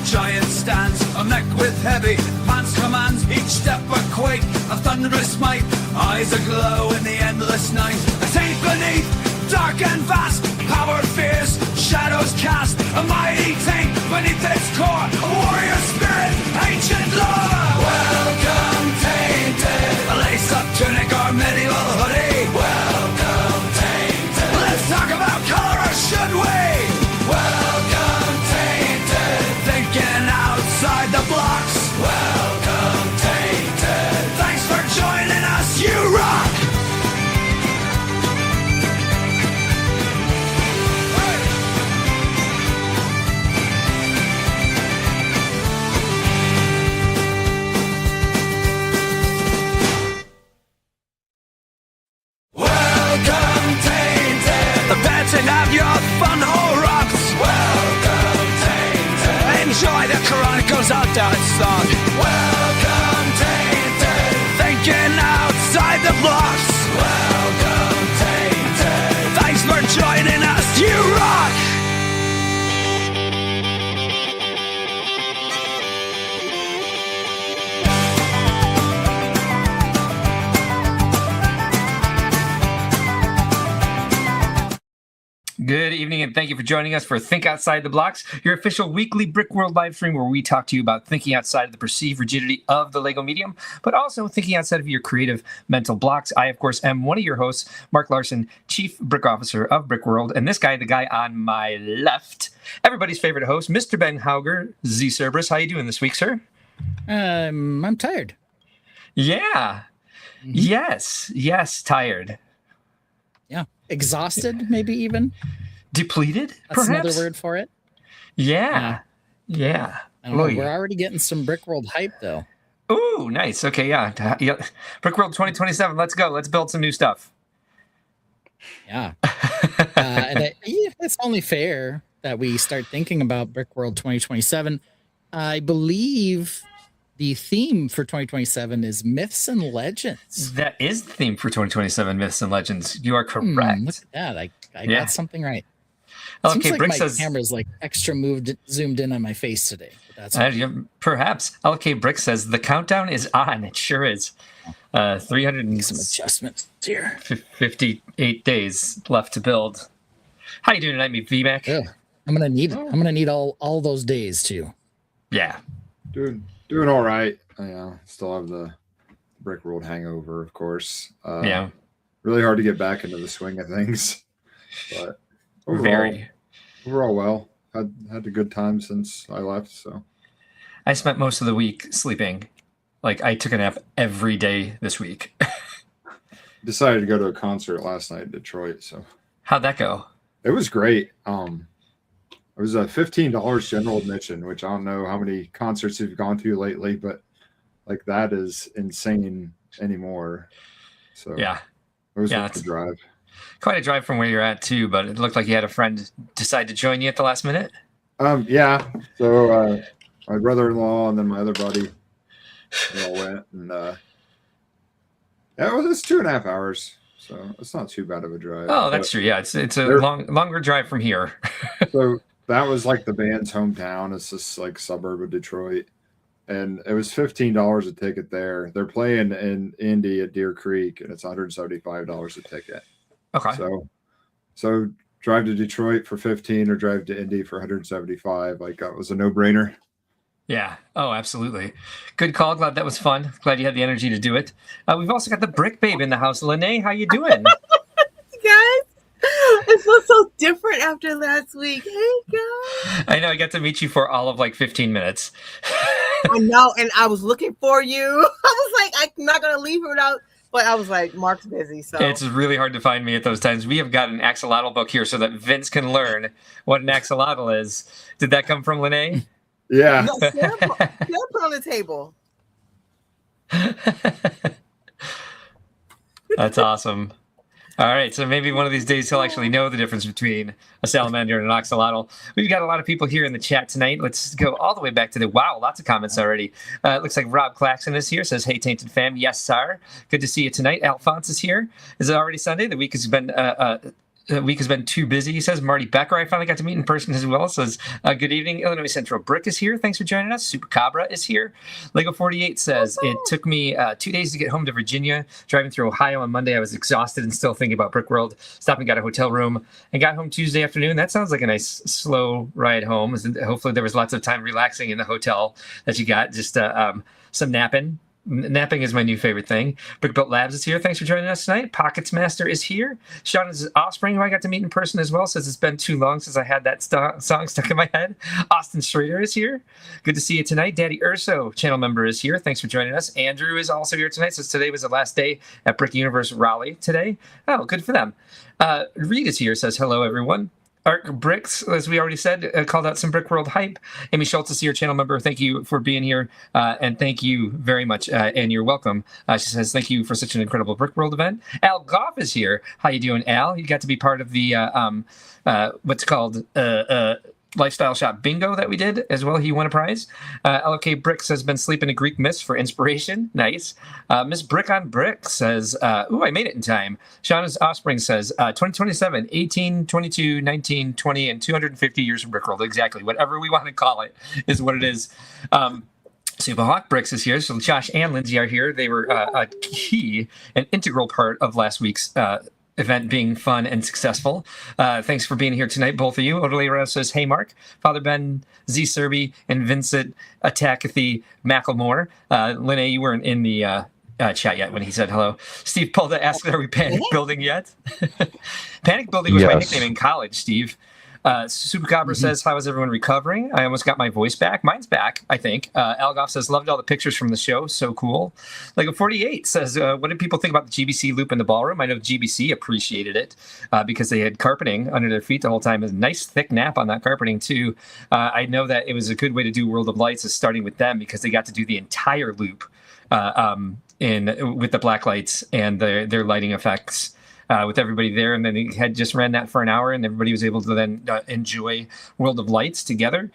giant stands, a mech with heavy pants commands, each step a quake, a thunderous might, eyes aglow in the endless night. A taint beneath, dark and vast, power fierce, shadows cast, a mighty taint beneath its core, a warrior spirit, ancient lore. Welcome Tainted, a lace-up tunic or medieval hoodie. Welcome Tainted, let's talk about color, or should we? Welcome Tainted, thinking outside the blocks. Welcome Tainted, thanks for joining us, you rock! Have your fun hole rocks. Welcome Tainted. Enjoy the Chronicles of Darksong. Welcome Tainted. Thinking outside the blocks. Welcome Tainted. Thanks for joining us, you rock! Good evening, and thank you for joining us for Think Outside the Blocks, your official weekly Brickworld live stream where we talk to you about thinking outside of the perceived rigidity of the LEGO medium, but also thinking outside of your creative mental blocks. I, of course, am one of your hosts, Mark Larson, Chief Brick Officer of Brickworld, and this guy, the guy on my left, everybody's favorite host, Mr. Ben Hauger, Z Cerberus. How you doing this week, sir? I'm tired. Yeah. Mm-hmm. Yes, tired. Yeah. Exhausted, maybe even. Depleted, That's perhaps? another word for it. Yeah. I don't know. We're already getting some Brickworld hype, though. Ooh, nice. Okay, yeah. Brickworld 2027. Let's go. Let's build some new stuff. Yeah. It's only fair that we start thinking about Brickworld 2027. I believe the theme for 2027 is myths and legends. That is the theme for 2027, myths and legends. You are correct. Look at that. I got something right. Okay, Seems like Brick my says camera's like extra zoomed in on my face today. But that's okay. Perhaps. LK Brick says the countdown is on. It sure is. 300 Make some adjustments here. 58 days left to build. How you doing tonight, me VMAC? Yeah, I'm gonna need it. I'm gonna need all those days too. Yeah. Doing all right. I still have the Brickworld hangover, of course. Yeah. Really hard to get back into the swing of things. But overall well. Had a good time since I left. So I spent most of the week sleeping. Like I took a nap every day this week. Decided to go to a concert last night in Detroit. So how'd that go? It was great. It was a $15 general admission, which I don't know how many concerts you've gone to lately, but like that is insane anymore. So yeah, it was a good drive. Quite a drive from where you're at too, but it looked like you had a friend decide to join you at the last minute. Yeah. So my brother-in-law and then my other buddy, we all went, and it's 2.5 hours, so it's not too bad of a drive. Oh, that's true. Yeah, it's a longer drive from here. So that was like the band's hometown. It's this like suburb of Detroit, and it was $15 a ticket there. They're playing in Indy at Deer Creek, and it's $175 a ticket. Okay. So drive to Detroit for 15 or drive to Indy for 175. Like that was a no-brainer. Yeah. Oh, absolutely. Good call. Glad that was fun. Glad you had the energy to do it. We've also got the Brick Babe in the house. Lene, how you doing? Guys, it feels so different after last week. Hey, guys. I know. I got to meet you for all of like 15 minutes. I know, and I was looking for you. I was like, I'm not going to leave her without. But I was like, Mark's busy, so it's really hard to find me at those times. We have got an axolotl book here so that Vince can learn what an axolotl is. Did that come from Lene? Yeah. No, Sarah put on the table. That's awesome. All right, so maybe one of these days he'll actually know the difference between a salamander and an axolotl. We've got a lot of people here in the chat tonight. Let's go all the way back to lots of comments already. It looks like Rob Claxon is here, says, hey, Tainted fam. Yes, sir. Good to see you tonight. Alphonse is here. Is it already Sunday? The week has been week has been too busy. He says Marty Becker, I finally got to meet in person as well. Says, good evening. Illinois Central Brick is here. Thanks for joining us. Super Cabra is here. Lego 48 says, it took me 2 days to get home to Virginia. Driving through Ohio on Monday, I was exhausted and still thinking about Brickworld. Stopped and got a hotel room and got home Tuesday afternoon. That sounds like a nice slow ride home. Hopefully there was lots of time relaxing in the hotel that you got. Just some napping. Napping is my new favorite thing. Brick Built Labs is here. Thanks for joining us tonight. Pockets Master is here. Shauna's offspring, who I got to meet in person as well, says it's been too long since I had that song stuck in my head. Austin Schrader is here. Good to see you tonight. Daddy Urso, channel member, is here. Thanks for joining us. Andrew is also here tonight, since today was the last day at Brick Universe Raleigh today. Oh, good for them. Reed is here, says hello, everyone. Arc Bricks, as we already said, called out some Brickworld hype. Amy Schultz is here, channel member. Thank you for being here, and thank you very much, and you're welcome. She says, thank you for such an incredible Brickworld event. Al Goff is here. How you doing, Al? You got to be part of the, what's called Lifestyle Shop Bingo that we did as well. He won a prize. LOK Bricks has been sleeping a Greek myth for inspiration. Nice. Miss Brick on Brick says, ooh, I made it in time. Shauna's Offspring says, 2027, 18, 22, 19, 20, and 250 years of Brickworld. Exactly. Whatever we want to call it is what it is. Super Hawk Bricks is here. So Josh and Lindsay are here. They were a key and integral part of last week's event being fun and successful. Thanks for being here tonight, both of you. Odele says, hey, Mark. Father Ben, Z Serby, and Vincent Attackathy Macklemore. Linnea, you weren't in the chat yet when he said hello. Steve Polda asked, are we panic building yet? Panic building was my nickname in college, Steve. Super Cabra says, how is everyone recovering? I almost got my voice back. Mine's back, I think. Algoff says, loved all the pictures from the show. So cool. Lego 48 says, what did people think about the GBC loop in the ballroom? I know GBC appreciated it because they had carpeting under their feet the whole time. A nice thick nap on that carpeting, too. I know that it was a good way to do World of Lights is starting with them because they got to do the entire loop with the black lights and their lighting effects. With everybody there, and then he had just ran that for an hour, and everybody was able to then enjoy World of Lights together.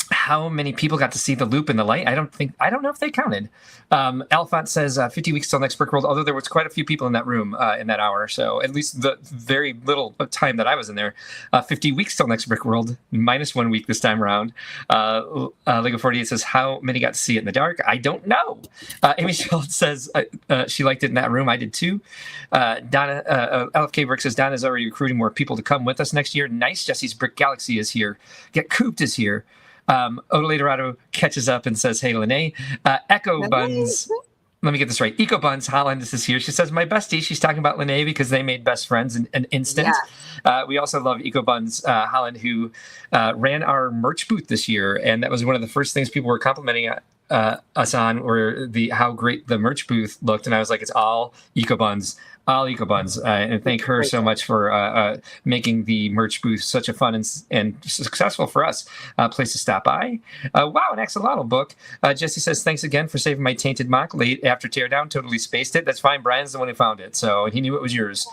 How many people got to see the loop in the light? I don't know if they counted. Alphonse says 50 weeks till next Brickworld, although there was quite a few people in that room in that hour. So at least the very little time that I was in there, 50 weeks till next Brickworld, minus 1 week this time around. Lego 48 says, how many got to see it in the dark? I don't know. Amy Schultz says she liked it in that room. I did too. Donna, LFK Brick says, Donna's already recruiting more people to come with us next year. Nice. Jesse's Brick Galaxy is here. Get Cooped is here. Odele Dorado catches up and says, hey, Lene. Echo Buns, let me get this right. Eco Buns Holland is here. She says, my bestie. She's talking about Lene because they made best friends in an instant. Yeah. We also love Eco Buns Holland, who ran our merch booth this year. And that was one of the first things people were complimenting us on, or how great the merch booth looked. And I was like, it's all Eco Buns. All Eco Buns, and thank her so much for making the merch booth such a fun and successful for us place to stop by. Wow, an axolotl book. Jesse says, thanks again for saving my Tainted mock late after teardown. Totally spaced it. That's fine. Brian's the one who found it, so he knew it was yours.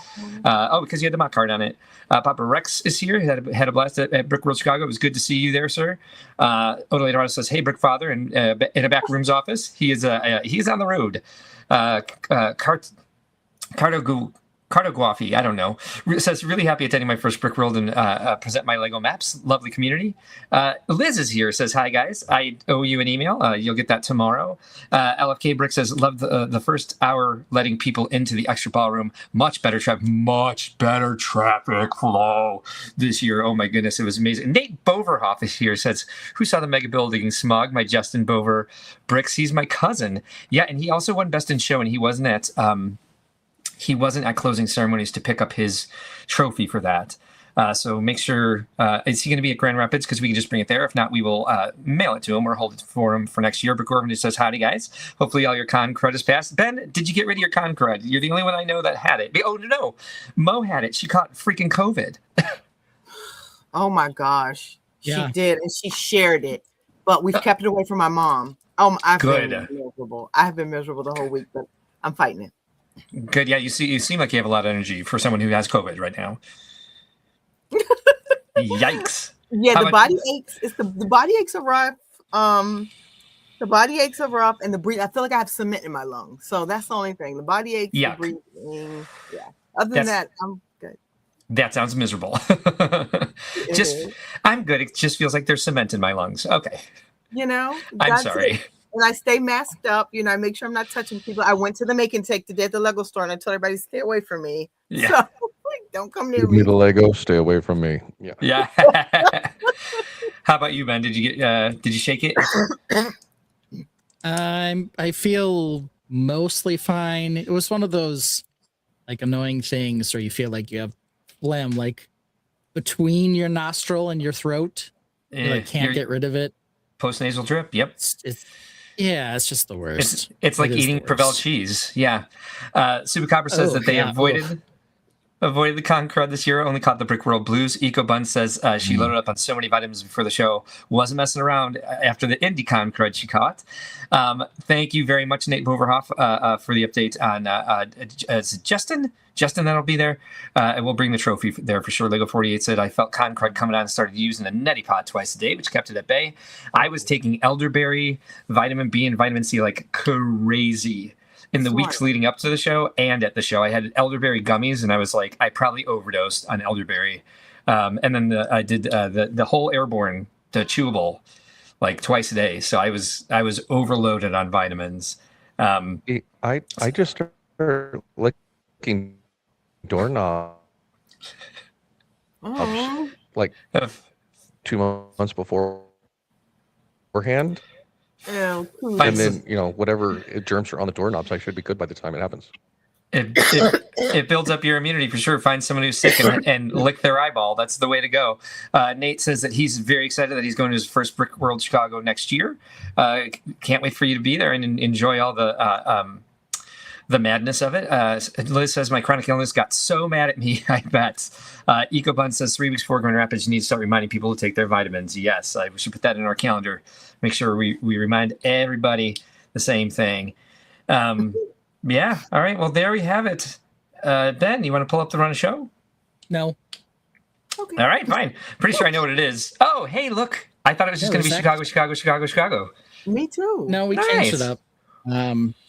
Because you had the mock card on it. Papa Rex is here. He had a blast at Brickworld Chicago. It was good to see you there, sir. Odele Dorado says, hey, Brick Father, in a back room's office. He's on the road. Cartoguafi, I don't know, says, really happy attending my first Brickworld and present my Lego maps. Lovely community. Liz is here, says, hi, guys. I owe you an email. You'll get that tomorrow. LFK Brick says, love the first hour letting people into the extra ballroom. Much better traffic flow this year. Oh, my goodness, it was amazing. Nate Boverhoff is here, says, who saw the mega building smog? My Justin Bover Bricks. He's my cousin. Yeah, and he also won Best in Show, and he wasn't at closing ceremonies to pick up his trophy for that. So make sure, is he going to be at Grand Rapids? Because we can just bring it there. If not, we will mail it to him or hold it for him for next year. But Gorman just says, howdy, guys. Hopefully all your con crud is passed. Ben, did you get rid of your con crud? You're the only one I know that had it. Oh, no. Mo had it. She caught freaking COVID. Oh, my gosh. Yeah. She did, and she shared it. But we've kept it away from my mom. I've been miserable. I have been miserable the whole week, but I'm fighting it. Good. Yeah, you seem like you have a lot of energy for someone who has COVID right now. Yikes. Yeah, body aches. It's the body aches are rough. The body aches are rough, and the breathing. I feel like I have cement in my lungs, so that's the only thing. The body aches, the breathing. Yeah. Other than that, I'm good. That sounds miserable. Just, is. I'm good. It just feels like there's cement in my lungs. Okay. You know, I'm that's sorry. it. And I stay masked up. You know, I make sure I'm not touching people. I went to the make and take today at the Lego store, and I told everybody stay away from me. Yeah. So like, don't come near Give me me. the Lego. Stay away from me. Yeah. Yeah. How about you, Ben? Did you get? Did you shake it? I feel mostly fine. It was one of those like annoying things where you feel like you have phlegm like between your nostril and your throat. You like can't get rid of it. Post-nasal drip. Yep. It's just the worst. It's like eating Provel cheese. Yeah. Super Copper says that they avoided the con crud this year, only caught the Brickworld blues. Eco Bun says she loaded up on so many vitamins before the show, wasn't messing around after the Indie con crud she caught. Thank you very much, Nate Boverhoff, for the update on is it Justin? Justin, that'll be there. And we'll bring the trophy there for sure. Lego 48 said, I felt con crud coming on and started using the neti pot twice a day, which kept it at bay. I was taking elderberry, vitamin B, and vitamin C like crazy in the weeks leading up to the show and at the show. I had elderberry gummies, and I was like, I probably overdosed on elderberry. And then I did the whole airborne, the chewable, like twice a day. So I was overloaded on vitamins. I just started licking doorknobs like 2 months beforehand. Ew, and then, whatever germs are on the doorknobs, I should be good by the time it happens. It builds up your immunity for sure. Find someone who's sick and lick their eyeball. That's the way to go. Nate says that he's very excited that he's going to his first Brickworld Chicago next year. Can't wait for you to be there and enjoy all the madness of it. Liz says, my chronic illness got so mad at me, I bet. EcoBun says 3 weeks before Grand Rapids, you need to start reminding people to take their vitamins. Yes, we should put that in our calendar. Make sure we remind everybody the same thing. Yeah. All right. Well, there we have it. Ben, you want to pull up the run of show? No. Okay. All right, fine. Pretty sure I know what it is. Oh, hey, look. I thought it was just going to be Chicago. Me too. No, we Nice. changed it up.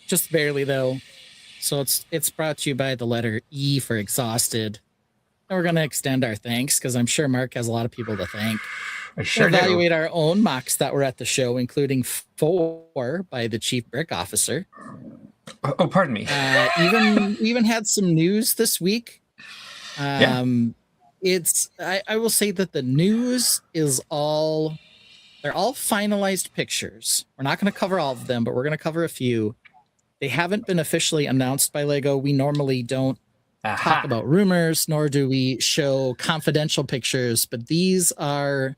Just barely though. So it's brought to you by the letter E for exhausted. And we're going to extend our thanks because I'm sure Mark has a lot of people to thank. I sure We'll do. evaluate our own MOCs that were at the show, including 4 by the chief brick officer. Oh, pardon me. Even had some news this week. I will say that the news is they're all finalized pictures. We're not going to cover all of them, but we're going to cover a few. They haven't been officially announced by Lego. We normally don't talk about rumors, nor do we show confidential pictures, but these are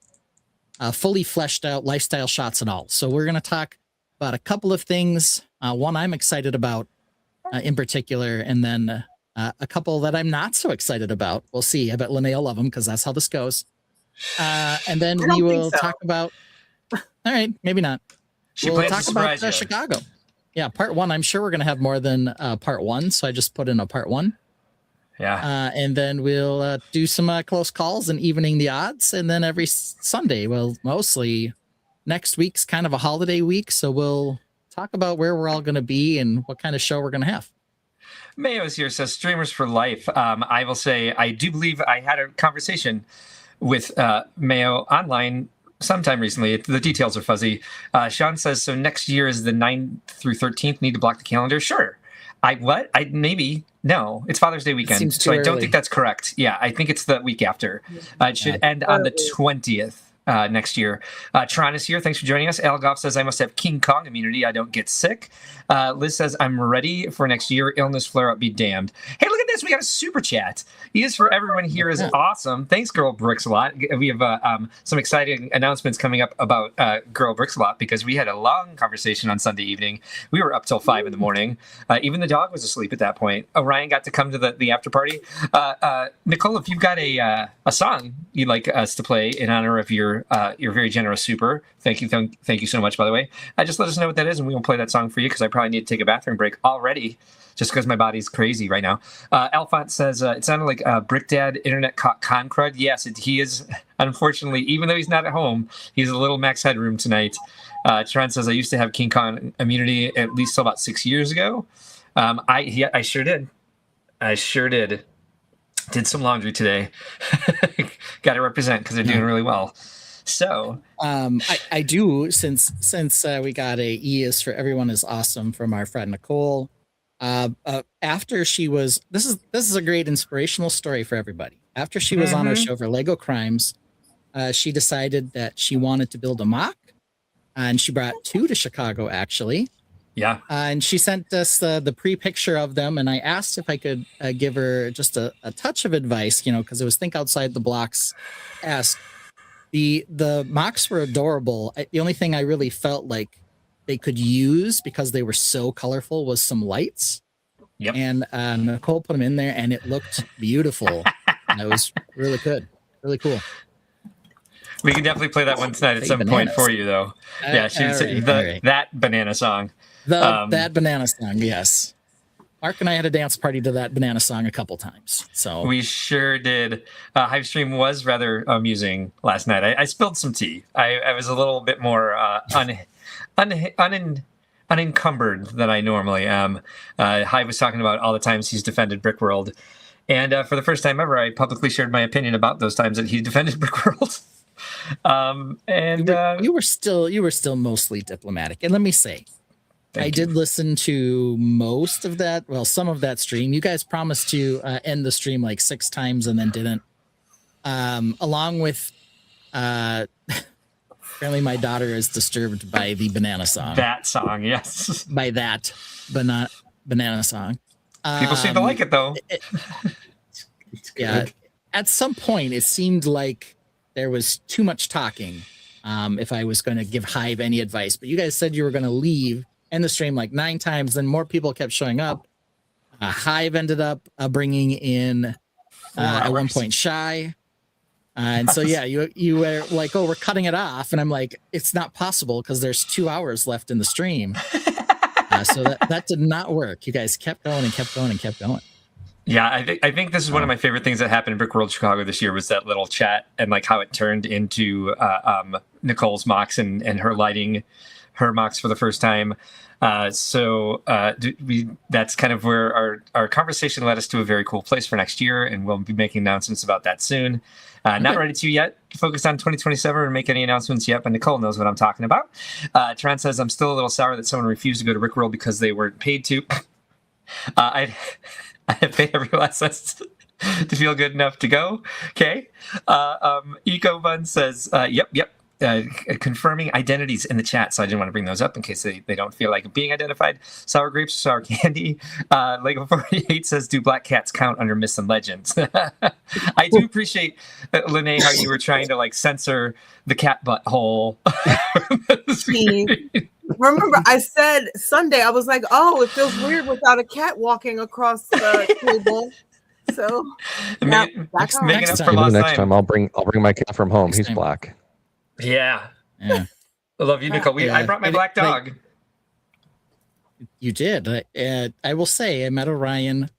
fully fleshed out lifestyle shots and all. So we're going to talk about a couple of things. One I'm excited about in particular, and then a couple that I'm not so excited about. We'll see. I bet Linnea will love them because that's how this goes. And then we will talk about... All right, maybe not. We'll talk about Chicago. Yeah, part 1. I'm sure we're going to have more than part 1, so I just put in a part 1. Yeah. And then we'll do some close calls and evening the odds. And then every Sunday, well, mostly next week's kind of a holiday week. So we'll talk about where we're all going to be and what kind of show we're going to have. Mayo's here says streamers for life. I will say, I do believe I had a conversation with Mayo online sometime recently. The details are fuzzy. Sean says, so next year is the 9th through 13th. Need to block the calendar? Sure. Maybe. No, it's Father's Day weekend. So I don't think that's correct. Yeah, I think it's the week after. It should end on the 20th. Next year. Tron is here. Thanks for joining us. Al Goff says, I must have King Kong immunity. I don't get sick. Liz says, I'm ready for next year. Illness flare up be damned. Hey, look at this. We got a super chat. He is for everyone here is awesome. Thanks, Girl Bricks a lot. We have some exciting announcements coming up about Girl Bricks a lot because we had a long conversation on Sunday evening. We were up till 5 in the morning. Even the dog was asleep at that point. Orion got to come to the after party. Nicole, if you've got a song you'd like us to play in honor of your very generous super, thank you so much, by the way. Just let us know what that is, and we will play that song for you because I probably need to take a bathroom break already, just because my body's crazy right now. Alphonse says it sounded like Brick Dad internet caught con crud. Yes, he is. Unfortunately, even though he's not at home, he's a little max headroom tonight. Trent says I used to have King Kong immunity at least till about 6 years ago. I sure did. Did some laundry today. Got to represent because they're doing really well. So I do since we got a E is for everyone is awesome from our friend Nicole. After she was this is a great inspirational story for everybody. After she was on our show for Lego Crimes, she decided that she wanted to build a mock, and she brought 2 to Chicago actually. Yeah. And she sent us the pre-picture of them, and I asked if I could give her just a touch of advice, because it was think outside the blocks. Ask the mocks were adorable. The only thing I really felt like they could use because they were so colorful was some lights. Yep. And Nicole put them in there, and it looked beautiful. And it was really good, really cool. We can definitely play that one tonight at some point for you, though. Yeah, she said that banana song. That banana song, yes. Mark and I had a dance party to that banana song a couple times. So we sure did. Hive stream was rather amusing last night. I spilled some tea. I was a little bit more unencumbered than I normally am. Hive was talking about all the times he's defended Brickworld, and for the first time ever, I publicly shared my opinion about those times that he defended Brickworld. You were still mostly diplomatic, and let me say, I did listen to most of that. Well, some of that stream. You guys promised to end the stream like 6 times and then didn't. Along with, apparently my daughter is disturbed by the banana song. That song, yes. By that banana song. People seem to like it though. Yeah. At some point, it seemed like there was too much talking. If I was going to give Hive any advice, but you guys said you were going to leave. End the stream like 9 times, then more people kept showing up. Hive ended up bringing in at one point Shy, and so yeah, you were like, oh, we're cutting it off, and I'm like, it's not possible because there's 2 hours left in the stream. So that did not work. You guys kept going and kept going and kept going. Yeah, I think this is one of my favorite things that happened in Brickworld Chicago this year was that little chat and like how it turned into Nicole's mocks and her lighting her mocks for the first time. That's kind of where our conversation led us to a very cool place for next year, and we'll be making announcements about that soon. Not ready to yet focus on 2027 or make any announcements yet, but Nicole knows what I'm talking about. Tran says, I'm still a little sour that someone refused to go to Brickworld because they weren't paid to. I paid every last cent to feel good enough to go. Okay. Eco Bun says, yep. Confirming identities in the chat, so I didn't want to bring those up in case they don't feel like being identified. Sour grapes, sour candy. Lego 48 says, do black cats count under myths and legends? I do appreciate, Lene, how you were trying to like censor the cat butthole. Remember, I said Sunday, I was like, oh, it feels weird without a cat walking across the table. So next time I'll bring my cat from home. He's black. Yeah. I love you, Nicole. I brought my black dog. You did. I will say, I met Orion.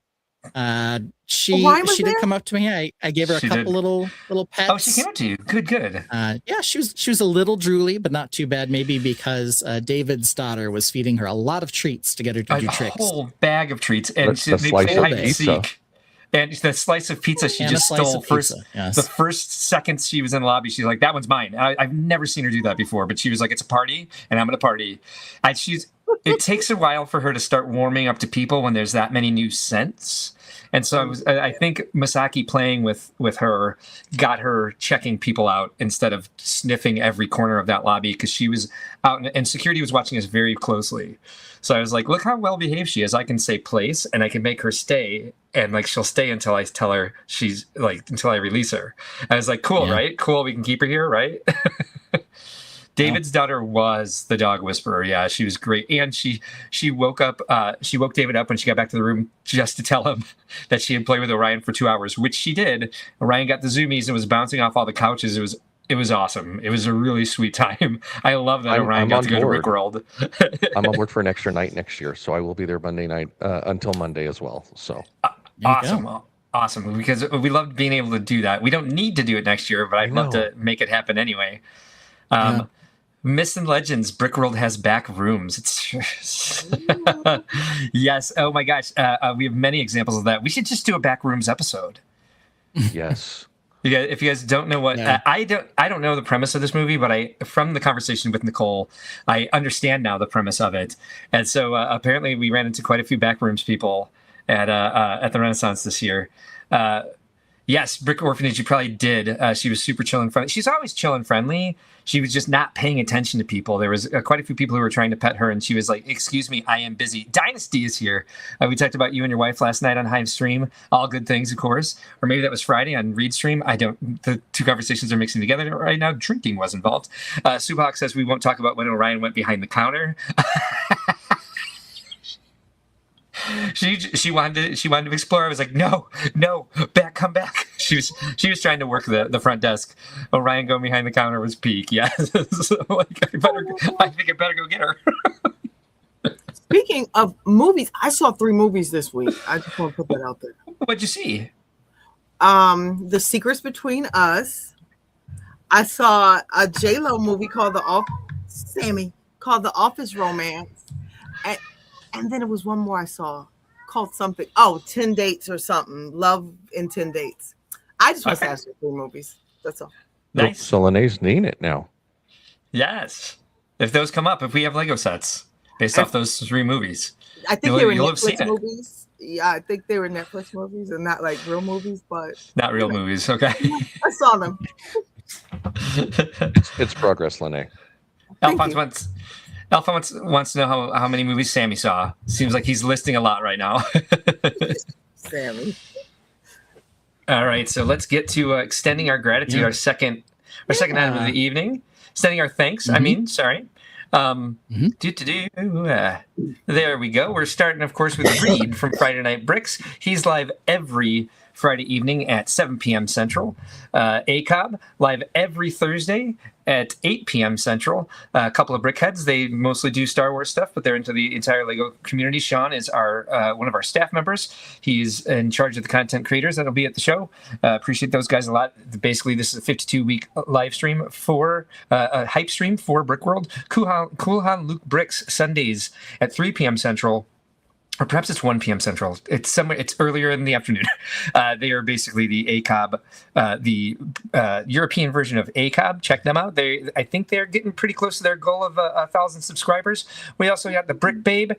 She did come up to me. I gave her a couple little pets. Oh, she came up to you. Good. Yeah, she was a little drooly, but not too bad. Maybe because David's daughter was feeding her a lot of treats to get her to do tricks. A whole bag of treats, and they played hide and seek. And the slice of pizza she just stole first. Yes. The first seconds she was in the lobby, she's like, "That one's mine." I've never seen her do that before, but she was like, "It's a party, and I'm going to party." And it takes a while for her to start warming up to people when there's that many new scents. And so I think Masaki playing with her got her checking people out instead of sniffing every corner of that lobby, because she was out and security was watching us very closely. So I was like, look how well behaved she is. I can say place and I can make her stay, and like she'll stay until I tell her she's like until I release her. I was like, cool, right? Cool, we can keep her here, right? David's daughter was the dog whisperer. Yeah, she was great. And she woke David up when she got back to the room just to tell him that she had played with Orion for 2 hours, which she did. Orion got the zoomies and was bouncing off all the couches. It was awesome. It was a really sweet time. I love that Orion got to go to Brickworld. I'm on board for an extra night next year, so I will be there Monday night until Monday as well. So awesome, because we loved being able to do that. We don't need to do it next year, but I'd love to make it happen anyway. Myths and Legends, Brickworld has back rooms. Yes. Oh my gosh. We have many examples of that. We should just do a back rooms episode. Yes. If you guys don't know what I don't know the premise of this movie, but from the conversation with Nicole, I understand now the premise of it. And so apparently we ran into quite a few backrooms people at the Renaissance this year. Yes, Brick Orphanage, you probably did. She was super chill and friendly. She's always chill and friendly. She was just not paying attention to people. There was quite a few people who were trying to pet her, and she was like, "Excuse me, I am busy." Dynasty is here. We talked about you and your wife last night on Hive Stream. All good things, of course. Or maybe that was Friday on Reed Stream. I don't. The two conversations are mixing together right now. Drinking was involved. Subhawk says we won't talk about when Orion went behind the counter. She wanted to explore. I was like, no, come back. She was trying to work the front desk. Orion going behind the counter was peak. Yeah, so like, I think I better go get her. Speaking of movies, I saw 3 movies this week. I just want to put that out there. What'd you see? The Secrets Between Us. I saw a J-Lo movie called The Office Romance. And then it was one more I saw called something. 10 Dates or something. Love in 10 Dates. I just want to ask 3 movies. That's all. Nice. So Lene's needing it now. Yes. If those come up, if we have Lego sets based off those 3 movies, I think they were Netflix movies. Yeah, I think they were Netflix movies and not like real movies, but not real movies. Okay. I saw them. It's progress, Lene. Alphonse wants to know how many movies Sammy saw. Seems like he's listing a lot right now. Sammy. All right, so let's get to extending our gratitude. Our second item of the evening. Extending our thanks. Mm-hmm. I mean, sorry. There we go. We're starting, of course, with Reed from Friday Night Bricks. He's live every Friday evening at 7 p.m. Central. ACOB, live every Thursday at 8 p.m. Central. A couple of brickheads. They mostly do Star Wars stuff, but they're into the entire Lego community. Sean is one of our staff members. He's in charge of the content creators that'll be at the show. Appreciate those guys a lot. Basically, this is a 52-week live stream for a hype stream for Brickworld. Coolhan Luke Bricks, Sundays at 3 p.m. Central. Or perhaps it's 1 p.m. Central. It's somewhere. It's earlier in the afternoon. They are basically the ACOB, the European version of ACOB. Check them out. I think they're getting pretty close to their goal of 1,000 subscribers. We also got the Brick Babe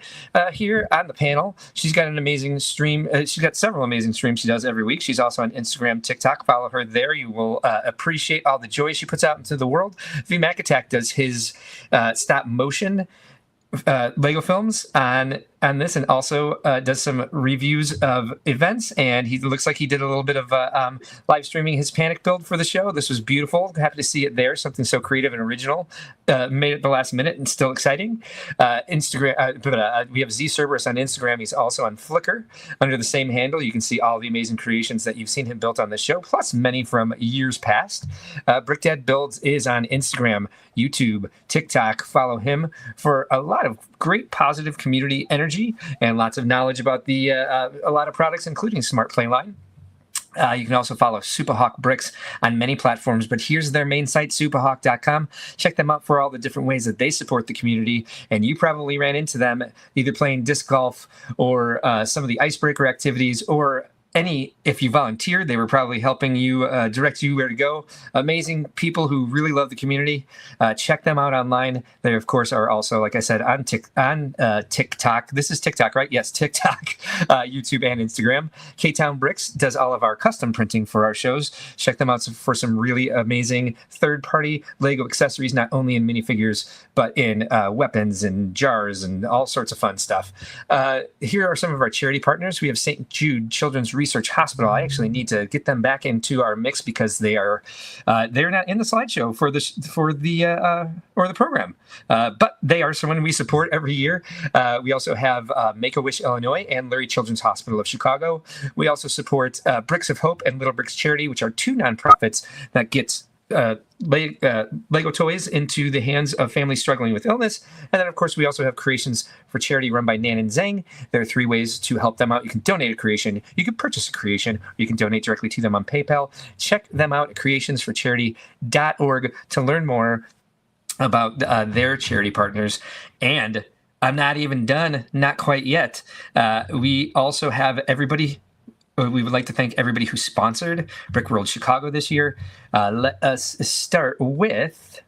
here on the panel. She's got an amazing stream. She's got several amazing streams she does every week. She's also on Instagram, TikTok. Follow her there. You will appreciate all the joy she puts out into the world. V Mac Attack does his stop motion Lego films on this, and also does some reviews of events, and he looks like he did a little bit of live streaming his panic build for the show. This was beautiful. Happy to see it there. Something so creative and original, made at the last minute and still exciting. Instagram, we have Z Cerberus on Instagram. He's also on Flickr under the same handle. You can see all the amazing creations that you've seen him built on this show, plus many from years past. Brickdad Builds is on Instagram, YouTube, TikTok. Follow him for a lot of great positive community energy and lots of knowledge about the a lot of products, including Smart Playline. You can also follow Superhawk Bricks on many platforms, but here's their main site, superhawk.com. Check them out for all the different ways that they support the community, and you probably ran into them either playing disc golf or some of the icebreaker activities, or if you volunteered, they were probably helping you direct you where to go. Amazing people who really love the community. Check them out online. They, of course, are also, like I said, on TikTok. This is TikTok, right? Yes, TikTok, YouTube, and Instagram. K-Town Bricks does all of our custom printing for our shows. Check them out for some really amazing third-party Lego accessories, not only in minifigures, but in weapons and jars and all sorts of fun stuff. Here are some of our charity partners. We have St. Jude Children's Research Hospital. I actually need to get them back into our mix because they're not in the slideshow for the program, but they are someone we support every year. We also have Make-A-Wish Illinois and Lurie Children's Hospital of Chicago. We also support Bricks of Hope and Little Bricks Charity, which are 2 nonprofits that get Lego toys into the hands of families struggling with illness. And then, of course, we also have Creations for Charity run by Nan and Zhang. There are 3 ways to help them out. You can donate a creation, you can purchase a creation, or you can donate directly to them on PayPal. Check them out at creationsforcharity.org to learn more about their charity partners. And I'm not even done, not quite yet. We also have everybody we would like to thank everybody who sponsored Brickworld Chicago this year. Let us start with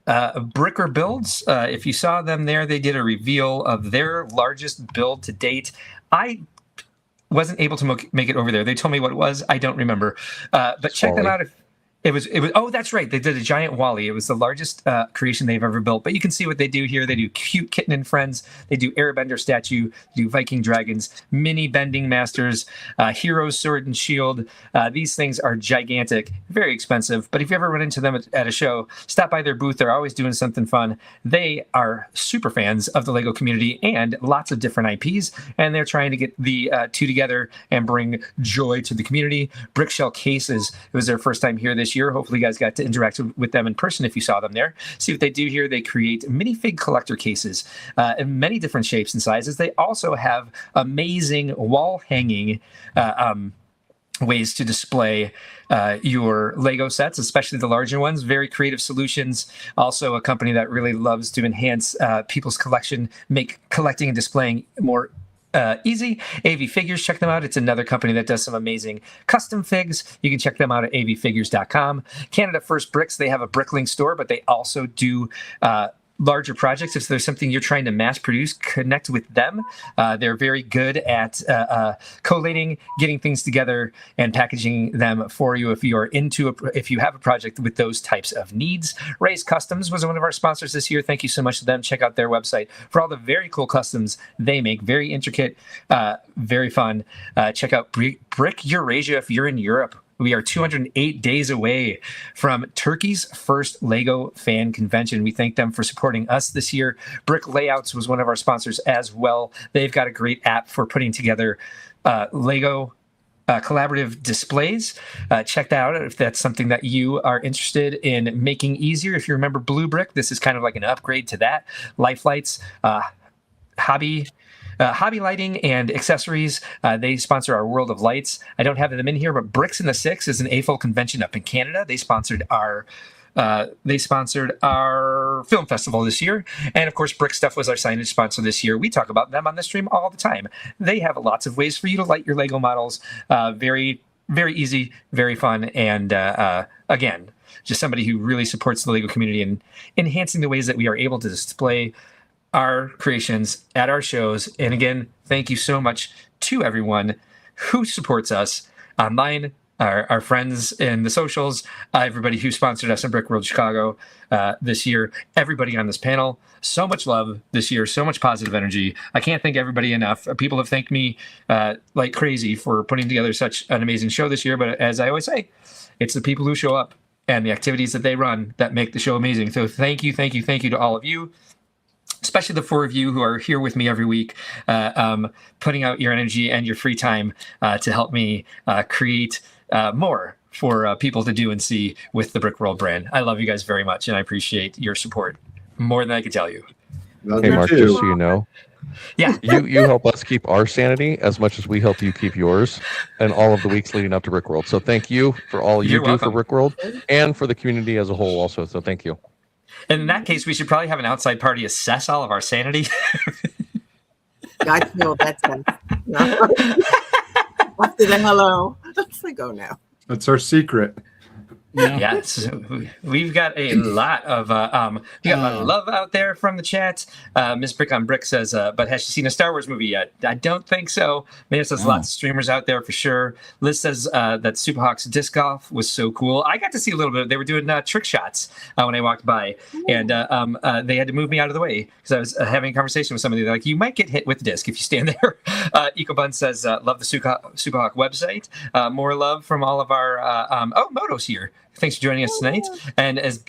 Bricker Builds. If you saw them there, they did a reveal of their largest build to date. I wasn't able to make it over there. They told me what it was. I don't remember. But check them out. If it was. Oh, that's right. They did a giant Wally. It was the largest creation they've ever built. But you can see what they do here. They do cute kitten and friends. They do airbender statue. They do Viking dragons, mini bending masters, heroes sword and shield. These things are gigantic, very expensive. But if you ever run into them at a show, stop by their booth. They're always doing something fun. They are super fans of the Lego community and lots of different IPs. And they're trying to get the two together and bring joy to the community. Brickshell Cases. It was their first time here this year. Hopefully you guys got to interact with them in person if you saw them there. See what they do here. They create minifig collector cases in many different shapes and sizes. They also have amazing wall hanging ways to display your Lego sets, especially the larger ones. Very creative solutions. Also a company that really loves to enhance people's collection, make collecting and displaying more easy. AV Figures, check them out. It's another company that does some amazing custom figs. You can check them out at avfigures.com. Canada First Bricks, they have a Bricklink store, but they also do larger projects. If there's something you're trying to mass produce, connect with them. They're very good at collating, getting things together, and packaging them for you if you are if you have a project with those types of needs. Ray's Customs was one of our sponsors this year. Thank you so much to them. Check out their website for all the very cool customs they make. Very intricate, very fun. Check out Brick Eurasia if you're in Europe. We are 208 days away from Turkey's first Lego fan convention. We thank them for supporting us this year. Brick Layouts was one of our sponsors as well. They've got a great app for putting together Lego collaborative displays. Check that out if that's something that you are interested in making easier. If you remember Blue Brick, this is kind of like an upgrade to that. Life Lights, Hobby lighting and accessories. They sponsor our World of Lights. I don't have them in here, but Bricks in the Six is an AFOL convention up in Canada. They sponsored our film festival this year. And of course, Brick Stuff was our signage sponsor this year. We talk about them on the stream all the time. They have lots of ways for you to light your Lego models. Very, very easy, very fun. And again, just somebody who really supports the Lego community and enhancing the ways that we are able to display our creations at our shows. And again, thank you so much to everyone who supports us online, our friends in the socials, everybody who sponsored us in Brickworld Chicago this year, everybody on this panel. So much love this year, so much positive energy. I can't thank everybody enough. People have thanked me like crazy for putting together such an amazing show this year. But as I always say, it's the people who show up and the activities that they run that make the show amazing. So thank you to all of you. Especially the four of you who are here with me every week, putting out your energy and your free time to help me create more for people to do and see with the Brickworld brand. I love you guys very much, and I appreciate your support more than I can tell you. Hey, Mark, just so you know, yeah, you help us keep our sanity as much as we help you keep yours and all of the weeks leading up to Brickworld. So thank you for all you do for Brickworld and for the community as a whole also. So thank you. And in that case, we should probably have an outside party assess all of our sanity. I feel that's best. No. After the hello, let's go now. That's our secret. Yes, we've got a lot of love out there from the chat. Miss Brick on Brick says, but has she seen a Star Wars movie yet? I don't think so. Maybe says lots of streamers out there for sure. Liz says that Superhawk's disc golf was so cool. I got to see a little bit. They were doing trick shots when I walked by, and they had to move me out of the way because I was having a conversation with somebody. They're like, you might get hit with the disc if you stand there. EcoBun says, love the Superhawk website. More love from all of our Moto's here. Thanks for joining us tonight. And as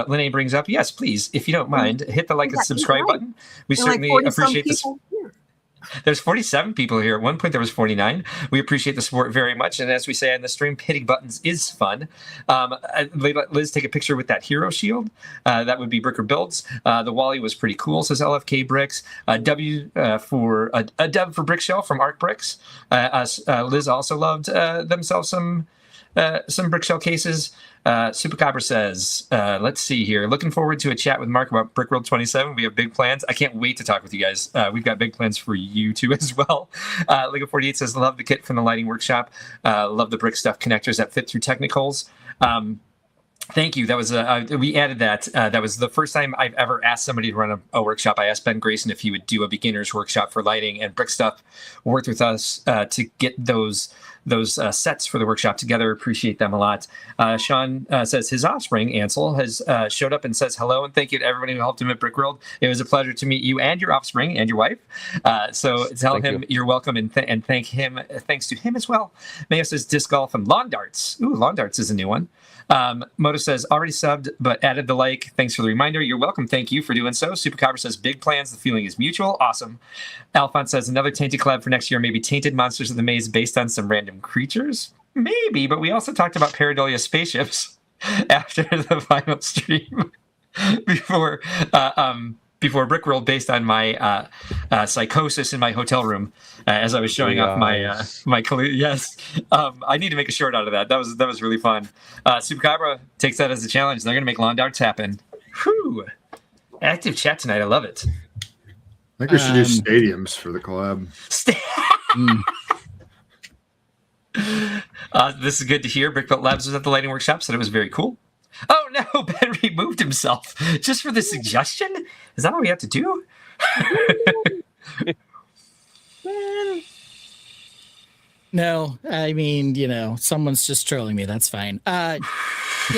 Lene brings up, yes, please, if you don't mind, hit the like and subscribe button. We certainly appreciate this. There's 47 people here. At one point, there was 49. We appreciate the support very much. And as we say on the stream, hitting buttons is fun. Liz, take a picture with that hero shield. That would be Bricker Builds. The Wally was pretty cool, says LFK Bricks. A dub for Brickshell from Arc Bricks. Liz also loved themselves some Brickshell cases. Supercopper says, let's see here. Looking forward to a chat with Mark about Brickworld 27. We have big plans. I can't wait to talk with you guys. We've got big plans for you too as well. Lego 48 says, love the kit from the lighting workshop. Love the brick stuff connectors that fit through technicals. Thank you. That was we added that. That was the first time I've ever asked somebody to run a workshop. I asked Ben Grayson if he would do a beginner's workshop for lighting, and Brick Stuff worked with us to get those sets for the workshop together. Appreciate them a lot. Sean says his offspring, Ansel, has showed up and says hello and thank you to everybody who helped him at Brickworld. It was a pleasure to meet you and your offspring and your wife. So tell him you're welcome and thank him. Thanks to him as well. Mayo says disc golf and lawn darts. Ooh, lawn darts is a new one. Moto says already subbed but added the like. Thanks for the reminder. You're welcome. Thank you for doing so. Supercopper says big plans. The feeling is mutual. Awesome. Alphonse says another Tainted collab for next year. Maybe Tainted Monsters of the Maze based on some random creatures. Maybe, but we also talked about pareidolia spaceships after the final stream before Brickworld based on my psychosis in my hotel room as I was showing off my yes. I need to make a short out of that. That was really fun. Supercabra takes that as a challenge. They're gonna make lawn darts happen. Whew. Active chat tonight. I love it. I think we should do stadiums for the collab. This is good to hear. Brickbuilt Labs was at the lighting workshop, said it was very cool. Oh no, Ben removed himself just for the suggestion? Is that what we have to do? No, I mean, someone's just trolling me. That's fine. Yeah,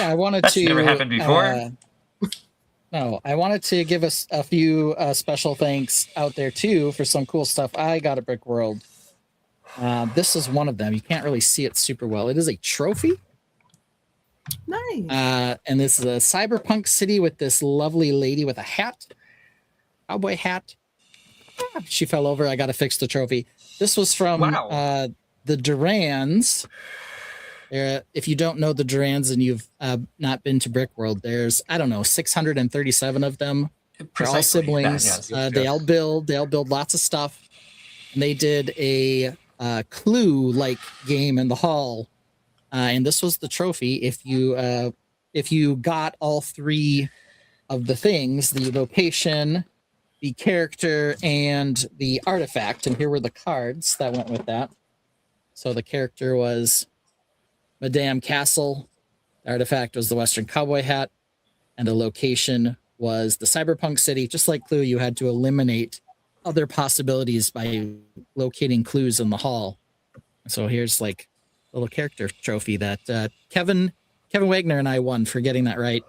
I wanted That's to. Never happened before. No, I wanted to give us a few special thanks out there too for some cool stuff I got at Brickworld. This is one of them. You can't really see it super well. It is a trophy. Nice. And this is a cyberpunk city with this lovely lady with a hat, cowboy hat. She fell over. I got to fix the trophy. This was from the Durans. If you don't know the Durans and you've not been to Brickworld, there's 637 of them. They're all siblings. They all build lots of stuff. And they did a Clue-like game in the hall. And this was the trophy. If you got all three of the things, the location, the character, and the artifact, and here were the cards that went with that. So the character was Madame Castle, the artifact was the Western Cowboy Hat, and the location was the Cyberpunk City. Just like Clue, you had to eliminate other possibilities by locating clues in the hall. So here's like a little character trophy that Kevin Wagner and I won for getting that right.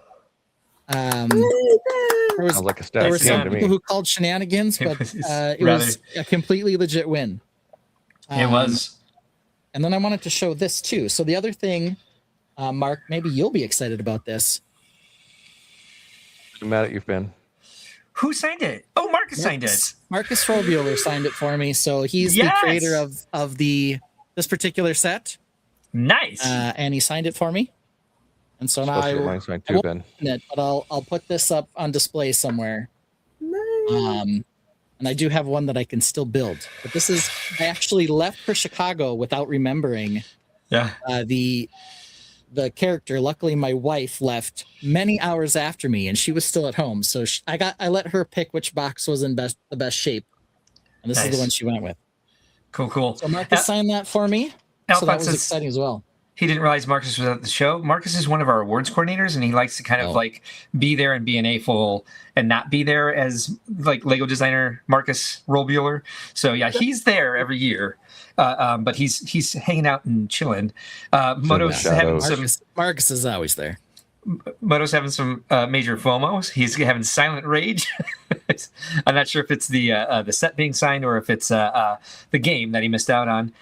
Sounds like a stat there were some to me. people who called shenanigans, but it was a completely legit win. It was. And then I wanted to show this too. So the other thing, Mark, maybe you'll be excited about this. I'm mad at you, Finn. Who signed it? Oh, Marcus signed it. Marcus Robueller signed it for me. So he's the creator of this particular set. Nice. And he signed it for me. And so now I won't open it, but I'll put this up on display somewhere. Nice. And I do have one that I can still build. But I actually left for Chicago without remembering the character. Luckily, my wife left many hours after me, and she was still at home. So I let her pick which box was in the best shape, and this is the one she went with. Cool. So Marcus signed that for me. So that was exciting as well. He didn't realize Marcus was at the show. Marcus is one of our awards coordinators, and he likes to kind of like be there and be an A-full and not be there as like Lego designer Marcus Robueller. So yeah, he's there every year, but he's hanging out and chilling. Moto's having Marcus is always there. Moto's having some major FOMOs. He's having silent rage. I'm not sure if it's the set being signed or if it's the game that he missed out on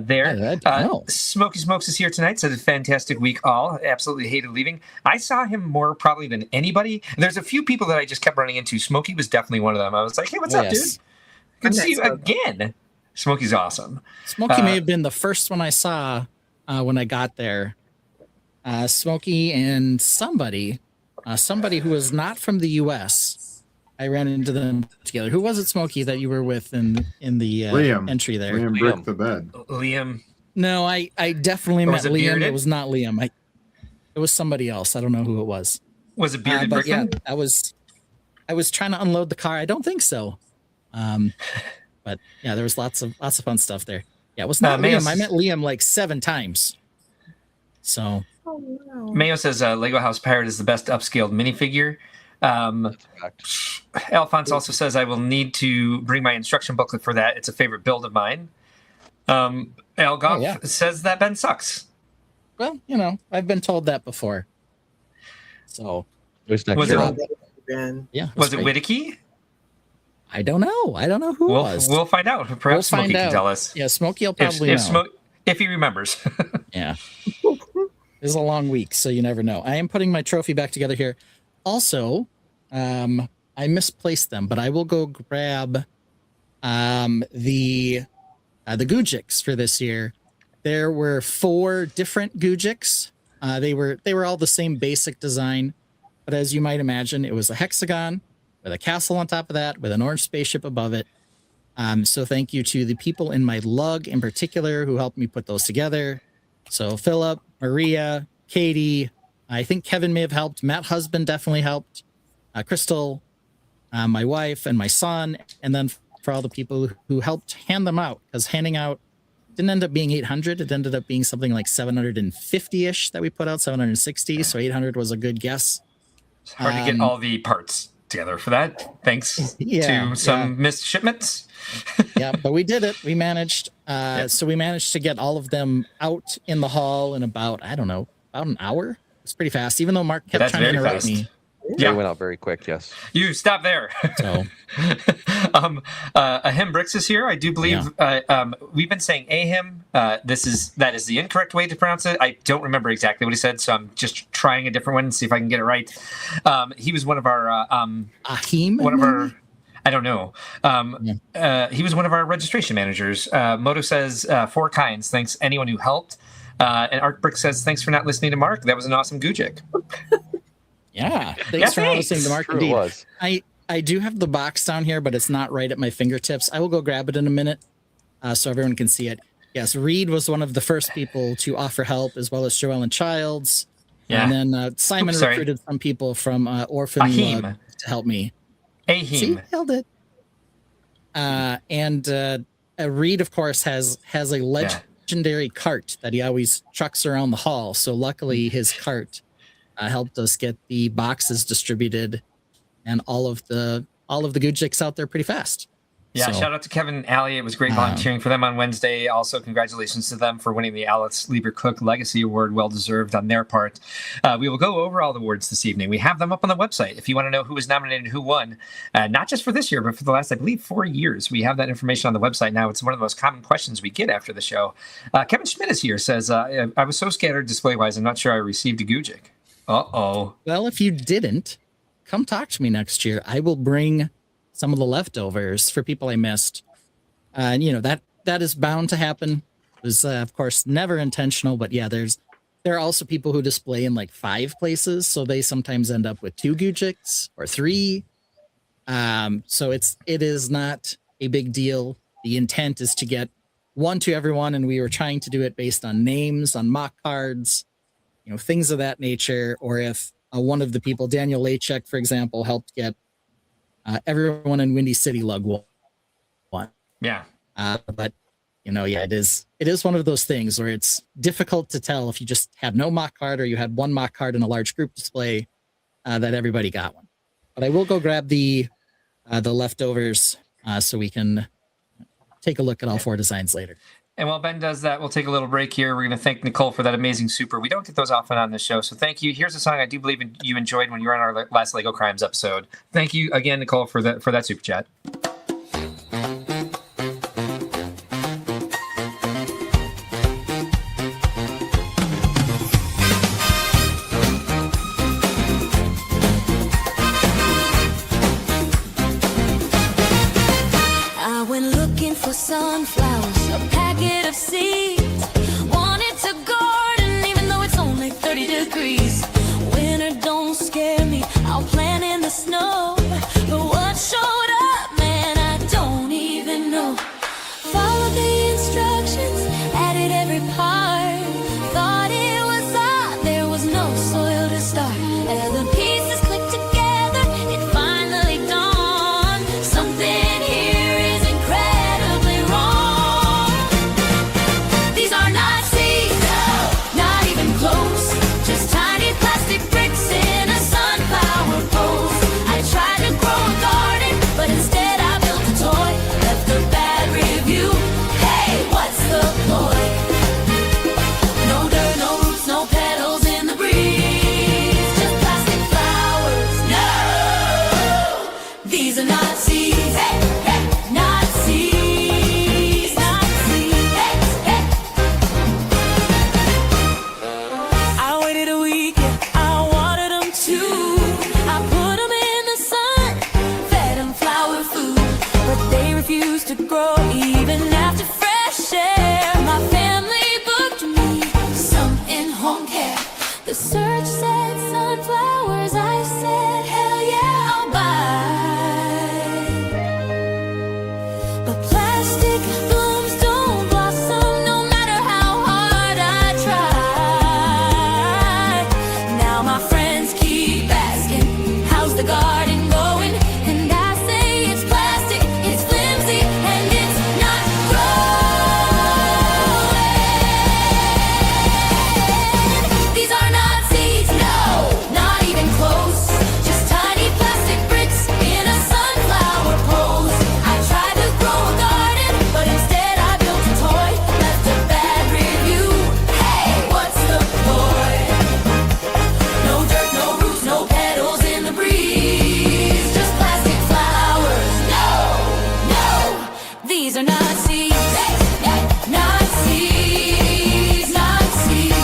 there. Smokey Smokes is here tonight. Said a fantastic week all. Absolutely hated leaving. I saw him more probably than anybody. There's a few people that I just kept running into. Smokey was definitely one of them. I was like, hey, what's up, dude? Good to see you again. Smokey's awesome. Smokey may have been the first one I saw when I got there. Smokey and somebody who was not from the U.S. I ran into them together. Who was it, Smokey, that you were with in the entry there? Liam bricked the bed. Liam. No, I definitely met Liam. It was not Liam. It was somebody else. I don't know who it was. Was it Bearded But yeah, Brickman? I was trying to unload the car. I don't think so. But yeah, there was lots of fun stuff there. Yeah, it was not Liam. I met Liam like 7 times. So Mayo says Lego House Pirate is the best upscaled minifigure. Alphonse also says I will need to bring my instruction booklet for that. It's a favorite build of mine. Al Goff says that Ben sucks. Well, I've been told that before. So was it Whittaky? I don't know who it was. We'll find out. Perhaps Smokey can tell us. Yeah, Smokey will probably know. If he remembers. Yeah. This is a long week, so you never know. I am putting my trophy back together here. Also, I misplaced them, but I will go grab the Gujiks for this year. There were 4 different Gujiks. They were all the same basic design, but as you might imagine, it was a hexagon with a castle on top of that, with an orange spaceship above it. So thank you to the people in my lug in particular who helped me put those together. So Philip, Maria, Katie, I think Kevin may have helped. Matt Husband definitely helped. Crystal, my wife, and my son. And then for all the people who helped hand them out, because handing out didn't end up being 800. It ended up being something like 750-ish that we put out, 760. So 800 was a good guess. It's hard to get all the parts together for that. Thanks to some missed shipments. Yeah, but we did it. We managed. So we managed to get all of them out in the hall in about an hour. It's pretty fast, even though Mark kept trying to interrupt me. Yeah, it went out very quick. Yes. You stop there. So, Ahim Bricks is here. I do believe we've been saying Ahim. That is the incorrect way to pronounce it. I don't remember exactly what he said, so I'm just trying a different one and see if I can get it right. He was one of our Ahim. One of our. I don't know. He was one of our registration managers. Moto says 4 kinds. Thanks anyone who helped. And Arc Brick says thanks for not listening to Mark. That was an awesome Gujik. Yeah, thanks for not listening to Mark. Indeed. It was. I do have the box down here, but it's not right at my fingertips. I will go grab it in a minute so everyone can see it. Yes, Reed was one of the first people to offer help, as well as Joellen Childs. Yeah. And then Simon recruited some people from Orphan Lug to help me. Ahim. See, held it. And Reed, of course, has a legendary cart that he always trucks around the hall. So luckily, his cart helped us get the boxes distributed and all of the Gujiks out there pretty fast. Yeah, so, shout out to Kevin and Allie. It was great volunteering for them on Wednesday. Also, congratulations to them for winning the Alice Lieber Cook Legacy Award. Well deserved on their part. We will go over all the awards this evening. We have them up on the website. If you want to know who was nominated and who won, not just for this year, but for the last, I believe, 4 years, we have that information on the website now. It's one of the most common questions we get after the show. Kevin Schmidt is here, says, I was so scattered display-wise, I'm not sure I received a Gujik. Uh-oh. Well, if you didn't, come talk to me next year. I will bring some of the leftovers for people I missed. And that is bound to happen. It was of course never intentional, but yeah, there are also people who display in like 5 places, so they sometimes end up with 2 Gujiks or 3. So it is not a big deal. The intent is to get one to everyone, and we were trying to do it based on names, on mock cards, things of that nature. Or if one of the people, Daniel Lachek, for example, helped get everyone in Windy City Lug one. Yeah. But it is one of those things where it's difficult to tell if you just had no mock card or you had one mock card in a large group display that everybody got one. But I will go grab the leftovers so we can take a look at all 4 designs later. And while Ben does that, we'll take a little break here. We're going to thank Nicole for that amazing super. We don't get those often on this show, so thank you. Here's a song I do believe you enjoyed when you were on our last Lego Crimes episode. Thank you again, Nicole, for that super chat. I went looking for sunflowers, a packet of seeds. Wanted to garden even though it's only 30 degrees. Winter don't scare me, I'll plant in the snow. But what showed up, man, I don't even know. Followed the instructions, added every part. Thought it was odd, there was no refuse to grow even after fresh air. My family booked me some in-home care. The search said sunflowers, I said hell yeah, I'll buy. But plastic blooms don't blossom no matter how hard I try. Now my friends keep asking, how's the garden going? And I say it's plastic, it's flimsy, and it's not growing. These are not seeds, no, not even close. Just tiny plastic bricks in a sunflower pose. I tried to grow a garden, but instead I built a toy. Left a bad review. Hey, what's the point? No dirt, no roots, no petals in the breeze. Just plastic flowers. No, no, these are not seeds. Not seeds, not seeds.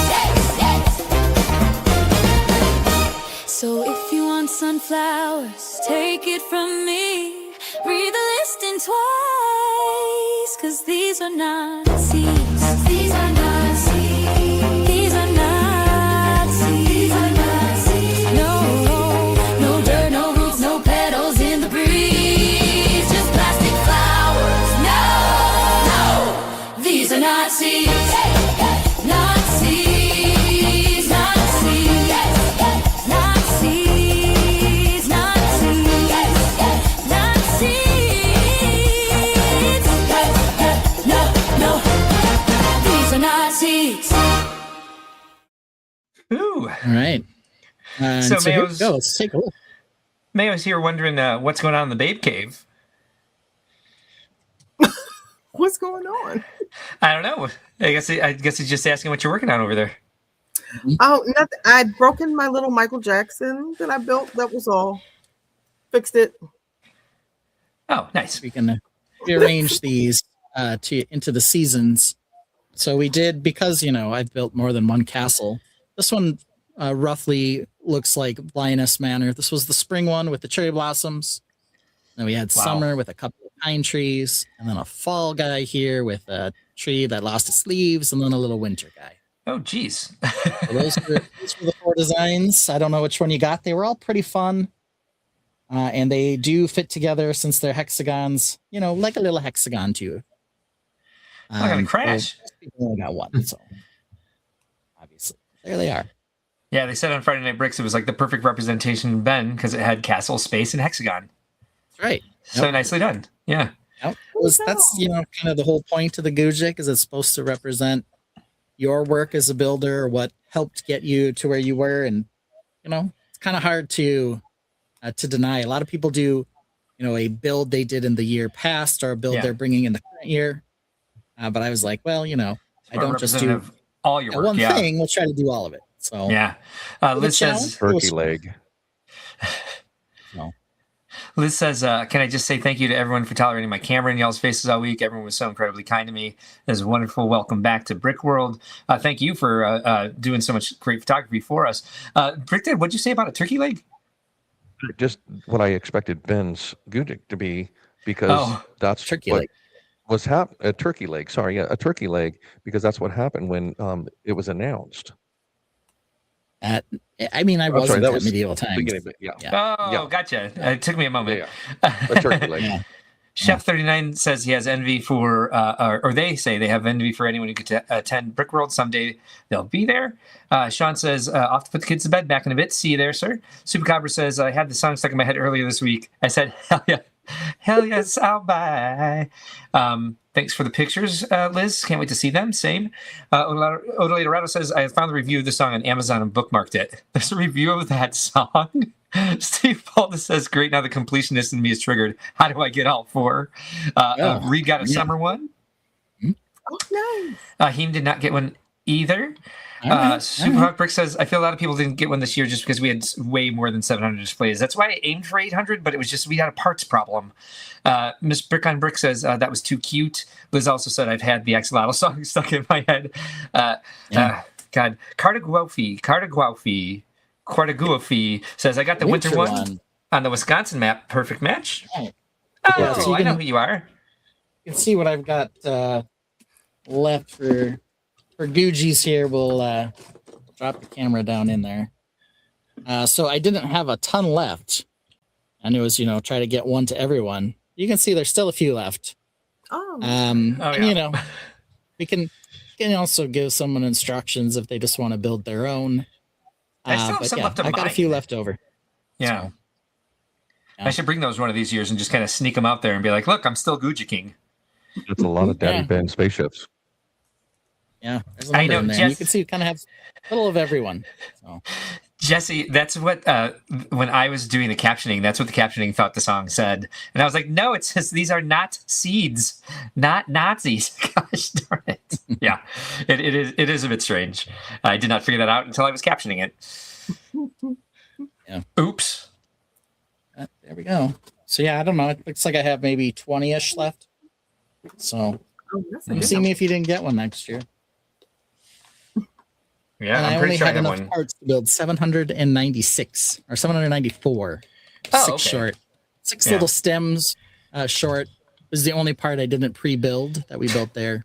So if you want sunflowers, take it from me. Read the listing twice, 'cause these are not seeds. These are not seeds. These are not seeds. These are not seeds. No, no dirt, no roots, no petals in the breeze. Just plastic flowers. No, no, these are not seeds. Not seeds, not seeds. Not seeds, not seeds. Not seeds. No, no, these are not seeds. Ooh. All right. So So here we Mayo's- go. Let's take a look. Mayo's here wondering what's going on in the Babe Cave. What's going on? I don't know. I guess he's just asking what you're working on over there. Oh, nothing. I'd broken my little Michael Jackson that I built. That was all. Fixed it. Oh, nice. We can rearrange these into the seasons. So we did, because I've built more than one castle. This one roughly looks like Lioness Manor. This was the spring one with the cherry blossoms. Then we had Wow. summer with a couple of pine trees, and then a fall guy here with a tree that lost its leaves, and then a little winter guy. Oh, geez. So those were the 4 designs. I don't know which one you got. They were all pretty fun. And they do fit together since they're hexagons, like a little hexagon too. I'm gonna crash. So most people only got one, so obviously there they are. Yeah, they said on Friday Night Bricks it was like the perfect representation of Ben because it had castle, space, and hexagon. That's right. So nicely done. Yeah. Yep. That's kind of the whole point of the Gujik, is it's supposed to represent your work as a builder, what helped get you to where you were, and it's kind of hard to deny. A lot of people do, a build they did in the year past or a build they're bringing in the current year. But I was like, well, I don't just do all your work. one thing. We'll try to do all of it. So yeah. Liz says, Turkey leg. No. Liz says, can I just say thank you to everyone for tolerating my camera in y'all's faces all week? Everyone was so incredibly kind to me. It was a wonderful welcome back to Brickworld. Thank you for doing so much great photography for us. Brickdad, what'd you say about a turkey leg? Just what I expected Ben's Gujik to be, because that's Turkey what leg. was a turkey leg. Sorry, yeah, a turkey leg, because that's what happened when it was announced. I wasn't that at was medieval times. Beginning, but yeah. Oh, Yeah. Gotcha. It took me a moment. A turkey leg. Yeah. Chef 39 says he has envy for, or they say they have envy for anyone who could attend Brickworld. Someday they'll be there. Sean says, off to put the kids to bed. Back in a bit. See you there, sir. Supercobra says, I had the song stuck in my head earlier this week. I said, hell yeah. Hell yes, I'll buy. Thanks for the pictures, Liz. Can't wait to see them. Same. Odalita Dorado says, I found the review of the song on Amazon and bookmarked it. There's a review of that song. Steve Paulda says, great, now the completionist in me is triggered. How do I get all 4? Reed got a summer one. Oh, nice. Heem did not get one either. All right. Superhawk Brick says, I feel a lot of people didn't get one this year just because we had way more than 700 displays. That's why I aimed for 800, but it was just we had a parts problem. Miss Brick on Brick says, that was too cute. Liz also said, I've had the Axolotl song stuck in my head. God. Cartaguafi says, I got the winter one on the Wisconsin map. Perfect match. Right. Oh, so I know who you are. can see what I've got left for Gucci's here. We'll drop the camera down in there. So I didn't have a ton left. And it was, try to get one to everyone. You can see there's still a few left. Oh. And, we can also give someone instructions if they just want to build their own. I still have some left of I got a mine. few left over. Yeah. So, I should bring those one of these years and just kind of sneak them out there and be like, look, I'm still Gucci King. That's a lot of Daddy Ben spaceships. Yeah, there's a number in there. You can see it kind of have a little of everyone. So. Jesse, that's what when I was doing the captioning, that's what the captioning thought the song said, and I was like, "No, it says these are not seeds, not Nazis." Gosh darn it! Yeah, it is a bit strange. I did not figure that out until I was captioning it. Yeah. Oops. There we go. So yeah, I don't know. It looks like I have maybe 20-ish left. So see me if you didn't get one next year. Yeah, and I'm pretty sure I had have enough one. parts to build 796 or 794. Six short. Six little stems short. This is the only part I didn't pre-build that we built there.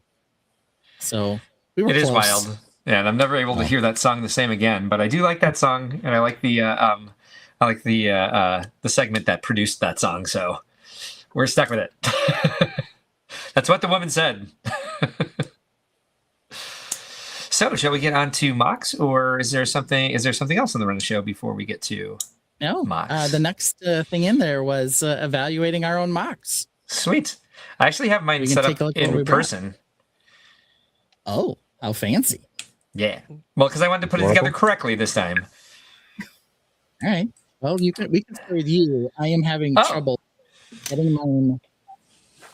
So we were It close. is wild. Yeah, and I'm never able to hear that song the same again, but I do like that song, and I like the segment that produced that song, so we're stuck with it. That's what the woman said. So, shall we get on to MOCs, or is there something else on the run of the show before we get to MOCs? The next thing in there was evaluating our own MOCs. Sweet. I actually have mine set up in person. Oh, how fancy. Yeah. Well, because I wanted to put it together correctly this time. All right. Well, we can start with you. I am having trouble getting mine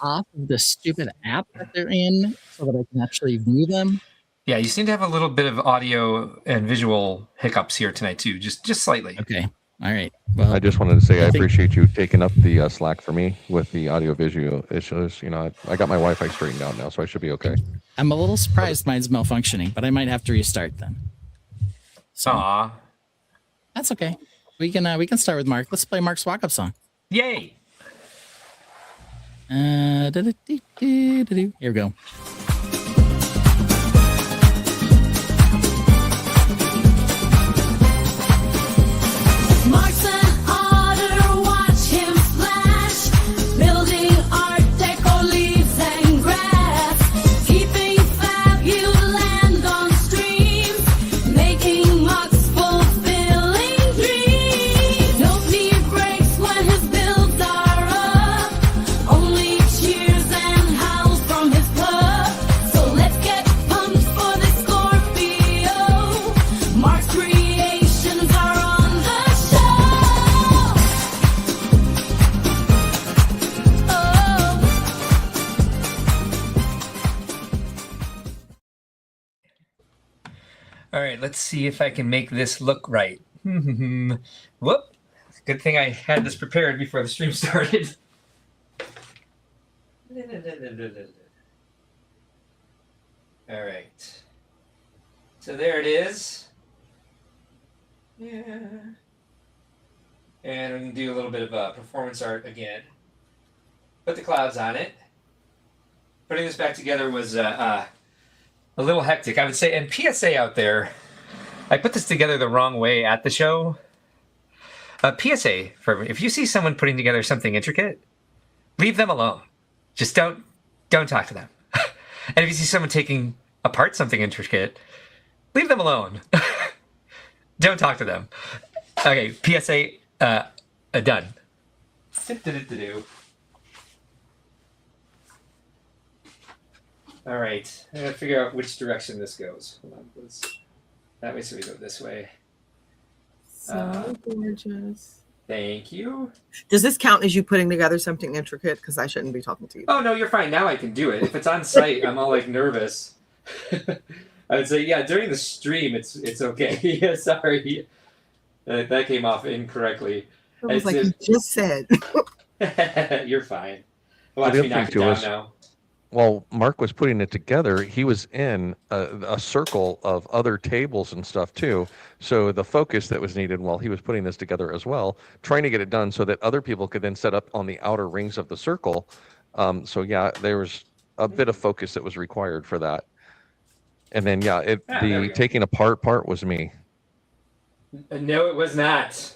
off of the stupid app that they're in so that I can actually view them. Yeah, you seem to have a little bit of audio and visual hiccups here tonight too, just slightly. Okay. All right. Well, I just wanted to say I appreciate you taking up the slack for me with the audio visual issues. I got my Wi-Fi straightened out now, so I should be okay. I'm a little surprised mine's malfunctioning, but I might have to restart then. So, Aw. That's okay. We can start with Mark. Let's play Mark's walk-up song. Yay! Here we go. Mark's an otter, watch him splash, building art deco, leaves and grass, keeping fab, you land on streams, making mugs, fulfilling dreams. No need breaks when his builds are up, only cheers and howls from his club. So let's get pumped for this Scorpio. Mark's creations are on the show. All right, let's see if I can make this look right. Whoop. Good thing I had this prepared before the stream started. All right. So there it is. Yeah. And I'm going to do a little bit of performance art again. Put the clouds on it. Putting this back together was a little hectic, I would say. And PSA out there, I put this together the wrong way at the show. PSA, if you see someone putting together something intricate, leave them alone. Just don't talk to them. And if you see someone taking apart something intricate, leave them alone. Don't talk to them. Okay, PSA done. All right, I gotta figure out which direction this goes. Hold on, that way, so we go this way. So gorgeous. Thank you. Does this count as you putting together something intricate? Because I shouldn't be talking to you. Oh no, you're fine. Now I can do it. If it's on site, I'm all like nervous. I would say, yeah, during the stream, it's okay. Yeah, sorry, that came off incorrectly. It was like you just said. You're fine. Watch me knock it down now. While Mark was putting it together, he was in a circle of other tables and stuff too. So the focus that was needed while he was putting this together as well, trying to get it done so that other people could then set up on the outer rings of the circle So yeah, there was a bit of focus that was required for that. And then the taking apart part was me. No, it was not.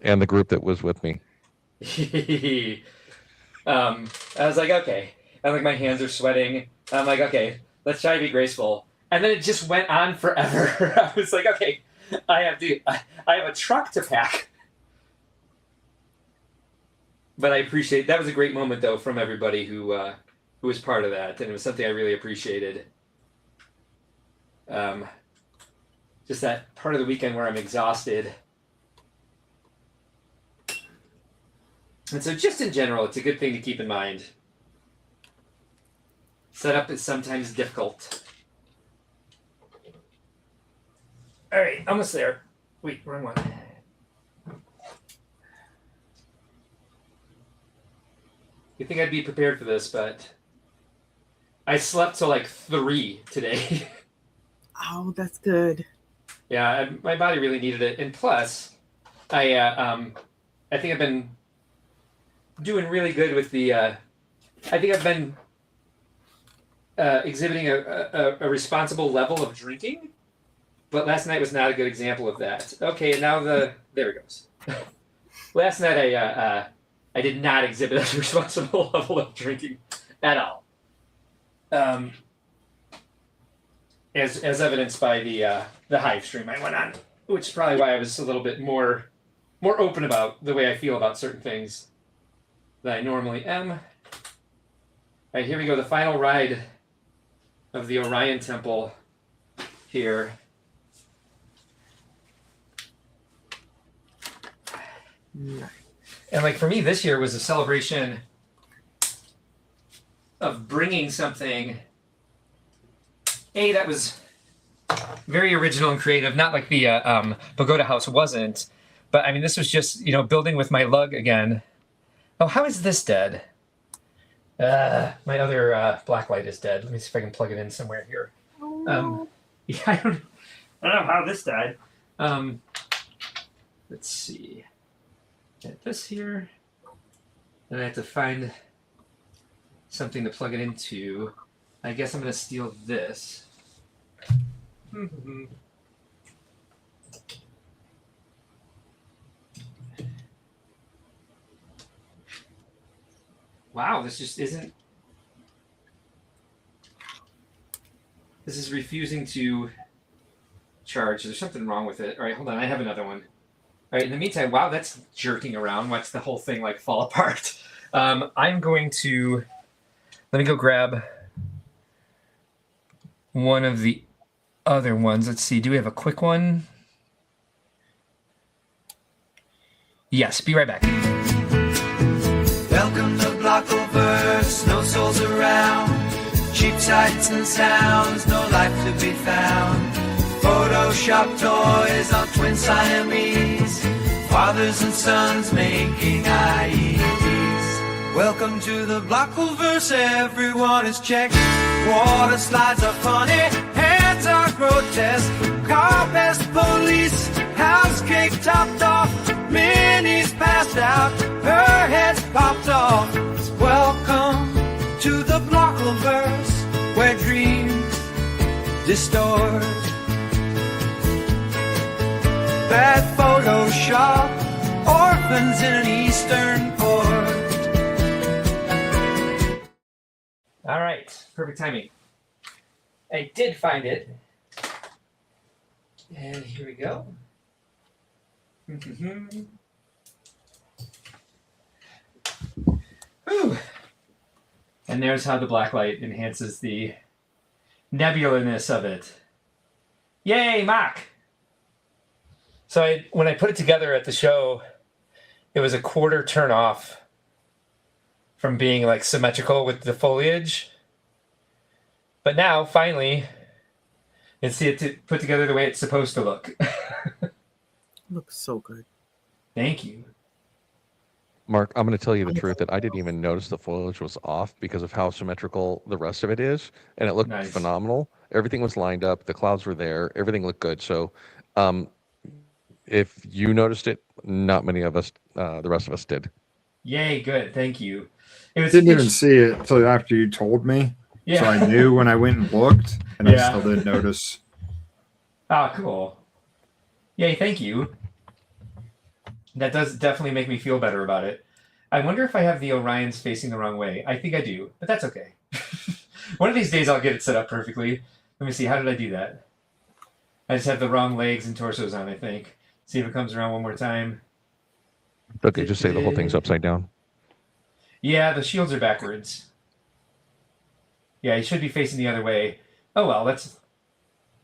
And the group that was with me. I was like, okay. And like my hands are sweating. I'm like, okay, let's try to be graceful. And then it just went on forever. I was like, okay, I have a truck to pack. But I appreciate that was a great moment though from everybody who was part of that, and it was something I really appreciated. Just that part of the weekend where I'm exhausted. And so just in general, it's a good thing to keep in mind. Setup is sometimes difficult. All right, almost there. Wait, wrong one. You'd think I'd be prepared for this, but I slept till like 3 today. Oh, that's good. Yeah, my body really needed it. And plus, I think I've been doing really good with the... I think I've been exhibiting a responsible level of drinking, but last night was not a good example of that. Okay, now there it goes. Last night I did not exhibit a responsible level of drinking at all. As evidenced by the Hive stream I went on, which is probably why I was a little bit more open about the way I feel about certain things than I normally am. All right, here we go. The final ride of the Orion Temple here. And like for me, this year was a celebration of bringing something that was very original and creative. Not like the Pagoda House wasn't, but I mean, this was just building with my lug again. Oh, how is this dead? My other black light is dead. Let me see if I can plug it in somewhere here. Yeah, I don't know how this died. Let's see. Get this here. Then I have to find something to plug it into. I guess I'm going to steal this. Wow, this just isn't... This is refusing to charge. There's something wrong with it. All right, hold on. I have another one. All right, in the meantime, wow, that's jerking around. Watch the whole thing like fall apart. I'm going to... Let me go grab one of the other ones. Let's see. Do we have a quick one? Yes, be right back. Welcome to Blockleverse, no souls around. Cheap sights and sounds, no life to be found. Photoshop toys on twin Siamese. Fathers and sons making IEDs. Welcome to the Blockleverse, everyone is checked. Water slides are funny, hands are grotesque. Car pest police, house cake topped off. Minnie's passed out, her head's popped off. Welcome to the Blockleverse, where dreams distort. Bad Photoshop, orphans in an eastern port. All right, perfect timing. I did find it. And here we go. Whew. And there's how the black light enhances the nebularness of it. Yay, Mock! So when I put it together at the show, it was a quarter turn off from being like symmetrical with the foliage. But now, finally, it's put together the way it's supposed to look. Looks so good. Thank you. Mark, I'm going to tell you the truth that I didn't even notice the foliage was off because of how symmetrical the rest of it is. And it looked phenomenal. Everything was lined up. The clouds were there. Everything looked good. So if you noticed it, not many of us, the rest of us did. Yay, good. Thank you. It was Didn't even see it until after you told me. Yeah. So I knew when I went and looked, and I Yeah. still didn't notice. Oh, cool. Yay, thank you. That does definitely make me feel better about it. I wonder if I have the Orions facing the wrong way. I think I do, but that's okay. One of these days I'll get it set up perfectly. Let me see, how did I do that? I just have the wrong legs and torsos on, I think. See if it comes around one more time. Okay, just say the whole thing's upside down. Yeah, the shields are backwards. Yeah, he should be facing the other way. Oh well, that's...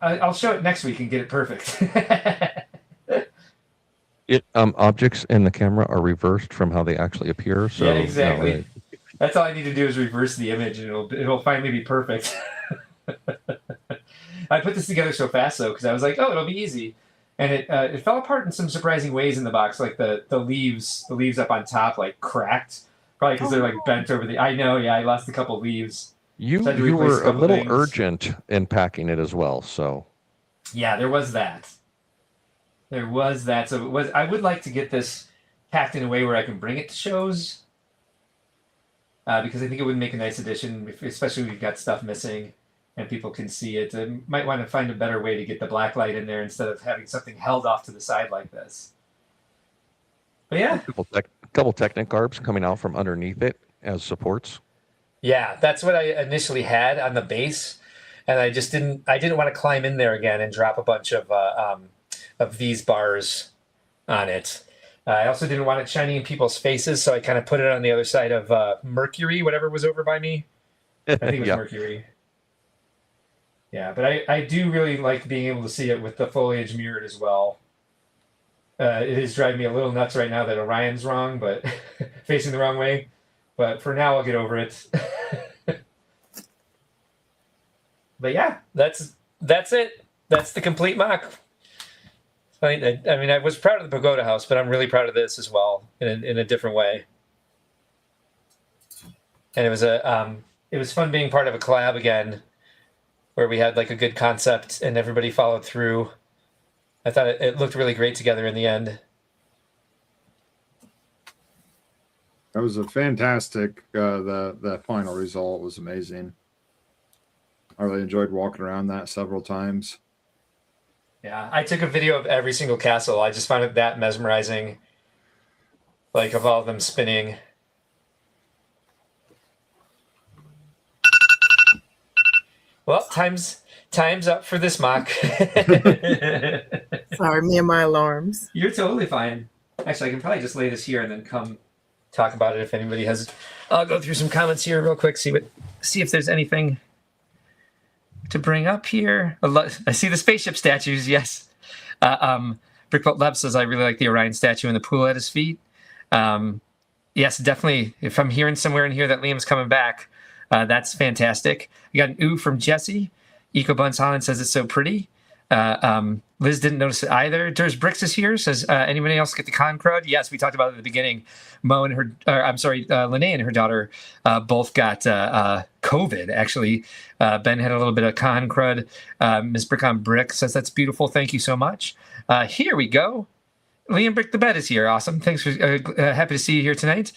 I'll show it next week and get it perfect. Objects in the camera are reversed from how they actually appear. So yeah, exactly. That's all I need to do is reverse the image, and it'll finally be perfect. I put this together so fast though, because I was like, oh, it'll be easy, and it fell apart in some surprising ways in the box. Like the leaves up on top like cracked, probably because they're like bent over the. I know, yeah, I lost a couple leaves. You So I had to you replace were a couple little things. urgent in packing it as well. So Yeah, there was that. There was that. So it was. I would like to get this packed in a way where I can bring it to shows, because I think it would make a nice addition, especially if we've got stuff missing and people can see it. I might want to find a better way to get the black light in there instead of having something held off to the side like this. But yeah. couple Technic garbs coming out from underneath it as supports. Yeah, that's what I initially had on the base, and I just didn't want to climb in there again and drop a bunch of these bars on it. I also didn't want it shining in people's faces, so I kind of put it on the other side of Mercury, whatever was over by me. I think it was Yeah. Mercury. Yeah, but I do really like being able to see it with the foliage mirrored as well. It is driving me a little nuts right now that Orion's wrong, but facing the wrong way. But for now, I'll get over it. But yeah, that's it. That's the complete mock. I mean, I was proud of the Pagoda House, but I'm really proud of this as well in a different way. And it was fun being part of a collab again, where we had like a good concept and everybody followed through. I thought it looked really great together in the end. That was a fantastic. The final result was amazing. I really enjoyed walking around that several times. Yeah, I took a video of every single castle. I just found it that mesmerizing, like of all of them spinning. Well, time's up for this mock. Sorry, me and my alarms. You're totally fine. Actually, I can probably just lay this here and then come talk about it if anybody has. I'll go through some comments here real quick, see if there's anything to bring up here. I see the spaceship statues. Yes. Brickworld Lab says I really like the Orion statue in the pool at his feet. Yes, definitely. If I'm hearing somewhere in here that Liam's coming back, that's fantastic. We got an ooh from Jesse. Eco Buns Holland says it's so pretty. Liz didn't notice it either. Durs Bricks is here. Says anybody else get the con crud? Yes, we talked about it at the beginning. Linnea and her daughter both got COVID. Actually, Ben had a little bit of con crud. Miss Brick on Brick says that's beautiful. Thank you so much. Here we go. Liam Brick the Bed is here. Awesome. Thanks for happy to see you here tonight.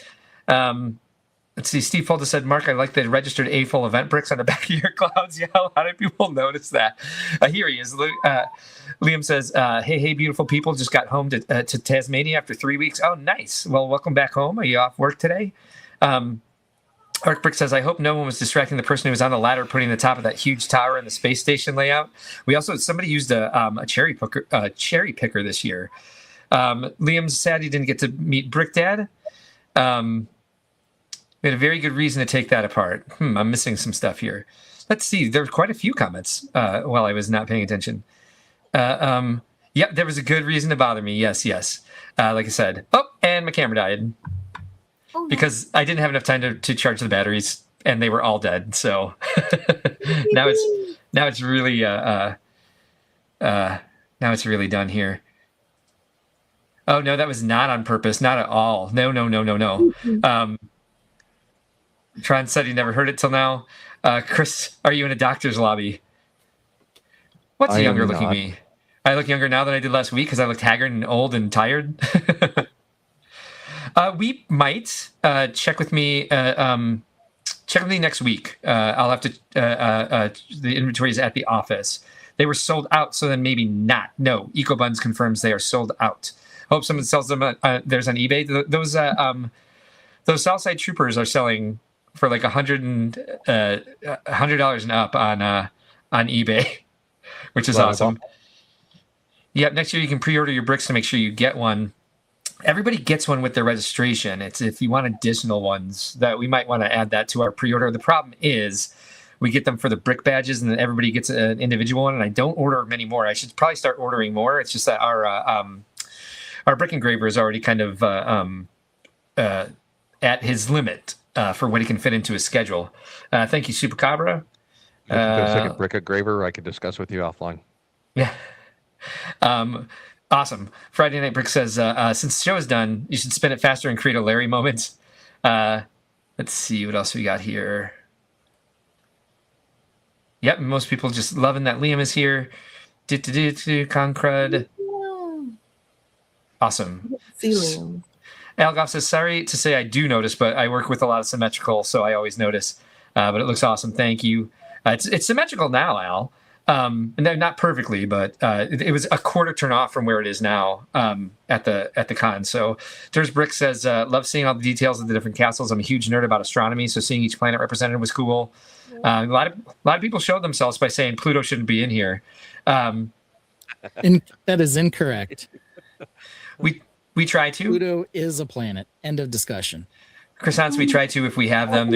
Let's see. Steve Folda said, Mark, I like the registered A-full event bricks on the back of your clouds. Yeah, a lot of people notice that. Here he is. Liam says, hey, beautiful people. Just got home to Tasmania after 3 weeks. Oh, nice. Well, welcome back home. Are you off work today? Arc Brick says, I hope no one was distracting the person who was on the ladder putting the top of that huge tower in the space station layout. Somebody used a cherry picker this year. Liam's sad he didn't get to meet Brick Dad. We had a very good reason to take that apart. I'm missing some stuff here. Let's see. There were quite a few comments while I was not paying attention. Yep, there was a good reason to bother me. Yes. Like I said. Oh, and my camera died. Oh, because I didn't have enough time to charge the batteries, and they were all dead. So now it's really done here. Oh no, that was not on purpose. Not at all. No. Tron said he never heard it till now. Chris, are you in a doctor's lobby? What's I younger am looking not. me? I look younger now than I did last week because I looked haggard and old and tired. We might check with me. Check with me next week. I'll have to. The inventory is at the office. They were sold out, so then maybe not. No, EcoBuns confirms they are sold out. Hope someone sells them. There's on eBay. Those Southside Troopers are selling for like $100 and up on eBay, which is awesome. Yep. Next year you can pre-order your bricks to make sure you get one. Everybody gets one with their registration. It's if you want additional ones that we might want to add that to our pre-order. The problem is we get them for the brick badges, and then everybody gets an individual one. And I don't order many more. I should probably start ordering more. It's just that our brick engraver is already kind of at his limit for what he can fit into his schedule. Thank you, Supacabra. The second brick engraver I could discuss with you offline. Yeah. Awesome. Friday Night Brick says, since the show is done, you should spin it faster and create a Larry moment. Let's see what else we got here. Yep, most people just loving that Liam is here. Concrud. Awesome. See Liam. Algoff says, sorry to say I do notice, but I work with a lot of symmetrical, so I always notice. But it looks awesome. Thank you. It's symmetrical now, Al. Not perfectly, but it was a quarter turn off from where it is now at the con. So Durs Brick says, love seeing all the details of the different castles. I'm a huge nerd about astronomy, so seeing each planet represented was cool. A lot of people showed themselves by saying Pluto shouldn't be in here. That is incorrect. We try to. Pluto is a planet. End of discussion. Croissants, we try to if we have them.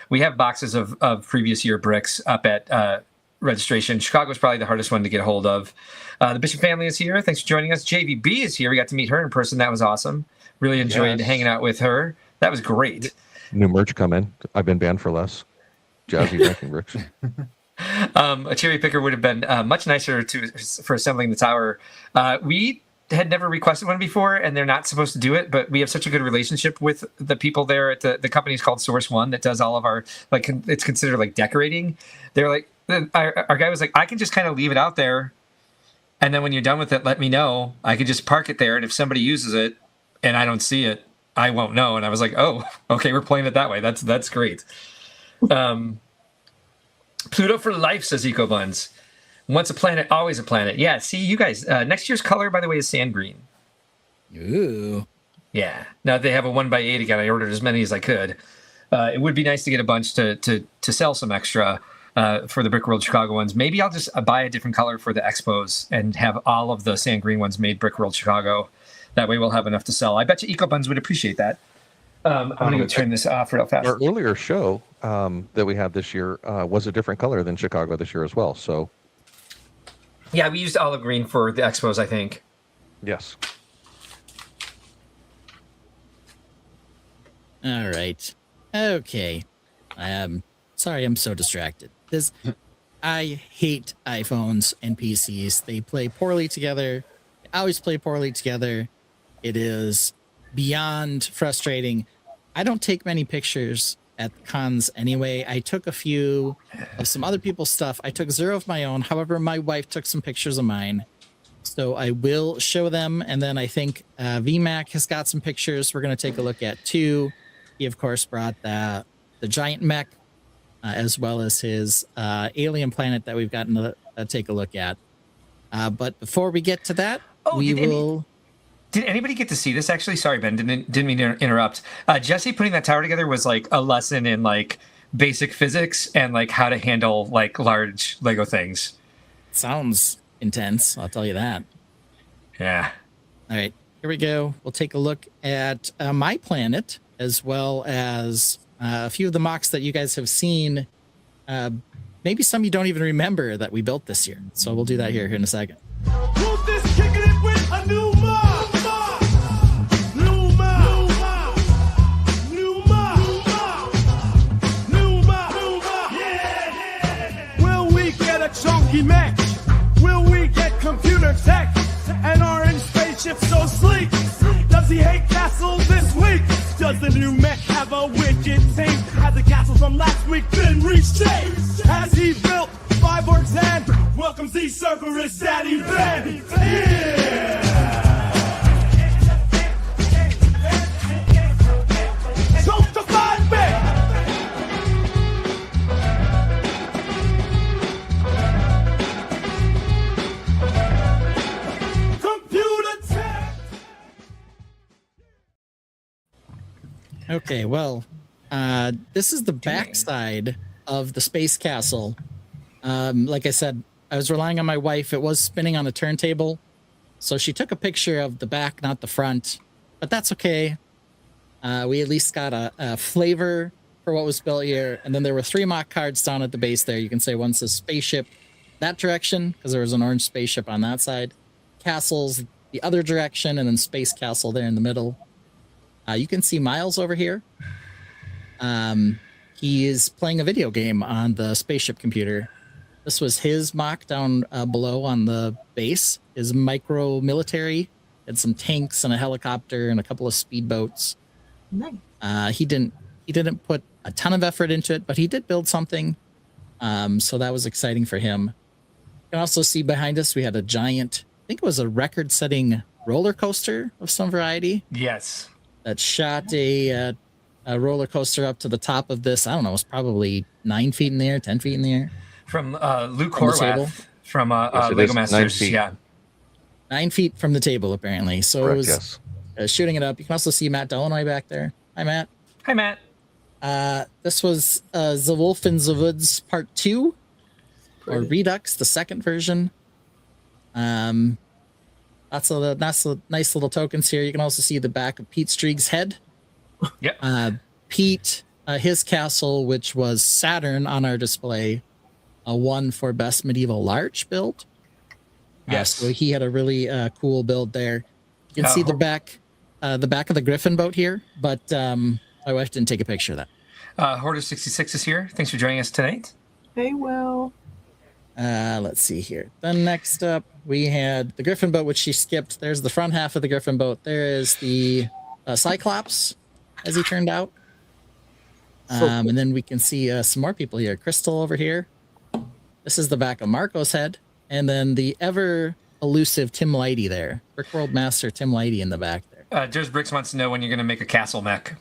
We have boxes of previous year bricks up at registration. Chicago's probably the hardest one to get a hold of. The Bishop family is here. Thanks for joining us. JVB is here. We got to meet her in person. That was awesome. Really enjoyed hanging out with her. That was great. New merch coming. I've been banned for less. Jazzy wrecking bricks. A cherry picker would have been much nicer for assembling the tower. We had never requested one before, and they're not supposed to do it, but we have such a good relationship with the people there at the company is called Source One that does all of our, like, it's considered like decorating. They're like, our guy was like, I can just kind of leave it out there, and then when you're done with it, let me know. I could just park it there, and if somebody uses it and I don't see it, I won't know. And I was like, oh, okay, we're playing it that way. That's great. Pluto for life, says EcoBuns. Once a planet, always a planet. Yeah, see, you guys, next year's color, by the way, is sand green. Ooh. Yeah. Now they have a 1x8 again. I ordered as many as I could. It would be nice to get a bunch to sell some extra for the Brickworld Chicago ones. Maybe I'll just buy a different color for the expos and have all of the sand green ones made Brickworld Chicago. That way we'll have enough to sell. I bet you EcoBuns would appreciate that. I'm going to go turn this off real fast. Our earlier show that we had this year was a different color than Chicago this year as well. So, yeah, we used olive green for the expos, I think. Yes. All right. Okay. Sorry, I'm so distracted. I hate iPhones and PCs. They play poorly together. They always play poorly together. It is beyond frustrating. I don't take many pictures at cons anyway. I took a few of some other people's stuff. I took 0 of my own. However, my wife took some pictures of mine. So I will show them. And then I think VMAC has got some pictures we're going to take a look at too. He, of course, brought the giant mech as well as his alien planet that we've gotten to take a look at. But before we get to that, Did anybody get to see this? Actually, sorry, Ben, didn't mean to interrupt. Jesse putting that tower together was like a lesson in like basic physics and like how to handle like large Lego things. Sounds intense, I'll tell you that. Yeah. All right, here we go. We'll take a look at my planet as well as a few of the MOCs that you guys have seen. Maybe some you don't even remember that we built this year. So we'll do that here in a second. Kicking it with a new mob. Chunky mech. Will we get computer tech? And orange spaceship so sleek? Does he hate castles this week? Does the new mech have a wicked team? Has the castle from last week been reshaped? Has he built 5 orcs and welcomes the Cerberus Daddy Ben? Yeah! Okay, well, this is the backside of the space castle. Like I said, I was relying on my wife. It was spinning on a turntable. So she took a picture of the back, not the front. But that's okay. We at least got a flavor for what was built here. And then there were 3 mock cards down at the base there. You can say one says spaceship that direction, because there was an orange spaceship on that side. Castles the other direction, and then space castle there in the middle. You can see Miles over here. He is playing a video game on the spaceship computer. This was his mock down below on the base. His micro military had some tanks and a helicopter and a couple of speedboats. Nice. He didn't put a ton of effort into it, but he did build something. So that was exciting for him. You can also see behind us we had a giant, I think it was a record-setting roller coaster of some variety. Yes. That shot a roller coaster up to the top of this. I don't know, it was probably 9 feet in the air, 10 feet in the air. From Luke From the table? Horwath from Yes, it Lego is 9 Masters. feet. Yeah. 9 feet from the table, apparently. So Correct, it was yes. shooting it up. You can also see Matt Delanoy back there. Hi, Matt. Hi, Matt. This was The Wolf in the Woods Part 2, or Redux, the second version. Lots of nice little tokens here. You can also see the back of Pete Strieg's head. Yep. Pete, his castle, which was Saturn on our display, won for best medieval large build. Yes. So he had a really cool build there. You can see the back of the Griffin boat here, but my wife didn't take a picture of that. Hoarder66 is here. Thanks for joining us tonight. Hey, Will. Let's see here. Then next up, we had the Griffin boat, which she skipped. There's the front half of the Griffin boat. There is the Cyclops, as he turned out. And then we can see some more people here. Crystal over here. This is the back of Marco's head. And then the ever elusive Tim Lighty there. Brickworld Master Tim Lighty in the back there. Jers Bricks wants to know when you're going to make a castle mech.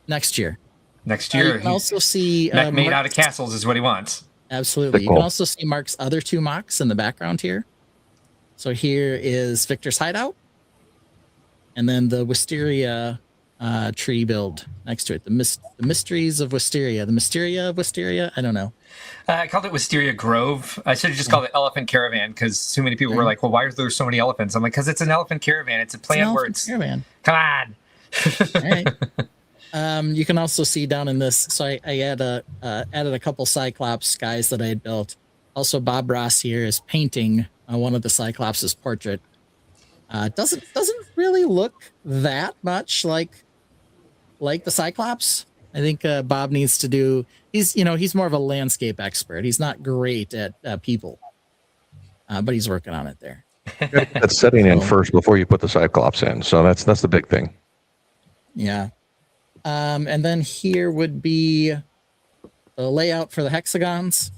Next year. Next You year. can also see Mech made Mark's- out of castles is what he wants. Absolutely. You Cool. can also see Mark's other 2 mocks in the background here. So here is Victor's hideout. And then the Wisteria tree build next to it. The mysteries of Wisteria. The Mysteria of Wisteria? I don't know. I called it Wisteria Grove. I should have just called it Elephant Caravan because so many people were like, well, why are there so many elephants? I'm like, because it's an elephant caravan. It's a play on words. Caravan. Come on. All right. You can also see down in this. So I added a couple Cyclops guys that I had built. Also, Bob Ross here is painting one of the Cyclops' portrait. Doesn't really look that much like the Cyclops. I think Bob needs to do. He's more of a landscape expert. He's not great at people, but he's working on it there. That's setting in first before you put the Cyclops in. So that's the big thing. Yeah. And then here would be the layout for the hexagons.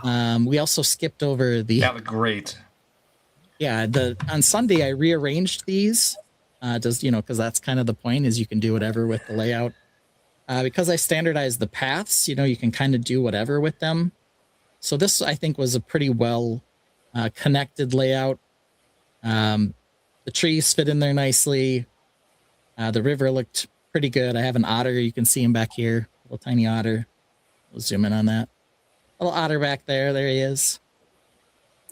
Wow. We also skipped over the. That looked great. Yeah. On Sunday I rearranged these. Because that's kind of the point, is you can do whatever with the layout. Because I standardized the paths, you can kind of do whatever with them. So this, I think, was a pretty well connected layout. The trees fit in there nicely. The river looked pretty good. I have an otter. You can see him back here. Little tiny otter. We'll zoom in on that. Little otter back there. There he is.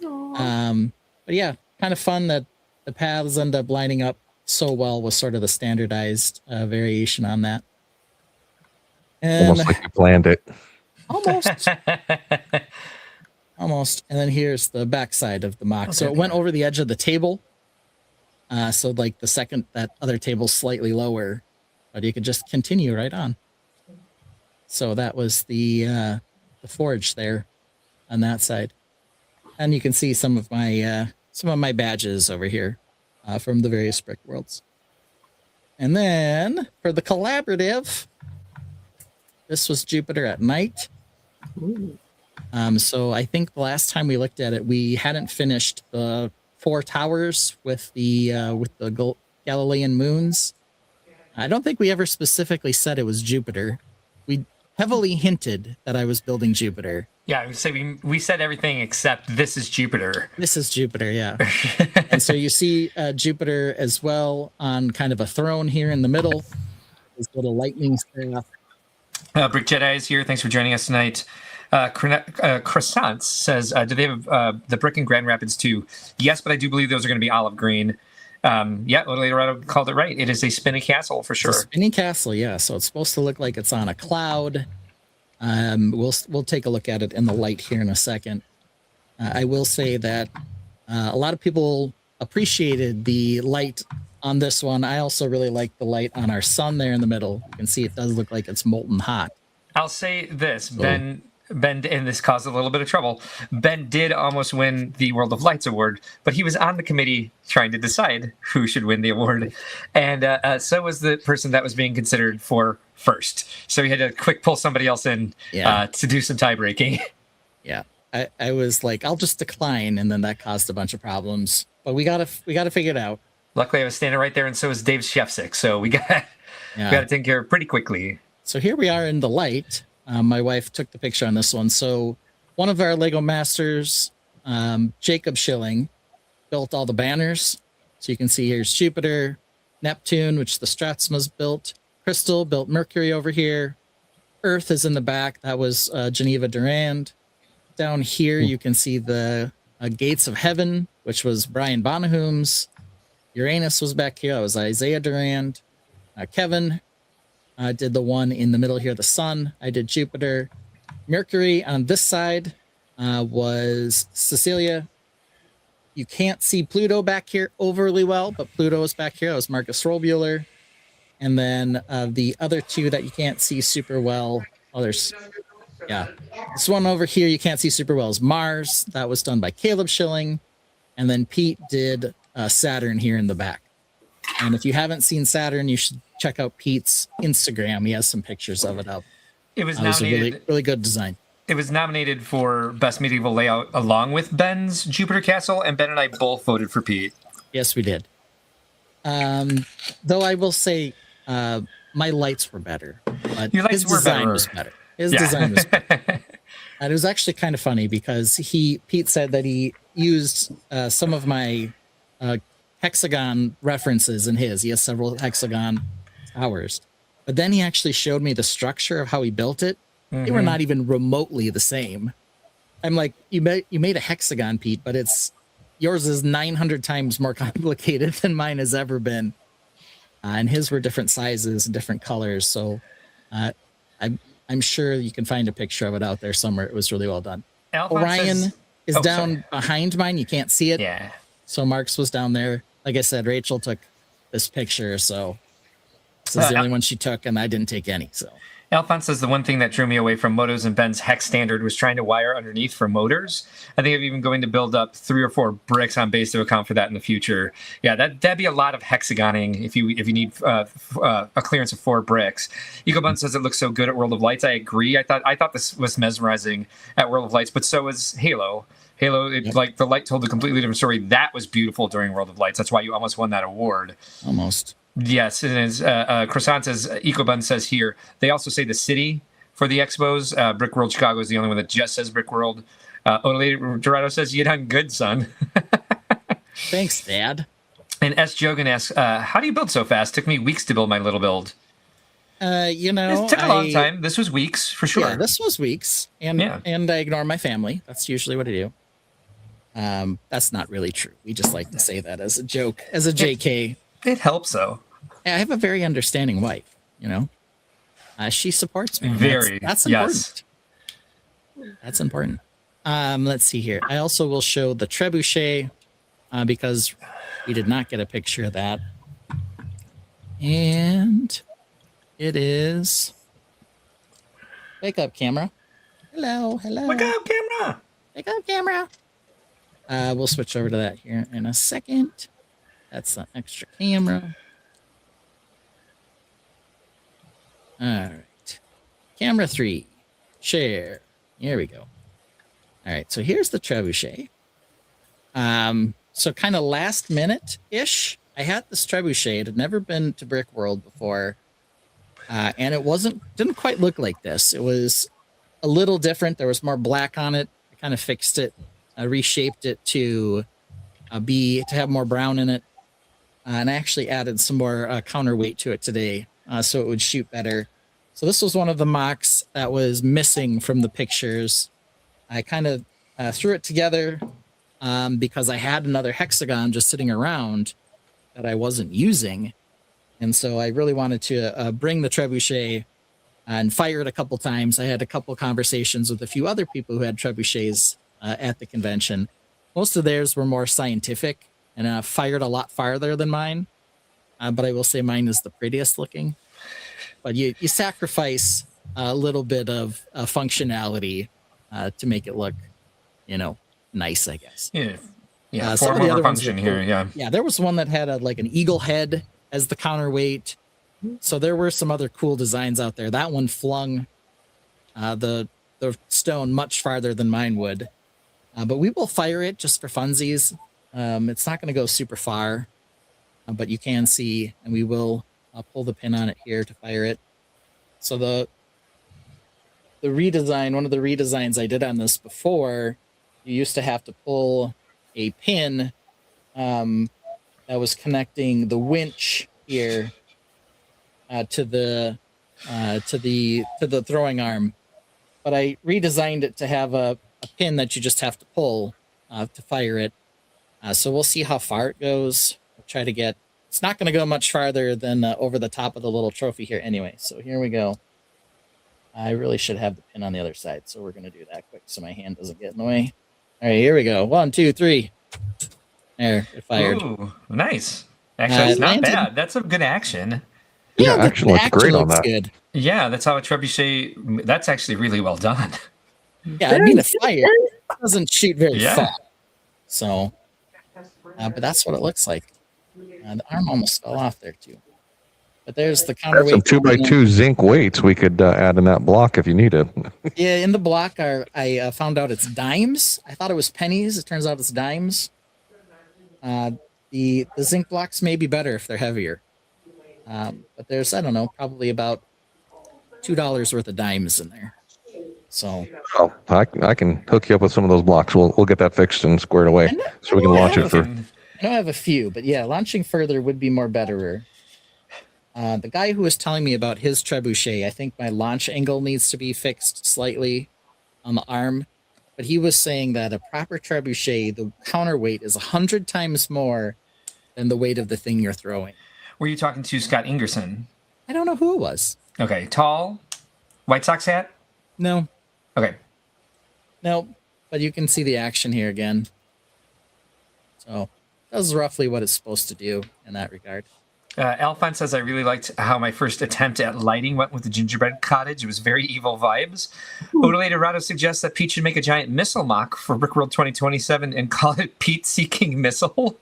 But yeah, kind of fun that the paths end up lining up so well with sort of the standardized variation on that. And Almost like you planned it. almost. Almost. And then here's the backside of the mock. So it went over the edge of the table. So like that other table's slightly lower, but you could just continue right on. So that was the forge there on that side. And you can see some of my badges over here from the various brick worlds. And then for the collaborative, this was Jupiter at night. So I think the last time we looked at it, we hadn't finished the 4 towers with the Galilean moons. I don't think we ever specifically said it was Jupiter. We heavily hinted that I was building Jupiter. Yeah, I would say we said everything except this is Jupiter. This is Jupiter, yeah. And so you see Jupiter as well on kind of a throne here in the middle. his little lightning staff. Brick Jedi is here. Thanks for joining us tonight. Croissants says, do they have the brick in Grand Rapids too? Yes, but I do believe those are going to be olive green. Yeah, Later called it right. It is a spinning castle for sure. It's a spinning castle, yeah. So it's supposed to look like it's on a cloud. We'll take a look at it in the light here in a second. I will say that a lot of people appreciated the light on this one. I also really like the light on our sun there in the middle. You can see it does look like it's molten hot. I'll say this, Ben, and this caused a little bit of trouble. Ben did almost win the World of Lights award, but he was on the committee trying to decide who should win the award. And so was the person that was being considered for first. So he had to quick pull somebody else in to do some tie breaking. Yeah. I was like, I'll just decline. And then that caused a bunch of problems, but we gotta figure it out. Luckily I was standing right there, and so was Dave Shefsick. So we got to take care of it pretty quickly. So here we are in the light. My wife took the picture on this one. So one of our Lego masters, Jacob Schilling, built all the banners. So you can see here's Jupiter, Neptune, which the Stratsmas built. Crystal built Mercury over here. Earth is in the back. That was Geneva Durand. Down here, you can see the Gates of Heaven, which was Brian Bonahum's. Uranus was back here. That was Isaiah Durand. Kevin did the one in the middle here, the sun. I did Jupiter. Mercury on this side was Cecilia. You can't see Pluto back here overly well, but Pluto is back here. That was Marcus Robular. And then the other two that you can't see super well. This one over here you can't see super well is Mars. That was done by Caleb Schilling. And then Pete did Saturn here in the back. And if you haven't seen Saturn, you should check out Pete's Instagram. He has some pictures of it up. It was nominated. nominated. Really good design. It was nominated for Best Medieval Layout along with Ben's Jupiter Castle, and Ben and I both voted for Pete. Yes, we did. Though I will say my lights were better. But Your lights his were design better. was better. His design was better. And it was actually kind of funny because Pete said that he used some of my hexagon references in his. He has several hexagon towers. But then he actually showed me the structure of how he built it. They were not even remotely the same. I'm like, you made a hexagon, Pete, but yours is 900 times more complicated than mine has ever been. And his were different sizes and different colors. So I'm sure you can find a picture of it out there somewhere. It was really well done. Alphonse Orion says- is down behind mine. You can't see it. Yeah. So Mark's was down there. Like I said, Rachel took this picture. So this is the only one she took, and I didn't take any. So Alphonse says the one thing that drew me away from Motos and Ben's hex standard was trying to wire underneath for motors. I think I'm even going to build up 3 or 4 bricks on base to account for that in the future. Yeah, that'd be a lot of hexagoning if you need a clearance of 4 bricks. EcoBun says it looks so good at World of Lights. I agree. I thought this was mesmerizing at World of Lights, but so was Halo. Like the light told a completely different story. That was beautiful during World of Lights. That's why you almost won that award. almost. Yes, it is. Croissant says, EcoBun says here, they also say the city for the expos. Brickworld Chicago is the only one that just says Brickworld. Ole Dorado says, you done good, son. Thanks, Dad. And S. Jogan asks, how do you build so fast? Took me weeks to build my little build. It took a long time. This was weeks, for sure. Yeah, this was weeks. And I ignore my family. That's usually what I do. That's not really true. We just like to say that as a joke, as a JK. It helps, though. I have a very understanding wife, she supports me. Very. That's important. Yes. That's important. Let's see here. I also will show the trebuchet because we did not get a picture of that. And it is... Wake up, camera. Hello. Wake up, camera. Wake up, camera. We'll switch over to that here in a second. That's an extra camera. All right. Camera 3. Share. Here we go. All right. So here's the trebuchet. So kind of last minute-ish, I had this trebuchet. It had never been to Brickworld before. And it didn't quite look like this. It was a little different. There was more black on it. I kind of fixed it. I reshaped it to have more brown in it. And I actually added some more counterweight to it today. so it would shoot better. So this was one of the MOCs that was missing from the pictures. I kind of threw it together because I had another hexagon just sitting around that I wasn't using. And so I really wanted to bring the trebuchet and fire it a couple times. I had a couple conversations with a few other people who had trebuchets at the convention. Most of theirs were more scientific and fired a lot farther than mine. But I will say mine is the prettiest looking. But you sacrifice a little bit of functionality to make it look, nice, I guess. Yeah. Some Form of the over other ones function were here. cool. Yeah. Yeah, there was one that had like an eagle head as the counterweight. So there were some other cool designs out there. That one flung the stone much farther than mine would. But we will fire it just for funsies. It's not going to go super far, but you can see, and we will pull the pin on it here to fire it. So the redesign, one of the redesigns I did on this before, you used to have to pull a pin that was connecting the winch here to the throwing arm, but I redesigned it to have a pin that you just have to pull to fire it. So we'll see how far it goes. We'll try to get. It's not going to go much farther than over the top of the little trophy here, anyway. So here we go. I really should have the pin on the other side, so we're going to do that quick so my hand doesn't get in the way. All right, here we go. 1, 2, 3. There, it fired. Ooh, nice. Actually, it's not landed. bad. That's some good action. Yeah, the action looks great on looks that. good. Yeah, that's how a trebuchet. That's actually really well done. Yeah, I mean, the fire doesn't shoot very Yeah. far. So, but that's what it looks like. The arm almost fell off there, too. But there's the That's counterweight. some 2x2 zinc weights we could add in that block if you need it. Yeah, in the block, I found out it's dimes. I thought it was pennies. It turns out it's dimes. The zinc blocks may be better if they're heavier. But there's, I don't know, probably about $2 worth of dimes in there. So Oh, I can hook you up with some of those blocks. We'll get that fixed and squared away so we can launch it for. I know I have a few, but yeah, launching further would be more betterer. The guy who was telling me about his trebuchet, I think my launch angle needs to be fixed slightly on the arm. But he was saying that a proper trebuchet, the counterweight is 100 times more than the weight of the thing you're throwing. Were you talking to Scott Ingerson? I don't know who it was. Okay, tall, White Sox hat. No, Okay, but you can see the action here again. So that was roughly what it's supposed to do in that regard. Alphonse says I really liked how my first attempt at lighting went with the gingerbread cottage. It was very evil vibes. Odele Dorado suggests that Pete should make a giant missile mock for Brickworld 2027 and call it Pete Seeking Missile.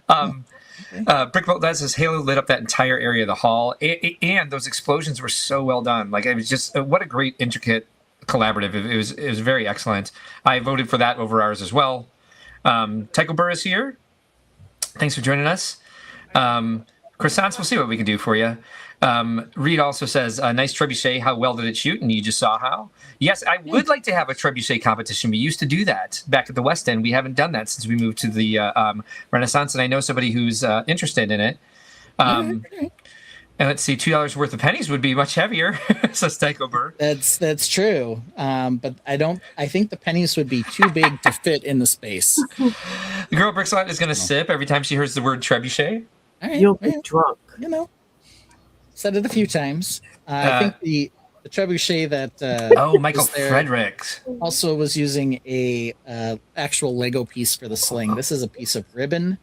Brickworld does his Halo lit up that entire area of the hall, and those explosions were so well done. Like, it was just what a great intricate collaborative. It was very excellent. I voted for that over ours as well. Tycho Burr is here. Thanks for joining us. Croissants, we'll see what we can do for you. Reed also says, nice trebuchet. How well did it shoot? And you just saw how. Yes, I would like to have a trebuchet competition. We used to do that back at the West End. We haven't done that since we moved to the Renaissance, and I know somebody who's interested in it. And let's see, $2 worth of pennies would be much heavier, says Tycho Burr. That's true. But I think the pennies would be too big to fit in the space. The girl Brickslot is going to sip every time she hears the word trebuchet. All right, You'll be well, drunk. Said it a few times. I think the trebuchet that Michael was there Fredericks. also was using a actual Lego piece for the sling. This is a piece of ribbon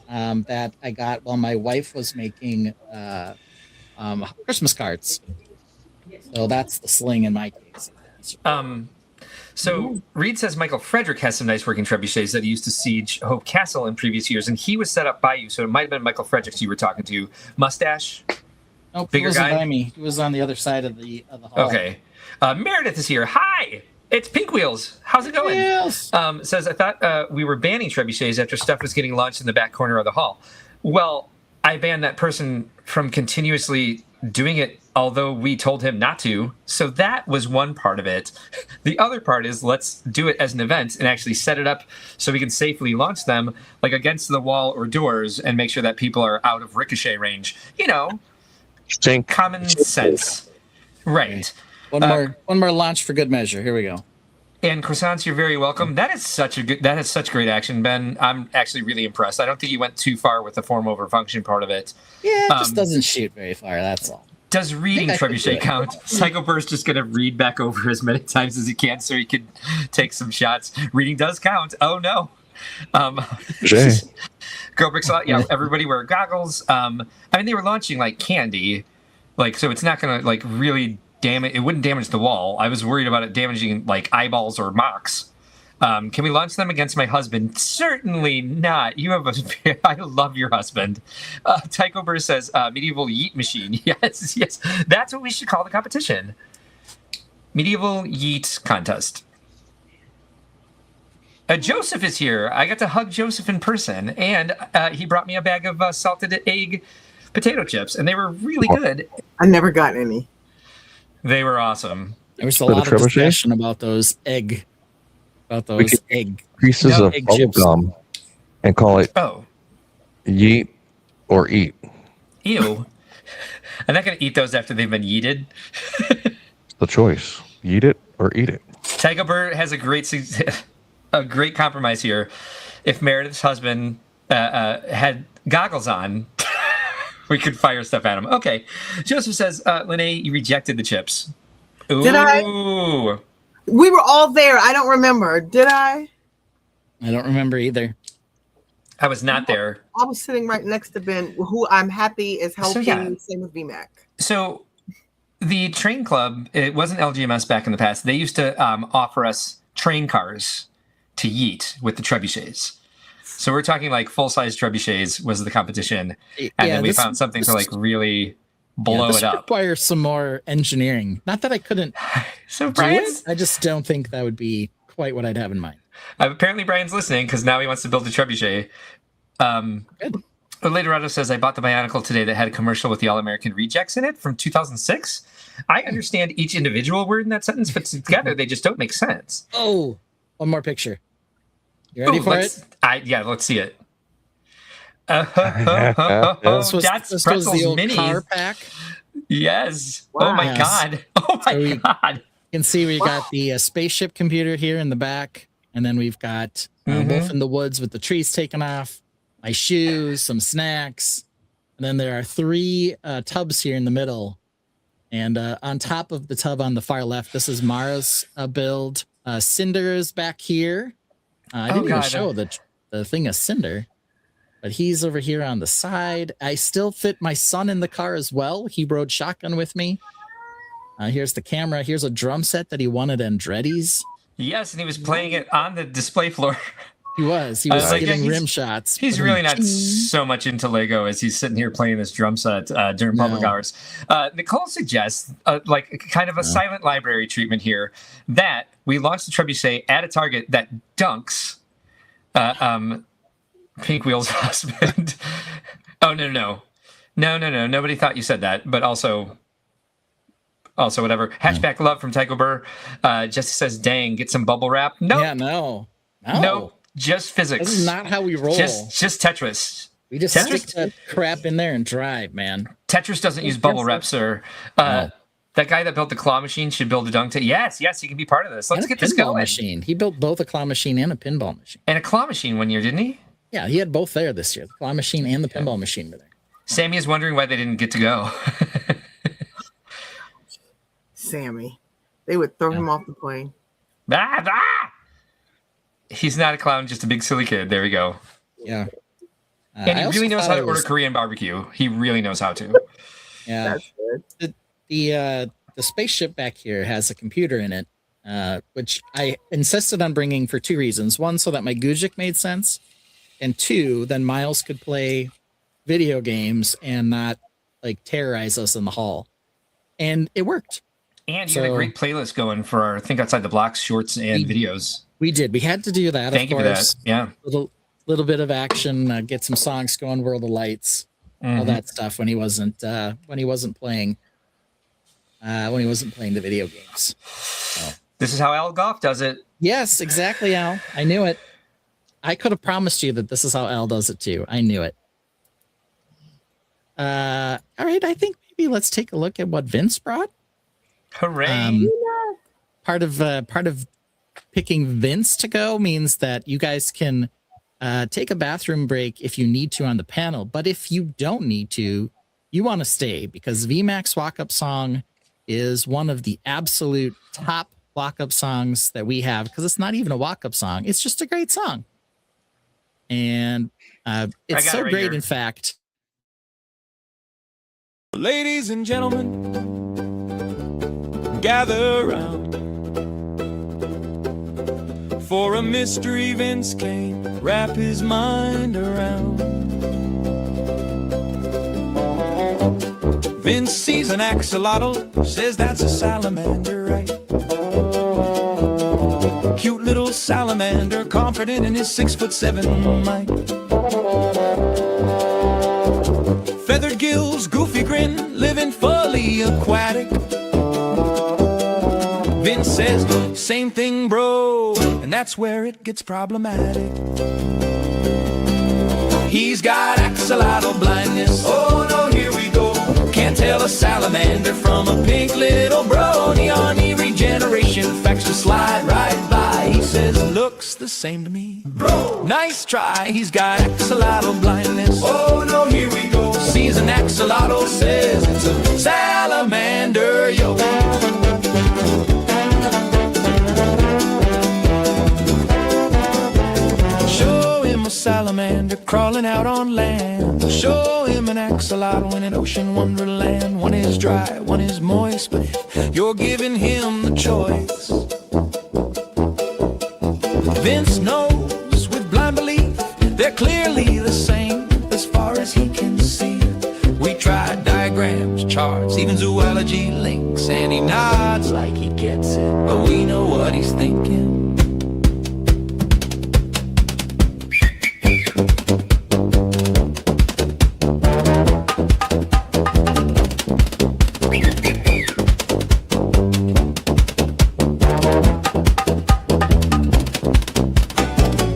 that I got while my wife was making Christmas cards. So that's the sling in my case. So Reed says Michael Frederick has some nice working trebuchets that he used to siege Hope Castle in previous years, and he was set up by you, so it might have been Michael Fredericks you were talking to. Mustache? Nope, Bigger he wasn't guy? by me. He was on the other side of the hall. Okay. Meredith is here. Hi! It's Pink Wheels. How's it going? Yes. Says, I thought we were banning trebuchets after stuff was getting launched in the back corner of the hall. Well, I banned that person from continuously doing it, although we told him not to. So that was one part of it. The other part is let's do it as an event and actually set it up so we can safely launch them like against the wall or doors and make sure that people are out of ricochet range. Think. common sense. Right. One more launch for good measure. Here we go. And croissants, you're very welcome. That is such great action, Ben. I'm actually really impressed. I don't think you went too far with the form over function part of it. Yeah, it just doesn't shoot very far. That's all. Does reading trebuchet count? Psycho Burr's just gonna read back over as many times as he can so he can take some shots. Reading does count. Oh no. Go Brickworld. Yeah, everybody wear goggles. I mean, they were launching like candy, like so it's not gonna like really damage. It wouldn't damage the wall. I was worried about it damaging like eyeballs or MOCs. Can we launch them against my husband? Certainly not. You have I love your husband. Tycho Burr says medieval yeet machine. Yes. That's what we should call the competition. Medieval yeet contest. Joseph is here. I got to hug Joseph in person, and he brought me a bag of salted egg potato chips, and they were really good. I never got any. They were awesome. There was a lot of discussion about those egg. Pieces of bubble gum and call it yeet or eat. Ew. I'm not going to eat those after they've been yeeted. It's the choice. Yeet it or eat it. Tycho Burr has a great compromise here. If Meredith's husband had goggles on, we could fire stuff at him. Okay. Joseph says, Lene, you rejected the chips. Ooh. Did I? We were all there. I don't remember. Did I? I don't remember either. I was not there. I was sitting right next to Ben, who I'm happy is helping. Same with VMAC. So the train club, it wasn't LGMS back in the past. They used to offer us train cars to yeet with the trebuchets. So we're talking like full-size trebuchets was the competition. And then we found something to like really blow it up. Requires some more engineering. Not that I couldn't so do it. I just don't think that would be quite what I'd have in mind. Apparently Brian's listening because now he wants to build a trebuchet. Good. Laterado says, I bought the Bionicle today that had a commercial with the All-American Rejects in it from 2006. I understand each individual word in that sentence, but together they just don't make sense. Oh, one more picture. You ready for it? Let's see it. This was the old minis. car pack. Yes. Wow. Oh my God. Oh my God. You can see we got the spaceship computer here in the back, and then we've got Wolf in the Woods with the trees taken off, my shoes, some snacks, and then there are 3 tubs here in the middle. And on top of the tub on the far left, this is Mara's build. Cinder is back here. I didn't even show the thing of Cinder, but he's over here on the side. I still fit my son in the car as well. He rode shotgun with me. Here's the camera. Here's a drum set that he won at Andretti's. Yes, and he was playing it on the display floor. He was getting rim shots. He's really not so much into Lego as he's sitting here playing this drum set during public hours. Nicole suggests like kind of a silent library treatment here that we launch the trebuchet at a target that dunks Pink Wheel's husband. Oh, no. Nobody thought you said that, but also whatever. Hatchback love from Tycho Burr. Jesse says, dang, get some bubble wrap. Nope. Yeah, no. Just physics. This is not how we roll. Just Tetris. We just stick that crap in there and drive, man. Tetris doesn't use bubble wrap, sir. That guy that built the claw machine should build a dunk tape. Yes, he can be part of this. Let's get this going. Machine. He built both a claw machine and a pinball machine. And a claw machine one year, didn't he? Yeah, he had both there this year. The claw machine and the pinball machine were there. Sammy is wondering why they didn't get to go. Sammy. They would throw him off the plane. He's not a clown, just a big silly kid. There we go. Yeah. And he really knows how to order Korean barbecue. He really knows how to. Yeah. That's good. The spaceship back here has a computer in it, which I insisted on bringing for 2 reasons. 1, so that my Gujik made sense. And 2, then Miles could play video games and not like terrorize us in the hall. And it worked. And you had a great playlist going for our Think Outside the Blocks shorts and videos. We did. We had to do that. Thank you for that. Yeah. Little bit of action, get some songs going, World of Lights, all that stuff when he wasn't playing the video games. So. This is how Al Goff does it. Yes, exactly, Al. I knew it. I could have promised you that this is how Al does it too. I knew it. All right, I think maybe let's take a look at what Vince brought. Hooray! Part of picking Vince to go means that you guys can take a bathroom break if you need to on the panel, but if you don't need to, you want to stay because VMAX walk-up song is one of the absolute top walk-up songs that we have because it's not even a walk-up song. It's just a great song. And it's so great, in fact. Ladies and gentlemen, gather around for a mystery Vince can't wrap his mind around. Vince sees an axolotl, says that's a salamander, right? Cute little salamander, confident in his 6'7" might. Feathered gills, goofy grin, living fully aquatic. Vince says, same thing, bro, and that's where it gets problematic. He's got axolotl blindness. Oh no, here we go. Can't tell a salamander from a pink little bro. Neon regeneration facts just slide right by. He says, looks the same to me. Bro, nice try. He's got axolotl blindness. Oh no, here we go. Sees an axolotl, says it's a salamander, yo. Show him a salamander crawling out on land. Show him an axolotl in an ocean wonderland. One is dry, one is moist, but you're giving him the choice. Vince knows with blind belief they're clearly the same as far as he can see. We tried diagrams, charts, even zoology links, and he nods like he gets it, but we know what he's thinking.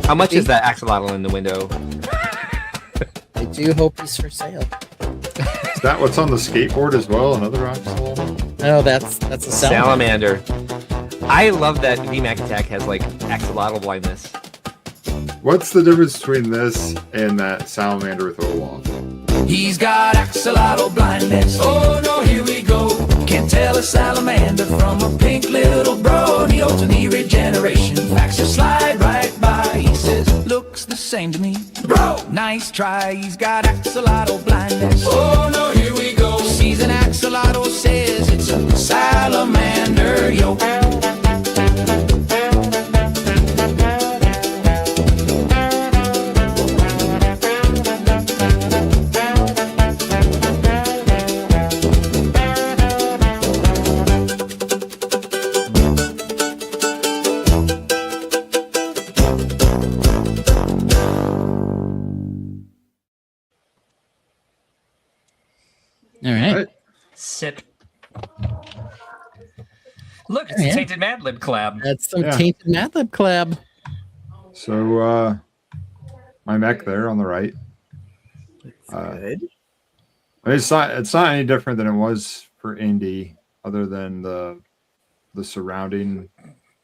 How much is that axolotl in the window? I do hope he's for sale. Is that what's on the skateboard as well? Another axolotl? No, that's a salamander. I love that VMAX attack has like axolotl blindness. What's the difference between this and that salamander with Olaf? He's got axolotl blindness. Oh no, here we go. Can't tell a salamander from a pink little bro. Neoteny regeneration facts just slide right by. He says, looks the same to me. Bro, nice try. He's got axolotl blindness. Oh no, here we go. Sees an axolotl, says it's a salamander, yo. All right. Sip. Look, it's a Tainted Mad Lib collab. That's some Tainted Mad Lib collab. So my mech there on the right. Good. I mean, it's not any different than it was for Indy, other than the surrounding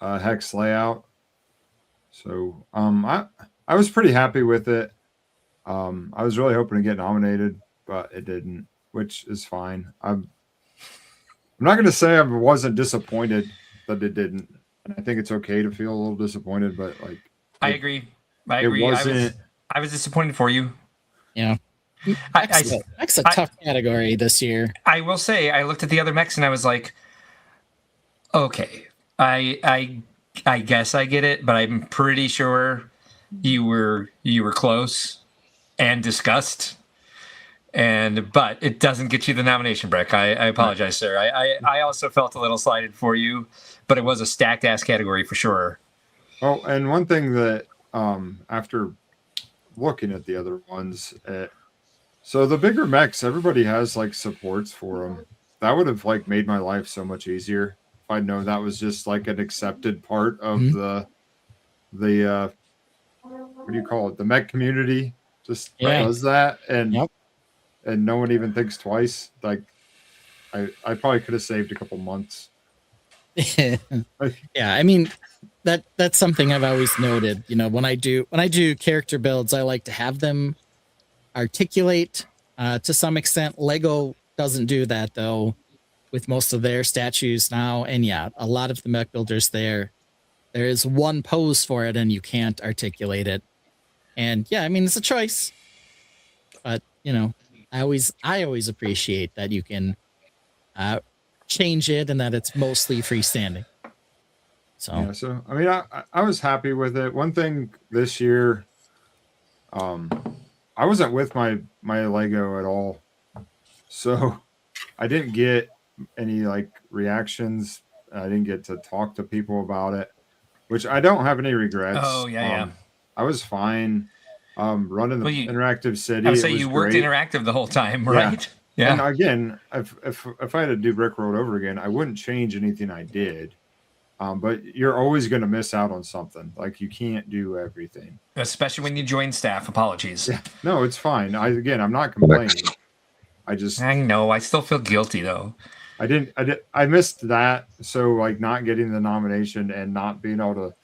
hex layout. So I was pretty happy with it. I was really hoping to get nominated, but it didn't, which is fine. I'm not going to say I wasn't disappointed that it didn't. And I think it's okay to feel a little disappointed, but like I agree. I was disappointed for you. Yeah. That's a tough category this year. I will say I looked at the other mechs and I was like, okay, I guess I get it, but I'm pretty sure you were close and discussed. But it doesn't get you the nomination, Breck. I apologize, sir. I also felt a little slighted for you, but it was a stacked ass category for sure. Oh, and one thing that after looking at the other ones, so the bigger mechs, everybody has like supports for them. That would have like made my life so much easier if I'd known that was just like an accepted part of the what do you call it? The mech community just does that, and no one even thinks twice. Like I probably could have saved a couple months. Yeah, I mean that's something I've always noted. You know, when I do character builds, I like to have them articulate to some extent. Lego doesn't do that though with most of their statues now. And yeah, a lot of the mech builders there is one pose for it and you can't articulate it. And yeah, I mean it's a choice. But you know, I always appreciate that you can change it and that it's mostly freestanding. So yeah, so I mean, I was happy with it. One thing this year, I wasn't with my Lego at all, so I didn't get any like reactions. I didn't get to talk to people about it, which I don't have any regrets. Oh yeah. I was fine. Running the interactive city. I would say you worked great. Interactive the whole time, right? Yeah. And again, if I had to do Brickworld over again, I wouldn't change anything I did. But you're always going to miss out on something. Like you can't do everything, especially when you join staff. Apologies. Yeah, no, it's fine. I'm not complaining. I know. I still feel guilty though. I missed that. So like not getting the nomination and not being able to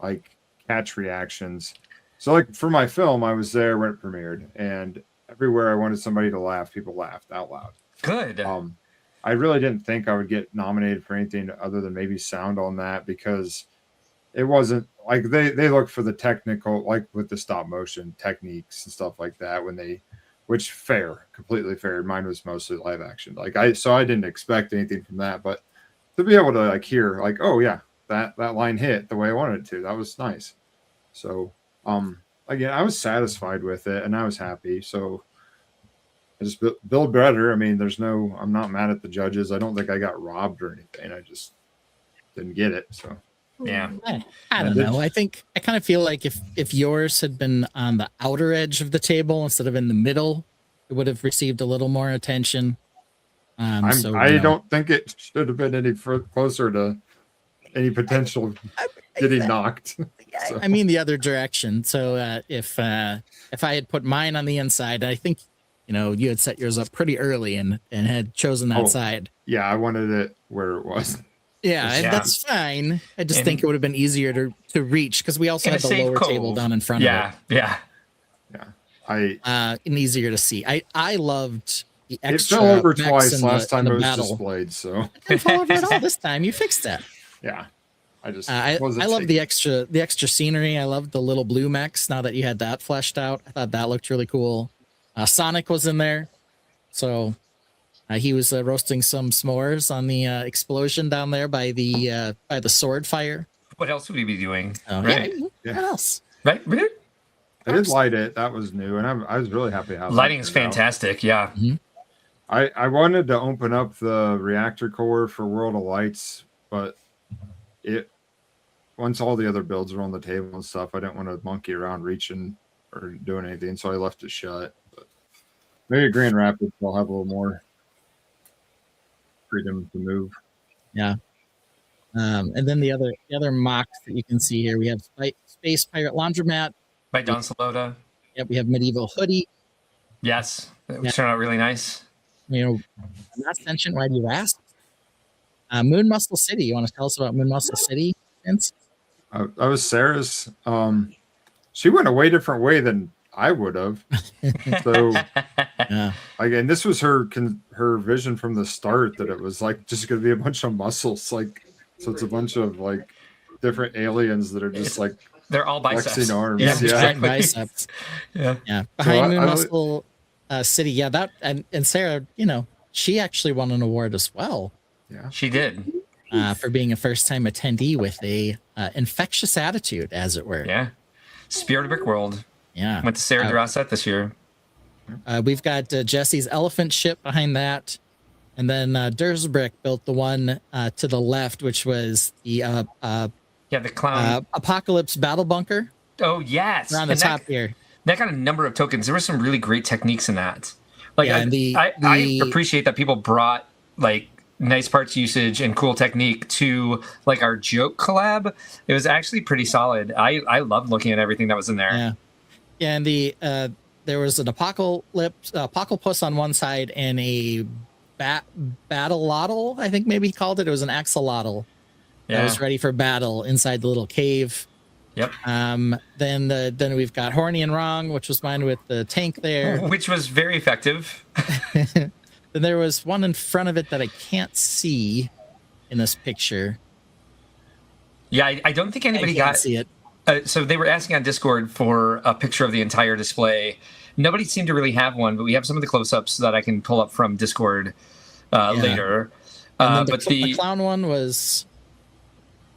like catch reactions. So like for my film, I was there when it premiered, and everywhere I wanted somebody to laugh, people laughed out loud. Good. I really didn't think I would get nominated for anything other than maybe sound on that, because it wasn't like they look for the technical, like with the stop motion techniques and stuff like that which completely fair. Mine was mostly live action. Like I didn't expect anything from that, but to be able to like hear like, oh yeah, that line hit the way I wanted it to, that was nice. So, again, I was satisfied with it and I was happy. So I just build better. I mean, I'm not mad at the judges. I don't think I got robbed or anything. I just didn't get it. So yeah, I don't know. I kind of feel like if yours had been on the outer edge of the table instead of in the middle, it would have received a little more attention. I don't think it should have been any closer to any potential getting knocked. So. I mean the other direction. So if I had put mine on the inside, I think you had set yours up pretty early and had chosen that side. Yeah, I wanted it where it was. Yeah, that's fine. I just think it would have been easier to reach because we also had the lower table down in front of it. Yeah. And easier to see. I loved the extra. It fell over twice last time it was displayed, so it didn't fall over at all this time. You fixed that. Yeah. I love the extra scenery. I loved the little blue mechs. Now that you had that fleshed out, I thought that looked really cool. Sonic was in there, so he was roasting some s'mores on the explosion down there by the sword fire. What else would he be doing? Right? Yeah. What else? Right? I did light it. That was new, and I was really happy how lighting is fantastic. Yeah. Mm-hmm. I wanted to open up the reactor core for World of Lights, but once all the other builds were on the table and stuff, I didn't want to monkey around reaching or doing anything, so I left it shut. But maybe Grand Rapids will have a little more freedom to move. Yeah. And then the other MOCs that you can see here, we have Space Pirate Laundromat by Don Salota. Yep, we have Medieval Hoodie. Yes, that would turn out really nice. Not sentient. Why do you ask? Moon Muscle City. You want to tell us about Moon Muscle City, Vince? That was Sarah's. She went a way different way than I would have. So, again, this was her vision from the start, that it was like just going to be a bunch of muscles, like so. It's a bunch of like different aliens that are just like they're all biceps. Flexing arms. Yeah, biceps. Yeah. Behind Moon Muscle City. Yeah, that and Sarah, she actually won an award as well. Yeah, she did. For being a first-time attendee with a infectious attitude, as it were. Yeah. Spirit of Brickworld. Yeah. Went to Sarah Drossett this year. We've got Jesse's elephant ship behind that. And then Dursbrick built the one to the left, which was the the clown Apocalypse Battle Bunker. Oh, yes. Around the top here. That got a number of tokens. There were some really great techniques in that. Like, yeah, I appreciate that people brought like nice parts usage and cool technique to like our joke collab. It was actually pretty solid. I loved looking at everything that was in there. Yeah, and there was an apocalypse on one side and a Battlelotl, I think maybe he called it. It was an axolotl that was ready for battle inside the little cave. Yep. Then we've got Horny and Wrong, which was mine with the tank there. Which was very effective. Then there was one in front of it that I can't see in this picture. Yeah, I don't think anybody got see it. So they were asking on Discord for a picture of the entire display. Nobody seemed to really have one, but we have some of the close-ups that I can pull up from Discord later. And then but the clown one was...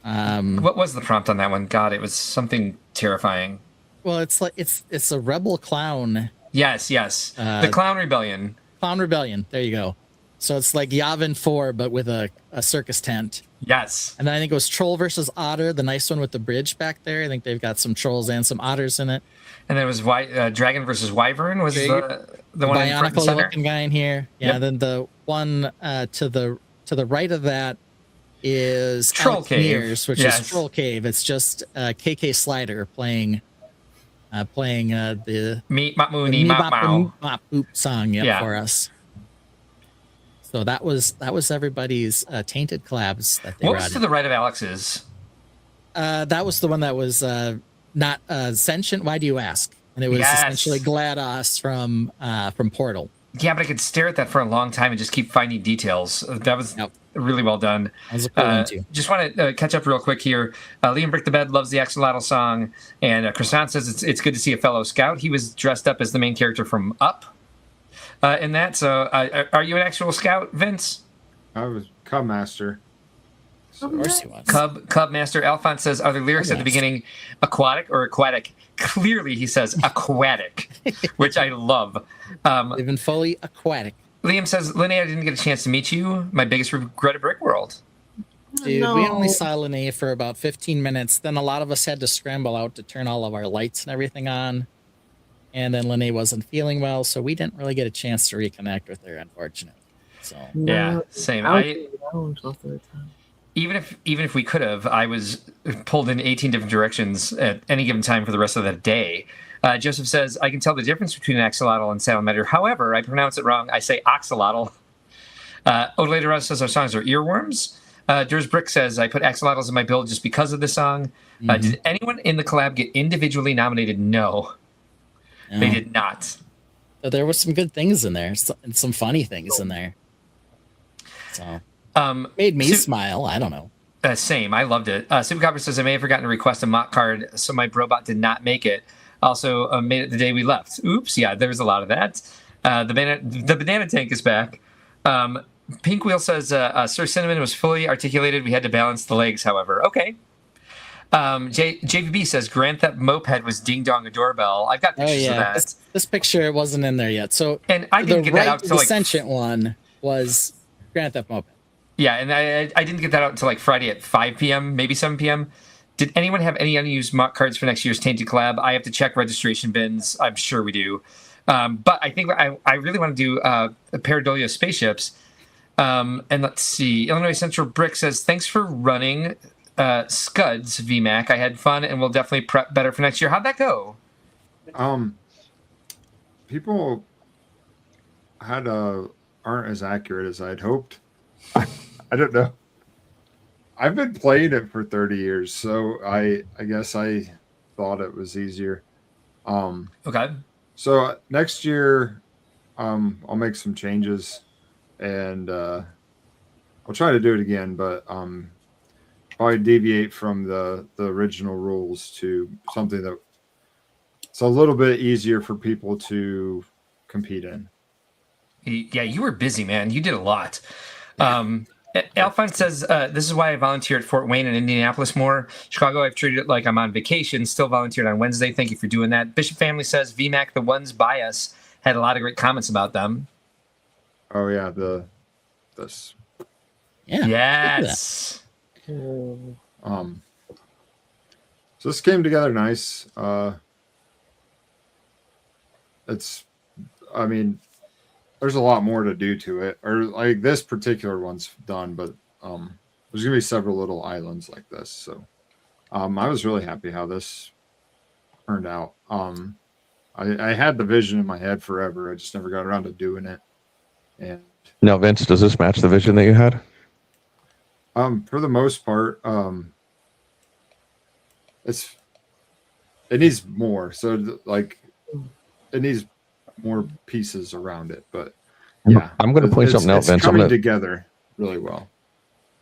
what was the prompt on that one? God, it was something terrifying. Well, it's like it's a rebel clown. Yes. The Clown Rebellion. Clown Rebellion. There you go. So it's like Yavin 4, but with a circus tent. Yes. And then I think it was Troll versus Otter, the nice one with the bridge back there. I think they've got some trolls and some otters in it. And then it was Dragon versus Wyvern was the one in front and center. Looking guy in here. Yeah. Then the one to the right of that is Troll Cave, which is Troll Cave. It's just KK Slider playing the Meet Mop Mooney Mop Mow Mop Boop song for us. So that was everybody's Tainted collabs that they What was to the right of Alex's? That was the one that was not sentient. Why do you ask? And it was essentially GLaDOS from Portal. Yeah, but I could stare at that for a long time and just keep finding details. That was really well done. That was a cool one too. Just want to catch up real quick here. Liam Brick the Bed loves the Axolotl song, and Croissant says it's good to see a fellow scout. He was dressed up as the main character from Up in that. So are you an actual scout, Vince? I was Cub Master. Of course he was. Cub Master. Alphonse says, are the lyrics at the beginning aquatic or aquatic? Clearly he says aquatic, which I love. Even fully aquatic. Liam says, Linnea, I didn't get a chance to meet you. My biggest regret at Brickworld. Dude, we only saw Linnea for about 15 minutes. Then a lot of us had to scramble out to turn all of our lights and everything on. And then Linnea wasn't feeling well, so we didn't really get a chance to reconnect with her, unfortunately. So yeah, same. Even if we could have, I was pulled in 18 different directions at any given time for the rest of that day. Joseph says, I can tell the difference between an axolotl and salamander. However, I pronounce it wrong. I say oxalotl. Odelater says our songs are earworms. Durs Brick says, I put axolotls in my build just because of the song. Did anyone in the collab get individually nominated? No. They did not. But there were some good things in there and some funny things in there. So made me smile. I don't know. Same. I loved it. Super Copper says, I may have forgotten to request a mock card, so my Brobot did not make it. Also made it the day we left. Oops. Yeah, there was a lot of that. The banana tank is back. Pink Wheel says, Sir Cinnamon was fully articulated. We had to balance the legs, however. Okay. JVB says, Grand Theft Moped was Ding Dong a Doorbell. I've got pictures of that. This picture wasn't in there yet. So and I didn't get that out until the sentient one was Grand Theft Moped. Yeah, and I didn't get that out until like Friday at 5 p.m., maybe 7 p.m. Did anyone have any unused mock cards for next year's Tainted collab? I have to check registration bins. I'm sure we do. But I think I really want to do Pareidolia spaceships. And let's see. Illinois Central Brick says, thanks for running Scuds, VMAC. I had fun and we'll definitely prep better for next year. How'd that go? People aren't as accurate as I'd hoped. I don't know. I've been playing it for 30 years, so I guess I thought it was easier. Okay. So next year, I'll make some changes, and I'll try to do it again, but probably deviate from the original rules to something that it's a little bit easier for people to compete in. Yeah, you were busy, man. You did a lot. Alphonse says, this is why I volunteer at Fort Wayne and Indianapolis more. Chicago, I've treated it like I'm on vacation. Still volunteered on Wednesday. Thank you for doing that. Bishop Family says, VMAC, the ones by us, had a lot of great comments about them. Oh, yeah, this. Yeah. Yes. So this came together nice. There's a lot more to do to it, or like this particular one's done, but there's gonna be several little islands like this. So I was really happy how this turned out. I had the vision in my head forever. I just never got around to doing it, and Now, Vince, does this match the vision that you had? For the most part, it needs more. So like, it needs more pieces around it. But yeah, I'm going to point something out, it's Vince. coming together really well.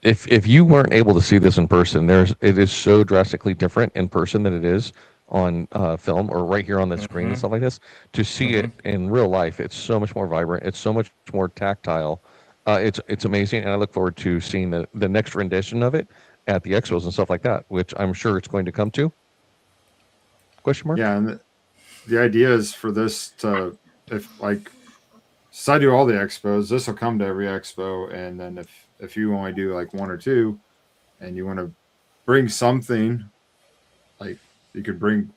If you weren't able to see this in person, it is so drastically different in person than it is on film or right here on the screen and stuff like this. To see it in real life, it's so much more vibrant. It's so much more tactile. It's amazing, and I look forward to seeing the next rendition of it at the expos and stuff like that, which I'm sure it's going to come to. Question mark? Yeah, and the idea is for this to, so I do all the expos, this will come to every expo, and then if you only do like one or two, and you want to bring something, like you could bring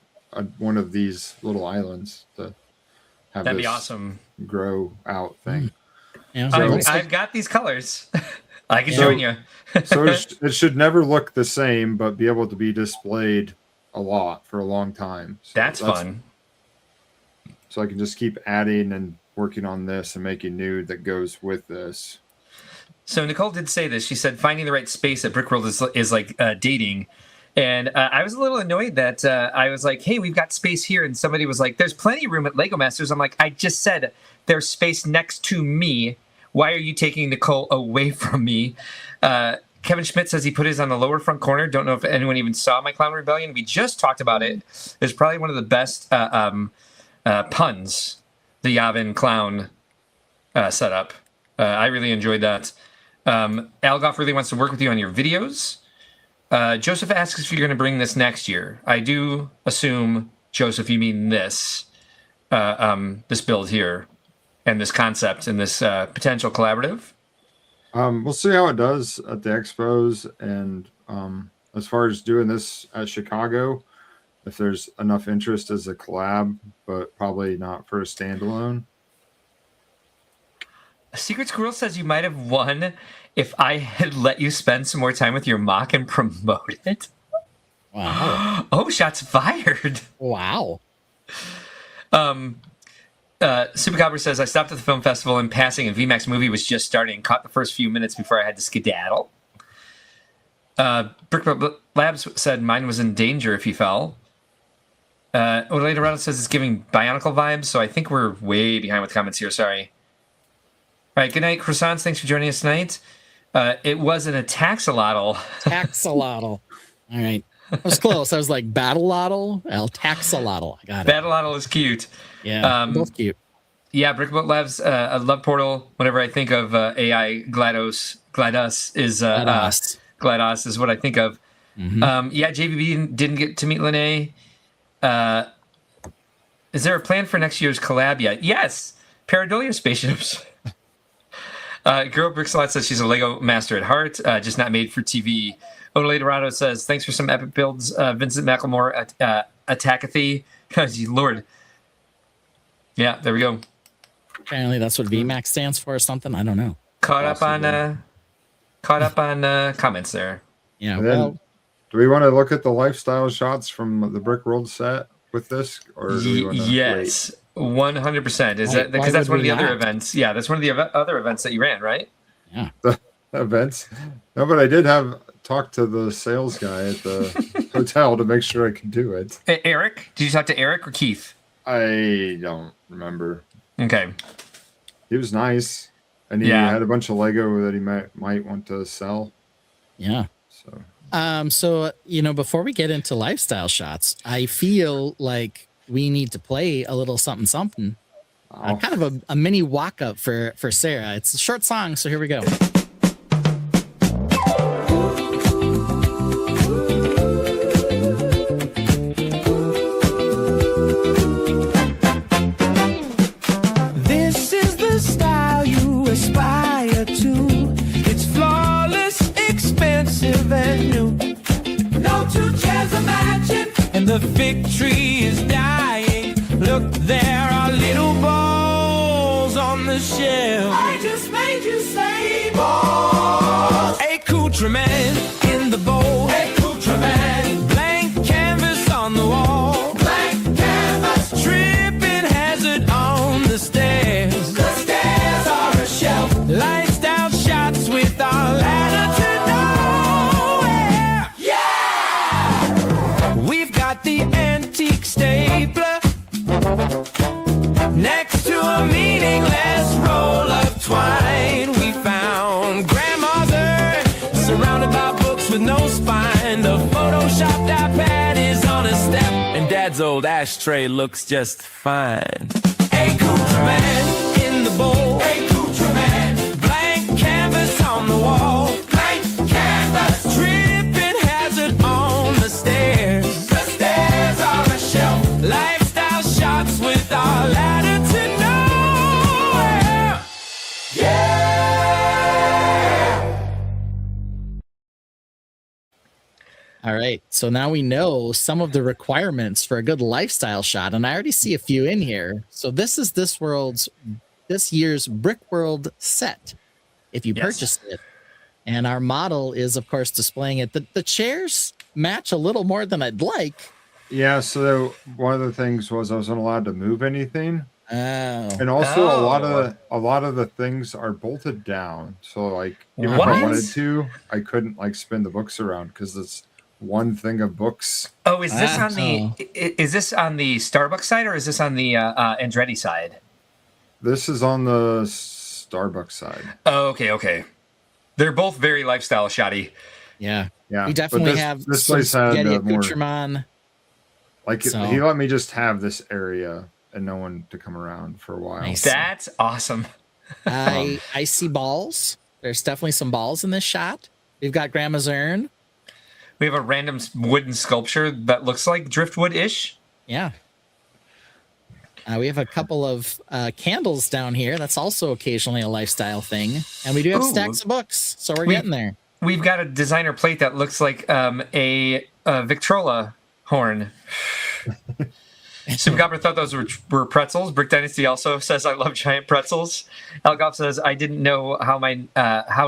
one of these little islands to have That'd be this awesome. grow out thing. Yeah, I've got these colors. I can join you. So it should never look the same, but be able to be displayed a lot for a long time. So that's fun. So I can just keep adding and working on this and making new that goes with this. So Nicole did say this. She said finding the right space at Brickworld is like dating. And I was a little annoyed that I was like, hey, we've got space here. And somebody was like, there's plenty of room at Lego Masters. I'm like, I just said there's space next to me. Why are you taking Nicole away from me? Kevin Schmidt says he put his on the lower front corner. Don't know if anyone even saw my Clown Rebellion. We just talked about it. It's probably one of the best puns, the Yavin Clown setup. I really enjoyed that. Algoff really wants to work with you on your videos. Joseph asks if you're going to bring this next year. I do assume, Joseph, you mean this build here and this concept and this potential collaborative. We'll see how it does at the expos, and as far as doing this at Chicago, if there's enough interest as a collab, but probably not for a standalone. Secret Squirrel says you might have won if I had let you spend some more time with your mock and promote it. Wow. Oh, shots fired. Wow. Super Copper says, I stopped at the film festival in passing and VMAX movie was just starting and caught the first few minutes before I had to skedaddle. Brickworld Labs said mine was in danger if he fell. Orlando Reynolds says it's giving Bionicle vibes, so I think we're way behind with comments here. Sorry. All right, good night, croissants. Thanks for joining us tonight. It was an Taxolotl. Taxolotl. All right. That was close. I was like Battlelotl. Taxolotl. I got it. Battlelotl is cute. Yeah, both cute. Yeah, Brickworld Labs, I love Portal. Whenever I think of AI, GLaDOS is what I think of. Mm-hmm. Yeah, JVB didn't get to meet Lene. Is there a plan for next year's collab yet? Yes, Pareidolia spaceships. Girl Brickslot says she's a Lego master at heart, just not made for TV. Odele Dorado says, thanks for some epic builds. Vincent McLemore at Attackathy. Lord. Yeah, there we go. Apparently that's what VMAX stands for or something. I don't know. Caught up on comments there. Yeah. And then, Well, do we want to look at the lifestyle shots from the Brickworld set with this, or do we want to yes, 100%. Is that because that's one of the other events? Yeah, that's one of the other events that you ran, right? yeah. wait? Events? No, but I did talk to the sales guy at the hotel to make sure I could do it. Eric, did you talk to Eric or Keith? I don't remember. Okay. He was nice, and he had a bunch of Lego that he might want to sell. Yeah. So Before we get into lifestyle shots, I feel like we need to play a little something. Kind of a mini walk up for Sarah. It's a short song, so here we go. This is the style you aspire to. It's flawless, expensive, and new. No two chairs are matching, and the fig tree is dying. Look, there are little balls on the shelf. I just made you say balls. Accoutrement in the bowl. Accoutrement. Blank canvas on the wall. Blank canvas. Tripping hazard on the stairs. The stairs are a shelf. got the antique stapler next to a meaningless roll of twine. We found Grandma's urn surrounded by books with no spine. The photoshopped iPad is on a step, and Dad's old ashtray looks just fine. Accoutrement in the bowl. Accoutrement. Blank canvas on the wall. Blank canvas. Tripping hazard on the stairs. The stairs are a shelf. Lifestyle shots with our ladder to nowhere. Yeah. All right. So now we know some of the requirements for a good lifestyle shot, and I already see a few in here. So this is this year's Brickworld set, if you purchased it. And our model is, of course, displaying it. The chairs match a little more than I'd like. Yeah, so one of the things was I wasn't allowed to move anything. Oh. And also a lot of the things are bolted down. So like even if What? I wanted to, I couldn't like spin the books around because it's one thing of books. Oh, is this on the Starbucks side or is this on the Andretti side? This is on the Starbucks side. Oh, okay. They're both very lifestyle shotty. Yeah. Yeah. We definitely have this some place had spaghetti more, accoutrement. like so- he let me just have this area and no one to come around for a while. Nice. That's awesome. I see balls. There's definitely some balls in this shot. We've got Grandma's urn. We have a random wooden sculpture that looks like driftwood-ish. Yeah. We have a couple of candles down here. That's also occasionally a lifestyle thing. And we do have Ooh. stacks of books. So we're getting there. We've got a designer plate that looks like a Victrola horn. Subgopper thought those were pretzels. Brick Dynasty also says, I love giant pretzels. Elgoff says, I didn't know how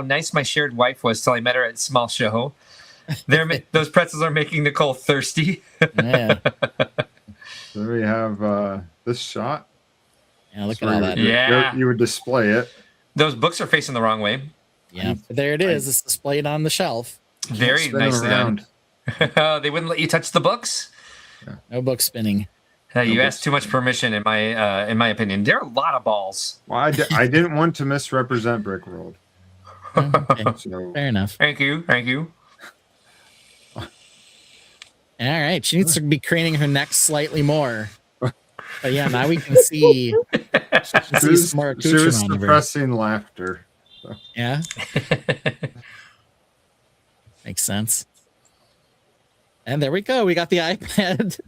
nice my shared wife was till I met her at Small Show. Those pretzels are making Nicole thirsty. Yeah. So we have this shot. Yeah, look So at all that. you would display it. Those books are facing the wrong way. Yeah. There it is. It's displayed on the shelf. Very Spin it nicely around. done. They wouldn't let you touch the books. No book spinning. You asked too much permission, in my opinion. There are a lot of balls. Well, I didn't want to misrepresent Brickworld. Okay. So Fair enough. Thank you. All right. She needs to be craning her neck slightly more. But yeah, now we can see, some more she was accoutrement of her. suppressing laughter. Yeah. Makes sense. And there we go. We got the iPad.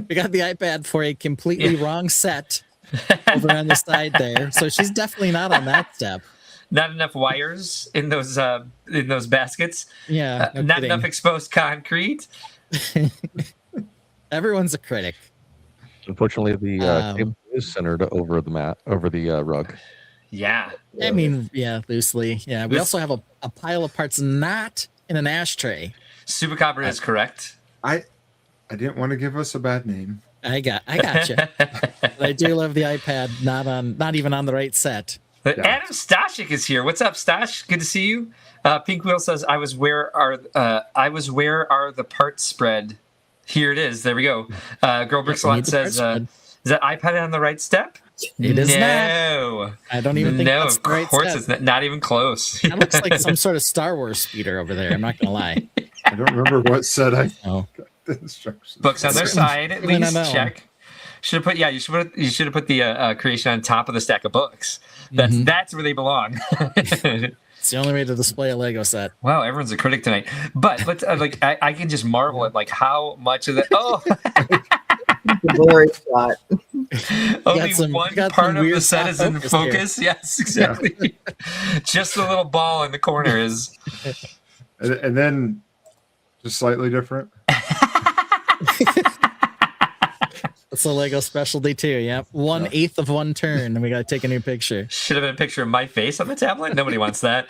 We got the iPad for a completely wrong set over on the side there. So she's definitely not on that step. Not enough wires in those baskets. Yeah. No Not kidding. enough exposed concrete. Everyone's a critic. Unfortunately, the table is centered over the rug. Yeah. I mean, yeah, loosely. Yeah. We also have a pile of parts not in an ashtray. Supercopper is correct. I didn't want to give us a bad name. I got you. But I do love the iPad not even on the right set. But Adam Stashik is here. What's up, Stash? Good to see you. Pink Wheel says, I was where are the parts spread? Here it is. There we go. Girl Brixalot says, is that iPad on the right step? It is no. not. I don't even think that's of the right course step. it's not even close. That looks like some sort of Star Wars speeder over there. I'm not gonna lie. I don't remember what said I Oh, got the instructions. Books on their side, at Really least. not know. Check. Should have put you should have put the creation on top of the stack of books. That's where they belong. it's the only way to display a Lego set. Wow, everyone's a critic tonight. But let's I can just marvel at like how much of that. Oh, Glory shot. only some- one you got part some of the weird set is in focus here. focus. Yes, exactly. Just a little ball in the corner is. And then just slightly different. It's a Lego specialty too. Yeah, 1/8 of one turn, and we got to take a new picture. Should have been a picture of my face on the tablet. Nobody wants that.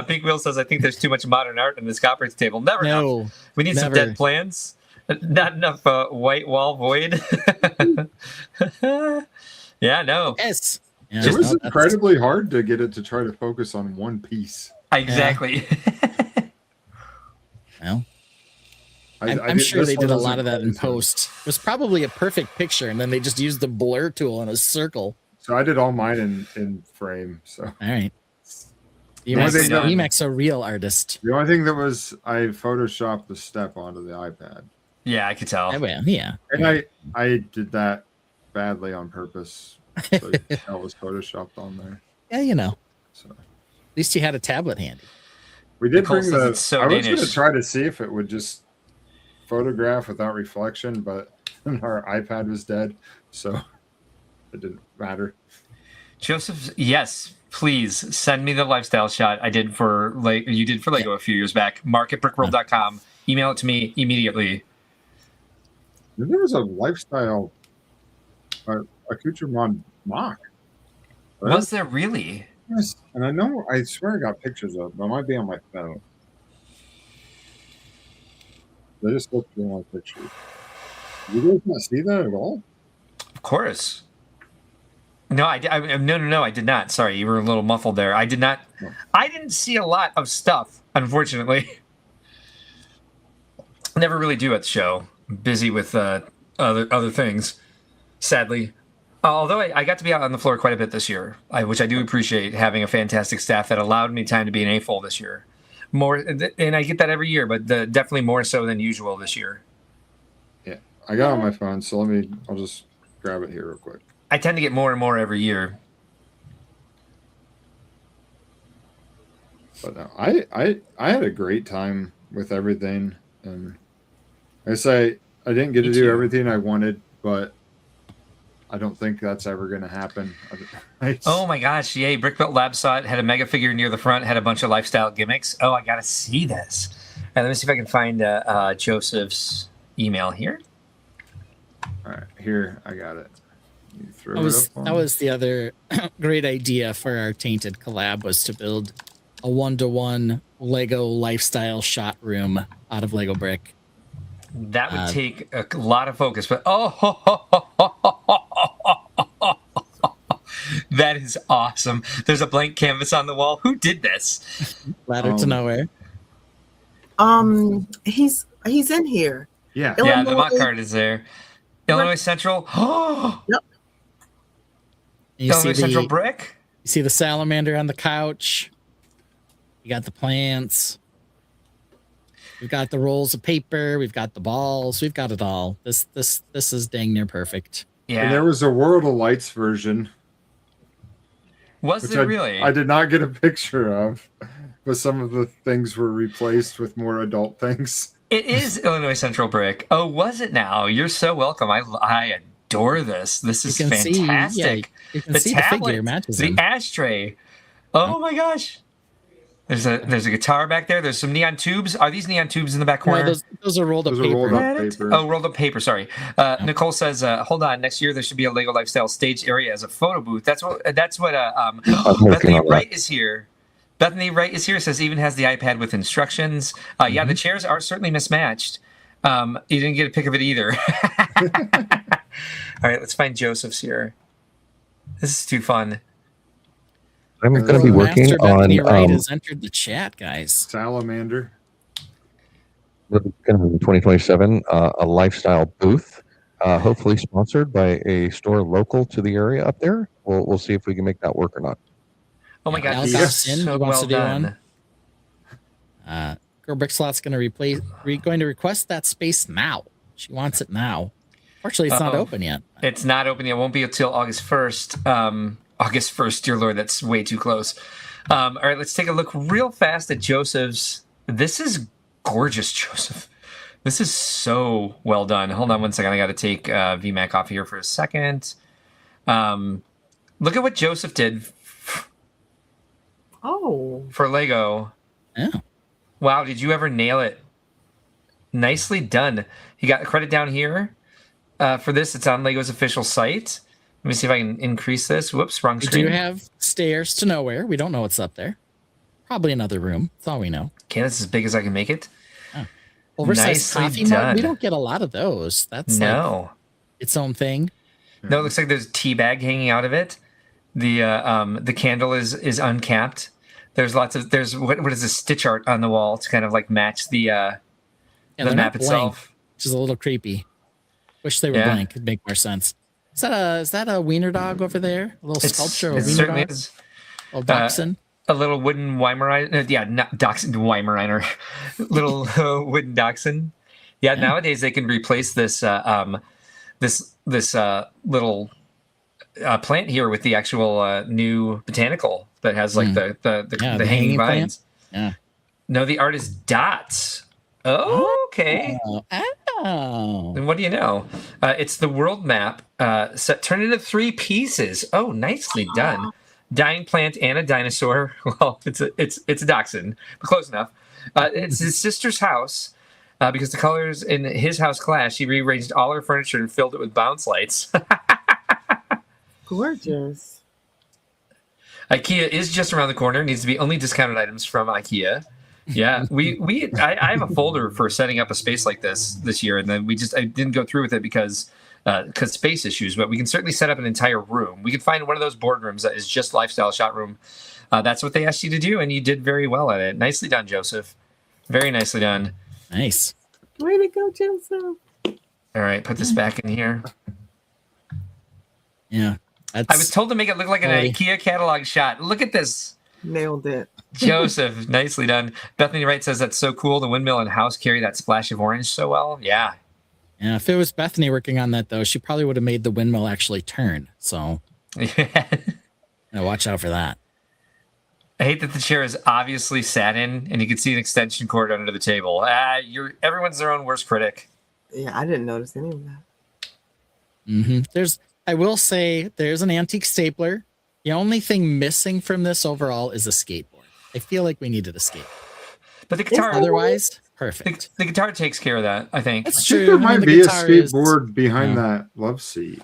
Pink Wheel says, I think there's too much modern art in this conference table. Never No, enough. We need some never. dead plans. Not enough white wall void. Yeah, no. Yes. Yeah, It was no, that's- incredibly hard to get it to try to focus on one piece. Exactly. Well, I'm sure they this one did a doesn't lot of that quite in as good. post. It was probably a perfect picture, and then they just used the blur tool in a circle. So I did all mine in frame. So All right. Nicely done. Emacs a real artist. the only thing that was I photoshopped the step onto the iPad, Yeah, I could tell. Oh, well, yeah. and I did that badly on purpose. So that was photoshopped on there. Yeah, you know. So At least you had a tablet handy. we did Nicole bring says the. it's so I was going to Danish. try to see if it would just photograph without reflection, but our iPad was dead, so it didn't matter. Joseph, yes, please send me the lifestyle shot I did for you did for Lego a few years back. Mark at brickworld.com. Email it to me immediately. There was a lifestyle accoutrement mock. Right? Was there really? Yes, and I swear I got pictures of it, but it might be on my phone. They just looked through my pictures. You guys not see that at all? Of course. No, no, I did not. Sorry, you were a little muffled there. I did not. I didn't see a lot of stuff, unfortunately. Never really do at the show. Busy with other things, sadly. Although I got to be out on the floor quite a bit this year, which I do appreciate, having a fantastic staff that allowed me time to be an A-fold this year. More, and I get that every year, but definitely more so than usual this year. Yeah, I got it on my phone, so I'll just grab it here real quick. I tend to get more and more every year. But no, I had a great time with everything, and I say I didn't get Me to do too. everything I wanted, but I don't think that's ever going to happen. Oh my gosh, yay. Brickworld Lab saw it, had a mega figure near the front, had a bunch of lifestyle gimmicks. Oh, I got to see this. All right, let me see if I can find Joseph's email here. All right, here I got it. You throw That was the other great idea for our Tainted collab, was to build a 1-to-1 Lego lifestyle shot room out of Lego brick. That would take a lot of focus, but that is awesome. There's a blank canvas on the wall. Who did this? Ladder to nowhere. He's in here. Yeah. Yeah, the Illinois- mock card is there. Illinois Central. Yep. You see Illinois Central the brick. you see the salamander on the couch. You got the plants. We've got the rolls of paper. We've got the balls. We've got it all. This is dang near perfect. Yeah. And there was a World of Lights version, Was which it really? I did not get a picture of, but some of the things were replaced with more adult things. It is Illinois Central brick. Oh, was it now? You're so welcome. I adore this. This is You can see, fantastic. you can see the figure matches the him. ashtray. Oh my gosh. There's a guitar back there. There's some neon tubes. Are these neon tubes in the back No, corner? those are rolled up Those are paper. rolled up paper. Oh, rolled up paper. Sorry. Nicole says, "Hold on. Next year there should be a Lego Lifestyle stage area as a photo booth." That's what. working Bethany on that. Wright is here. Bethany Wright is here. Says even has the iPad with instructions. Yeah, the chairs are certainly mismatched. You didn't get a pic of it either. All right, let's find Joseph's here. This is too fun. I'm going to be working Master Bethany on Wright has entered the chat, guys. Salamander. in 2027 a lifestyle booth, hopefully sponsored by a store local to the area up there. We'll see if we can make that work or not. Oh my God, Al this Goff's is in. so He wants well to do done. one. Girl Brickslot's going to request that space now. She wants it now. Fortunately, it's not Uh-oh. open yet. It's not open yet. It won't be until August 1st. August 1st, dear Lord, that's way too close. All right, let's take a look real fast at Joseph's. This is gorgeous, Joseph. This is so well done. Hold on one second. I got to take VMAC off here for a second. Look at what Joseph did Oh, for Lego. Yeah. Wow, did you ever nail it? Nicely done. He got credit down here for this. It's on Lego's official site. Let me see if I can increase this. Whoops, wrong We screen. do have stairs to nowhere. We don't know what's up there. Probably another room. That's all we know. Okay, that's as big as I can make it. Oversized Nicely coffee mug. done. We don't get a lot of those. That's like No. its own thing. No, it looks like there's a tea bag hanging out of it. The candle is uncapped. There's what is this stitch art on the wall to kind of like match the Yeah, the they're map not blank, itself. which is a little creepy. Wish they were Yeah. blank. It'd make more sense. Is that a wiener dog over there? A little sculpture of a It wiener certainly dog? is. A little dachshund? A little wooden Weimaraner. Yeah, not dachshund, Weimaraner. Little wooden dachshund. Yeah, nowadays they can replace this this little plant here with the actual new botanical that has like the hanging vines. Yeah. No, the art is dots. Oh, okay. Oh. And what do you know? It's the world map turned into 3 pieces. Oh, nicely done. Dying plant and a dinosaur. Well, it's a dachshund, but close enough. It's his sister's house. Because the colors in his house clash, she rearranged all her furniture and filled it with bounce lights. Gorgeous. IKEA is just around the corner. Needs to be only discounted items from IKEA. Yeah, I have a folder for setting up a space like this year, and then I didn't go through with it because space issues. But we can certainly set up an entire room. We can find one of those boardrooms that is just lifestyle shot room. That's what they asked you to do, and you did very well at it. Nicely done, Joseph. Very nicely done. Nice. Way to go, Joseph. All right, put this back in here. Yeah. I was told to make it look like an IKEA catalog shot. Look at this. Nailed it. Joseph, nicely done. Bethany Wright says that's so cool. The windmill and house carry that splash of orange so well. Yeah. Yeah. If it was Bethany working on that, though, she probably would have made the windmill actually turn. So watch out for that. I hate that the chair is obviously satin and you can see an extension cord under the table. Everyone's their own worst critic. Yeah, I didn't notice any of that. Mm-hmm. I will say there's an antique stapler. The only thing missing from this overall is a skateboard. I feel like we needed a skateboard. But the guitar, otherwise, perfect. The guitar takes care of that, I think. It's I true. think there might the be a guitar is- skateboard behind that love seat.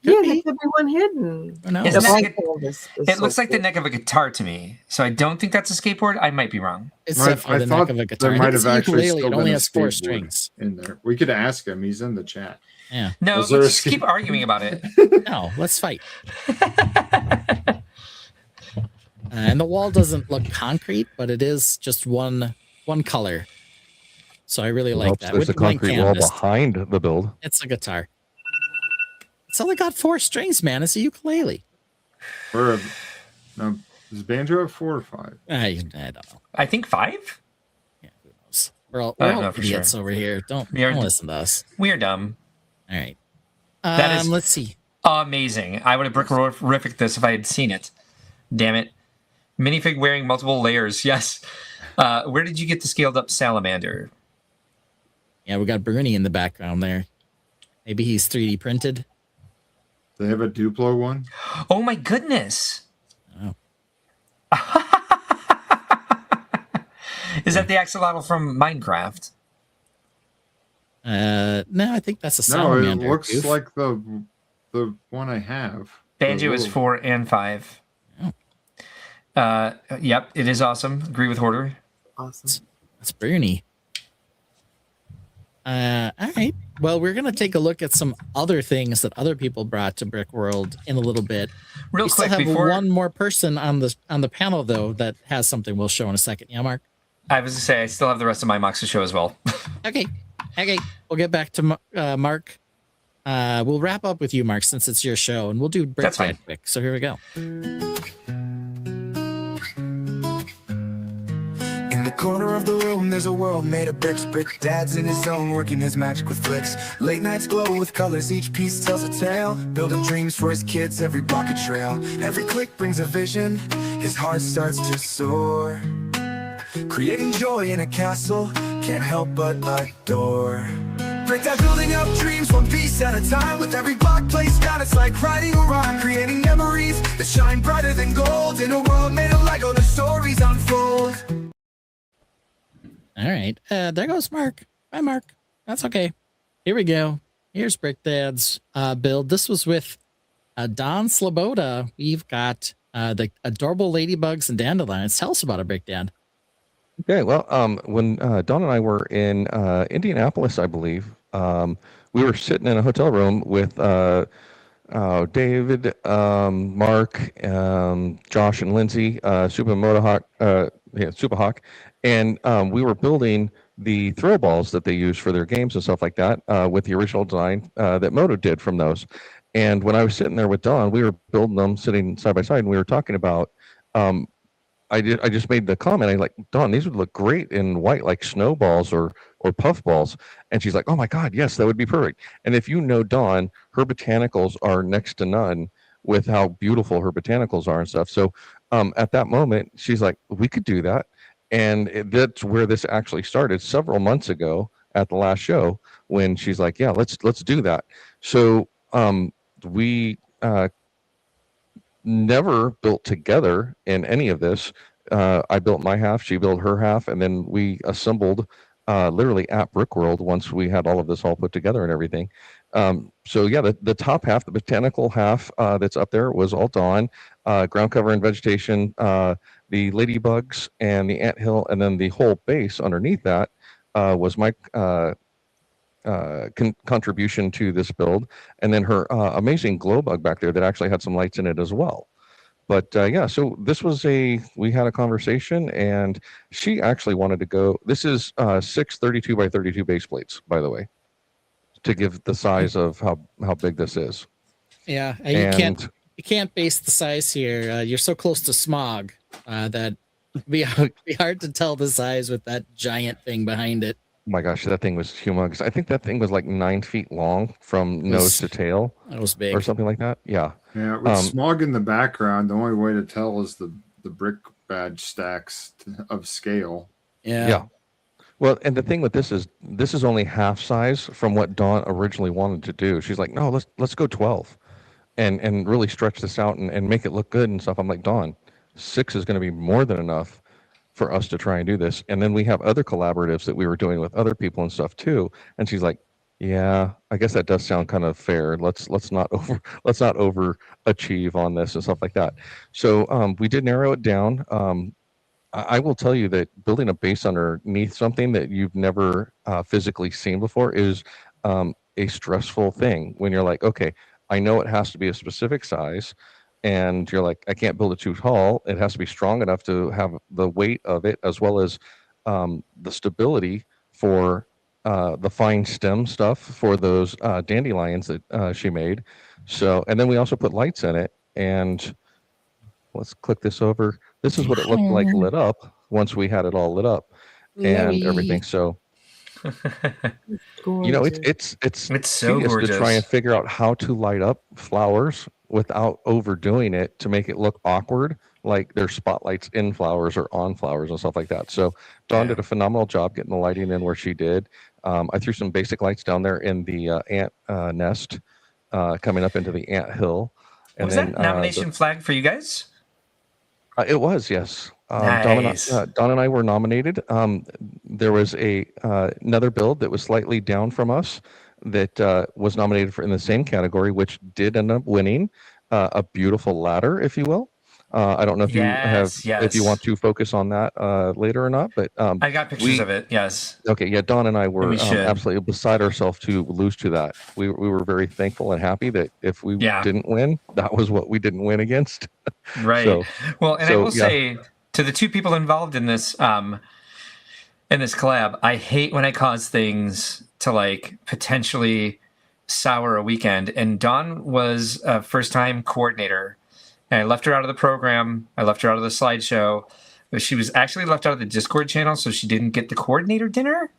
Yeah, there could be one hidden. Who knows? Isn't The that blank canvas is It so looks like the cool. neck of a guitar to me. So I don't think that's a skateboard. I might be wrong. It's I definitely the thought neck of a guitar. there I might think it's have a actually ukulele. still It only been a has 4 skateboard strings. in there. We could ask him. He's in the chat. Yeah. No, Was let's there a just keep arguing about it. No, let's fight. And the wall doesn't look concrete, but it is just one color. So I really like that. There's With a the blank concrete wall canvas, behind the build. it's a guitar. It's only got 4 strings, man. It's a ukulele. No, does banjo have 4 or 5? I don't know. I think 5? Yeah, who knows? We're all I don't know for idiots over here. Don't listen to us. We're dumb. All right. That is- Let's see. Amazing. I would have brickerific this if I had seen it. Damn it. Minifig wearing multiple layers. Yes. Where did you get the scaled up salamander? Yeah, we got Bruni in the background there. Maybe he's 3D printed. They have a Duplo one. Oh my goodness. Oh. Is that the axolotl from Minecraft? No, I think that's a No, it salamander. looks Goof. like the one I have. Banjo The is little- 4 and 5. Yep, it is awesome. Agree with Hoarder. Awesome. That's Bruni. All right. Well, we're gonna take a look at some other things that other people brought to Brickworld in a little bit. Real We quick, still have before one more person on the panel though that has something we'll show in a second. Yeah, Mark. I was to say I still have the rest of my MOCs to show as well. Okay. We'll get back to Mark. We'll wrap up with you, Mark, since it's your show, and we'll do That's fine. Brickworld quick. So here we go. In the corner of the room, there's a world made of bricks. Brick Dad's in his zone, working his magic with flicks. Late nights glow with colors, each piece tells a tale. Building dreams for his kids, every block a trail. Every click brings a vision, his heart starts to soar. Creating joy in a castle, can't help but adore. Brick Dad building up dreams, one piece at a time. With every block placed down, it's like writing a rhyme. Creating memories that shine brighter than gold. In a world made of Lego, the stories unfold. All right. There goes Mark. Bye, Mark. That's okay. Here we go. Here's Brick Dad's build. This was with Don Sloboda. We've got the adorable ladybugs and dandelions. Tell us about it, Brick Dad. Okay, well, when Don and I were in Indianapolis, I believe, we were sitting in a hotel room with David, Mark, Josh, and Lindsay, Super Hawk, and we were building the throw balls that they use for their games and stuff like that with the original design that Moto did from those. And when I was sitting there with Don, we were building them sitting side by side, and we were talking about. I just made the comment. I like, Don, these would look great in white, like snowballs or puff balls. And she's like, oh my God, yes, that would be perfect. And if you know Dawn, her botanicals are next to none with how beautiful her botanicals are and stuff. So at that moment, she's like, we could do that. And that's where this actually started several months ago at the last show when she's like, yeah, let's do that. So we never built together in any of this. I built my half, she built her half, and then we assembled literally at Brickworld once we had all of this all put together and everything. So yeah, the top half, the botanical half that's up there was all Dawn, ground cover and vegetation, the ladybugs and the anthill, and then the whole base underneath that was my contribution to this build, and then her amazing glow bug back there that actually had some lights in it as well. But yeah, so we had a conversation, and she actually wanted to go. This is 6 32 by 32 base plates, by the way, to give the size of how big this is. Yeah, And you can't base the size here. You're so close to smog that it'd be hard to tell the size with that giant thing behind it. oh my gosh, that thing was humongous. I think that thing was like 9 feet long from nose to tail, That was big. or something like that. Yeah. Yeah, with smog in the background, the only way to tell is the brick badge stacks of scale. Yeah. Well, and the thing with this is only half size from what Dawn originally wanted to do. She's like, no, let's go 12 and really stretch this out and make it look good and stuff. I'm like, Dawn, 6 is going to be more than enough for us to try and do this. And then we have other collaboratives that we were doing with other people and stuff too. And she's like, yeah, I guess that does sound kind of fair. Let's not overachieve on this and stuff like that. So we did narrow it down. I will tell you that building a base underneath something that you've never physically seen before is a stressful thing. When you're like, okay, I know it has to be a specific size, and you're like, I can't build it too tall. It has to be strong enough to have the weight of it, as well as the stability for the fine stem stuff for those dandelions that she made. So, and then we also put lights in it. And let's click this over. This is what it looked like lit up once we had it all lit up and everything. So, you know, it's so tedious gorgeous to try and figure out how to light up flowers without overdoing it to make it look awkward, like there's spotlights in flowers or on flowers and stuff like that. So Dawn did a phenomenal job getting the lighting in where she did. I threw some basic lights down there in the ant nest coming up into the ant hill. And was then, that nomination flag for you guys? It was, yes. Nice. Don and I were nominated. There was another build that was slightly down from us that was nominated for in the same category, which did end up winning a beautiful ladder, if you will. I don't know if if you want to focus on that later or not, but I got pictures of it. Yes. Okay. Yeah. Don and I were absolutely beside ourselves to lose to that. We were very thankful and happy that if we didn't win, that was what we didn't win against. Right. Well, and I will say to the two people involved in this collab, I hate when I cause things to like potentially sour a weekend. And Dawn was a first-time coordinator. And I left her out of the program. I left her out of the slideshow. But she was actually left out of the Discord channel, so she didn't get the coordinator dinner.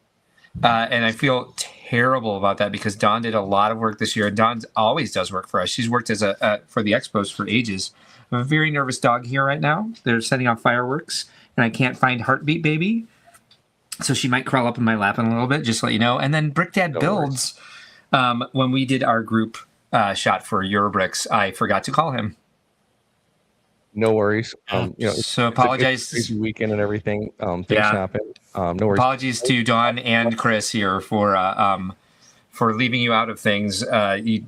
And I feel terrible about that because Dawn did a lot of work this year. Dawn always does work for us. She's worked as for the expos for ages. I have a very nervous dog here right now. They're setting off fireworks, and I can't find Heartbeat Baby. So she might crawl up in my lap in a little bit, just to let you know. And then Brick Dad Builds, when we did our group shot for Eurobricks, I forgot to call him. No worries. So apologize. It's a crazy weekend and everything. Things happen. No worries. Apologies to Dawn and Chris here for leaving you out of things.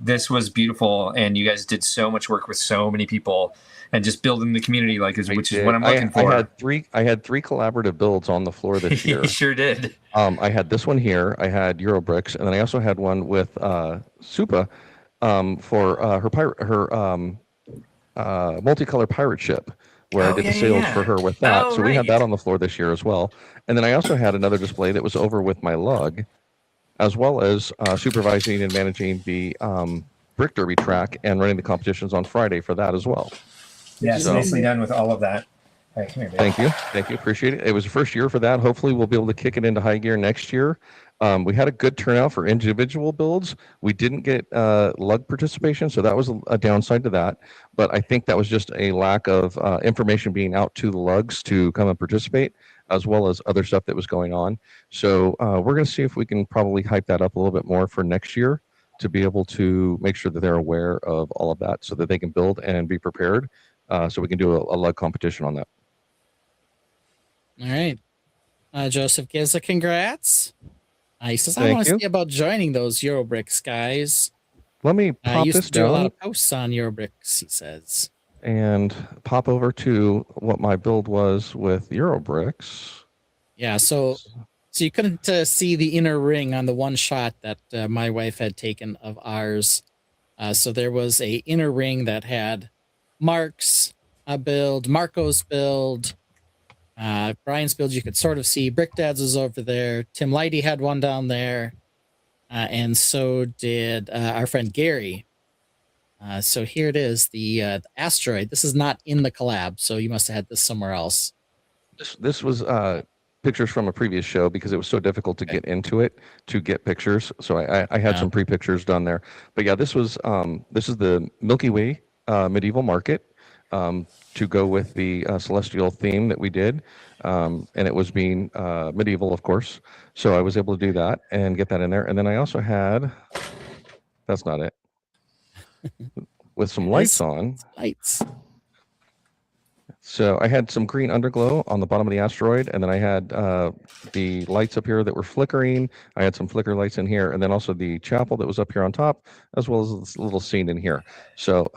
This was beautiful, and you guys did so much work with so many people and just building the community, which is what I'm looking for. I had three collaborative builds on the floor this year. You sure did. I had this one here. I had Eurobricks, and then I also had one with Supa for her multicolor pirate ship where I Oh, did yeah, the sales yeah, for yeah. her with that. Oh, So we had right. that on the floor this year as well. And then I also had another display that was over with my lug, as well as supervising and managing the brick derby track and running the competitions on Friday for that as well. Yes, So nicely done with all of that. All right, come here, babe. thank you, appreciate it. It was the first year for that. Hopefully, we'll be able to kick it into high gear next year. We had a good turnout for individual builds. We didn't get lug participation, so that was a downside to that. But I think that was just a lack of information being out to the lugs to come and participate, as well as other stuff that was going on. So we're going to see if we can probably hype that up a little bit more for next year to be able to make sure that they're aware of all of that so that they can build and be prepared. So we can do a lug competition on that. All right. Joseph gives a congrats. He says, I Thank want to you. see about joining those Eurobricks guys. Let me I pop used this to do a lot down of posts on Eurobricks, he says. and pop over to what my build was with Eurobricks. Yeah, so you couldn't see the inner ring on the one shot that my wife had taken of ours. So there was a inner ring that had Mark's build, Marco's build, Brian's build. You could sort of see Brick Dad's was over there. Tim Lighty had one down there, and so did our friend Gary. So here it is, the asteroid. This is not in the collab, so you must have had this somewhere else. This was pictures from a previous show because it was so difficult to get into it to get pictures. So I had some pre-pictures done there. But yeah, this is the Milky Way medieval market to go with the celestial theme that we did. And it was being medieval, of course. So I was able to do that and get that in there. And then I also had, that's not it, with some lights on. Lights. So I had some green underglow on the bottom of the asteroid, and then I had the lights up here that were flickering. I had some flicker lights in here, and then also the chapel that was up here on top, as well as this little scene in here. So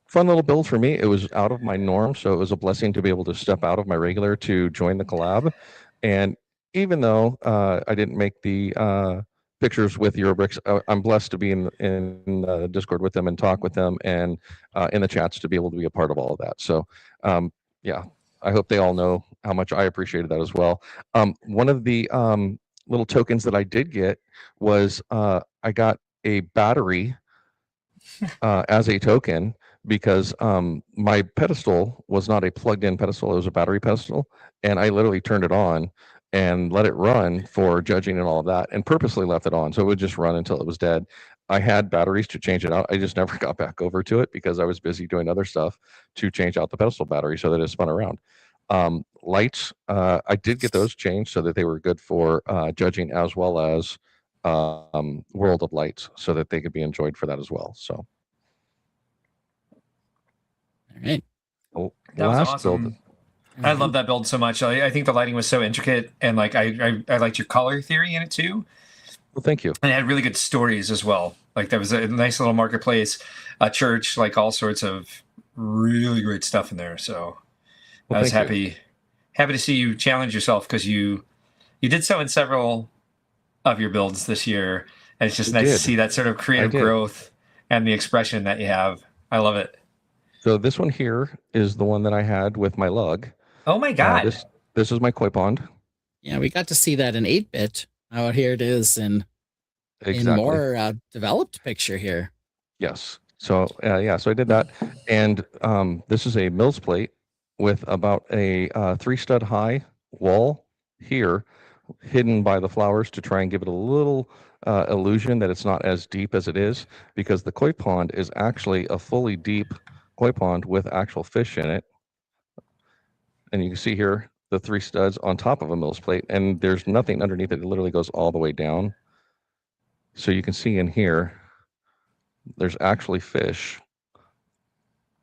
fun little build for me. It was out of my norm, so it was a blessing to be able to step out of my regular to join the collab. And even though I didn't make the pictures with Eurobricks, I'm blessed to be in the Discord with them and talk with them and in the chats to be able to be a part of all of that. So yeah, I hope they all know how much I appreciated that as well. One of the little tokens that I did get was I got a battery as a token because my pedestal was not a plugged in pedestal, it was a battery pedestal, and I literally turned it on and let it run for judging and all of that, and purposely left it on so it would just run until it was dead. I had batteries to change it out. I just never got back over to it because I was busy doing other stuff to change out the pedestal battery so that it spun around. Lights, I did get those changed so that they were good for judging as well as World of Lights so that they could be enjoyed for that as well. So all right. That was last awesome. build. I love that build so much. I think the lighting was so intricate, and like I liked your color theory in it too. Well, thank you. And it had really good stories as well. Like there was a nice little marketplace, a church, like all sorts of really great stuff in there. So Well, I was thank you. happy to see you challenge yourself because you did so in several of your builds this year. And it's just I nice to did. see that sort of creative did. growth and the expression that you have. I love it. So this one here is the one that I had with my lug. Oh my God. This is my koi pond. Yeah, we got to see that in 8-bit. Now here it is in more developed picture here. Yes. So yeah, so I did that, and this is a mills plate with about a 3-stud high wall here, hidden by the flowers to try and give it a little illusion that it's not as deep as it is, because the koi pond is actually a fully deep koi pond with actual fish in it. And you can see here the 3 studs on top of a mills plate, and there's nothing underneath it. It literally goes all the way down. So you can see in here, there's actually fish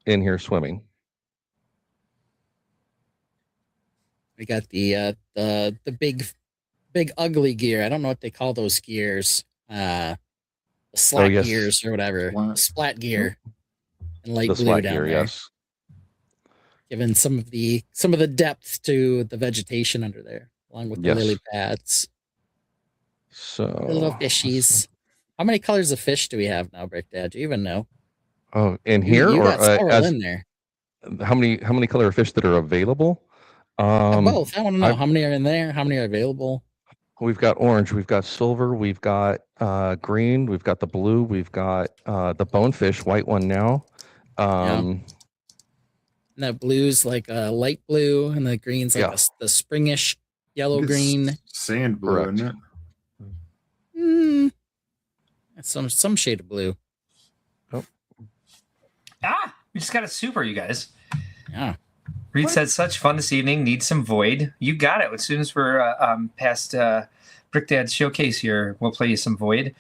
in here swimming. We got the big ugly gear. I don't know what they call those gears. Slat yes. gears or whatever. Splat gear. And light The blue slack down gear, there. yes. Giving some of the depth to the vegetation under there, along with the Yes. lily pads. So The little fishies. How many colors of fish do we have now, Brick Dad? Do you even know? Oh, in here You or got several in there. how many color fish that are available? Both. I want to know I've- how many are in there, how many are available. We've got orange, we've got silver, we've got green, we've got the blue, we've got the bonefish, white one now. And that blue's like a light blue, and the green's like Yeah. the springish yellow It's green. Sand blue, Correct. isn't it? That's some shade of blue. We just got a super, you guys. Yeah. Reed said, such fun this evening. Need some void. You got it. As soon as we're past Brick Dad's showcase here, we'll play you some void.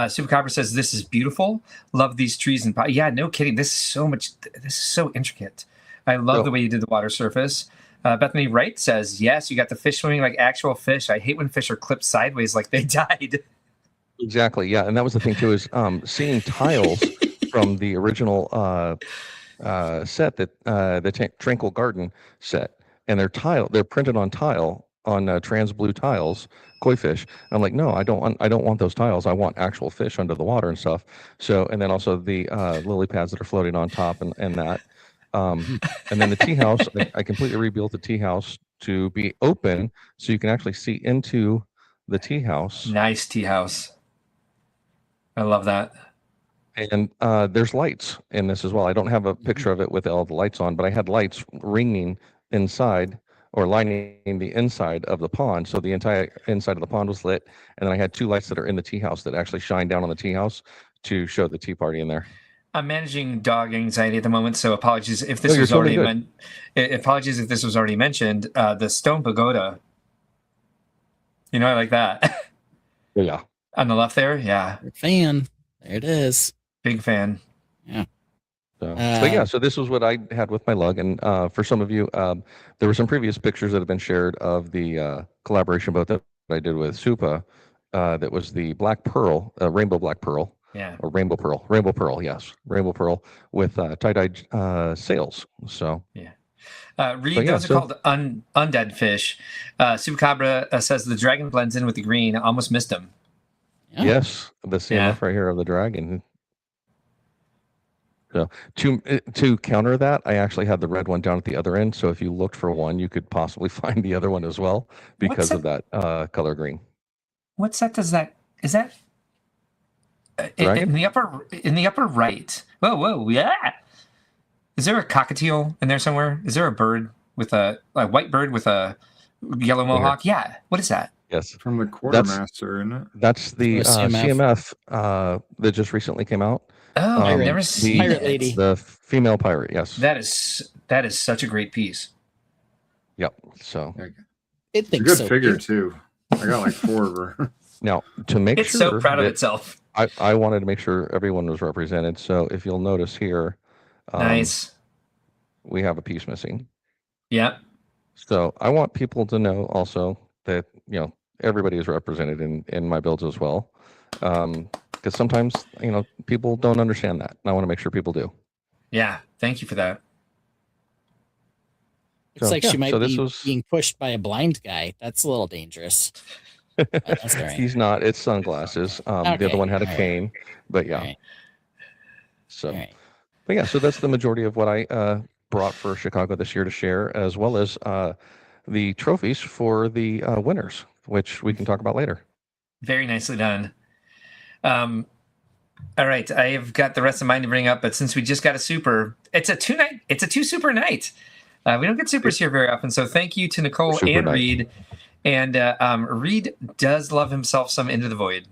Super Copper says, this is beautiful. Love these trees and yeah, no kidding. This is so intricate. I love the way you did the water surface. Bethany Wright says, yes, you got the fish swimming like actual fish. I hate when fish are clipped sideways like they died. Exactly. Yeah. And that was the thing too, is seeing tiles from the original set, that the Tranquil Garden set, and they're printed on tile, on trans blue tiles, koi fish. I'm like, no, I don't want those tiles. I want actual fish under the water and stuff. So, and then also the lily pads that are floating on top and that. And then the tea house, I completely rebuilt the tea house to be open so you can actually see into the tea house. Nice tea house. I love that. And there's lights in this as well. I don't have a picture of it with all the lights on, but I had lights ringing inside or lining the inside of the pond. So the entire inside of the pond was lit. And then I had 2 lights that are in the tea house that actually shine down on the tea house to show the tea party in there. I'm managing dog anxiety at the moment, so apologies if this was already apologies if this was already mentioned. The stone pagoda. You know, I like that. Yeah. On the left there, yeah. Fan. There it is. Big fan. Yeah. So this was what I had with my lug. And for some of you, there were some previous pictures that have been shared of the collaboration boat that I did with Supa. That was the black pearl, rainbow black pearl. Yeah. Or rainbow pearl, yes. Rainbow pearl with tie-dyed sails. So yeah. Reed, those are called undead fish. Supacabra says the dragon blends in with the green. Almost missed him. Yeah. Yes, the CMF right here of the dragon. So to counter that, I actually had the red one down at the other end. So if you looked for one, you could possibly find the other one as well because of that color green. What set does that? Is that in the upper right? Whoa, yeah. Is there a cockatiel in there somewhere? Is there a bird with a white bird with a yellow mohawk? Yeah. What is that? Yes, From the quartermaster, isn't it? that's the CMF that just recently came out. Oh, I've never seen Pirate it. lady. The female pirate. Yes. That is such a great piece. Yep. So It It's a thinks good so. figure too. I got like 4 of her. now to make It's sure so proud of that itself. I wanted to make sure everyone was represented. So if you'll notice here, Nice. we have a piece missing. Yeah. So I want people to know also that, everybody is represented in my builds as well. Because sometimes, people don't understand that. And I want to make sure people do. Yeah. Thank you for that. It's like she might this be was- being pushed by a blind guy. That's a little dangerous. But that's all right. He's not. It's sunglasses. The Okay, other one had a all right. cane. But yeah. All right, So, all right. but yeah, so that's the majority of what I brought for Chicago this year to share, as well as the trophies for the winners, which we can talk about later. Very nicely done. All right, I have got the rest of mine to bring up, but since we just got a super, it's a 2 super night. We don't get supers here very often, so thank you to Nicole Super and night. Reed. And Reed does love himself some Into the Void.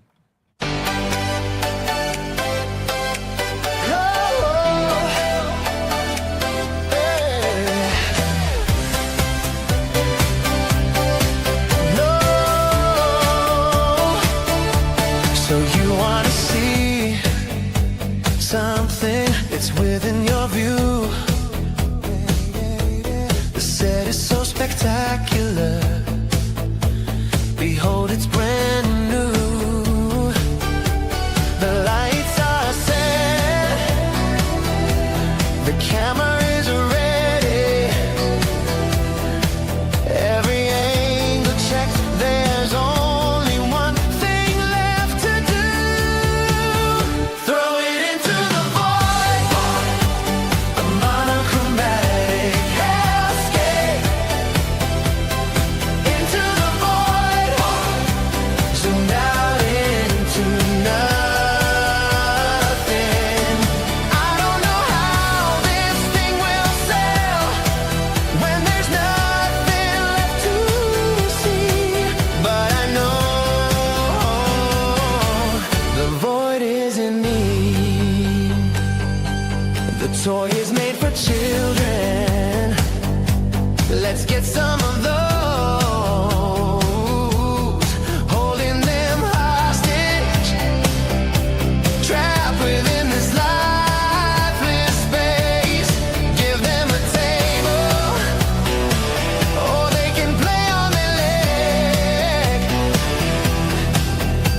So you wanna see something that's within your view. The set is so spectacular. Behold, it's brand new. is in me. The toy is made for children. Let's get some of those. Holding them hostage. Trapped within this lifeless space. Give them a table. Or they can play on their leg.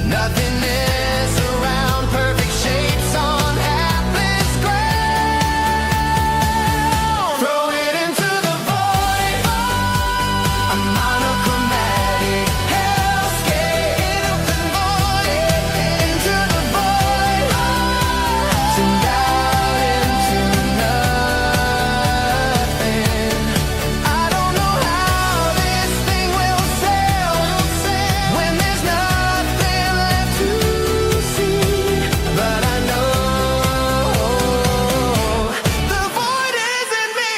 Nothingness around, perfect shapes on hapless ground. Throw it into the void. A monochromatic hellscape. Open void into the void. Send out into nothing. I don't know how this thing will sail when there's nothing left to see. But I know the void is in me.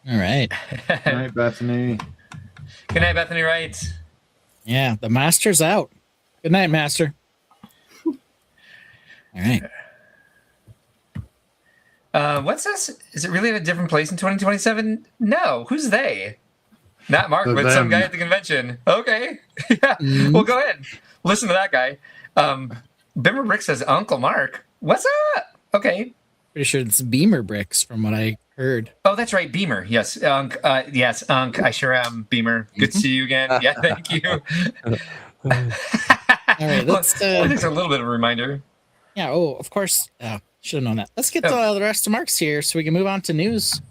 All right. Good night, Bethany. Good night, Bethany Wright. Yeah, the master's out. Good night, master. All right. What's this? Is it really at a different place in 2027? No. Who's they? Not Mark, The but some them. guy at the convention. Okay. Yeah. Well, go ahead. Listen to that guy. Bimmer Brick says, Uncle Mark. What's up? Okay. Pretty sure it's Beamer bricks from what I heard. Oh, that's right. Beamer. Yes. Yes, Unc. I sure am. Beamer. Good to see you again. Yeah, thank you. All right, let's. I think it's a little bit of a reminder. Yeah. Oh, of course. Should have known that. Let's get the rest of Mark's here so we can move on to news.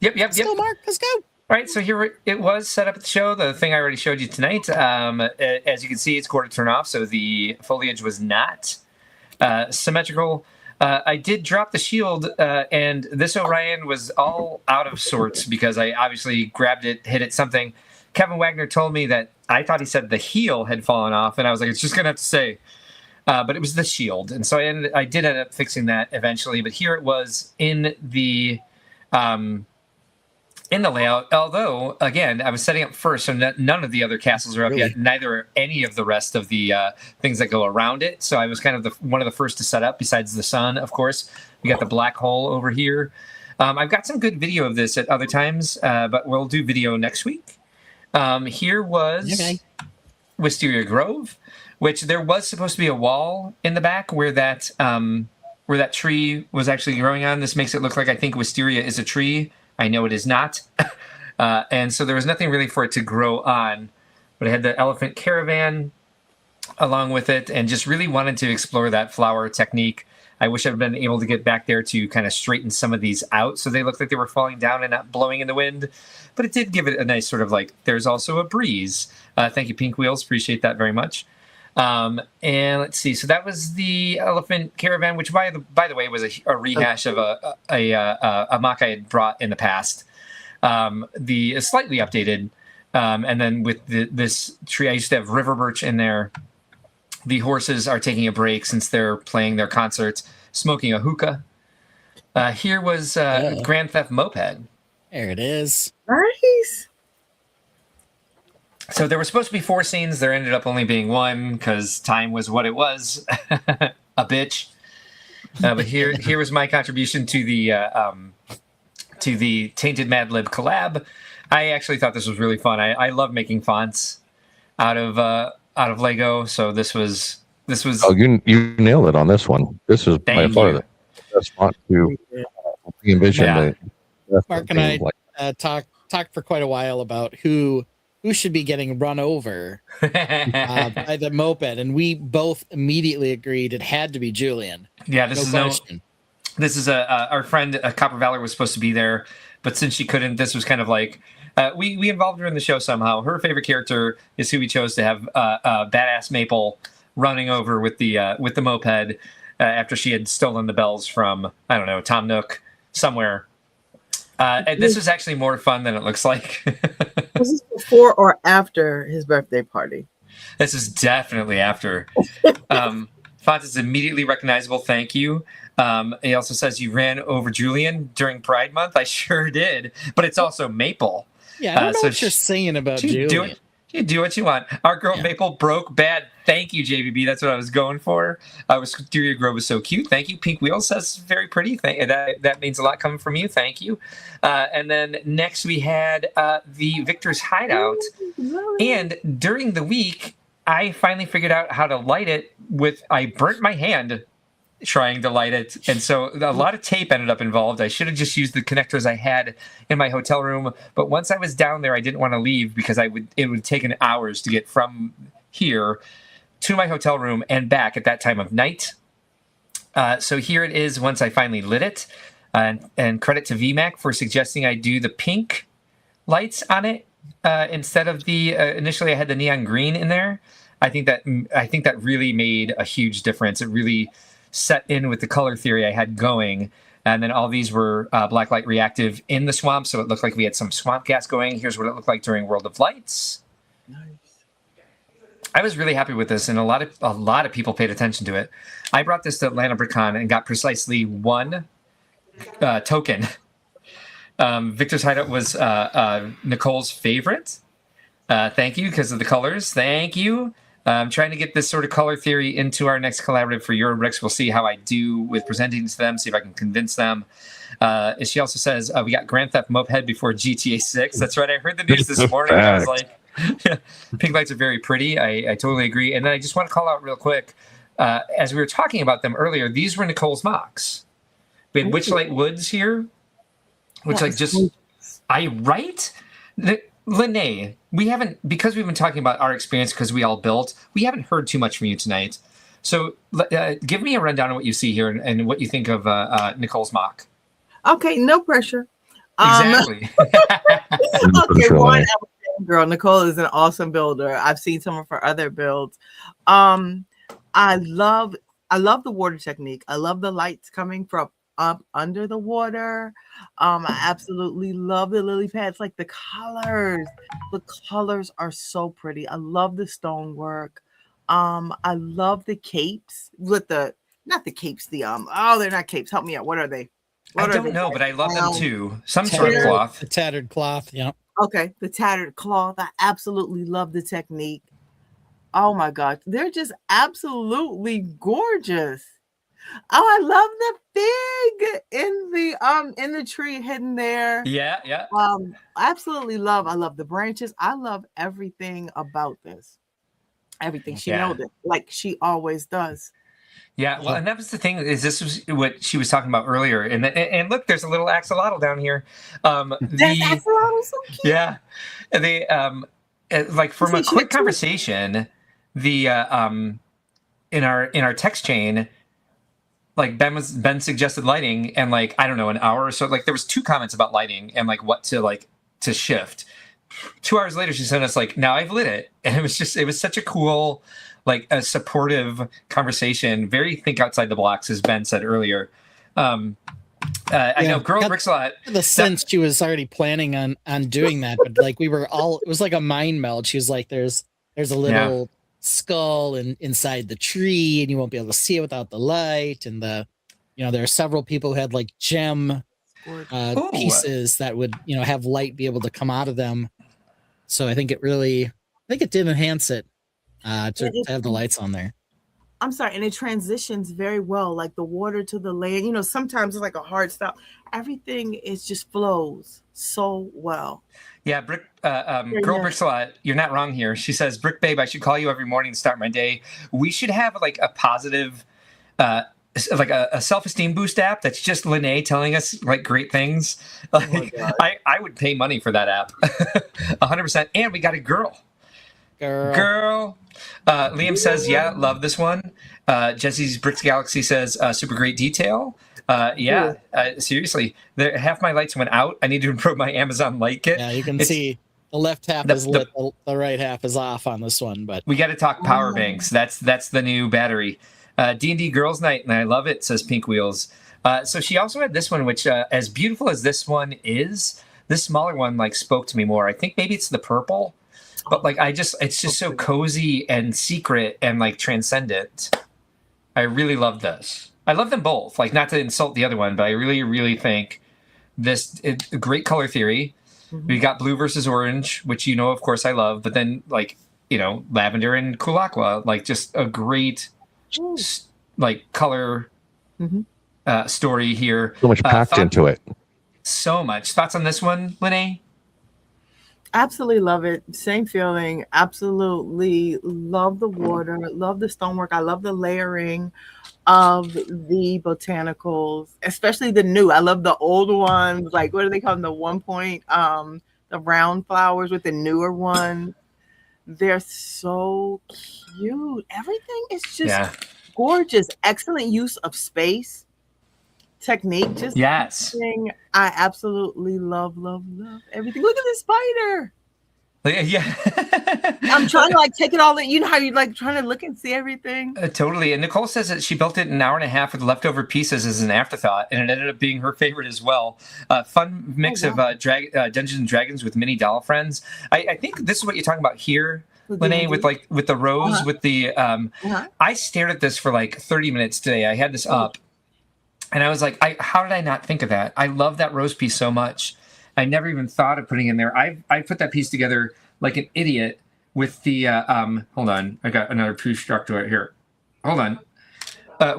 Yep. Let's go, Mark. Let's go. All right, so here it was set up at the show. The thing I already showed you tonight. As you can see, it's quarter turn off, so the foliage was not symmetrical. I did drop the shield, and this Orion was all out of sorts because I obviously grabbed it, hit it something. Kevin Wagner told me that I thought he said the heel had fallen off, and I was like, it's just going to have to say. But it was the shield, and so I did end up fixing that eventually. But here it was in the layout. Although, again, I was setting up first, so none of the other castles are up yet. Neither are any of the rest of the things that go around it. So I was kind of one of the first to set up, besides the sun, of course. We got the black hole over here. I've got some good video of this at other times, but we'll do video next week. Here was Wisteria Grove, which there was supposed to be a wall in the back where that tree was actually growing on. This makes it look like I think Wisteria is a tree. I know it is not. And so there was nothing really for it to grow on. But I had the elephant caravan along with it and just really wanted to explore that flower technique. I wish I'd been able to get back there to kind of straighten some of these out so they looked like they were falling down and not blowing in the wind. But it did give it a nice sort of like, there's also a breeze. Thank you, Pink Wheels. Appreciate that very much. And let's see. So that was the elephant caravan, which by the way was a rehash of a mock I had brought in the past. The slightly updated, and then with this tree, I used to have river birch in there. The horses are taking a break since they're playing their concerts, smoking a hookah. Here was Grand Theft Moped. There it is. Nice. So there were supposed to be 4 scenes. There ended up only being 1 because time was what it was. A bitch. But here was my contribution to the Tainted Mad Lib collab. I actually thought this was really fun. I love making fonts out of Lego. So this was. Oh, you nailed it on this one. This is by far the best font to envision. Yeah. Mark and I talked for quite a while about who should be getting run over by the moped, and we both immediately agreed it had to be Julian. Yeah, this is our friend Copper Valor was supposed to be there, but since she couldn't, this was kind of like we involved her in the show somehow. Her favorite character is who we chose to have badass Maple running over with the moped after she had stolen the bells from, I don't know, Tom Nook somewhere. And this was actually more fun than it looks like. Was this before or after his birthday party? This is definitely after. Font is immediately recognizable. Thank you. He also says you ran over Julian during Pride Month. I sure did, but it's also Maple. Yeah, I don't know so what you're saying about you Julian. do what you want. Our girl Maple broke bad. Thank you, JBB. That's what I was going for. Wisteria Grove was so cute. Thank you. Pink Wheel says very pretty. That means a lot coming from you. Thank you. And then next we had the Victor's Hideout. And during the week, I finally figured out how to light it I burnt my hand trying to light it. And so a lot of tape ended up involved. I should have just used the connectors I had in my hotel room. But once I was down there, I didn't want to leave because it would take hours to get from here to my hotel room and back at that time of night. So here it is once I finally lit it. And credit to VMAC for suggesting I do the pink lights on it instead of the initially I had the neon green in there. I think that really made a huge difference. It really set in with the color theory I had going. And then all these were blacklight reactive in the swamp, so it looked like we had some swamp gas going. Here's what it looked like during World of Lights. Nice. I was really happy with this, and a lot of people paid attention to it. I brought this to Atlanta BrickCon and got precisely one token. Victor's Hideout was Nicole's favorite. Thank you, because of the colors. Thank you. I'm trying to get this sort of color theory into our next collaborative for Eurobricks. We'll see how I do with presenting to them, see if I can convince them. She also says, we got Grand Theft Moped before GTA 6. That's right. I heard the news this morning. And I was like, pink lights are very pretty. I totally agree. And then I just want to call out real quick, as we were talking about them earlier, these were Nicole's MOCs. We had Witchlight Woods here, which right? Lene, we haven't, because we've been talking about our experience because we all built, we haven't heard too much from you tonight. So give me a rundown of what you see here and what you think of Nicole's MOC. Okay, no pressure. Exactly. Okay, one girl, Nicole is an awesome builder. I've seen some of her other builds. I love the water technique. I love the lights coming from up under the water. I absolutely love the lily pads, like the colors. The colors are so pretty. I love the stonework. I love the capes with not the capes, they're not capes. Help me out. What are they? I don't know, but I love them too. Some sort of cloth. The tattered cloth, yeah. Okay, the tattered cloth. I absolutely love the technique. Oh my God, they're just absolutely gorgeous. Oh, I love the fig in the tree hidden there. Yeah. Absolutely love. I love the branches. I love everything about this. Everything. She knows it, like she always does. Yeah, well, and that was the thing, is this was what she was talking about earlier. And look, there's a little axolotl down here. That axolotl is so cute. Yeah. They like from a quick conversation, the in our text chain, like Ben suggested lighting, and like I don't know, an hour or so, like there was 2 comments about lighting and like what to shift. 2 hours later, she sent us like, now I've lit it, and it was such a cool, like a supportive conversation. Very think outside the blocks, as Ben said earlier. I know Girl Bricks a lot. The sense she was already planning on doing that, but like we were all, it was like a mind meld. She was like, there's a little skull inside the tree, and you won't be able to see it without the light. And there are several people who had like gem pieces that would have light be able to come out of them. So I think it did enhance it to have the lights on there. I'm sorry, and it transitions very well, like the water to the land. Sometimes it's like a hard stop. Everything just flows so well. Yeah, Girl Bricks a lot. You're not wrong here. She says, "Brick Babe, I should call you every morning to start my day." We should have like a positive, like a self-esteem boost app that's just Lene telling us like great things. Like, I would pay money for that app, 100%. And we got a girl. Liam says, yeah, love this one. Jesse's Bricks Galaxy says, super great detail. Seriously, half my lights went out. I need to improve my Amazon light kit. Yeah, you can see the left half is lit, the right half is off on this one. But we got to talk power banks. That's the new battery. D&D Girls Night, and I love it, says Pink Wheels. So she also had this one, which as beautiful as this one is, this smaller one like spoke to me more. I think maybe it's the purple, but like it's just so cozy and secret and like transcendent. I really love this. I love them both. Like, not to insult the other one, but I really, really think this a great color theory. Mm-hmm. We got blue versus orange, which of course I love, but then like lavender and cool aqua, like just a great like color story here. So much packed into it. So much. Thoughts on this one, Lene? Absolutely love it. Same feeling. Absolutely love the water. Love the stonework. I love the layering of the botanicals, especially the new. I love the old ones. Like, what do they call them? The 1 point, the round flowers with the newer ones. They're so cute. Everything is just gorgeous. Excellent use of space. Technique. Just everything. I absolutely love everything. Look at this spider. Yeah. I'm trying to like take it all in. You know how you like trying to look and see everything? Totally. And Nicole says that she built it in an hour and a half with leftover pieces as an afterthought, and it ended up being her favorite as well. Fun mix of Dungeons and Dragons with mini doll friends. I think this is what you're talking about here, Lene, with the rose, with the I stared at this for like 30 minutes today. I had this up. And I was like, how did I not think of that? I love that rose piece so much. I never even thought of putting in there. I put that piece together like an idiot with the, hold on. I got another proof struck to it here. Hold on.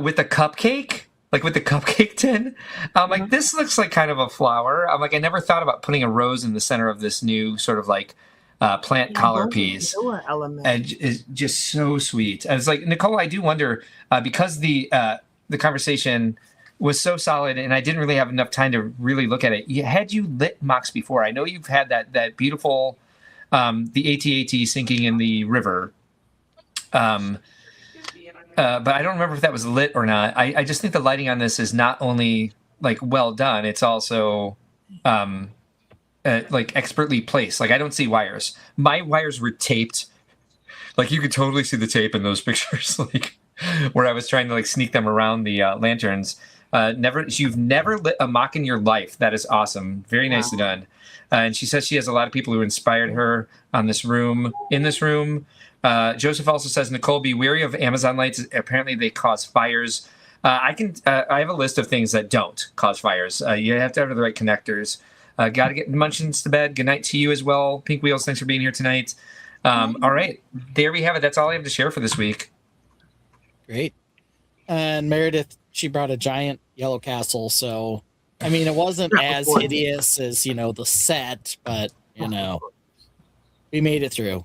With the cupcake, like with the cupcake tin. I'm like, this looks like kind of a flower. I'm like, I never thought about putting a rose in the center of this new sort of like plant collar piece. And it's just so sweet. And it's like, Nicole, I do wonder, because the conversation was so solid, and I didn't really have enough time to really look at it. Had you lit MOCs before? I know you've had that beautiful, the AT-AT sinking in the river. But I don't remember if that was lit or not. I just think the lighting on this is not only like well done, it's also like expertly placed. Like, I don't see wires. My wires were taped. Like, you could totally see the tape in those pictures, like where I was trying to like sneak them around the lanterns. You've never lit a MOC in your life. That is awesome. Very nicely done. And she says she has a lot of people who inspired her in this room. Joseph also says, Nicole, be wary of Amazon lights. Apparently they cause fires. I have a list of things that don't cause fires. You have to have the right connectors. Got to get Munchkins to bed. Good night to you as well. Pink Wheels, thanks for being here tonight. All right. There we have it. That's all I have to share for this week. Great. And Meredith, she brought a giant yellow castle, so I mean, it wasn't as hideous as the set, but we made it through.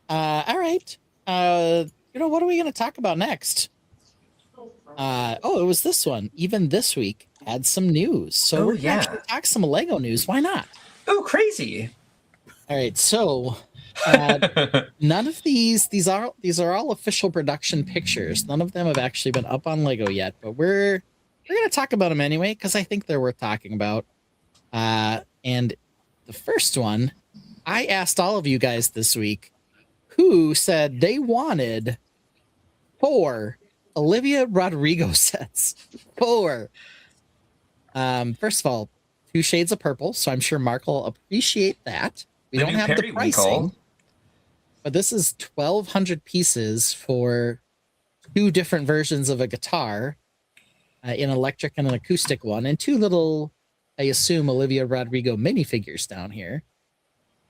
All right. What are we going to talk about next? It was this one. Even this week had some news, so we're going to actually talk some Lego news. Why not? Oh, crazy! All right, so. None of these are all official production pictures. None of them have actually been up on Lego yet, but we're going to talk about them anyway because I think they're worth talking about. And the first one, I asked all of you guys this week who said they wanted 4 Olivia Rodrigo sets. 4. First of all, 2 shades of purple, so I'm sure Mark will appreciate that. We don't have the pricing. But this is 1,200 pieces for 2 different versions of a guitar, an electric and an acoustic one, and 2 little, I assume, Olivia Rodrigo minifigures down here,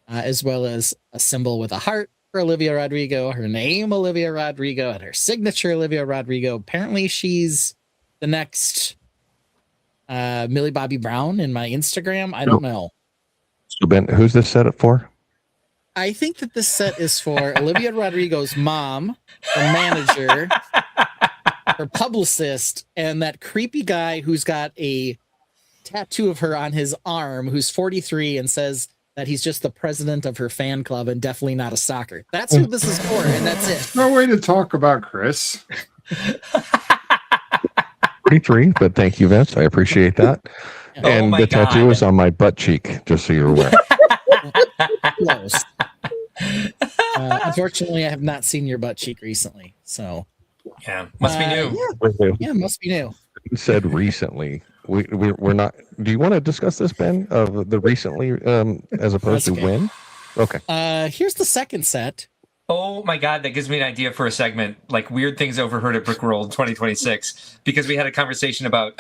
as well as a symbol with a heart for Olivia Rodrigo, her name Olivia Rodrigo, and her signature Olivia Rodrigo. Apparently, she's the next Millie Bobby Brown in my Instagram. I don't know. So Ben, who's this set up for? I think that this set is for Olivia Rodrigo's mom, her manager, her publicist, and that creepy guy who's got a tattoo of her on his arm, who's 43 and says that he's just the president of her fan club and definitely not a stalker. That's who this is for, and that's it. No way to talk about Chris. 43, but thank you, Vince. I appreciate that. Oh And my the tattoo God. is on my butt cheek, just so you're aware. Close. Unfortunately, I have not seen your butt cheek recently. So, Yeah, must be new. Yeah, must be new. You said recently. We're not. Do you want to discuss this, Ben, of the recently as opposed That's to okay. when? Okay. Here's the second set. Oh my God, that gives me an idea for a segment, like weird things overheard at Brickworld 2026, because we had a conversation about.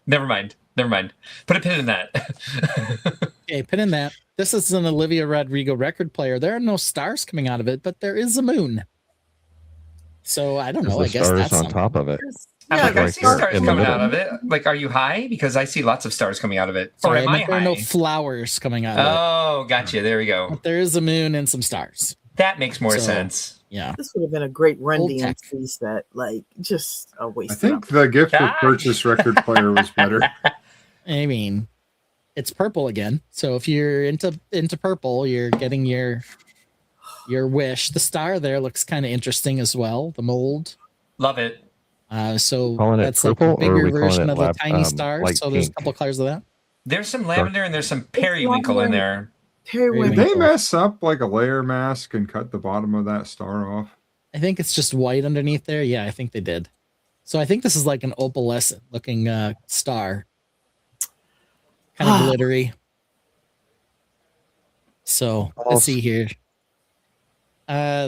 Never mind. Put a pin in that. Okay, put in that. This is an Olivia Rodrigo record player. There are no stars coming out of it, but there is a moon. So I don't There's know. the I guess stars that's on something. top of it. I Yeah, like I right see there stars in the coming middle. out of it. Like, are you high? Because I see lots of stars coming out of it. Sorry, or am I I meant there are high? no flowers coming out of Oh, gotcha. There we it. go. But there is a moon and some stars. That makes more So- sense. Yeah. This would have been a great Run Old tech. DMC set. Like, just a waste. I think the gift with Gosh. purchase record player was better. I mean, it's purple again. So if you're into purple, you're getting your wish. The star there looks kind of interesting as well. The mold. Love it. So Calling it that's like purple, a or are bigger we calling version it of the tiny light stars. So there's a pink? couple colors of that. There's some lavender and there's some periwinkle in there. Terry Did Did Wynn. they mess up like a layer mask and cut the bottom of that star off? I think it's just white underneath there. Yeah, I think they did. So I think this is like an opalescent looking star. Kind of glittery. So let's see here.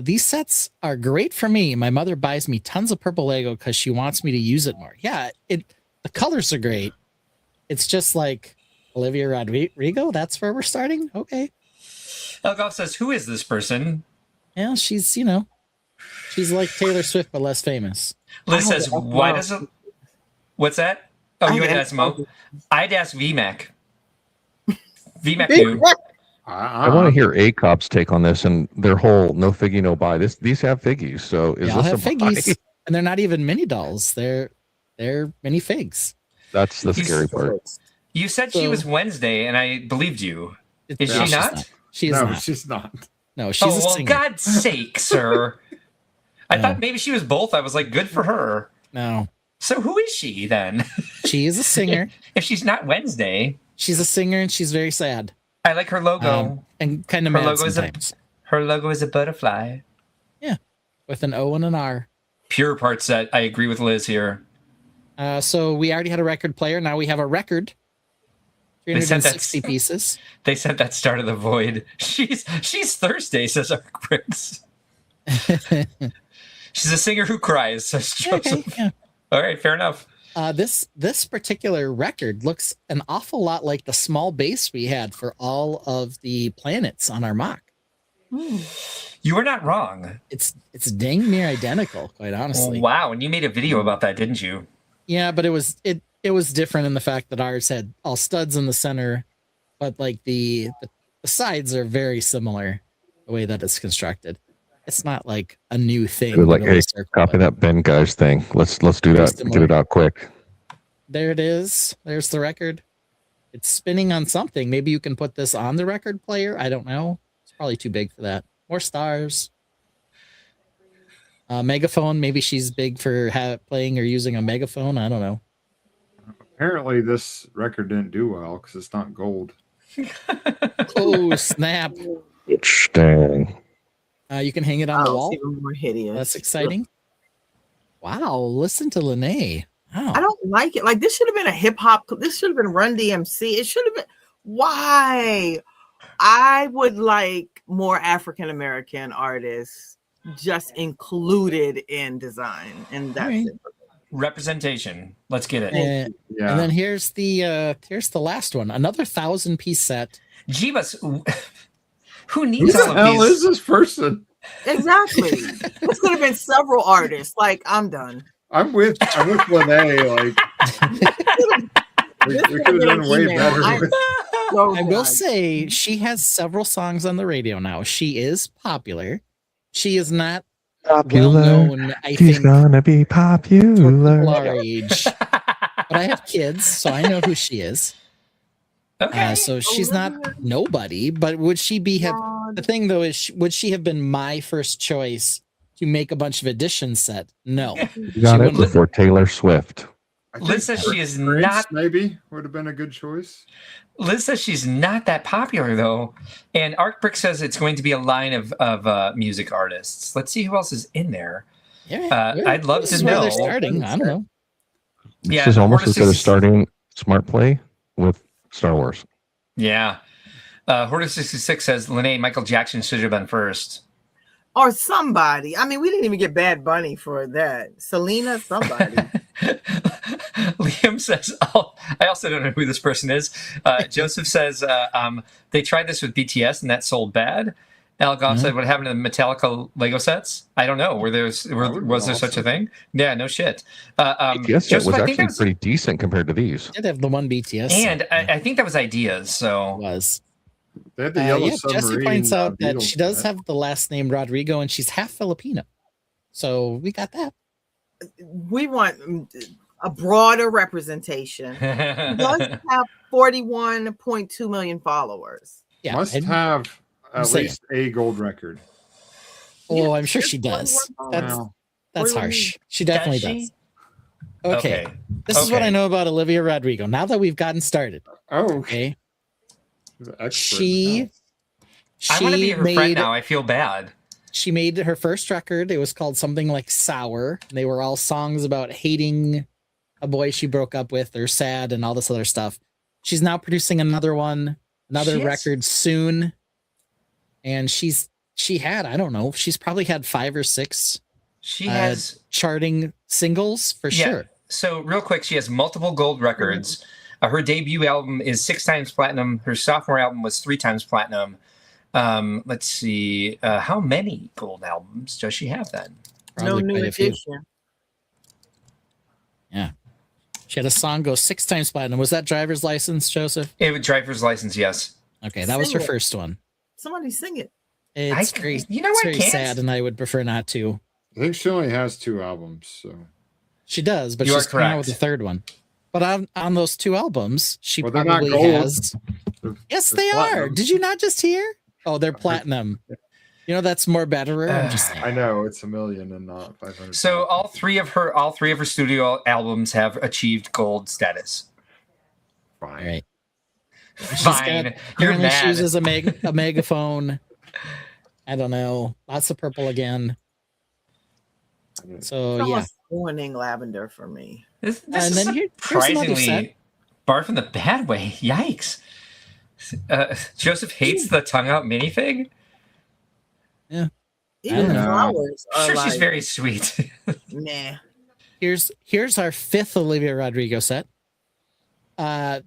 These sets are great for me. My mother buys me tons of purple Lego because she wants me to use it more. Yeah, the colors are great. It's just like Olivia Rodrigo. That's where we're starting. Okay. Elgoff says, "Who is this person?" Yeah, she's she's like Taylor Swift but less famous. Liz I says, don't "Why know. does it?" What's that? Oh, I you would don't ask Mo. know. I'd ask VMAC. VMAC knew. I want to hear ACOP's take on this and their whole no figgy, no buy. These have figgies, so is They all this have a buy? figgies, and they're not even mini dolls. They're mini figs. That's the You scary part. You said she So- was Wednesday, and I believed you. Is No, she she's not? She is No, not. she's not. No, she's Oh, a well, singer. God's sake, sir. I No. thought maybe she was both. I was like, good for her. No, So who is she then? she is a singer. If she's not Wednesday, She's a singer, and she's very sad I like her logo. and kind of Her mad logo is sometimes. Her logo is a butterfly. With an O and an R. Pure part set. I agree with Liz here. So we already had a record player. Now we have a record. They sent that- 360 pieces. They sent that Star to the Void. She's Thursday, says Arc Bricks. She's a singer who cries, says Okay, Joseph. yeah. All right, fair enough. This particular record looks an awful lot like the small base we had for all of the planets on our mock. You were not wrong. It's dang near identical, quite honestly. Wow, and you made a video about that, didn't you? Yeah, but it was different in the fact that ours had all studs in the center, but like the sides are very similar the way that it's constructed. It's not like a new thing. It was like, really hey, circle, copy but that Ben guys thing. Let's do Very that. similar. Get it out quick. There it is. There's the record. It's spinning on something. Maybe you can put this on the record player. I don't know. It's probably too big for that. More stars. Megaphone. Maybe she's big for playing or using a megaphone. I don't know. Apparently, this record didn't do well because it's not gold. Oh, snap. Dang. You can hang it on the Oh, wall. it's even more hideous. That's exciting. Wow. Listen to Lene. Wow. I don't like it. Like, this should have been a hip hop. This should have been Run DMC. It should have been. Why? I would like more African American artists just included in design, and that's Alright. it. Representation. Let's get it. And, Yeah. and then here's the last one. Another 1,000-piece set. Jeebus, who Who needs the all of hell these? is this person? Exactly. This could have been several artists. Like, I'm done. I'm with Lene. Like, we could have done way better. with- So I will done. say she has several songs on the radio now. She is popular. She is not well known, I She's think, gonna be for people our popular. age. But I have kids, so I know who she is. Okay. So she's not nobody, but would she be the thing though is would she have been my first choice to make a bunch of edition set? No. You got She it wouldn't- before Taylor Swift. I think Liz says she is Prince not. maybe would have been a good choice. Liz says she's not that popular though, and Arcbrick says it's going to be a line of music artists. Let's see who else is in there. Yeah, I'd love this to is where know. they're starting. I don't know. Yeah, This is almost Hortus instead of is- starting Smart Play with Star Wars. Yeah. Hortus66 says Lene Michael Jackson should have been first. Or somebody. I mean, we didn't even get Bad Bunny for that. Selena, somebody. Liam says, I also don't know who this person is. Joseph says they tried this with BTS and that sold bad. Al Goff said, what happened to the Metallica Lego sets? I don't know. Was there such a thing? Yeah, no shit. BTS set Joseph, was I think actually that pretty decent compared to these. Did have the one BTS. and I think that was ideas. So was. They had the yellow Yeah, Jesse submarine. points out that Beatles she does set. have the last name Rodrigo, and she's half Filipino. So we got that. We want a broader representation. He does have 41.2 million followers. Yeah, Must and- have at saying. least a gold record. Oh, I'm sure she does. That's Wow. that's harsh. She definitely does. Okay. This is what I know about Olivia Rodrigo. Now that we've gotten started, Oh, okay. the expert She I want to be her friend made now. I feel bad. she made her first record. It was called something like Sour. And they were all songs about hating a boy she broke up with or sad and all this other stuff. She's now producing another one, another Shit. record soon. And she had, I don't know, she's probably had 5 or 6 She has charting singles for sure. So real quick, she has multiple gold records. Her debut album is 6 times platinum. Her sophomore album was 3 times platinum. Let's see. How many gold albums does she have then? No Probably new quite a few. edition. Yeah. She had a song go 6 times platinum. Was that Driver's License, Joseph? It would driver's license, yes. Okay, that was her Sing it. first one. Somebody sing it. It's very, You know it's I very can't. sad, and I would prefer not to. I think she only has 2 albums. So She does, but You she's are coming out correct. with the 3rd one. But on those 2 albums, she Well, they're not probably gold. has. Yes, They're they are. platinum. Did you not just hear? Oh, they're platinum. You know that's more better. I'm just saying. I know it's $1 million and not 500. So all three of her studio albums have achieved gold status. All fine. right. She's Fine. got- You're apparently she mad. uses a megaphone. I don't know. Lots of purple again. So It's yeah. almost ruining lavender for me. This And is then here's another set. surprisingly barf in the bad way. Yikes. Joseph hates the tongue out minifig. I Even don't the know. flowers I'm are sure like, she's very sweet. nah. Here's our 5th Olivia Rodrigo set.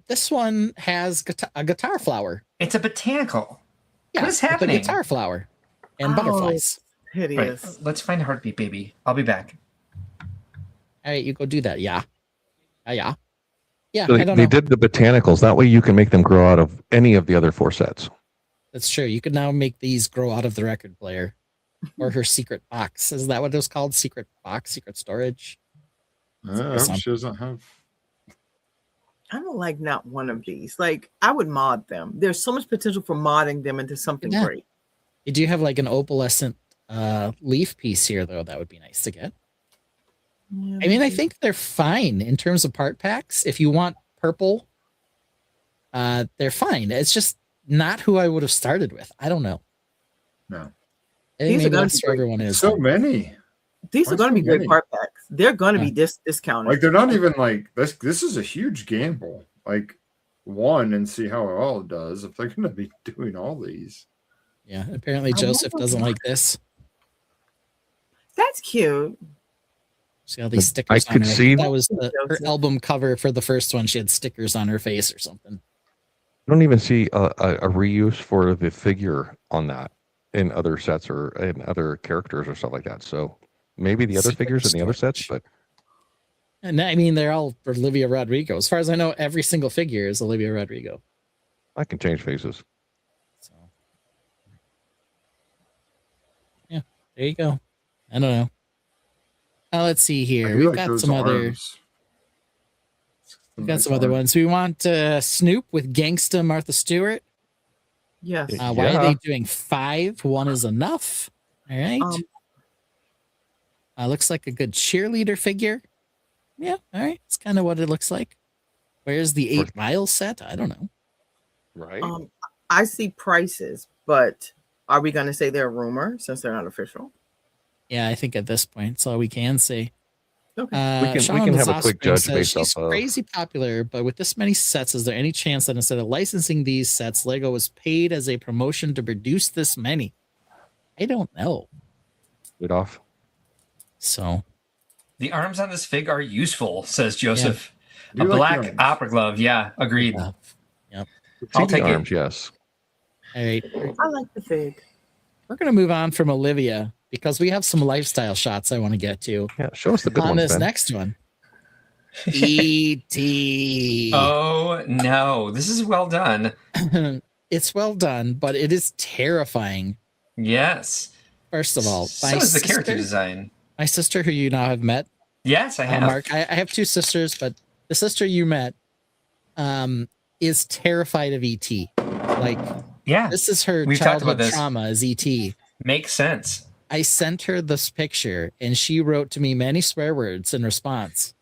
This one has a guitar flower. It's a botanical. Yeah, What is with happening? A guitar flower and Oh. butterflies. Right. Hideous. Let's find a heartbeat, baby. I'll be back. All right, you go do that. Yeah. Yeah. So I they, don't they know. did the botanicals. That way you can make them grow out of any of the other 4 sets. That's true. You could now make these grow out of the record player or her secret box. Is that what it was called? Secret box, secret storage. I hope she doesn't have. I don't like not one of these. Like, I would mod them. There's so much potential for modding them into something Yeah. great. You do have like an opalescent leaf piece here, though. That would be nice to get. Yeah, I mean, I think they're fine in terms of part packs. If you want purple, they're fine. It's just not who I would have started with. I don't know. No. I think These are maybe gonna that's be where great. everyone is. So many. these why are going to be so great many? part packs. They're going to Yeah. be discounted. Like they're not even like this. This is a huge gamble. Like one and see how well it does. If they're going to be doing all these, Yeah, apparently I Joseph love doesn't them. like this. That's cute. See all these I stickers on could her. I see- think that was her Joseph. album cover for the first one. She had stickers on her face or something. I don't even see a reuse for the figure on that in other sets or in other characters or stuff like that. So maybe the other Secret figures in the other sets, storage. but And I mean, they're all Olivia Rodrigo. As far as I know, every single figure is Olivia Rodrigo. I can change faces. So, yeah, there you go. I don't know. Now let's see I here. do We've like got those some other. arms. We've got Nice some other arms. ones. We want Snoop with Gangsta Martha Stewart. Yes. Why are Yeah. they doing 5? 1 is enough. All right. Um, Looks like a good cheerleader figure. Yeah, all right. It's kind of what it looks like. Where's the 8 Mile set? I don't know. Right. I see prices, but are we going to say they're a rumor since they're not official? Yeah, I think at this point, that's all we can say. Okay. We can Sean have a Zospring quick judge says, based she's off of- crazy popular, but with this many sets, is there any chance that instead of licensing these sets, Lego was paid as a promotion to produce this many? I don't know. It off. So The arms on this fig are useful, says Joseph. Do A you like black the arms? opera glove. Yeah, agreed. Yep. I'll The take arms, it. yes. All right. I like the fig. We're going to move on from Olivia because we have some lifestyle shots I want to get to Yeah, show us the good on ones, this Ben. next one. E.T. Oh, no. This is well done. It's well done, but it is terrifying. Yes. First of all, So is the character design. my sister, who you now have met, Yes, I have. Mark. I have 2 sisters, but the sister you met is terrified of ET. Like, Yeah, this is her We've talked about childhood this. trauma is ET. makes sense. I sent her this picture and she wrote to me many swear words in response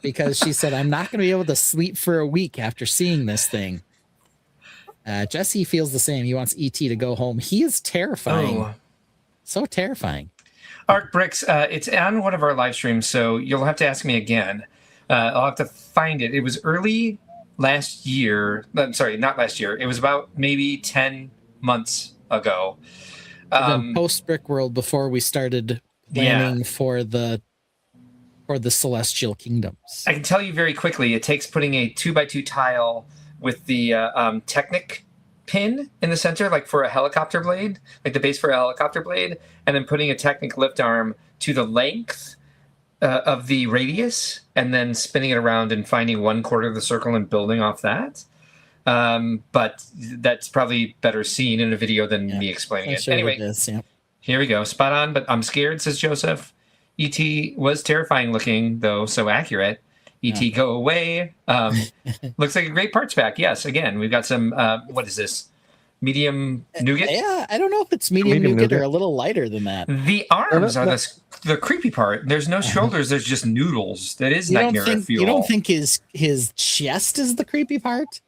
because she said, I'm not going to be able to sleep for a week after seeing this thing. Jesse feels the same. He wants ET to go home. He is terrifying. Oh. So terrifying. Arc Bricks, it's on one of our live streams, so you'll have to ask me again. I'll have to find it. It was early last year. I'm sorry, not last year. It was about maybe 10 months ago. Post Brickworld, before we started planning for the Celestial Kingdoms. I can tell you very quickly, it takes putting a 2x2 tile with the Technic pin in the center, like for a helicopter blade, like the base for a helicopter blade, and then putting a Technic lift arm to the length of the radius, and then spinning it around and finding 1/4 of the circle and building off that. But that's probably better seen in a video than me explaining it. Anyway, here we go. Spot on, but I'm scared, says Joseph. E.T. was terrifying looking, though, so accurate. E.T. go away. Looks like a great parts pack. Yes, again, we've got some, what is this? Medium nougat? Yeah, I don't know if it's medium nougat or a little lighter than that. The arms are the creepy part. There's no shoulders. There's just noodles. That is nightmare fuel. You don't think his chest is the creepy part?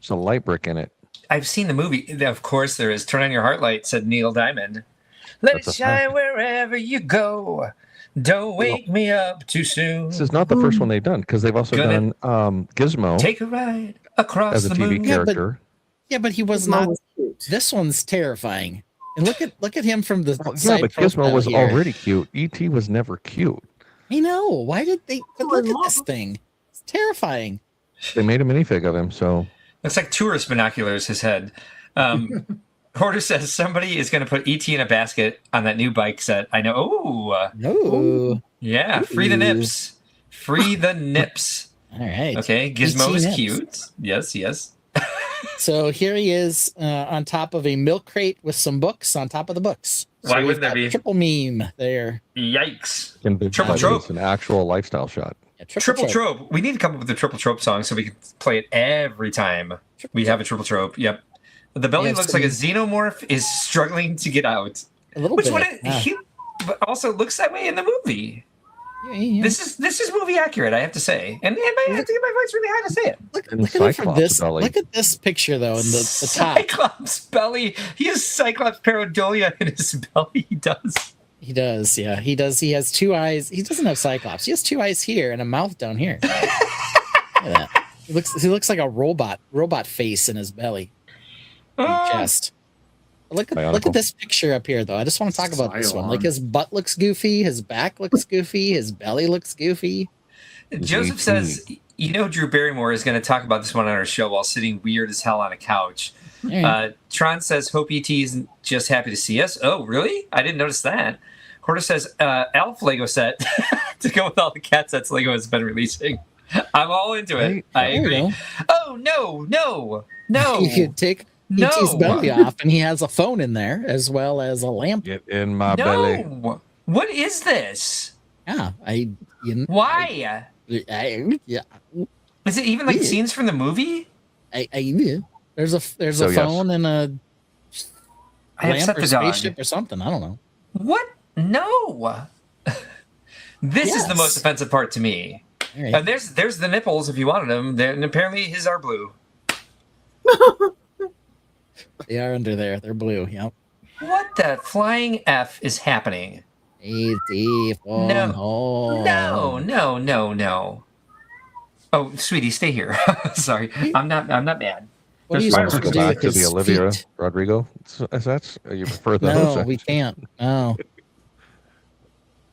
There's a light brick in it. I've seen the movie. Of course there is. Turn on your heart light, said Neil Diamond. Let it shine wherever you go. Don't wake me up too soon. This is not the first one they've done, because they've also done Gizmo. Take a ride across as a the TV moon. character. Yeah, but he was not. This one's terrifying. And look at him from the side. Yeah, but Gizmo profile was here. already cute. E.T. was never cute. I know. Why did they? But look at this thing. It's terrifying. They made a minifig of him, so Looks like tourist binoculars, his head. Hoarder says somebody is going to put E.T. in a basket on that new bike set. I know. Oh, No. yeah. Free the nips. Free the nips. All right. Okay. Gizmo E.T. is nips. cute. Yes, yes. So here he is on top of a milk crate with some books on top of the books. Why we've wouldn't there got be? triple meme there? Yikes. triple trope. It's an actual lifestyle shot. Yeah, Triple trope. We need to come up with a triple trope song so we can play it every time we have a triple trope. Yep. The belly Yeah, looks like a xenomorph is struggling to get out. A little Which bit. one? Yeah. He but also looks that way in the movie. Yeah. This is movie accurate, I have to say, and I have to get my voice really high to say it. Look And at it from Cyclops this. belly. Look at this picture though, in the top. Cyclops belly. He has Cyclops pareidolia in his belly. He does. He does, yeah. He does. He has 2 eyes. He doesn't have Cyclops. He has 2 eyes here and a mouth down here. Look at that. He looks like a robot face in his belly. Chest. Look at this picture up here though. I just want to talk about this one. Like his butt looks goofy, his back looks goofy, his belly looks goofy. Joseph says, you know, Drew Barrymore is going to talk about this one on our show while sitting weird as hell on a couch. Tron says, hope ET isn't just happy to see us. Oh, really? I didn't notice that. Hoarder says, Elf Lego set to go with all the cat sets Lego has been releasing. I'm all into it. I agree. Oh, no. You could take ET's belly off, and he has a phone in there as well as a lamp. Get in my belly. What is this? Yeah, Why? Yeah. Is it even like scenes from the movie? There's a phone and a I lamp upset or the dog. spaceship or something. I don't know. What? No. This is the most Yes. offensive part to me. All right. And there's the nipples if you wanted them. And apparently his are blue. They are under there. They're blue. Yep. What the flying F is happening? No. Oh, sweetie, stay here. Sorry, I'm not mad. What are you There's supposed Go to do back with to the his Olivia feet? Rodrigo. That's you prefer those? No, we can't. No.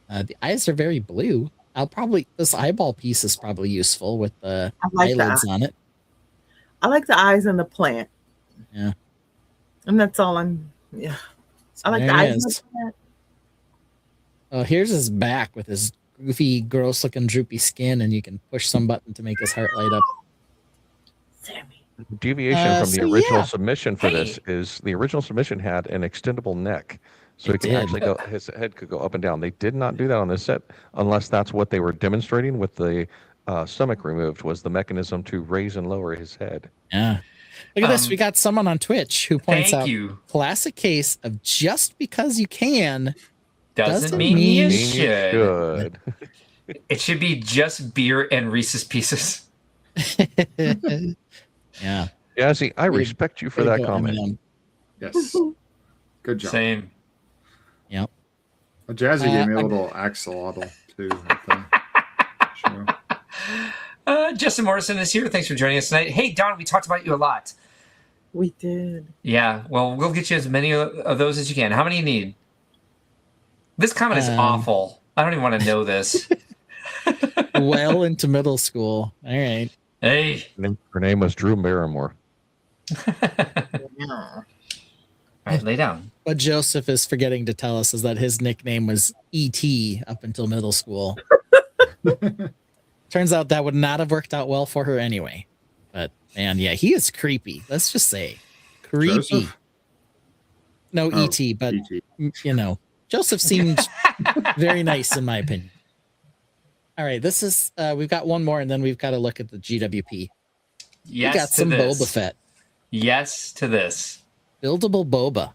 The eyes are very blue. This eyeball piece is probably useful with the I like the eyelids on it. I like the eyes and the plant. Yeah. And that's all yeah. I like There the it eyes and is. the plant. Oh, here's his back with his goofy, gross-looking, droopy skin, and you can push some button to make his heart light up. Sammy. Deviation from the so original yeah. submission for this Hey. is the original submission had an extendable neck. So It he can did. actually go, his head could go up and down. They did not do that on this set unless that's what they were demonstrating with the stomach removed, was the mechanism to raise and lower his head. Yeah. Look at this. We got someone on Twitch who points Thank out you. classic case of just because you can. Doesn't Doesn't mean you mean You should. should. It should be just beer and Reese's Pieces. Yeah. Yazzie, I respect you for Way to that go, comment. Eminem. Yes. Good job. Same. Yep. Jazzy gave me a I- little axolotl too. At the show. Justin Morrison is here. Thanks for joining us tonight. Hey, Don, we talked about you a lot. We did. Yeah, well, we'll get you as many of those as you can. How many you need? This comment is Um, awful. I don't even want to know this. Well into middle school. All right. Hey. Her name was Drew Barrymore. Yeah. All right, lay down. What Joseph is forgetting to tell us is that his nickname was E.T. up until middle school. Turns out that would not have worked out well for her anyway. But man, yeah, he is creepy. Let's just say creepy. Joseph? No, Oh, E.T., but E.T. you know, Joseph seemed very nice in my opinion. All right, this is we've got one more, and then we've got to look at the GWP. Yes we got to some this. Boba Fett, Yes to this. buildable Boba.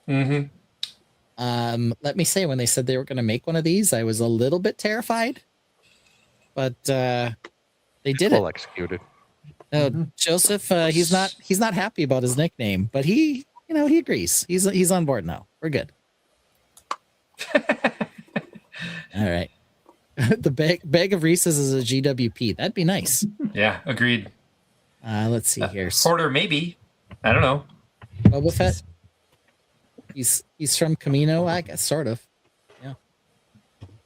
Mm-hmm. Let me say, when they said they were going to make one of these, I was a little bit terrified, but they did Well it. executed. Joseph, he's not happy about his nickname, but he agrees. He's on board now. We're good. All right. The bag of Reese's is a GWP. That'd be nice. Yeah, agreed. Let's see here. Porter, maybe. I don't know. Boba Fett. He's from Camino, I guess, sort of. Yeah.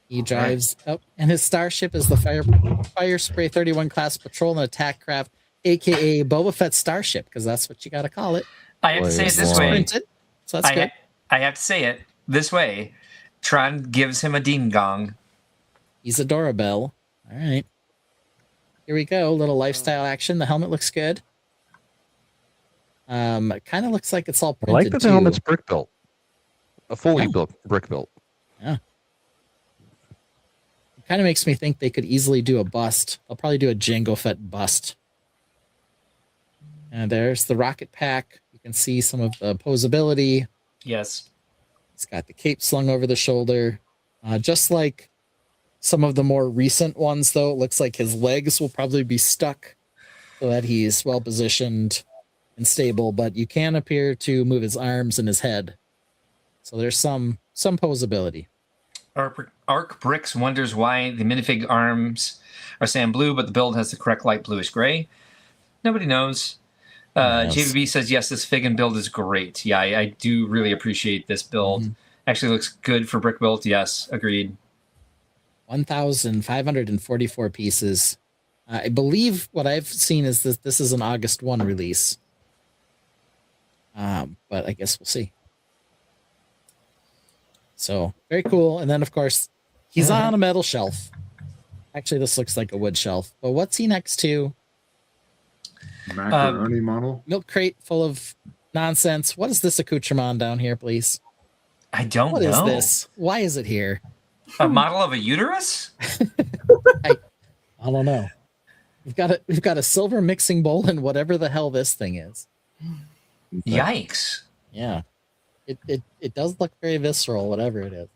He drives up, and his starship is the Fire Spray 31 class patrol and attack craft, aka Boba Fett starship, because that's what you got to call it. I have to say it this Boy, way. Printed, so that's good. I have to say it this way. Tron gives him a ding gong. He's a Dorabelle. All right. Here we go. Little lifestyle action. The helmet looks good. It kind of looks like it's all I printed like that the too. helmet's brick built. A fully Yeah. built, brick built. It kind of makes me think they could easily do a bust. They'll probably do a Jango Fett bust. And there's the rocket pack. You can see some of the posability. Yes. It's got the cape slung over the shoulder. Just like some of the more recent ones, though, it looks like his legs will probably be stuck so that he's well positioned and stable, but you can appear to move his arms and his head. So there's some posability. Arc Bricks wonders why the minifig arms are sand blue, but the build has the correct light bluish gray. Nobody knows. Yes. JVB says, yes, this fig and build is great. Yeah, I do really appreciate this build. Mm-hmm. Actually looks good for brick built. Yes, agreed. 1,544 pieces. I believe what I've seen is this is an August 1 release. But I guess we'll see. So very cool. And then of course he's on a metal shelf. Actually, this looks like a wood shelf. But what's he next to? Macaroni model. Milk crate full of nonsense. What is this accoutrement down here, please? I don't What know. is this? Why is it here? A model of a uterus? I don't know. We've got a silver mixing bowl and whatever the hell this thing is. Yikes. Yeah. It does look very visceral, whatever it is.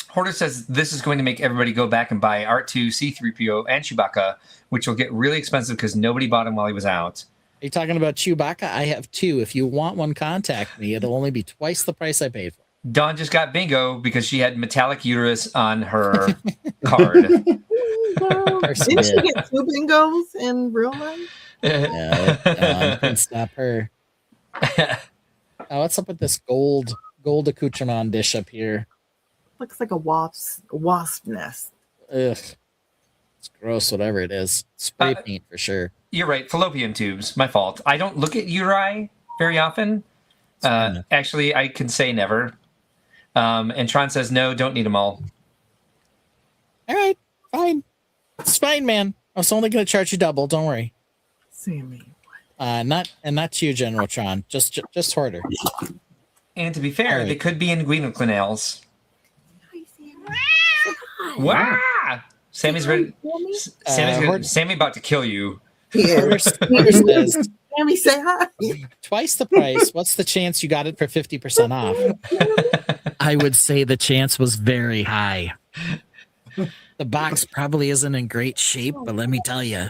Hoarder says this is going to make everybody go back and buy R2, C3PO, and Chewbacca, which will get really expensive because nobody bought him while he was out. Are you talking about Chewbacca? I have 2. If you want one, contact me. It'll only be twice the price I paid for. Dawn just got bingo because she had metallic uterus on her card. Didn't she get 2 bingos in real life? Yeah, couldn't stop her. What's up with this gold accoutrement dish up here? Looks like a wasp nest. Ugh. It's gross, whatever it is. Spray paint for sure. You're right. Fallopian tubes. My fault. I don't look at uteri very often. Actually, I can say never. And Tron says, no, don't need them all. All right, fine. It's fine, man. I was only going to charge you double. Don't worry. Sammy. Not you, General Tron. Just Hoarder. And to be fair, Right. they could be inguinal canals. Wow! Sammy's ready. Sammy about to kill you. Hoarder says, Sammy, say hi. twice the price. What's the chance you got it for 50% off? I would say the chance was very high. The box probably isn't in great shape, but let me tell you,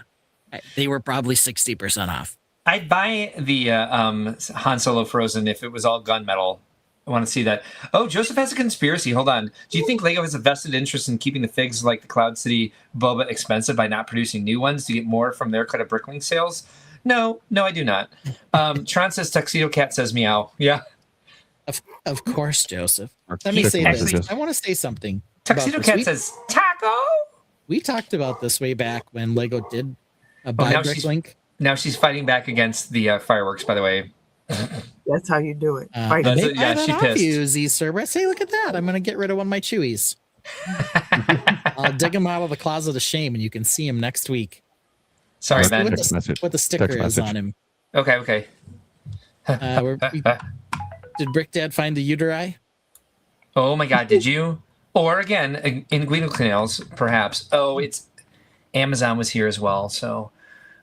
they were probably 60% off. I'd buy the Han Solo Frozen if it was all gunmetal. I want to see that. Oh, Joseph has a conspiracy. Hold on. Do you think Lego has a vested interest in keeping the figs like the Cloud City Boba expensive by not producing new ones to get more from their cut of Bricklink sales? No, I do not. Tron says Tuxedo Cat says meow. Yeah. Of course, Joseph. Mark, Let me check say my this. messages. I want to say something. Tuxedo about this. Cat says taco. We talked about this way back when Lego did buy now Bricklink. Now she's fighting back against the fireworks, by the way. That's how you do it. Right. That's They it, yeah, buy she that off pissed. you, Z Cerberus. Hey, look at that. I'm going to get rid of one of my Chewies. I'll dig them out of the closet of shame and you can see him next week. Sorry, See Ben. what Text message. what the sticker Text is message. on him. Okay. Did Brick Dad find the uteri? Oh my God, did you? Or again, inguinal canals, perhaps. Oh, it's Amazon was here as well. So,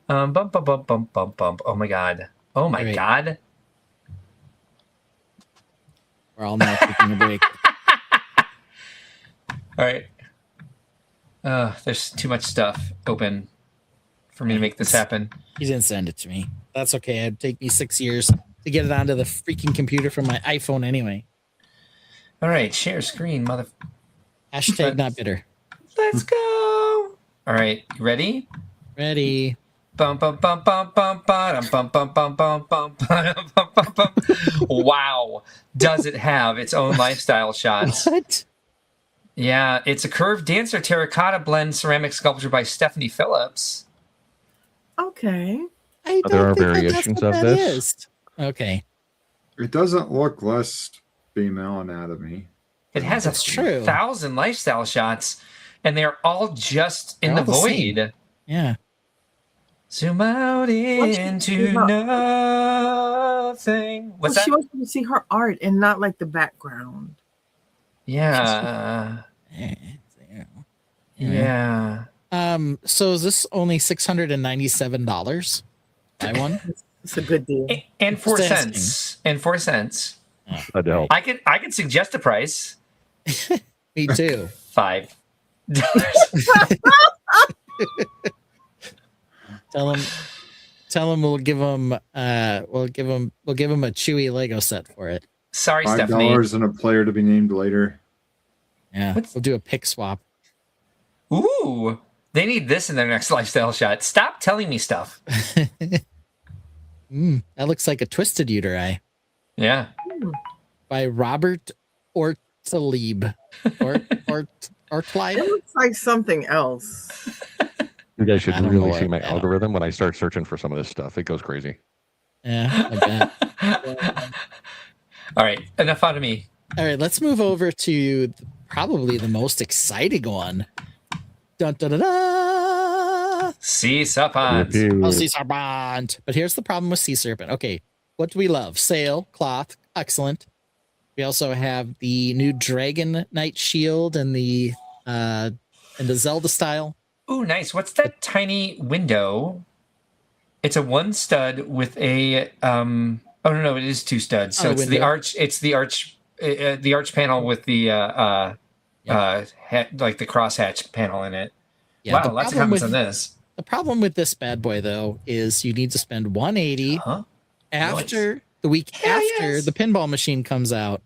bump. Oh my God. Oh my Great. God. We're all now taking a break. All right. There's too much stuff open for me to make this happen. He didn't send it to me. That's okay. It'd take me 6 years to get it onto the freaking computer from my iPhone anyway. All right, share screen, mother. Hashtag not bitter. Let's go. All right, you ready? Ready. Bum bum bum bum bum bum bum bum bum bum bum bum. Wow, does it have its own lifestyle shots? What? Yeah, it's a curved dancer terracotta blend ceramic sculpture by Stephanie Phillips. Okay. I don't There are think variations that's what of that this? is. Okay. It doesn't look less female anatomy. It has That's true. 1,000 lifestyle shots, and they're all just in They're the all the same. void. Yeah. Zoom out into nothing. What's She that? wants you to see her art and not like the background. Yeah. Yeah. Yeah. So is this only $697? Buy one? It's a good deal. And 4 Just cents. And 4 cents. Adele. I could suggest a price. Me too. $5. Tell him we'll give him a Chewy Lego set for it. Sorry, Stephanie. $5 and a player to be named later. Yeah. We'll do a pick swap. Ooh. They need this in their next lifestyle shot. Stop telling me stuff. That looks like a twisted uteri Yeah. by Robert Ortlieb. Ortlieb? It looks like something else. You guys should I don't know really what see my that- algorithm when I start searching for some of this stuff. It goes crazy. Yeah, I bet. All right. Enough out of me. All right, let's move over to probably the most exciting one. Dun, dun, dun, dun. Sea Serpent. Oh, Sea Serpent. But here's the problem with Sea Serpent. Okay, what do we love? Sail, cloth, excellent. We also have the new Dragon Knight shield and the Zelda style. Ooh, nice. What's that tiny window? It's a one stud with a oh no, it is two studs. So Oh, it's the window. arch. It's the arch. The arch panel with the like the crosshatch panel in it. Yeah, Wow, lots of comments on this. The problem with this bad boy though is you need to spend 180 after the week after the pinball machine comes out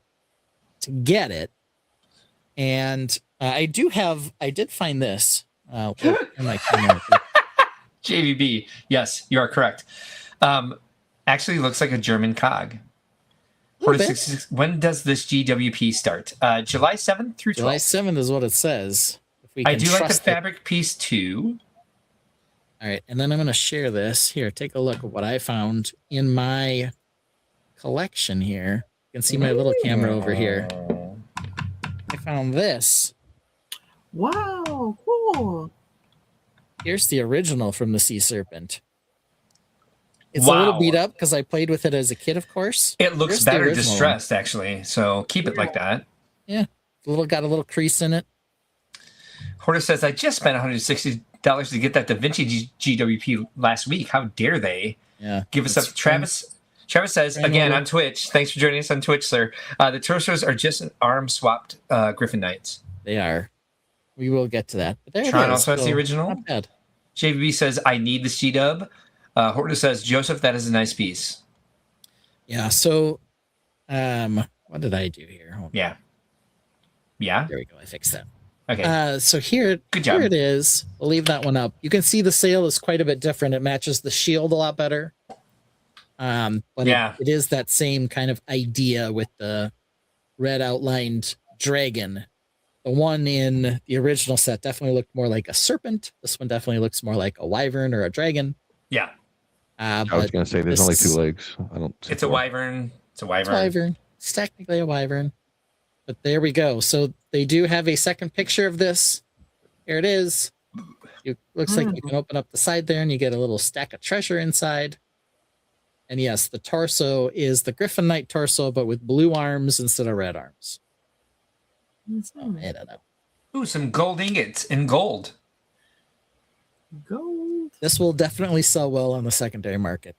to get it. And I did find this. JVB, yes, you are correct. Actually looks like a German cog. When does this GWP start? July 7th through 12th. July 7th is what it says. If we I can do like the trust fabric piece too. All right, and then I'm going to share this. Here, take a look at what I found in my collection here. You can see my little camera over here. I found this. Wow, cool. Here's the original from the Sea Serpent. It's a little beat up because I played with it as a kid, of course. It looks better distressed, actually. So keep it like that. Yeah, got a little crease in it. Horta says, I just spent $160 to get that Da Vinci GWP last week. How dare they? Yeah. Give us up. Travis says, again, on Twitch. Thanks for joining us on Twitch, sir. The torsos are just arm-swapped Griffin Knights. They are. We will get to that. But there Tron it is. also has the original. Not bad. JVB says, I need this G-dub. Horta says, Joseph, that is a nice piece. Yeah, so what did I do here? Hold on. Yeah. There we go. I fixed that. Okay. So here it is. We'll leave that one up. You can see the sail is quite a bit different. It matches the shield a lot better. But it is that same kind of idea with the red outlined dragon. The one in the original set definitely looked more like a serpent. This one definitely looks more like a wyvern or a dragon. Yeah. I was going to say there's only 2 legs. It's a wyvern. It's a wyvern. It's a wyvern. It's technically a wyvern. But there we go. So they do have a second picture of this. Here it is. It looks like you can open up the side there and you get a little stack of treasure inside. And yes, the torso is the Griffin Knight torso, but with blue arms instead of red arms. I don't know. Ooh, some gold ingots in gold. Gold. This will definitely sell well on the secondary market.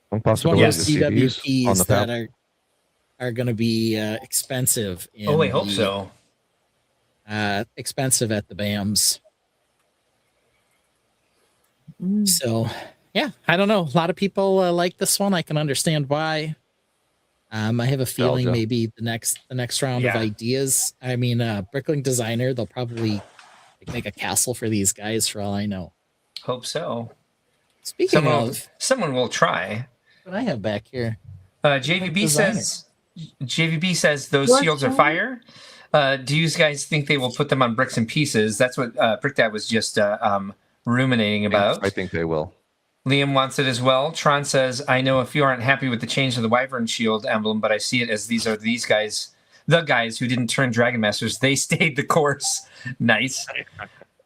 One It's one of possibility those is to see these on CWPs the that are going to be expensive. Oh, I hope so. Expensive at the BAMs. So, yeah, I don't know. A lot of people like this one. I can understand why. I have a feeling maybe the next round of ideas. I mean, Brickling Designer, they'll probably make a castle for these guys for all I know. Hope so. Speaking of, someone will try. What I have back here. JVB says those shields are fire. Do you guys think they will put them on bricks and pieces? That's what Brick Dad was just ruminating about. I think they will. Liam wants it as well. Tron says, I know if you aren't happy with the change of the Wyvern Shield emblem, but I see it as these guys, the guys who didn't turn Dragon Masters. They stayed the course. Nice.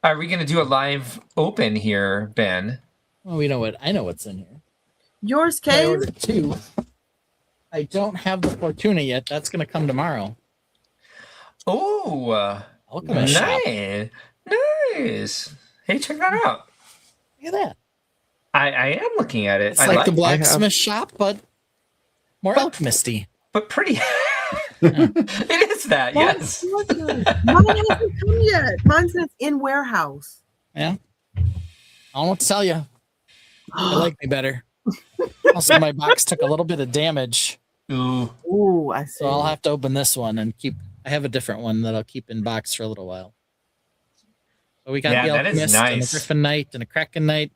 Are we going to do a live open here, Ben? Well, we know what I know what's in here. Yours, I Kay? ordered 2. I don't have the Fortuna yet. That's going to come tomorrow. Oh, nice. Nice. Hey, check that out. Look at that. I am looking at it. It's like the blacksmith shop, but more alchemisty. But pretty. It is that, yes. Mine hasn't come yet. Mine says in warehouse. Yeah. I don't know what to tell you. They like me better. Also, my box took a little bit of damage. Ooh, I see. So I'll have to open this one and keep. I have a different one that I'll keep in box for a little while. So we got the Alchemist and a Griffin Knight and a Kraken Knight.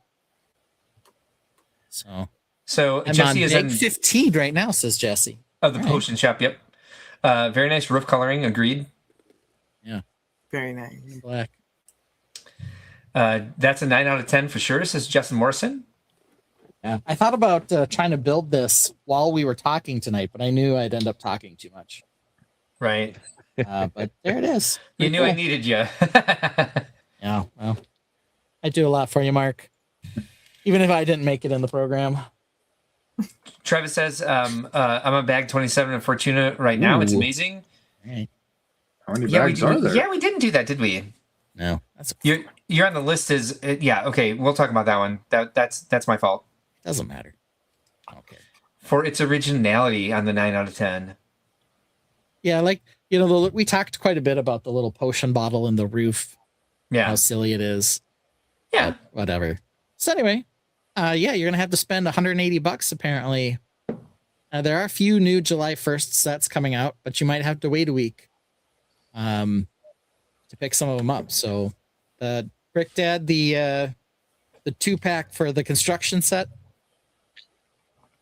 So I'm Jesse on is big 15 right now, says Jesse. Oh, the potion shop. Yep. Very nice roof coloring. Agreed. Yeah. Very nice. Black. That's a 9 out of 10 for sure, says Justin Morrison. Yeah. I thought about trying to build this while we were talking tonight, but I knew I'd end up talking too much. Right. But there it is. You knew I needed you. Yeah. Well, I do a lot for you, Mark. Even if I didn't make it in the program. Travis says, I'm a bag 27 of Fortuna right now. Ooh. It's amazing. Right. How many bags are there? Yeah, we didn't do that, did we? No. You're on the list as okay, we'll talk about that one. That's my fault. Doesn't matter. Okay. For its originality on the 9 out of 10. Yeah, like You know, we talked quite a bit about the little potion bottle in the roof. Yeah. How silly it is. Yeah. But whatever. So anyway, yeah, you're gonna have to spend $180 apparently. There are a few new July 1st sets coming out, but you might have to wait a week to pick some of them up. So Brick Dad, the 2-pack for the construction set,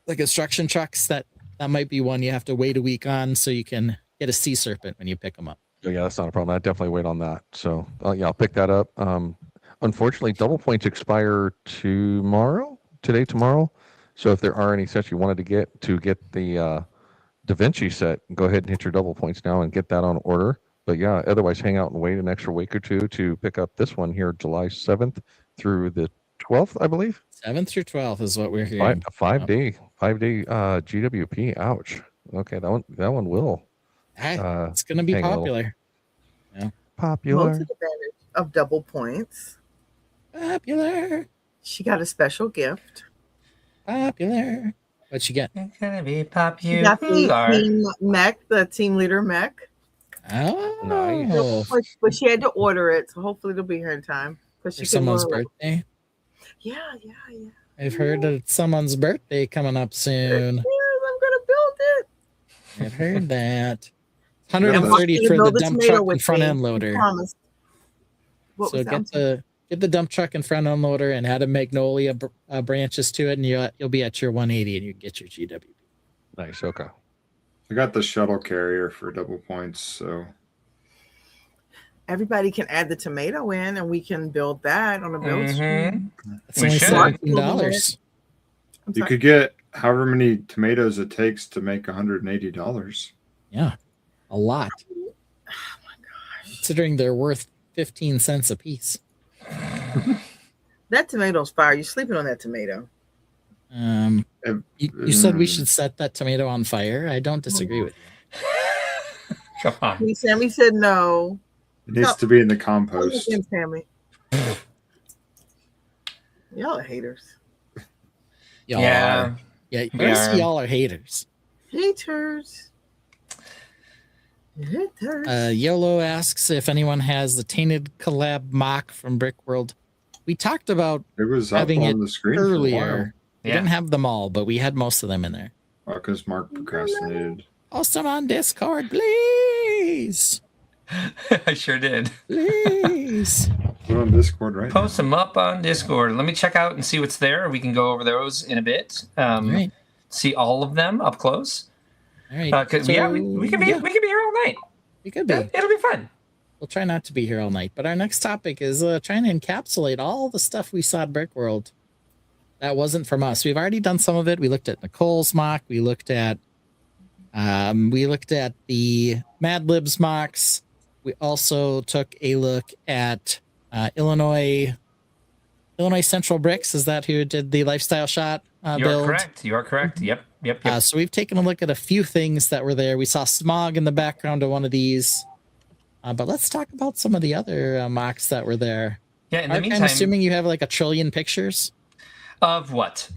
the construction trucks, that might be one you have to wait a week on so you can get a sea serpent when you pick them up. Oh, yeah, that's not a problem. I'd definitely wait on that. So yeah, I'll pick that up. Unfortunately, double points expire tomorrow. So if there are any sets you wanted to get the Da Vinci set, go ahead and hit your double points now and get that on order. But yeah, otherwise hang out and wait an extra week or two to pick up this one here, July 7th through the 12th, I believe. 7th through 12th is what we're hearing. Five day GWP. Ouch. Okay, that one will. It's going to be popular. Yeah. Popular. Most advantage of double points. Popular. She got a special gift. Popular. What'd she get? It's gonna be She popular. got the team mech, the team leader mech. Oh, Nice. But she had to order it, so hopefully it'll be here in time. Because for someone's birthday. Yeah. I've heard that it's someone's birthday coming up soon. Yes, I'm gonna build it. I've heard that. 130 for the dump truck and front end loader. So get the dump truck and front end loader and add a magnolia branches to it, and you'll be at your 180 and you can get your GWP. Nice. Okay. I got the shuttle carrier for double points, so Everybody can add the tomato in, and we can build that on a build stream. It's only $17. You could get however many tomatoes it takes to make $180. Yeah, a lot. Oh my gosh! Considering they're worth 15 cents a piece. That tomato's fire. You're sleeping on that tomato. You said we should set that tomato on fire. I don't disagree with you. Come on. Sammy said no. It needs to be in the compost. Sammy. Y'all are haters. Y'all Yeah. are. Yeah, We are. y'all are haters. Haters. YOLO asks if anyone has the Tainted collab mock from Brickworld. We talked about It was up having on it the screen for a while. earlier. We didn't have them all, but we had most of them in there. Because Mark procrastinated. Post them on Discord, please. I sure did. Please. Put on Discord right Post them up on Discord. Let me check out and see what's there. We can go over those in a bit. Right. See all of them up close. All right. Because we can be here all night. We could be. It'll be fun. We'll try not to be here all night. But our next topic is trying to encapsulate all the stuff we saw at Brickworld. That wasn't from us. We've already done some of it. We looked at Nicole's mock. We looked at the Mad Libs mocks. We also took a look at Illinois Central Bricks. Is that who did the lifestyle shot You're build? correct. You are correct. Yep. So we've taken a look at a few things that were there. We saw smog in the background of one of these. But let's talk about some of the other mocks that were there. Yeah, in the I'm meantime... assuming you have like a trillion pictures? Of what?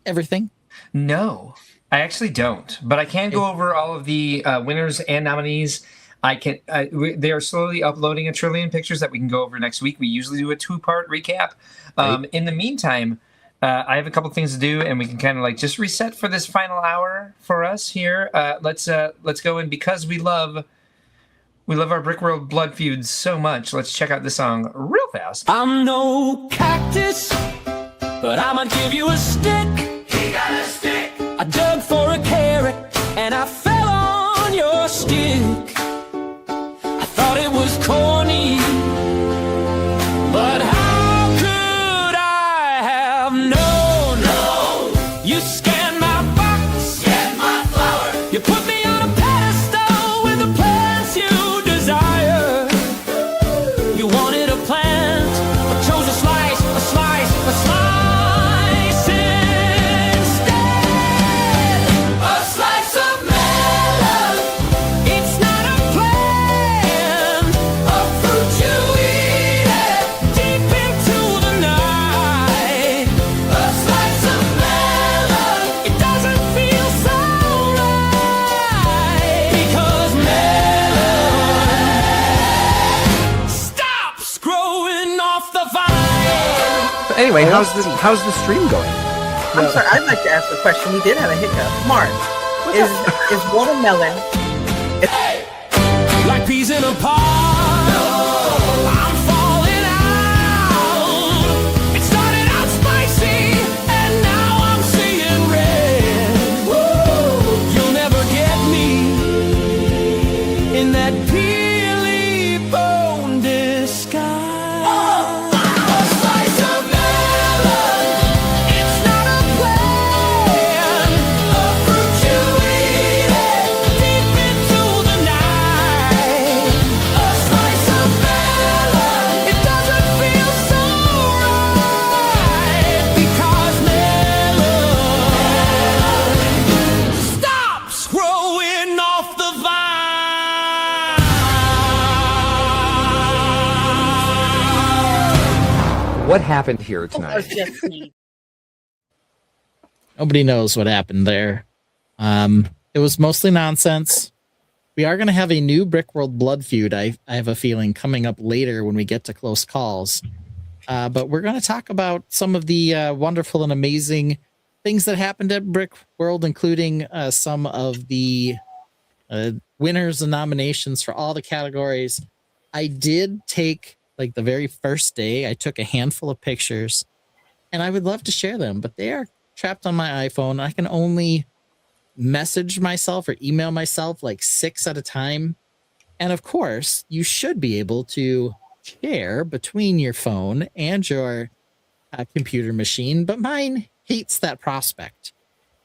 Everything? No, I actually don't. But I can go over all of the winners and nominees. They are slowly uploading a trillion pictures that we can go over next week. We usually do a 2-part recap. In the meantime, I have a couple things to do, and we can kind of like just reset for this final hour for us here. Let's go in because we love our Brickworld blood feuds so much. Let's check out this song real fast. I'm no cactus, but I'ma give you a stick. He got a stick. I dug for a carrot, and I fell on your stick. I thought it was corny, but how could I have known? No. You scanned my box, scanned my flower. You put me on a pedestal with the plants you desire. You wanted a plant, but chose a slice instead. A slice of melon. It's not a anyway, how's the stream going? I'm sorry, I'd like to ask a question. We did have a hiccup. Mark, is watermelon Like peas in a pod. I'm falling out. It started out spicy, and now I'm seeing red. Woo! You'll never get me in that peely bone disguise. A slice of melon. It's not a plan. A fruit you eat it deep into the night. A slice of melon. It doesn't feel so right because melon stops growing off the vine. What happened here tonight? just me? Nobody knows what happened there. It was mostly nonsense. We are going to have a new Brickworld blood feud. I have a feeling coming up later when we get to close calls. But we're going to talk about some of the wonderful and amazing things that happened at Brickworld, including some of the winners and nominations for all the categories. I did take, like, the very first day, I took a handful of pictures, and I would love to share them, but they are trapped on my iPhone. I can only message myself or email myself like 6 at a time. And of course, you should be able to share between your phone and your computer machine, but mine hates that prospect.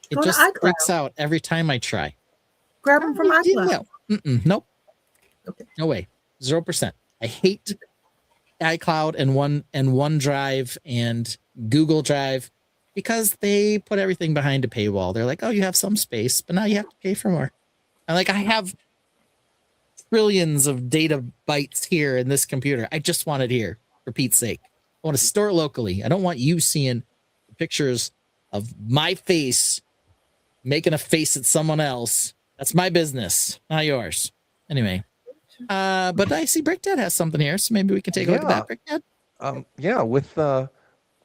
It Go to just iCloud. freaks out every time I try. Grab them from iCloud. Nope. Okay. No way. 0%. I hate iCloud and OneDrive and Google Drive because they put everything behind a paywall. They're like, oh, you have some space, but now you have to pay for more. And like, I have trillions of data bytes here in this computer. I just want it here, for Pete's sake. I want to store it locally. I don't want you seeing pictures of my face making a face at someone else. That's my business, not yours. Anyway, but I see Brickdad has something here, so maybe we can take a look at that, Brickdad. With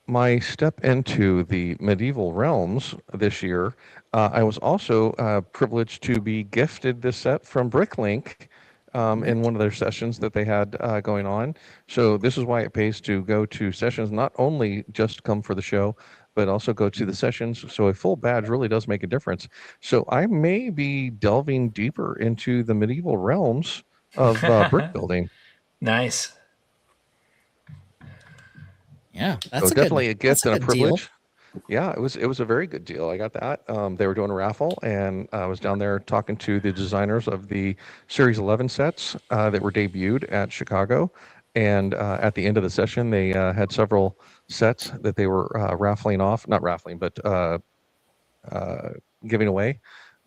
my step into the medieval realms this year, I was also privileged to be gifted this set from Bricklink in one of their sessions that they had going on. So this is why it pays to go to sessions, not only just come for the show, but also go to the sessions. So a full badge really does make a difference. So I may be delving deeper into the medieval realms of brick building. Nice. Yeah, that's so definitely a gift and a privilege. Deal. Yeah, it was a very good deal. I got that. They were doing a raffle, and I was down there talking to the designers of the Series 11 sets that were debuted at Chicago. And at the end of the session, they had several sets that they were raffling off, not raffling, but giving away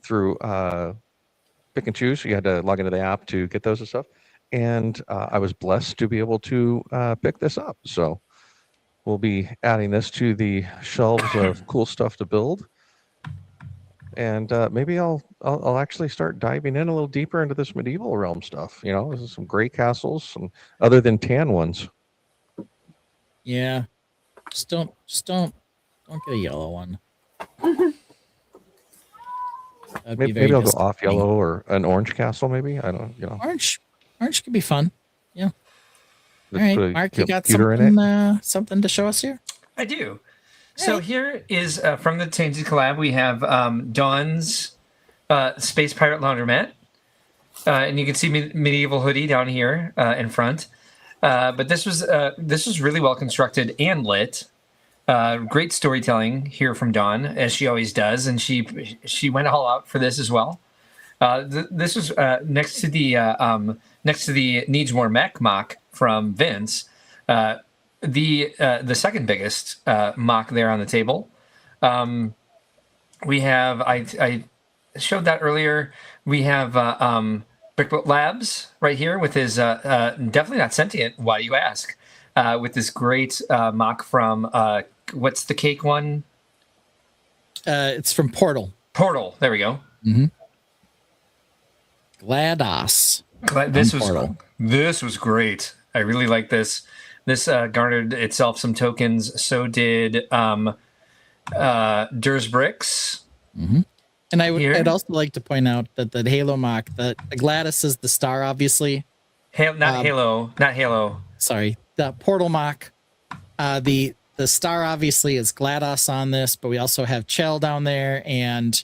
through pick and choose. You had to log into the app to get those and stuff. And I was blessed to be able to pick this up. So we'll be adding this to the shelves of cool stuff to build. And maybe I'll actually start diving in a little deeper into this medieval realm stuff. You know, this is some gray castles, some other than tan ones. Yeah, just don't get a yellow one. Maybe I'll go off yellow or an orange castle. Maybe I don't. You know, orange could be fun. Yeah. All Let's right, put a Mark, you got computer in it. something to show us here? I do. So here is from the Tainted collab. We have Dawn's Space Pirate Laundromat, and you can see medieval hoodie down here in front. But this was really well constructed and lit. Great storytelling here from Dawn, as she always does, and she went all out for this as well. This was next to the Needs More Mech mock from Vince. The second biggest mock there on the table. We have I showed that earlier. We have Brickworld Labs right here with his definitely not sentient. Why do you ask? With this great mock from what's the cake one? It's from Portal. Portal. There we go. Mm-hmm. GLaDOS. This was great. I really like this. This garnered itself some tokens. So did Durs Bricks. Mm-hmm. And I'd also like to point out that the Halo mock, the Gladys is the star, obviously. Not Halo. Sorry, the Portal mock. The star obviously is GLaDOS on this, but we also have Chell down there and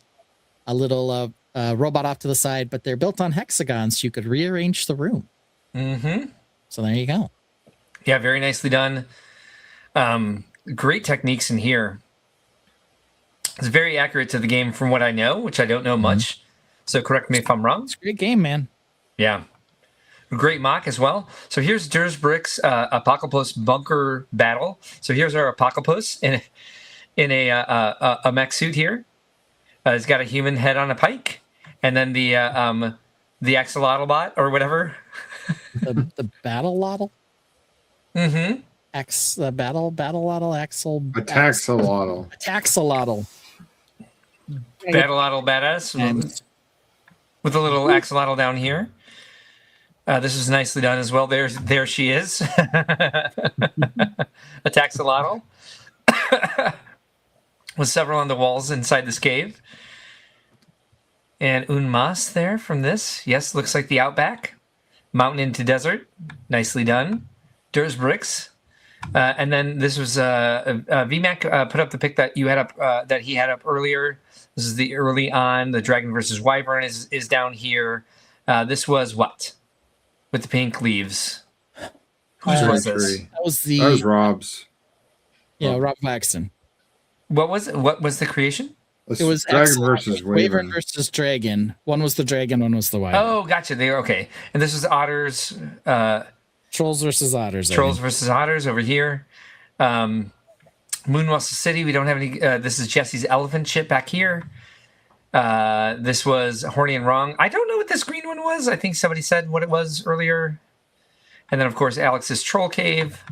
a little robot off to the side. But they're built on hexagons, so you could rearrange the room. Mm-hmm. So there you go. Yeah, very nicely done. Great techniques in here. It's very accurate to the game from what I know, which I don't know much. So correct me if I'm wrong. It's a great game, man. Yeah. Great mock as well. So here's Durs Bricks Apocalypse Bunker Battle. So here's our Apocalypse in a mech suit here. It's got a human head on a pike. And then the axolotl bot or whatever. the battle-lotl? Mm-hmm. Battle-lotl, axle... Ataxolotl. Ataxolotl. Battle-lotl badass. With a little axolotl down here. This is nicely done as well. There she is. Ataxolotl. With several on the walls inside this cave. And Unmas there from this. Yes, looks like the Outback. Mountain into desert. Nicely done. Durs Bricks. And then this was VMAC put up the pic that you had up that he had up earlier. This is the early on. The Dragon versus Wyvern is down here. This was what? With the pink leaves. Whose was this? That was Rob's. Yeah, Rob Claxton. What was the creation? It was Dragon versus Wyvern versus Dragon. One was the Dragon, one was the Wyvern. Oh, gotcha. They were okay. And this was Otters. Trolls versus Otters. Trolls versus Otters over here. Moonwell City. We don't have any. This is Jesse's elephant ship back here. This was Horny and Wrong. I don't know what this green one was. I think somebody said what it was earlier. And then, of course, Alex's Troll Cave.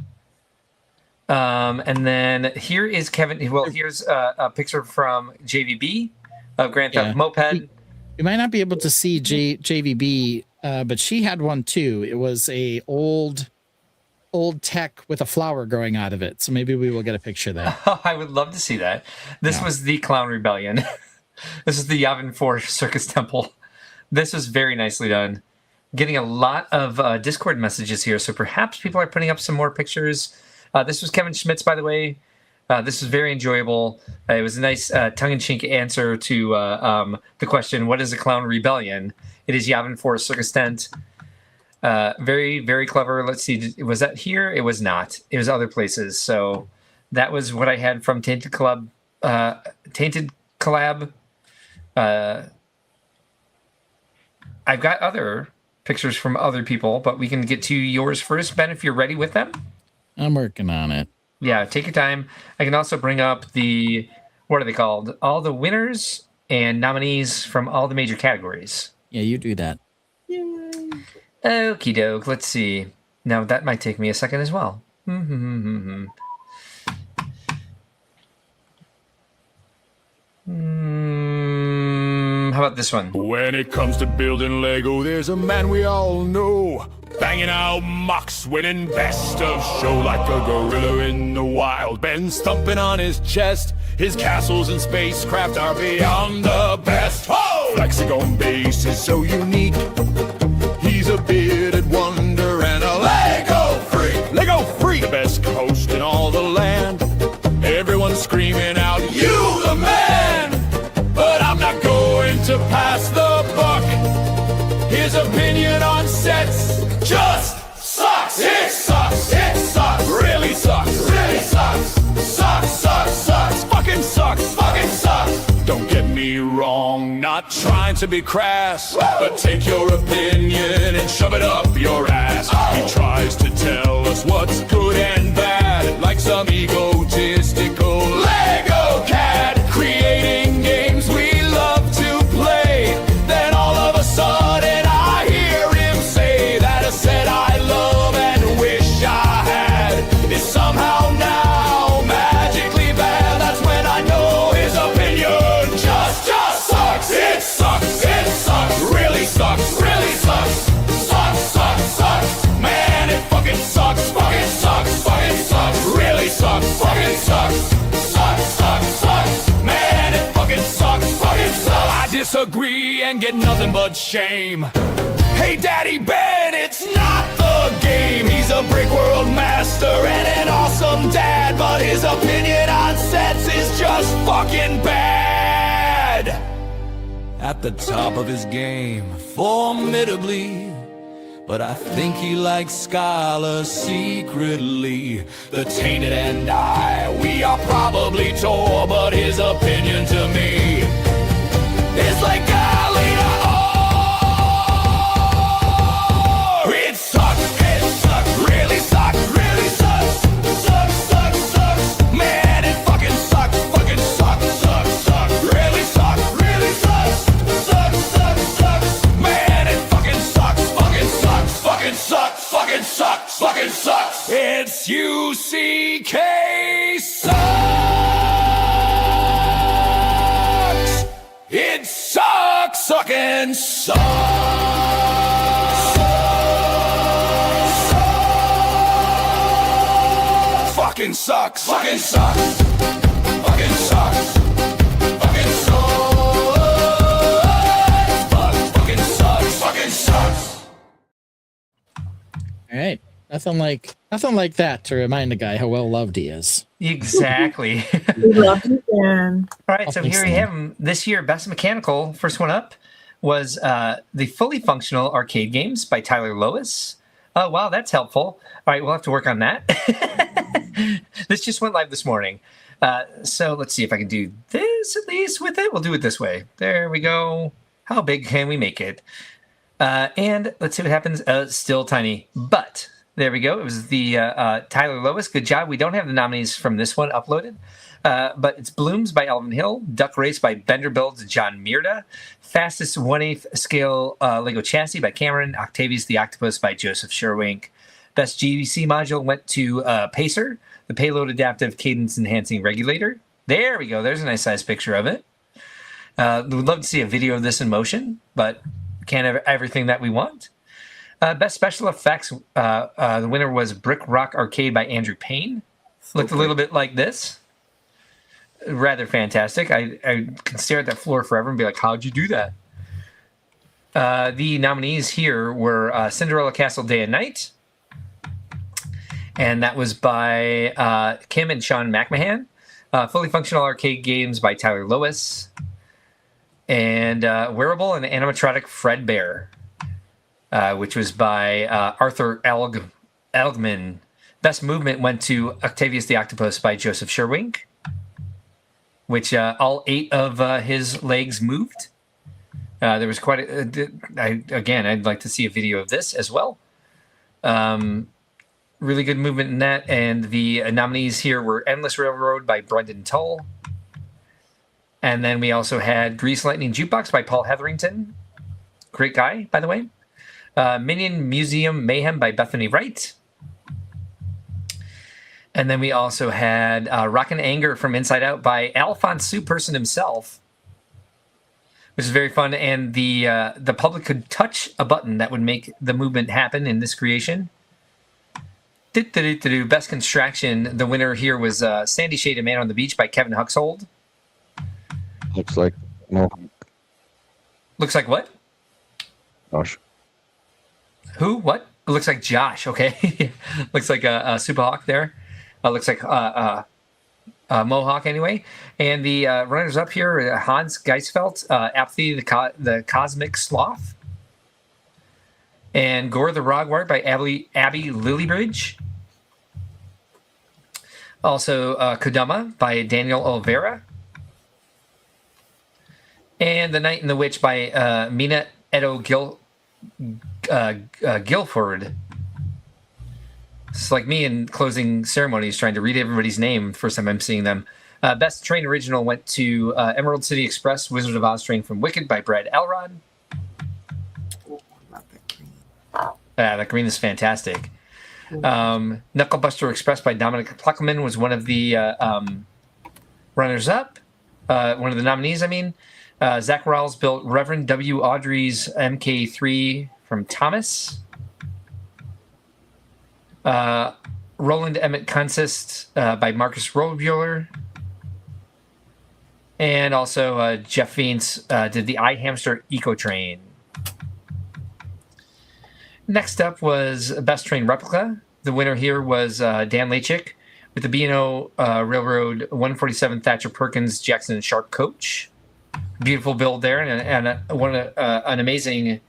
And then here is Kevin. Well, here's a picture from JVB of Grand Theft Moped. You might not be able to see JVB, but she had one too. It was a old tech with a flower growing out of it. So maybe we will get a picture of that. Oh, I would love to see that. This was the Clown Rebellion. This is the Yavin 4 Circus Temple. This was very nicely done. Getting a lot of Discord messages here, so perhaps people are putting up some more pictures. This was Kevin Schmitz, by the way. This was very enjoyable. It was a nice tongue-in-cheek answer to the question, what is a Clown Rebellion? It is Yavin 4 Circus Tent. Very, very clever. Let's see. Was that here? It was not. It was other places. So that was what I had from Tainted Collab. I've got other pictures from other people, but we can get to yours first, Ben, if you're ready with them. I'm working on it. Yeah, take your time. I can also bring up what are they called? All the winners and nominees from all the major categories. Yeah, you do that. Okie doke. Let's see. Now, that might take me a second as well. How about this one? When it comes to building Lego, there's a man we all know. Banging out MOCs, winning best of show like a gorilla in the wild. Ben thumping on his chest. His castles and spacecraft are beyond the best. Oh! Flexagon base is so unique. He's a bearded wonder and a Lego freak. Lego freak! The best host in all the land. Everyone's screaming out, you the man! But I'm not going to pass the buck. His opinion on sets just sucks. It sucks. It sucks. Really sucks. Really sucks. Sucks. Sucks. Sucks. Fucking sucks. Fucking sucks. Don't get me wrong, not trying to be crass, but take your opinion and shove it up your ass. He tries to tell us what's good and bad, like some egotistical Lego cat, creating games we love to play. Then all of a sudden I hear him say that a set I love and wish I had is somehow now magically bad. That's when I know his opinion just sucks. It sucks. It sucks. Really sucks. Really sucks. Sucks. Sucks. Sucks. Man, it fucking sucks. Fucking sucks. and get nothing but shame. Hey Daddy Ben, it's not the game. He's a Brickworld master and an awesome dad, but his opinion on sets is just fucking bad. At the top of his game, formidably, but I think he likes Skylar secretly. The Tainted and I, we are probably tore, but his opinion to me is like Galena ore. It sucks, really sucks, really sucks. Sucks. Man, it fucking sucks, sucks. Really sucks, really sucks. Sucks. Man, it fucking sucks, fucking sucks. It's UCK sucks. It sucks, sucking sucks. Fucking sucks. Fucking sucks. Fucking sucks. Fucking sucks. Fucking sucks. All right. Nothing like that to remind the guy how well loved he is. Exactly. We love you, Dan. All right, so here we have them this year. Best Mechanical, first one up, was the Fully Functional Arcade Games by Tyler Lois. Oh, wow, that's helpful. All right, we'll have to work on that. This just went live this morning. So let's see if I can do this at least with it. We'll do it this way. There we go. How big can we make it? And let's see what happens. Still tiny, but there we go. It was the Tyler Lois. Good job. We don't have the nominees from this one uploaded, but it's Blooms by Elvin Hill, Duck Race by Bender Builds, John Mirda, Fastest 1/8 Scale Lego Chassis by Cameron, Octavius the Octopus by Joseph Sherwink. Best GVC module went to Pacer, the Payload Adaptive Cadence Enhancing Regulator. There we go. There's a nice size picture of it. We'd love to see a video of this in motion, but can't have everything that we want. Best special effects, the winner was Brick Rock Arcade by Andrew Payne. Looked a little bit like this. Rather fantastic. I can stare at that floor forever and be like, how'd you do that? The nominees here were Cinderella Castle Day and Night. And that was by Kim and Sean McMahon. Fully Functional Arcade Games by Tyler Lois. And Wearable and Animatronic Fredbear, which was by Arthur Elgman. Best Movement went to Octavius the Octopus by Joseph Sherwink, which all 8 of his legs moved. There was quite I'd like to see a video of this as well. Really good movement in that. And the nominees here were Endless Railroad by Brendan Tull. And then we also had Grease Lightning Jukebox by Paul Hetherington. Great guy, by the way. Minion Museum Mayhem by Bethany Wright. And then we also had Rockin' Anger from Inside Out by Alphonse Sue Person himself, which is very fun. And the public could touch a button that would make the movement happen in this creation. Best Construction, the winner here was Sandy Shade and Man on the Beach by Kevin Huxhold. Looks like no. Looks like what? Gosh. Who? What? It looks like Josh. Okay. Looks like a Superhawk there. Looks like Mohawk anyway. And the runners up here are Hans Geisfeld, Apathy, the Cosmic Sloth, and Gore the Rogwart by Abby Lilybridge. Also Kodama by Daniel Oliveira. And The Night and the Witch by Mina Edo Guilford. It's like me in closing ceremonies trying to read everybody's name first time I'm seeing them. Best Train Original went to Emerald City Express, Wizard of Oz Train from Wicked by Brad Elrod. That green is fantastic. Knucklebuster Express by Dominic Pluckman was one of the runners-up. One of the nominees, I mean. Zach Rawls built Reverend W. Audrey's MK3 from Thomas. Roland Emmett Consist by Marcus Robueller. And also Jeff Fiends did the iHamster Eco Train. Next up was Best Train Replica. The winner here was Dan Lachik with the B&O Railroad 147 Thatcher Perkins Jackson Shark Coach. Beautiful build there, and an amazing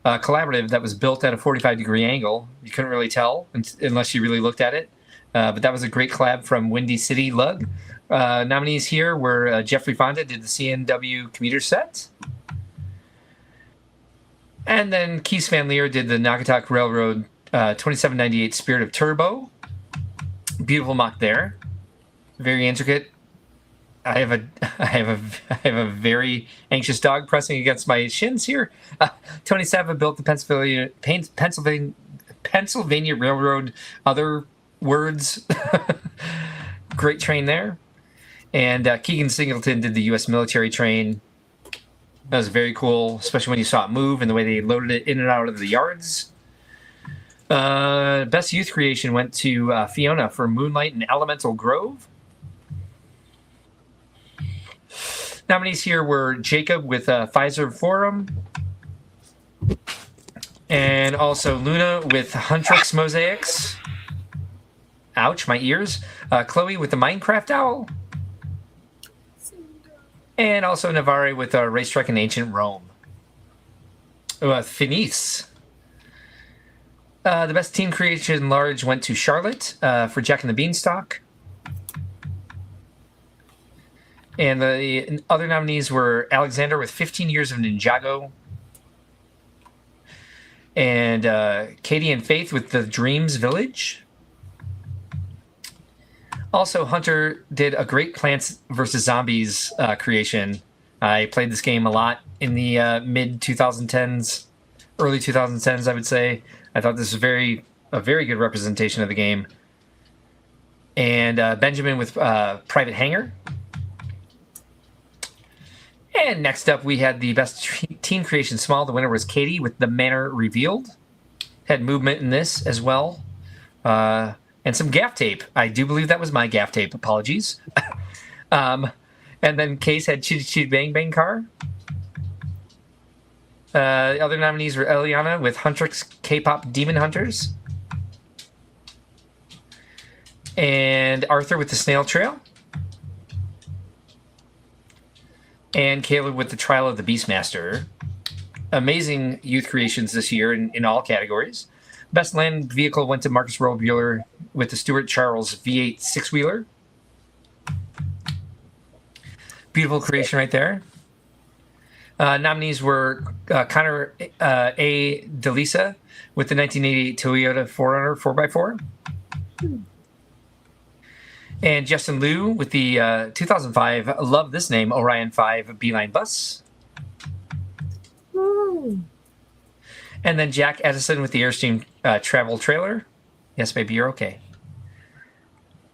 collaborative that was built at a 45-degree angle. You couldn't really tell unless you really looked at it. But that was a great collab from Windy City Lug. Nominees here were Jeffrey Fonda did the CNW commuter set. And then Keith Van Leer did the Naugatuck Railroad 2798 Spirit of Turbo. Beautiful mock there. Very intricate. I have a very anxious dog pressing against my shins here. Tony Sava built the Pennsylvania Railroad. Other words. Great train there. And Keegan Singleton did the U.S. military train. That was very cool, especially when you saw it move and the way they loaded it in and out of the yards. Best youth creation went to Fiona for Moonlight and Elemental Grove. Nominees here were Jacob with Pfizer Forum. And also Luna with Huntrix Mosaics. Ouch, my ears. Chloe with the Minecraft Owl. And also Navarre with Racetrack in Ancient Rome. Finis. The best team creation large went to Charlotte for Jack and the Beanstalk. And the other nominees were Alexander with 15 Years of Ninjago. And Katie and Faith with the Dreams Village. Also, Hunter did a great Plants vs. Zombies creation. I played this game a lot in the mid-2010s, early 2010s, I would say. I thought this was a very good representation of the game. And Benjamin with Private Hangar. And next up, we had the best team creation small. The winner was Katie with The Manor Revealed. Had movement in this as well. And some gaff tape. I do believe that was my gaff tape. Apologies. And then Case had Chitty Chitty Bang Bang Car. The other nominees were Eliana with Huntrix K-Pop Demon Hunters. And Arthur with the Snail Trail. And Caleb with the Trial of the Beastmaster. Amazing youth creations this year in all categories. Best land vehicle went to Marcus Rowe-Bueller with the Stuart Charles V8 six-wheeler. Beautiful creation right there. Nominees were Connor A. DeLisa with the 1988 Toyota 4Runner 4x4. And Justin Liu with the 2005, I love this name, Orion 5 Beeline Bus. Ooh. And then Jack Edison with the Airstream travel trailer. Yes, baby, you're okay.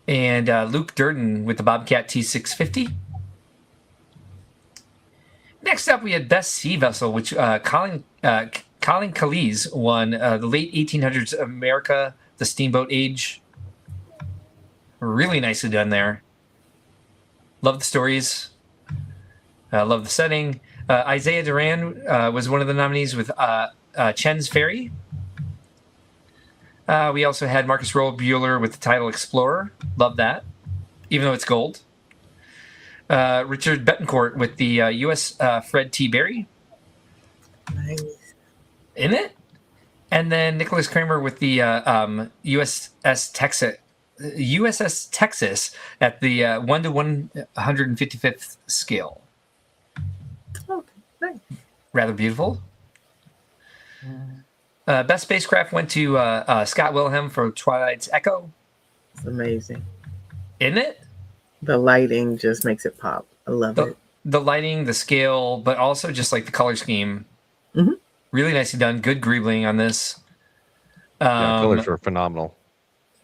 And Luke Durden with the Bobcat T650. Next up, we had Best Sea Vessel, which Colin Calise won the late 1800s America, the Steamboat Age. Really nicely done there. Love the stories. Love the setting. Isaiah Duran was one of the nominees with Chen's Ferry. We also had Marcus Rowe-Bueller with the title Explorer. Love that, even though it's gold. Richard Betancourt with the U.S. Fred T. Berry. Nice. In it? And then Nicholas Kramer with the USS Texas at the 1 to 155th scale. Okay, nice. Rather beautiful. Best spacecraft went to Scott Wilhelm for Twilight's Echo. It's amazing. Isn't it? The lighting just makes it pop. I love it. The lighting, the scale, but also just like the color scheme. Mm-hmm. Really nicely done. Good greebling on this. Yeah, colors are phenomenal.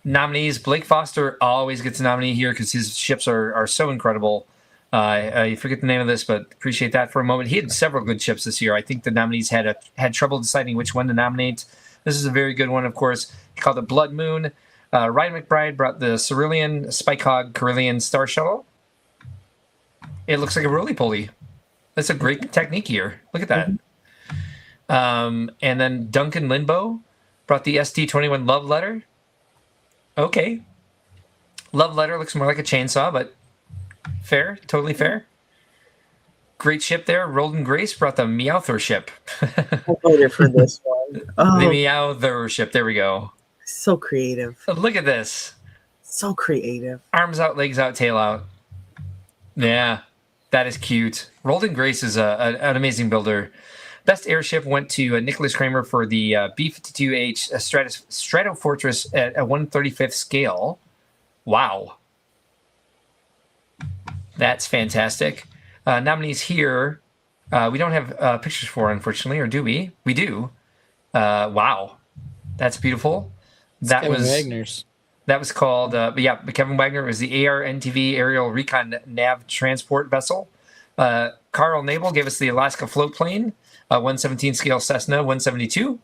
Nominees, Blake Foster always gets a nominee here because his ships are so incredible. I forget the name of this, but appreciate that for a moment. He had several good ships this year. I think the nominees had trouble deciding which one to nominate. This is a very good one, of course. He called it Blood Moon. Ryan McBride brought the Cerulean Spike Hog Carillion Star Shuttle. It looks like a roly-poly. That's a great technique here. Look at that. And then Duncan Linbow brought the ST21 Love Letter. Okay. Love Letter looks more like a chainsaw, but fair. Totally fair. Great ship there. Roldan Grace brought the Meowthor ship. I voted for this one. Oh, The Meowthor ship. There we go. so creative. Look at this. So creative. Arms out, legs out, tail out. Yeah, that is cute. Roldan Grace is an amazing builder. Best airship went to Nicholas Kramer for the B-52H Strato Fortress at a 1/35th scale. Wow. That's fantastic. Nominees here, we don't have pictures for, unfortunately, or do we? We do. Wow. That's beautiful. That Kevin was Wagner's. That was called, Kevin Wagner was the AR-NTV Aerial Recon Nav Transport Vessel. Carl Nabel gave us the Alaska Float Plane, 117 scale Cessna 172.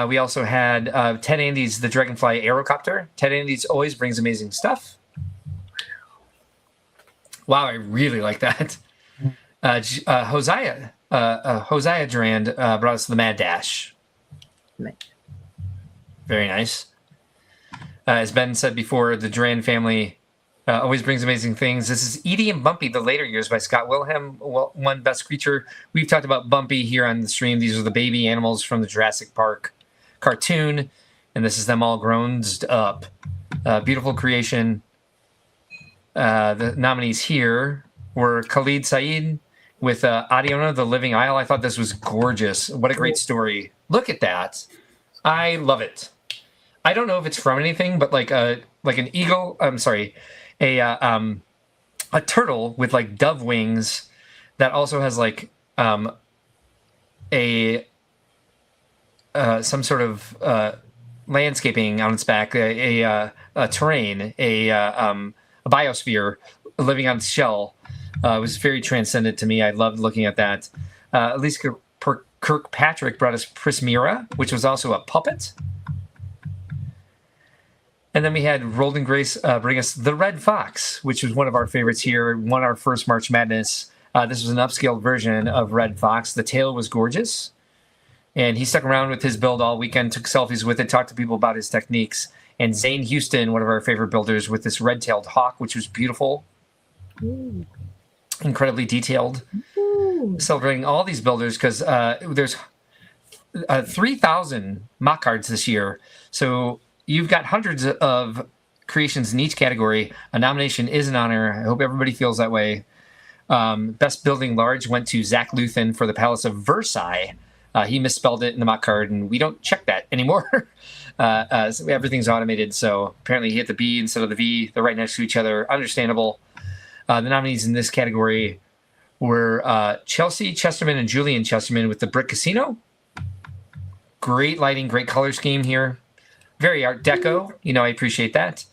We also had Ted Andy's The Dragonfly Aerocopter. Ted Andy's always brings amazing stuff. Wow, I really like that. Hosea Durand brought us the Mad Dash. Very nice. As Ben said before, the Durand family always brings amazing things. This is Edie and Bumpy, The Later Years by Scott Wilhelm, won Best Creature. We've talked about Bumpy here on the stream. These are the baby animals from the Jurassic Park cartoon, and this is them all grown up. Beautiful creation. The nominees here were Khalid Saeed with Adiona, The Living Isle. I thought this was gorgeous. What a great story. Look at that. I love it. I don't know if it's from anything, but like an eagle. I'm sorry, a turtle with like dove wings that also has like some sort of landscaping on its back, a terrain, a biosphere living on its shell. It was very transcendent to me. I loved looking at that. Elise Kirkpatrick brought us Prismira, which was also a puppet. And then we had Roldan Grace bring us the Red Fox, which was one of our favorites here. Won our first March Madness. This was an upscaled version of Red Fox. The tail was gorgeous. And he stuck around with his build all weekend, took selfies with it, talked to people about his techniques. And Zane Houston, one of our favorite builders, with this red-tailed hawk, which was beautiful. Ooh. Incredibly detailed. Ooh. Celebrating all these builders because there's 3,000 mock cards this year. So you've got hundreds of creations in each category. A nomination is an honor. I hope everybody feels that way. Best Building Large went to Zach Luthen for the Palace of Versailles. He misspelled it in the mock card, and we don't check that anymore. So everything's automated, so apparently he hit the B instead of the V. They're right next to each other. Understandable. The nominees in this category were Chelsea Chesterman and Julian Chesterman with the Brick Casino. Great lighting, great color scheme here. Very Art Deco. I appreciate that.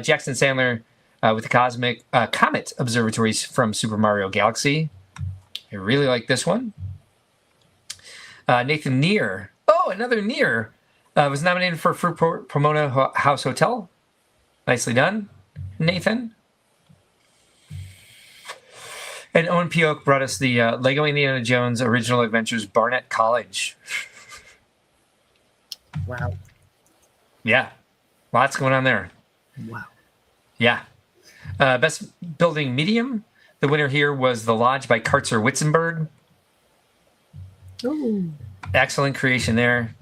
Jackson Sandler with the Comet Observatories from Super Mario Galaxy. I really like this one. Nathan Neer. Oh, another Neer. Was nominated for Fruit Pomona House Hotel. Nicely done, Nathan. And Owen Pioch brought us the Lego Indiana Jones Original Adventures Barnett College. Wow. Yeah. Lots going on there. Wow. Yeah. Best Building Medium. The winner here was The Lodge by Kartzer Witzenberg. Ooh. Excellent creation there.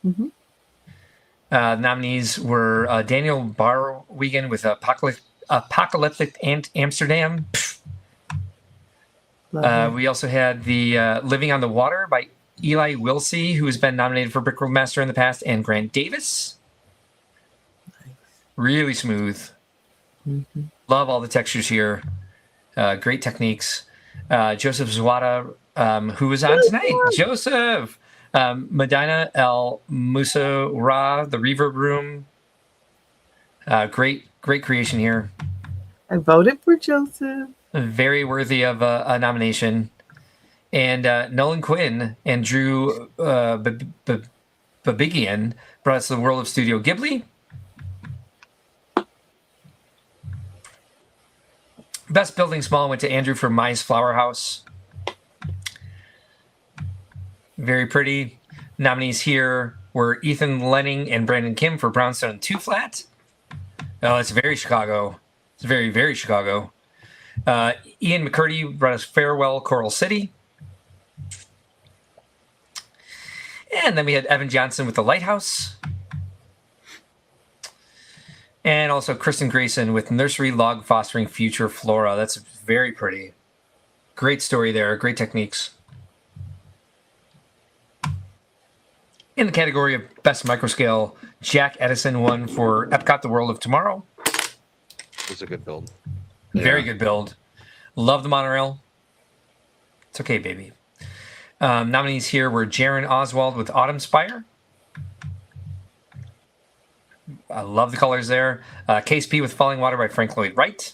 Mm-hmm. Nominees were Daniel Barwigan with Apocalyptic Amsterdam. We also had the Living on the Water by Eli Wilsey, who has been nominated for Brickworld Master in the past, and Grant Davis. Nice. Really smooth. Mm-hmm. Love all the textures here. Great techniques. Joseph Zwada, who was on tonight. Joseph! Medina El Musa Ra, the Reverb Room. Great creation here. I voted for Joseph. Very worthy of a nomination. And Nolan Quinn and Drew Babigian brought us the World of Studio Ghibli. Best building small went to Andrew for Mai's Flower House. Very pretty. Nominees here were Ethan Lenning and Brandon Kim for Brownstone 2 flat. Oh, it's very Chicago. It's very, very Chicago. Ian McCurdy brought us Farewell Coral City. And then we had Evan Johnson with The Lighthouse. And also Kristen Grayson with Nursery Log Fostering Future Flora. That's very pretty. Great story there. Great techniques. In the category of Best Microscale, Jack Edison won for Epcot The World of Tomorrow. It's a good build. Very good build. Love the monorail. It's okay, baby. Nominees here were Jaron Oswald with Autumn Spire. I love the colors there. Case P with Falling Water by Frank Lloyd Wright.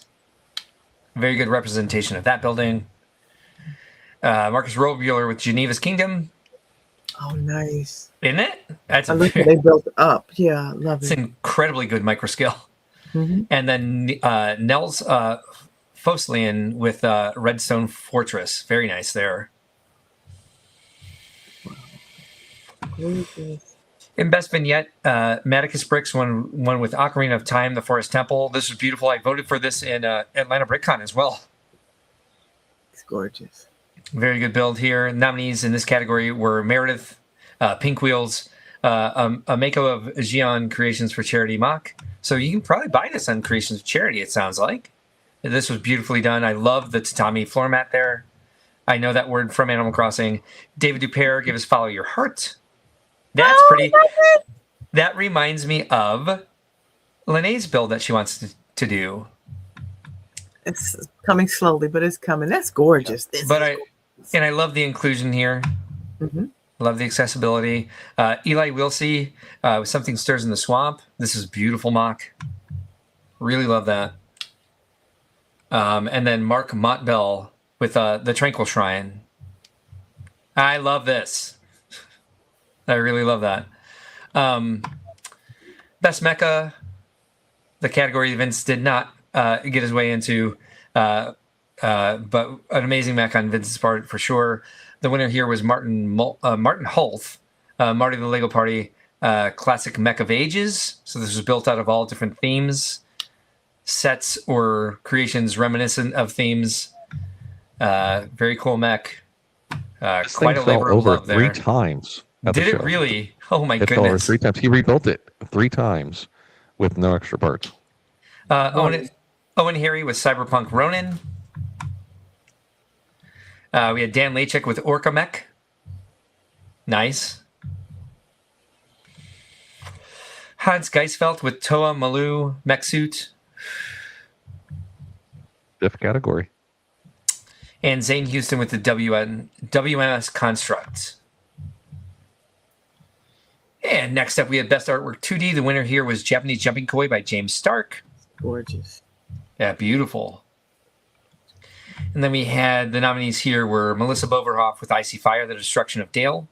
Very good representation of that building. Marcus Robuler with Geneva's Kingdom. Oh, nice. Isn't it? That's I look how they built up. Yeah, love it's it. incredibly good microscale. Mm-hmm. And then Nels Foslian with Redstone Fortress. Very nice there. In Best Vignette, Maticus Bricks won with Ocarina of Time, The Forest Temple. This was beautiful. I voted for this in Atlanta BrickCon as well. It's gorgeous. Very good build here. Nominees in this category were Meredith, Pink Wheels, a Mako of Gion Creations for Charity Mock. So you can probably buy this on Creations of Charity, it sounds like. This was beautifully done. I love the tatami floor mat there. I know that word from Animal Crossing. David Dupere, give us Follow Your Heart. That's pretty. That reminds me of Lene's build that she wants to do. It's coming slowly, but it's coming. That's gorgeous. I love the inclusion here. Mm-hmm. Love the accessibility. Eli Wilsey with Something Stirs in the Swamp. This is beautiful mock. Really love that. And then Mark Montbell with the Tranquil Shrine. I love this. I really love that. Best Mecha, the category Vince did not get his way into, but an amazing mech on Vince's part for sure. The winner here was Martin Holth, Marty the Lego Party Classic Mech of Ages. So this was built out of all different themes, sets or creations reminiscent of themes. Very cool mech. Quite a labor of love there. 3 times. Did it really? Oh my goodness! Over 3 times. He rebuilt it 3 times with no extra parts. Owen Harry with Cyberpunk Ronin. We had Dan Lachek with Orca Mech. Nice. Hans Geisfeld with Toa Malu Mech Suit. Diff category. And Zane Houston with the WMS Construct. And next up, we had Best Artwork 2D. The winner here was Japanese Jumping Koi by James Stark. Gorgeous. Yeah, beautiful. And then we had the nominees here were Melissa Boverhoff with Icy Fire, The Destruction of Dale.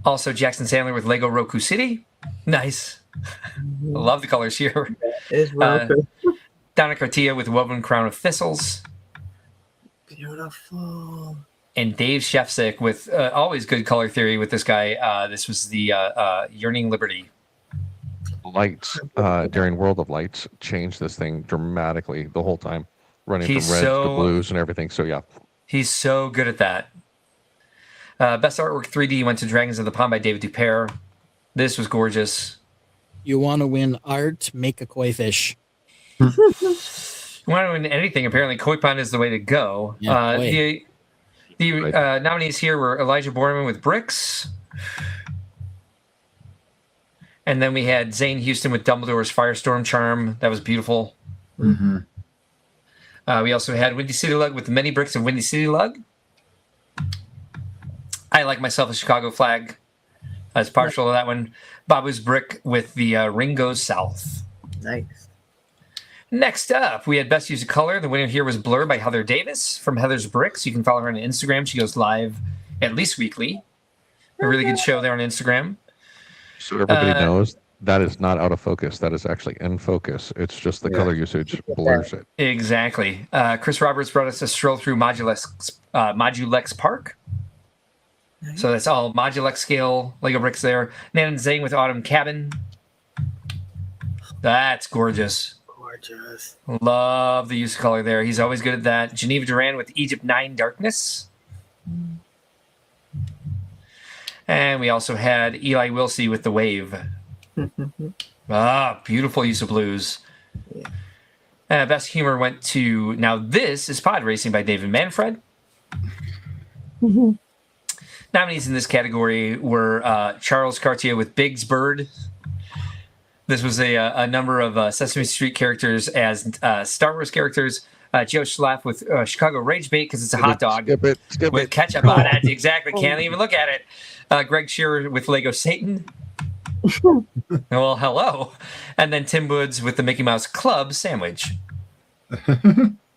Also Jackson Sandler with Lego Roku City. Nice. I love the colors here. It's Roku. Donna Cartia with Woven Crown of Thistles. Beautiful. And Dave Shefsick with always good color theory with this guy. This was the Yearning Liberty. Lights during World of Lights changed this thing dramatically the whole time, running He's from reds so- to blues and everything. So yeah, He's so good at that. Best Artwork 3D went to Dragons of the Pond by David Dupere. This was gorgeous. You want to win art? Make a koi fish. You want to win anything, apparently Koi Pond is the way to go. Yeah, koi. The nominees here were Elijah Borman with Bricks. And then we had Zane Houston with Dumbledore's Firestorm Charm. That was beautiful. Mm-hmm. We also had Windy City Lug with the many bricks of Windy City Lug. I like myself a Chicago flag. I was partial to that one. Babu's Brick with the Ring Goes South. Nice. Next up, we had Best Use of Color. The winner here was Blur by Heather Davis from Heather's Bricks. You can follow her on Instagram. She goes live at least weekly. A really good show there on Instagram. so everybody knows that is not out of focus. That is actually in focus. It's just the color usage blurs it. Exactly. Chris Roberts brought us a stroll through Modulex Park. Nice. So that's all Modulex scale Lego bricks there. Nan Zhang with Autumn Cabin. That's gorgeous. Gorgeous. Love the use of color there. He's always good at that. Geneva Duran with Egypt 9 Darkness. And we also had Eli Wilsey with The Wave. Beautiful use of blues. Yeah. Best humor went to, now this is Pod Racing by David Manfred. Nominees in this category were Charles Cartier with Biggs Bird. This was a number of Sesame Street characters as Star Wars characters. Joe Schlaff with Chicago Rage Bait because it's a hot dog with ketchup on it. Exactly. Can't even look at it. Greg Shearer with Lego Satan. Well, hello. And then Tim Woods with the Mickey Mouse Club sandwich.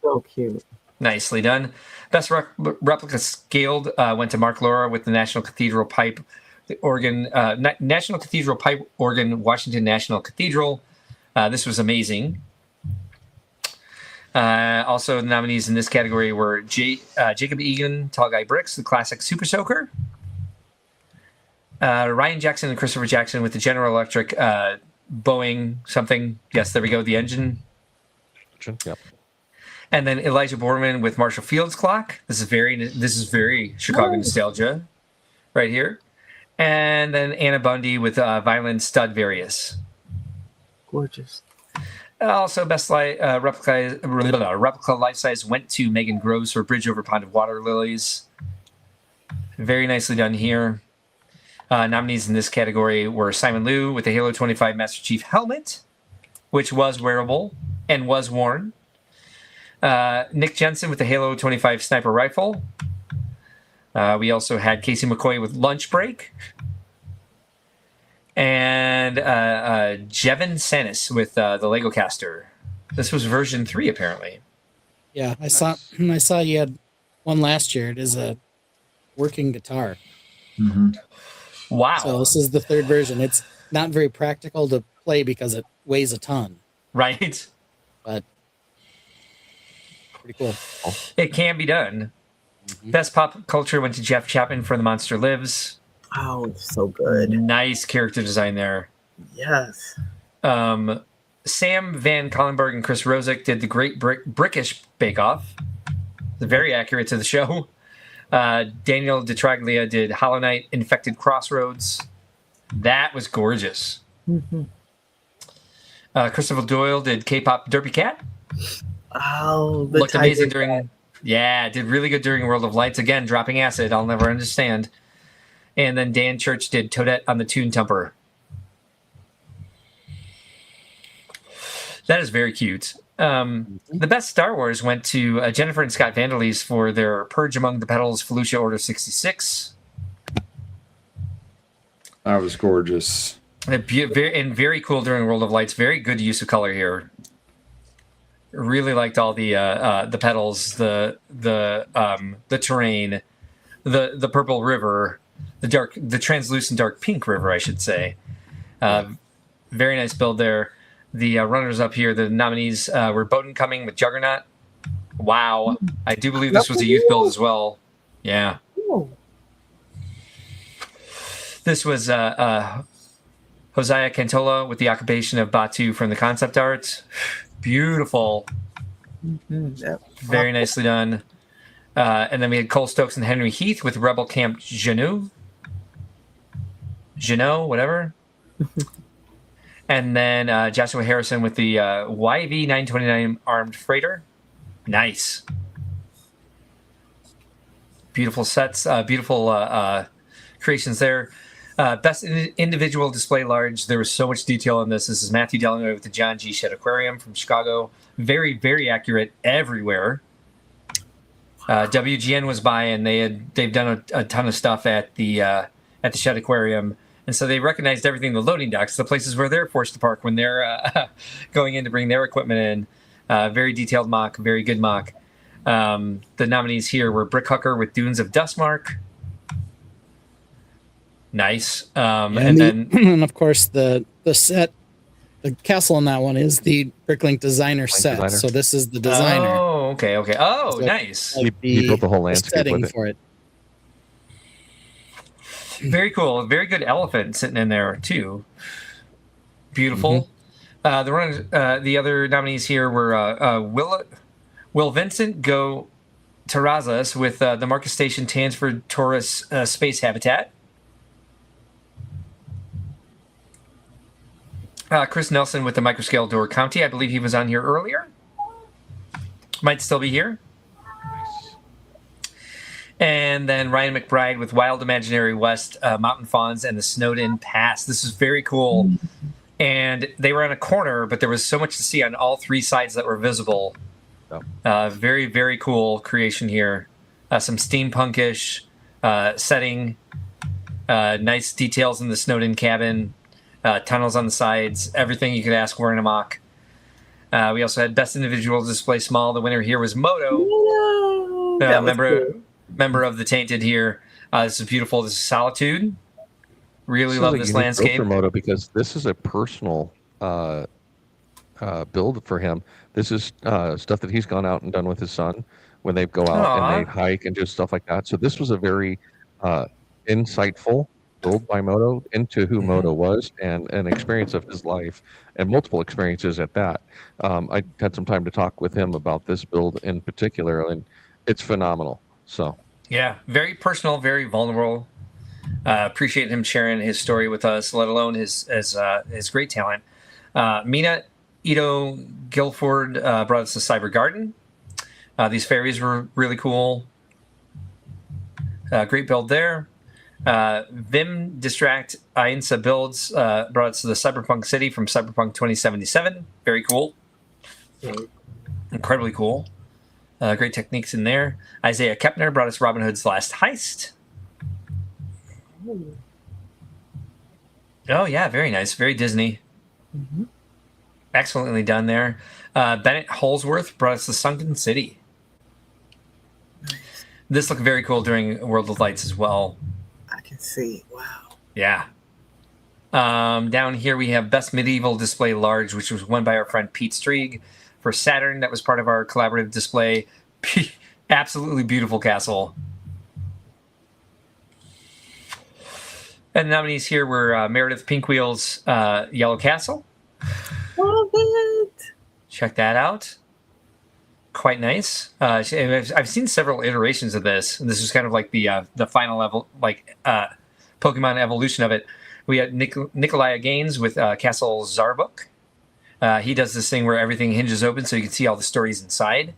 So cute. Nicely done. Best replica scaled went to Mark Laura with the National Cathedral Pipe, the organ, National Cathedral Pipe organ, Washington National Cathedral. This was amazing. Also, the nominees in this category were Jacob Egan, Tall Guy Bricks, the classic Super Soaker. Ryan Jackson and Christopher Jackson with the General Electric Boeing something. Yes, there we go. The engine. Yep. And then Elijah Borman with Marshall Field's clock. This is very Chicago nostalgia, right here. And then Anna Bundy with Violin Stradivarius. Gorgeous. Also, best replica life size went to Megan Groves for Bridge Over Pond of Water Lilies. Very nicely done here. Nominees in this category were Simon Liu with the Halo 25 Master Chief helmet, which was wearable and was worn. Nick Jensen with the Halo 25 sniper rifle. We also had Casey McCoy with Lunch Break. And Jevin Sanis with the Lego Caster. This was version 3, apparently. Yeah, I saw you had one last year. It is a working guitar. Mm-hmm. Wow. So this is the third version. It's not very practical to play because it weighs a ton. Right. But pretty cool. It can be done. Mm-hmm. Best pop culture went to Jeff Chapman for The Monster Lives. Oh, it's so good. Nice character design there. Yes. Sam Van Collenberg and Chris Rosick did the Great Brickish Bake Off. Very accurate to the show. Daniel DeTraglia did Hollow Knight Infected Crossroads. That was gorgeous. Mm-hmm. Christopher Doyle did K-pop Derpy Cat. Oh, looked amazing during. Yeah, did really good during World of Lights. Again, dropping acid. I'll never understand. And then Dan Church did Toadette on the Toon Tumper. That is very cute. The best Star Wars went to Jennifer and Scott Vanderleest for their Purge Among the Petals Felucia Order 66. That was gorgeous. And very cool during World of Lights. Very good use of color here. Really liked all the petals, the terrain, the purple river, the translucent dark pink river, I should say. Very nice build there. The runners up here, the nominees were Bowden Cumming with Juggernaut. Wow. I do believe this was a youth build as well. Yeah. This was Hosea Cantola with the Occupation of Batu from the concept art. Beautiful. Very nicely done. And then we had Cole Stokes and Henry Heath with Rebel Camp Jeannot, whatever. And then Joshua Harrison with the YV-929 Armed Freighter. Nice. Beautiful sets, beautiful creations there. Best individual display large. There was so much detail in this. This is Matthew Delanoy with the John G. Shedd Aquarium from Chicago. Very, very accurate everywhere. WGN was by, and they've done a ton of stuff at the Shedd Aquarium. And so they recognized everything, the loading docks, the places where they're forced to park when they're going in to bring their equipment in. Very detailed mock, very good mock. The nominees here were Brick Hucker with Dunes of Dustmark. Nice. And then, and of course, the the set, the castle on that one is the Bricklink designer set. Designer. So this is the designer. Oh, okay. Oh, So, nice. like, He built the whole landscape setting with it. for it. Very cool. Very good elephant sitting in there too. Beautiful. The other nominees here were Will Vincent Go Terrazas with the Marcus Station Tansford Taurus Space Habitat. Chris Nelson with the Microscale Door County. I believe he was on here earlier. Might still be here. And then Ryan McBride with Wild Imaginary West, Mountain Fawns, and the Snowden Pass. This is very cool. And they were on a corner, but there was so much to see on all three sides that were visible. Very, very cool creation here. Some steampunkish setting. Nice details in the Snowden cabin. Tunnels on the sides. Everything you could ask for in a mock. We also had Best Individual Display Small. The winner here was Moto. Member of the Tainted here. This is beautiful. This is Solitude. Really love this landscape. For Moto, because this is a personal build for him. This is stuff that he's gone out and done with his son when they go out and they hike and do stuff like that. So this was a very insightful build by Moto into who Moto was and an experience of his life and multiple experiences at that. I had some time to talk with him about this build in particular, and it's phenomenal. So yeah, very personal, very vulnerable. Appreciate him sharing his story with us, let alone his great talent. Mina Ito Guilford brought us the Cyber Garden. These fairies were really cool. Great build there. Vim Distract Ainsa Builds brought us to the Cyberpunk City from Cyberpunk 2077. Very cool. Incredibly cool. Great techniques in there. Isaiah Kepner brought us Robin Hood's Last Heist. Oh, yeah, very nice. Very Disney. Excellently done there. Bennett Holsworth brought us the Sunken City. This looked very cool during World of Lights as well. I can see. Wow. Yeah. Down here we have Best Medieval Display Large, which was won by our friend Pete Strieg for Saturn. That was part of our collaborative display. Absolutely beautiful castle. And the nominees here were Meredith Pinkwheel's Yellow Castle. Love it. Check that out. Quite nice. I've seen several iterations of this, and this is kind of like the final level, like Pokemon evolution of it. We had Nikolai Gaines with Castle Zarbuk. He does this thing where everything hinges open so you can see all the stories inside.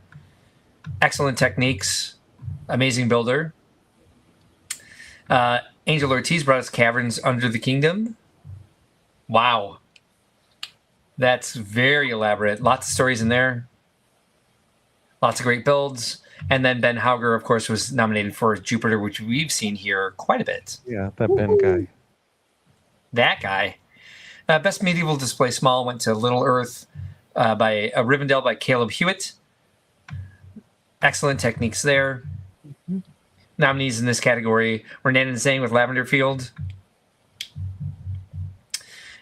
Excellent techniques. Amazing builder. Angel Ortiz brought us Caverns Under the Kingdom. Wow. That's very elaborate. Lots of stories in there. Lots of great builds. And then Ben Hauger, of course, was nominated for Jupiter, which we've seen here quite a bit. Yeah, that Ben guy. That guy. Best Medieval Display Small went to Little Earth by Rivendell by Caleb Hewitt. Excellent techniques there. Nominees in this category were Nan and Zhang with Lavender Field.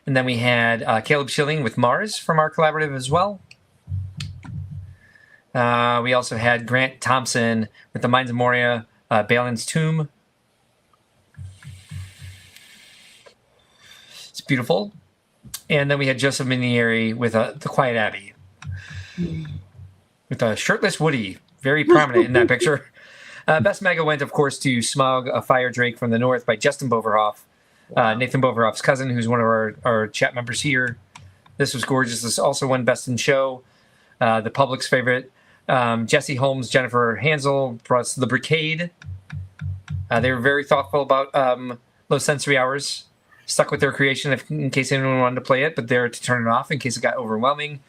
And then we had Caleb Schilling with Mars from our collaborative as well. We also had Grant Thompson with the Mines of Moria, Balin's Tomb. It's beautiful. And then we had Joseph Minieri with The Quiet Abbey. With a shirtless Woody, very prominent in that picture. Best Mega went, of course, to Smog, a Fire Drake from the North by Justin Boverhoff. Nathan Boverhoff's cousin, who's one of our chat members here. This was gorgeous. This also won Best in Show. The public's favorite. Jesse Holmes, Jennifer Hansel brought us The Brigade. They were very thoughtful about low sensory hours. Stuck with their creation in case anyone wanted to play it, but there to turn it off in case it got overwhelming.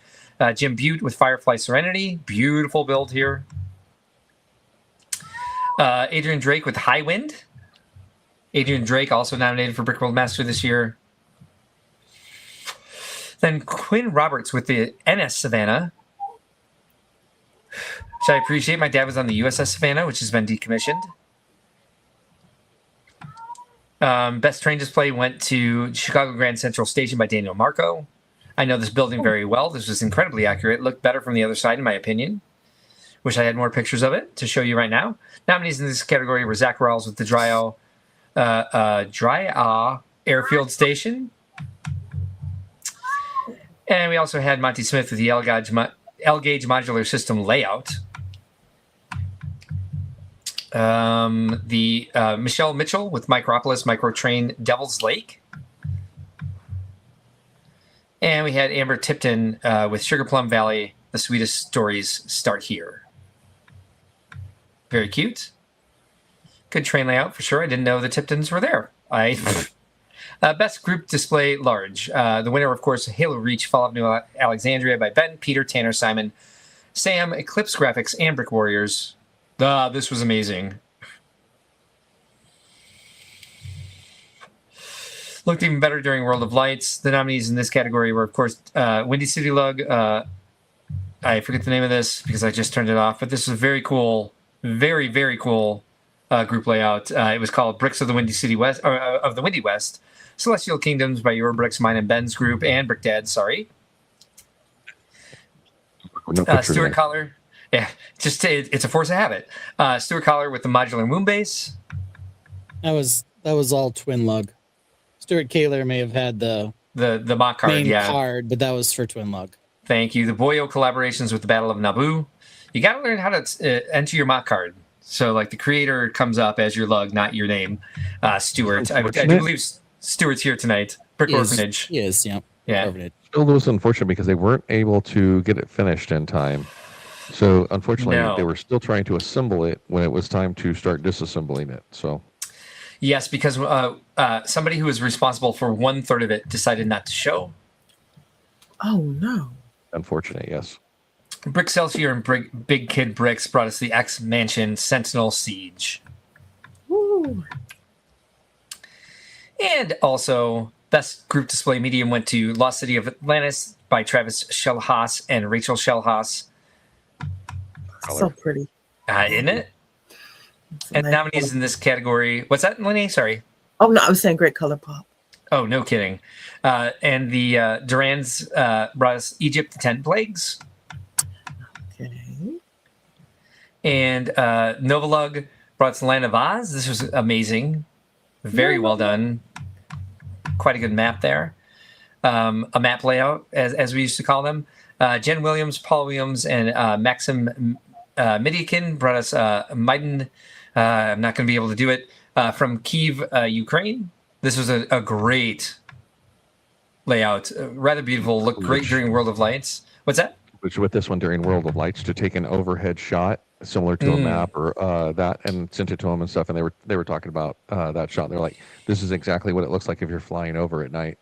Jim Butte with Firefly Serenity. Beautiful build here. Adrian Drake with High Wind. Adrian Drake also nominated for Brickworld Master this year. Then Quinn Roberts with the NS Savannah, which I appreciate. My dad was on the USS Savannah, which has been decommissioned. Best train display went to Chicago Grand Central Station by Daniel Marco. I know this building very well. This was incredibly accurate. Looked better from the other side, in my opinion. Wish I had more pictures of it to show you right now. Nominees in this category were Zach Rawls with the Drya Airfield Station. And we also had Monty Smith with the L-Gauge modular system layout. Michelle Mitchell with Micropolis Microtrain Devil's Lake. And we had Amber Tipton with Sugar Plum Valley, The Sweetest Stories Start Here. Very cute. Good train layout for sure. I didn't know the Tiptons were there. Best group display large. The winner, of course, Halo Reach, Fall of New Alexandria by Ben, Peter, Tanner, Simon, Sam, Eclipse Graphics, and Brick Warriors. This was amazing. Looked even better during World of Lights. The nominees in this category were, of course, Windy City Lug. I forget the name of this because I just turned it off, but this was very cool. Very, very cool group layout. It was called Bricks of the Windy City West, or of the Windy West. Celestial Kingdoms by Your Bricks, mine and Ben's group, and Brick Dad. Sorry. No Stuart Collar. Yeah, just it's a force of habit. Stuart Collar with the modular moon base. That was all Twin Lug. Stuart Kaler may have had the mock card, main card, but that was for Twin Lug. Thank you. The Boyo collaborations with the Battle of Naboo. You got to learn how to enter your mock card. So, like, the creator comes up as your lug, not your name. Stuart. I do believe Stuart's here tonight. Brick Orphanage. Yes, yeah. Yeah. Still was unfortunate because they weren't able to get it finished in time. So, unfortunately, they were still trying to assemble it when it was time to start disassembling it. So, yes, because somebody who was responsible for 1/3 of it decided not to show. Oh, no. Unfortunate, yes. Brick Celsior and Big Kid Bricks brought us the X Mansion Sentinel Siege. Woo. And also, Best Group Display Medium went to Lost City of Atlantis by Travis Shellhaas and Rachel Shellhaas. So pretty. Isn't it? And nice nominees color. in this category. What's that, Lenny? Sorry. Oh, no, I was saying great color pop. Oh, no kidding. And the Durans brought us Egypt, the 10 Plagues. Okay. And Novalug brought us the Land of Oz. This was amazing. Very well done. Quite a good map there. A map layout, as we used to call them. Jen Williams, Paul Williams, and Maxim Midiakin brought us Maiden. I'm not going to be able to do it. From Kiev, Ukraine. This was a great layout. Rather beautiful. Looked great during World of Lights. What's that? Which with this one during World of Lights to take an overhead shot similar to a map or that and sent it to them and stuff. And they were talking about that shot. They're like, this is exactly what it looks like if you're flying over at night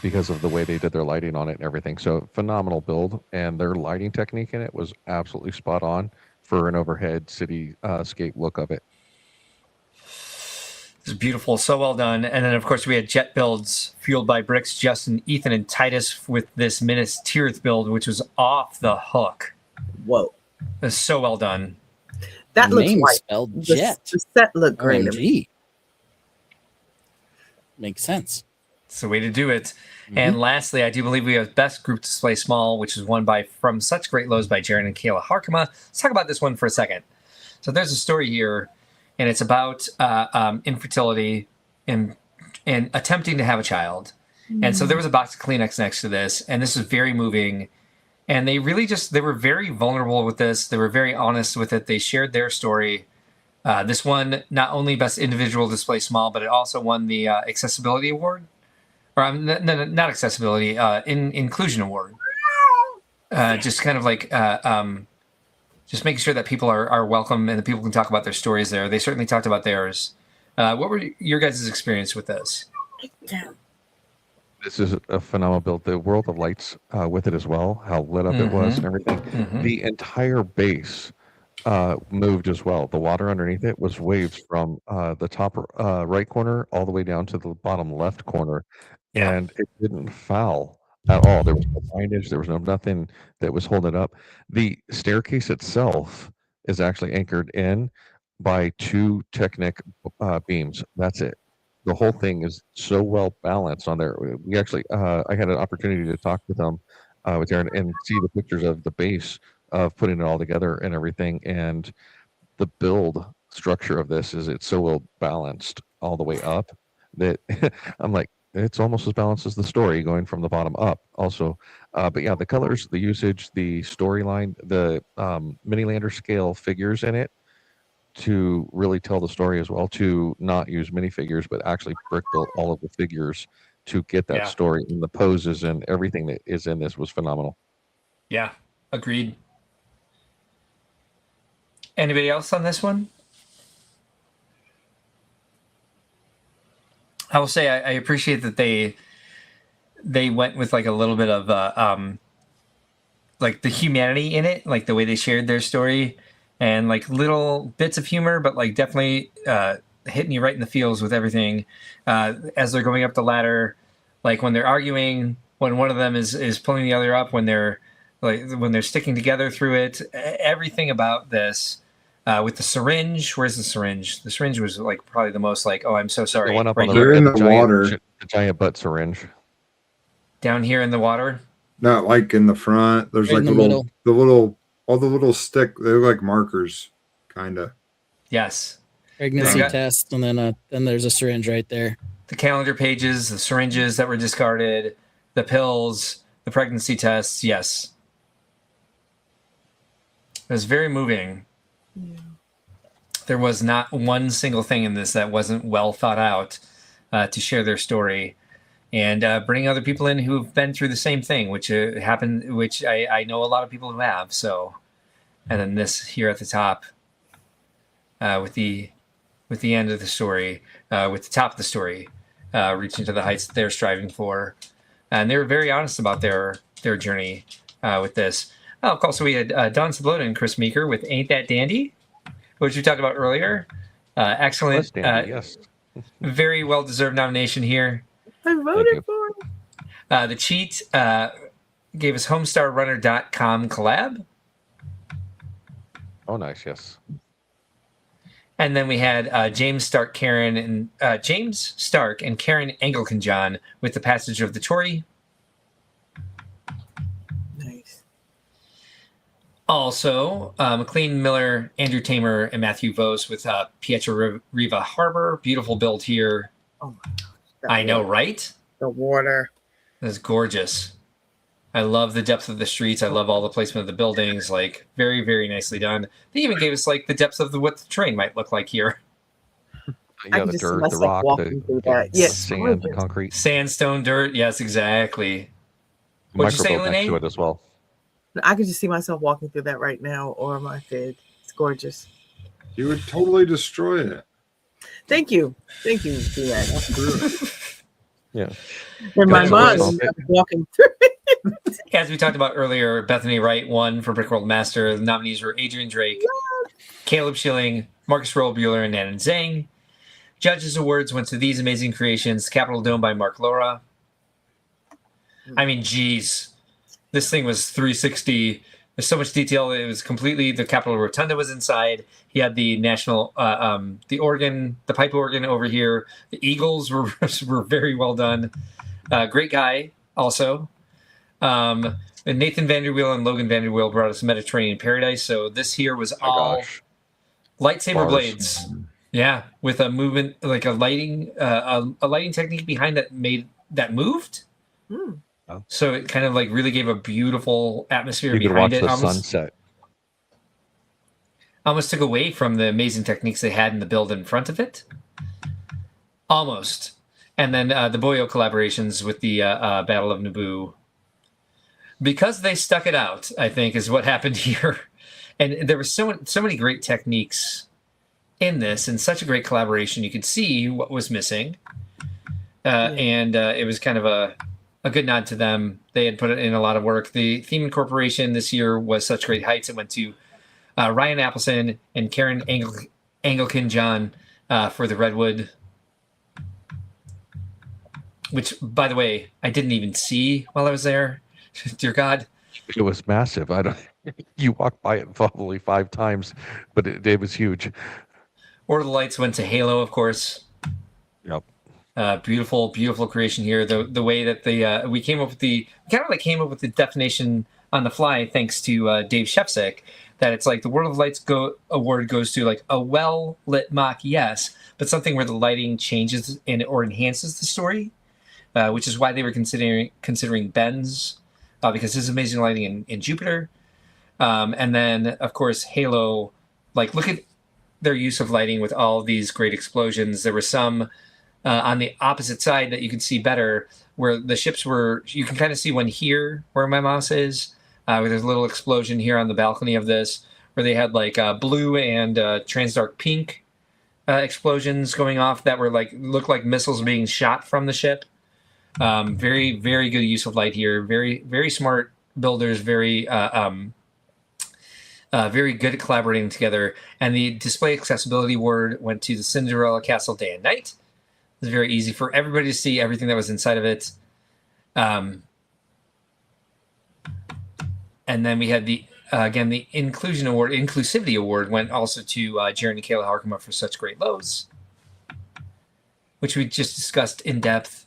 because of the way they did their lighting on it and everything. So phenomenal build, and their lighting technique in it was absolutely spot on for an overhead cityscape look of it. It's beautiful, so well done. And then, of course, we had jet builds fueled by Bricks, Justin, Ethan, and Titus with this Minas Tirith build, which was off the hook. Whoa. It was so well done. That looks Name white. spelled jet. The set looked great. OMG. Makes sense. It's the way to do it. And lastly, I do believe we have Best Group Display Small, which is won by From Such Great Lows by Jaron and Kayla Harkema. Let's talk about this one for a second. So there's a story here, and it's about infertility and attempting to have a child. And so there was a box of Kleenex next to this, and this is very moving. And they really they were very vulnerable with this. They were very honest with it. They shared their story. This won not only Best Individual Display Small, but it also won the Accessibility Award. Or not Accessibility, Inclusion Award. Just kind of like just making sure that people are welcome and that people can talk about their stories there. They certainly talked about theirs. What were your guys' experience with this? This is a phenomenal build. The World of Lights with it as well, how lit up it was and everything. The entire base moved as well. The water underneath it was waves from the top right corner all the way down to the bottom left corner. Yeah. And it didn't foul at all. There was no bindage. There was nothing that was holding it up. The staircase itself is actually anchored in by 2 Technic beams. That's it. the whole thing is so well balanced on there. We actually, I had an opportunity to talk with them, with Aaron, and see the pictures of the base of putting it all together and everything. And the build structure of this is it's so well balanced all the way up that I'm like, it's almost as balanced as the story going from the bottom up. Also, but yeah, the colors, the usage, the storyline, the mini lander scale figures in it to really tell the story as well. To not use minifigures, but actually brick built all of the figures to get that story, and the poses and everything that is in this was phenomenal. Yeah, agreed. Anybody else on this one? I will say I appreciate that they went with like a little bit of like the humanity in it, like the way they shared their story, and like little bits of humor, but like definitely hitting you right in the feels with everything as they're going up the ladder, like when they're arguing, when one of them is pulling the other up, when they're sticking together through it, everything about this. With the syringe, where's the syringe? The syringe was like probably the most like, oh, I'm so sorry. The one up right on here. They're in the giant, water. the giant butt syringe. Down here in the water. Not like in the front. There's Right like in the all the little stick. They look like markers, kind of. Yes. Pregnancy Yeah. test, and then there's a syringe right there. The calendar pages, the syringes that were discarded, the pills, the pregnancy tests. Yes. It was very moving. Yeah. There was not one single thing in this that wasn't well thought out to share their story and bring other people in who've been through the same thing, which happened, which I know a lot of people who have. So, and then this here at the top with the end of the story, with the top of the story, reaching to the heights that they're striving for, and they were very honest about their journey with this. Oh, also, we had Don Sablota and Chris Meeker with Ain't That Dandy, which we talked about earlier. Excellent. Dandy, yes. Very well-deserved nomination here. I voted for him. The cheat gave us HomestarRunner.com collab. Oh, nice, yes. And then we had James Stark and Karen Anglican John with The Passage of the Tory. Nice. Also, McLean Miller, Andrew Tamer, and Matthew Vos with Pietro Riva Harbor. Beautiful build here. Oh my gosh. I know, right? The water. That's gorgeous. I love the depth of the streets. I love all the placement of the buildings. Like, very, very nicely done. They even gave us like the depth of what the terrain might look like here. Yeah, the dirt, the rock, the sand, the concrete. Sandstone, dirt. Yes, exactly. What'd you say, Microbuilt next to it as well. I could just see myself walking through that right now, or my fig. It's gorgeous. You would totally destroy it. Thank you. Thank you for that. Yeah. In my Good mind, choice. walking through it. As we talked about earlier, Bethany Wright won for Brickworld Master. The nominees were Adrian Drake, Caleb Schilling, Marcus Rollbuehler, and Nan Zhang. Judges' awards went to these amazing creations: Capitol Dome by Mark Laura. I mean, geez. This thing was 360. There's so much detail. It was completely, the Capitol Rotunda was inside. He had the national, the organ, the pipe organ over here. The Eagles were very well done. Great guy also. And Nathan Vanderweel and Logan Vanderweel brought us Mediterranean Paradise. So this here was all lightsaber Bars. blades. Yeah, with a movement, like a lighting technique behind that moved. Mm. So it kind of like really gave a beautiful atmosphere You could behind watch it. the sunset. Almost took away from the amazing techniques they had in the build in front of it. Almost. And then the Boyo collaborations with the Battle of Naboo. Because they stuck it out, I think, is what happened here. And there were so many great techniques in this and such a great collaboration. You could see what was missing. And it was kind of a good nod to them. They had put in a lot of work. The theme incorporation this year was such great heights. It went to Ryan Appleson and Karen Anglican John for the Redwood, which, by the way, I didn't even see while I was there. Dear God. It was massive. You walked by it probably 5 times, but it was huge. Order of the Lights went to Halo, of course. Yep. Beautiful, beautiful creation here. The way that we came up with came up with the definition on the fly, thanks to Dave Shepsick, that it's like the World of Lights award goes to like a well lit MOC, yes, but something where the lighting changes or enhances the story, which is why they were considering Ben's, because his amazing lighting in Jupiter, and then of course Halo. Like, look at their use of lighting with all these great explosions. There were some on the opposite side that you could see better, where the ships were. You can kind of see one here where my mouse is, where there's a little explosion here on the balcony of this, where they had like blue and transdark pink explosions going off that were looked like missiles being shot from the ship. Very, very good use of light here. Very, very smart builders. Very good at collaborating together. And the display accessibility award went to the Cinderella Castle Day and Night. It was very easy for everybody to see everything that was inside of it. And then we had the Inclusivity Award went also to Jared and Kayla Harkema for such great lows, which we just discussed in depth.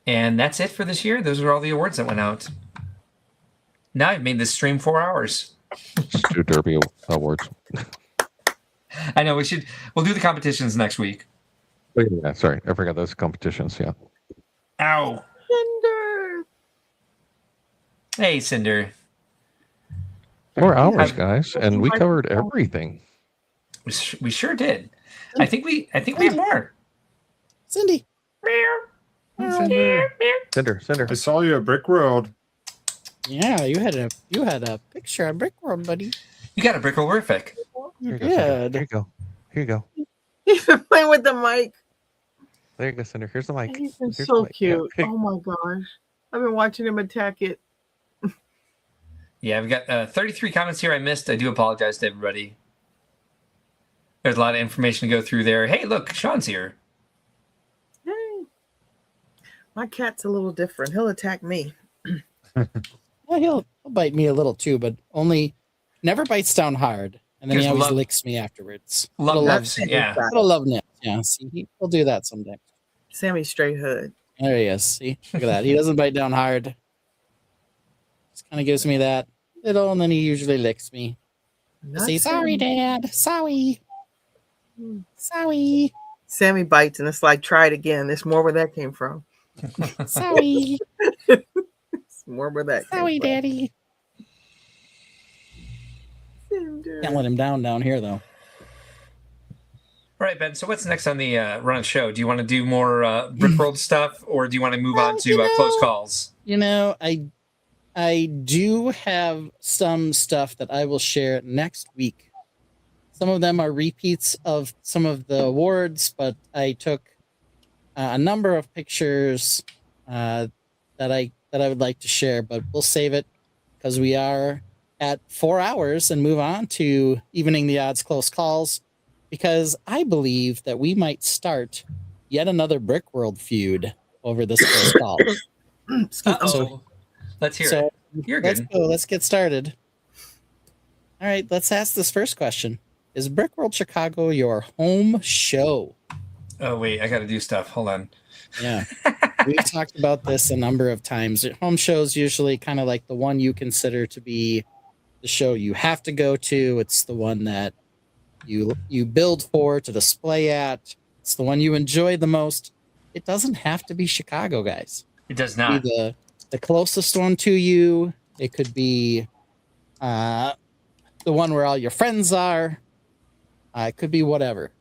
And that's it for this year. Those are all the awards that went out. Now I've made this stream 4 hours. Just do Derby awards. I know we'll do the competitions next week. Oh, yeah, sorry, I forgot those competitions. Yeah. Ow. Cinder. Hey, Cinder. 4 hours, guys, and we covered everything. We sure did. I think we have more. Cindy. Cinder. I saw you at Brickworld. Yeah, you had a picture of Brickworld, buddy. You got a Brickworld-rific. You There did. you go. Here you go. He's been playing with the mic. There you go, Cinder. Here's the mic. He's been Here's so the mic. cute. Yeah. Oh my gosh. I've been watching him attack it. Yeah, we've got 33 comments here I missed. I do apologize to everybody. There's a lot of information to go through there. Hey, look, Sean's here. Hey. My cat's a little different. He'll attack me. Well, he'll bite me a little too, but only never bites down hard, and then he always licks me afterwards. Loves, yeah. Little love nip. Yeah, see, he'll do that someday. Sammy straight hood. There he is. See, look at that. He doesn't bite down hard. Just kind of gives me that little, and then he usually licks me. Say, sorry, Dad. Sorry. Sorry. Sammy bites, and it's like, try it again. There's more where that came from. Sorry. More where that Sorry, came from. Daddy. Can't let him down here, though. All right, Ben. So what's next on the run of show? Do you want to do more Brickworld stuff, or do you want to move on to close calls? You know, I do have some stuff that I will share next week. Some of them are repeats of some of the awards, but I took a number of pictures that I would like to share, but we'll save it because we are at 4 hours and move on to evening the odds close calls, because I believe that we might start yet another Brickworld feud over this close call. So let's hear it. You're good. Let's go. Let's get started. All right, let's ask this first question. Is Brickworld Chicago your home show? Oh, wait, I got to do stuff. Hold on. Yeah. We've talked about this a number of times. Home shows usually kind of like the one you consider to be the show you have to go to. It's the one that you build for, to display at. It's the one you enjoy the most. It doesn't have to be Chicago, guys. It does not. It could be the closest one to you. It could be the one where all your friends are. It could be whatever.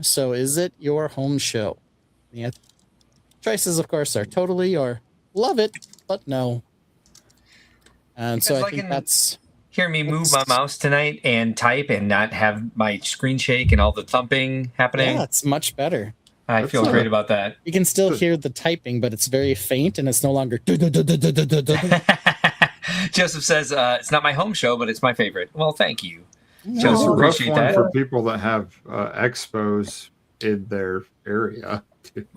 So is it your home show? The choices, of course, are totally or love it, but no. And so I think that's... Hear me move my mouse tonight and type and not have my screen shake and all the thumping happening. Yeah, it's much better. I feel great about that. You can still hear the typing, but it's very faint and it's no longer... Joseph says, it's not my home show, but it's my favorite. Well, thank you. It's Joseph, a rough appreciate one that. for people that have expos in their area.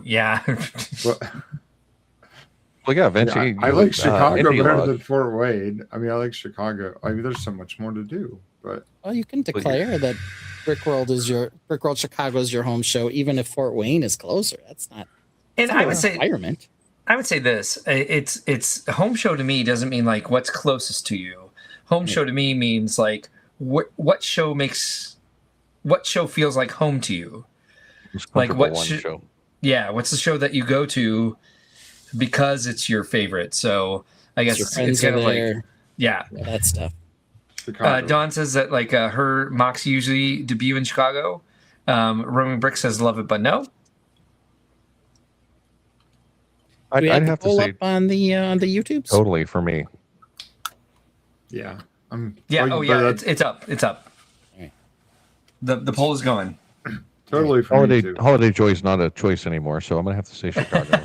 Yeah. Well, yeah, eventually. I like Chicago Indy better Lodge. than Fort Wayne. I mean, I like Chicago. I mean, there's so much more to do, but Well, you can declare that Brickworld Chicago is your home show, even if Fort Wayne is closer. That's not. And I would say environment. I would say this: it's home show to me doesn't mean like what's closest to you. Home show to me means like what show feels like home to you. Like what show? Yeah, what's the show that you go to because it's your favorite? So I guess it's kind of like that stuff. Dawn says that like her MOCs usually debut in Chicago. Roman Brick says love it, but no. I'd have to say up on the YouTubes. Totally for me. Yeah. It's up. It's up. Right. The poll is going. Totally for me too. Holiday Joy is not a choice anymore, so I'm gonna have to say Chicago.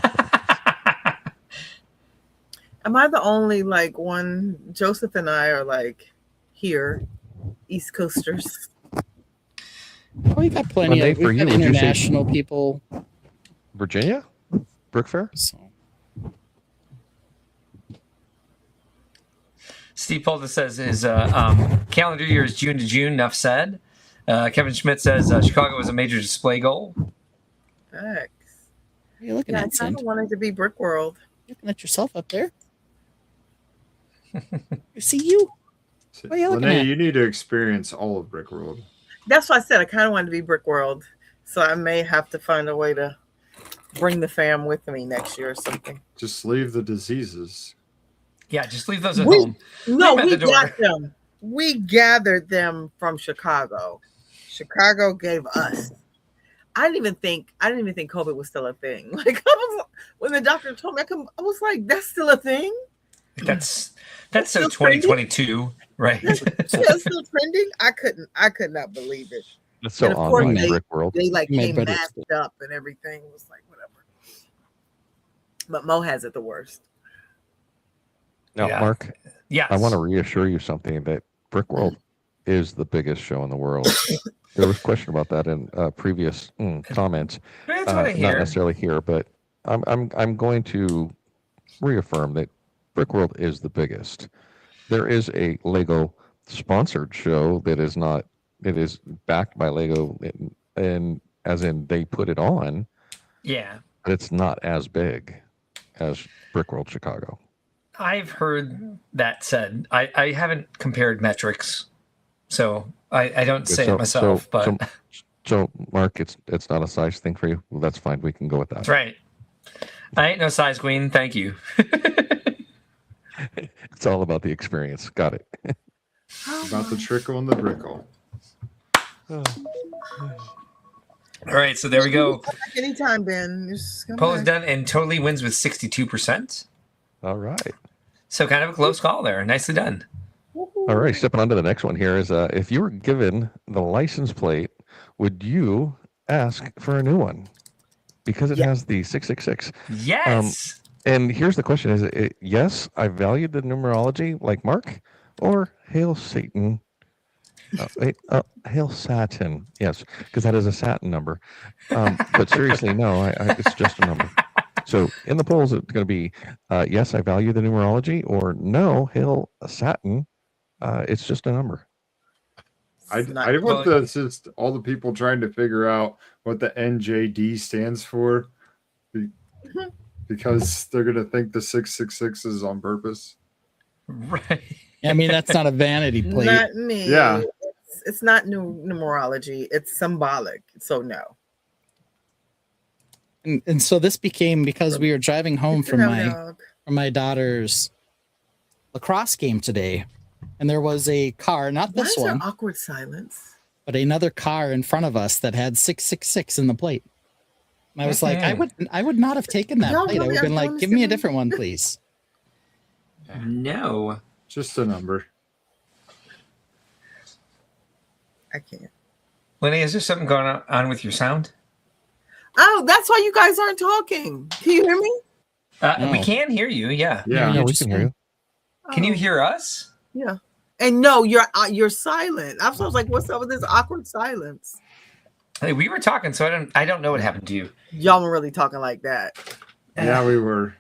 Am I the only like one? Joseph and I are like here, East Coasters. We got plenty of international people. Virginia? Brick Fair? So. Steve Polda says his calendar year is June to June. Enough said. Kevin Schmidt says Chicago is a major display goal. Thanks. What are you looking I at, kind of wanted to be Brickworld. Looking at yourself up there. You see you. What are you looking at? You need to experience all of Brickworld. That's why I said I kind of wanted to be Brickworld. So I may have to find a way to bring the fam with me next year or something. Just leave the diseases. Yeah, just leave those at home. No, we got them. We gathered them from Chicago. Chicago gave us. I didn't even think COVID was still a thing. Like when the doctor told me, I was like, "That's still a thing." That's so 2022, right? It's still trending. I could not believe it. That's so online Brickworld. They like came masked up and everything. It was like whatever. But Mo has it the worst. Now, Mark, yes. I want to reassure you something that Brickworld is the biggest show in the world. There was a question about that in previous comments. Not necessarily here, but I'm going to reaffirm that Brickworld is the biggest. There is a Lego sponsored show that is not. It is backed by Lego, and as in they put it on. Yeah, but it's not as big as Brickworld Chicago. I've heard that said. I haven't compared metrics, so I don't say it myself. So Mark, it's not a size thing for you. Well, that's fine. We can go with that. That's right. I ain't no size queen. Thank you. It's all about the experience. Got it. About the trickle and the brickle. All right, so there we go. Anytime, Ben. Poll is done and totally wins with 62%. All right. So kind of a close call there. Nicely done. All right, stepping on to the next one here is if you were given the license plate, would you ask for a new one? Because it has the 666. Yes. And here's the question: is it yes, I valued the numerology like Mark, or Hail Satan? Hail Satin. Yes, because that is a satin number. But seriously, no, it's just a number. So in the polls, it's going to be yes, I value the numerology, or no, Hail Satin. It's just a number. I want just all the people trying to figure out what the NJD stands for, because they're going to think the 666 is on purpose. Right. I mean, that's not a vanity plate. Not me. Yeah. It's not numerology. It's symbolic. So no. And so this became because we were driving home from my daughter's lacrosse game today, and there was a car, not this one. one, awkward silence, but another car in front of us that had 666 in the plate. And I was like, I would not have taken that plate. I would have been like, give me a different one, please. No, just a number. I can't. Lenny, is there something going on with your sound? Oh, that's why you guys aren't talking. Can you hear me? We can hear you. Yeah. Yeah, we can hear you. Can you hear us? Yeah. And no, you're silent. I was like, what's up with this awkward silence? Hey, we were talking, so I don't know what happened to you. Y'all were really talking like that. Yeah, we were.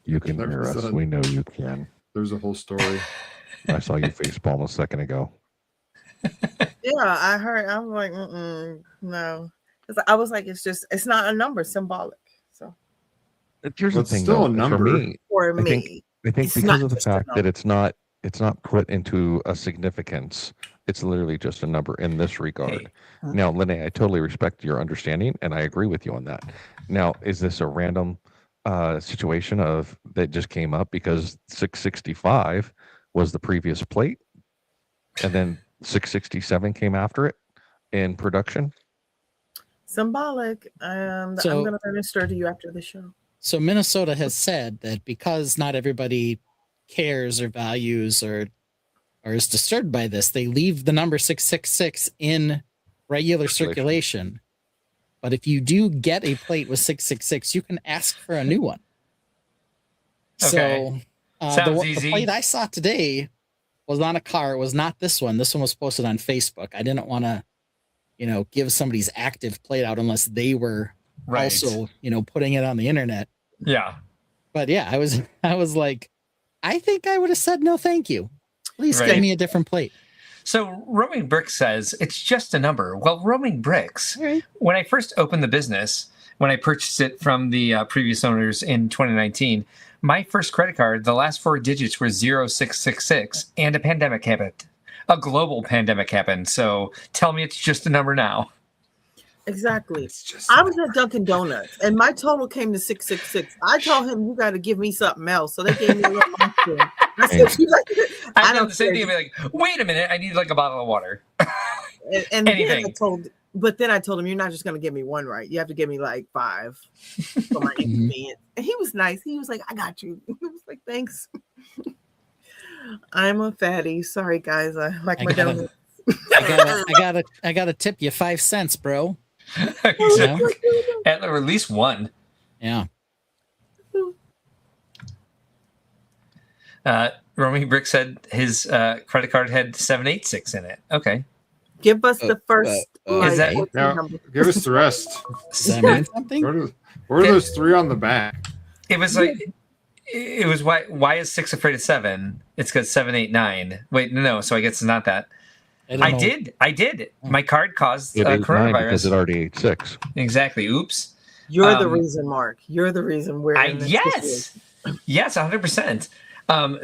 You can hear us. We know you can. There's a whole story. I saw you facepalm a second ago. Yeah, I heard. I was like, no, because I was like, it's not a number, symbolic. So Here's Well, the it's thing, still though. a For number. me, for I think me, I think it's because not of the just a fact that number. it's not put into a significance. It's literally just a number in this regard. Hey. Now, Lene, I totally respect your understanding, and I agree with you on that. Now, is this a random situation of that just came up because 665 was the previous plate, and then 667 came after it in production? Symbolic, and So- I'm gonna minister to you after the show. So Minnesota has said that because not everybody cares or values or is disturbed by this, they leave the number 666 in regular circulation. But if you do get a plate with 666, you can ask for a new one. Okay. So Sounds the easy. plate I saw today was on a car. It was not this one. This one was posted on Facebook. I didn't want to, give somebody's active plate out unless they were Right. also, putting it on the internet. Yeah. But yeah, I was like, I think I would have said no, thank you. Please Right. give me a different plate. So Roaming Bricks says it's just a number. Well, Roaming Bricks, when I first opened the business, when I purchased it from the previous owners in 2019, my first credit card, the last 4 digits were 0666, and a pandemic happened. A global pandemic happened. So tell me it's just a number now. Exactly. It's just I was at Dunkin' Donuts, and my total came to 666. I told him you got to give me something else, so they gave me a little monster. I said, "You like it?" I I've done don't the same care. thing. I'd be like, wait a minute, I need like a bottle of water. And then Anything. I told him, you're not just going to give me one, right? You have to give me like 5 for my inconvenience. And he was nice. He was like, I got you. I was like, thanks. I'm a fatty. Sorry, guys. I like my donuts. I gotta tip you 5 cents, bro. Exactly. Or at least one. Yeah. Romy Brick said his credit card had 786 in it. Okay. Give us the first. Is that- 14 Now, number. give us the rest. Does that mean something? What are those 3 on the back? It was like, it was why is 6 afraid of 7? It's because 789. Wait, no. So I guess it's not that. I did. My card caused It is 9 because coronavirus. it already ate 6. Exactly. Oops. You're the reason, Mark. You're the reason we're in this Yes. situation. Yes, 100%.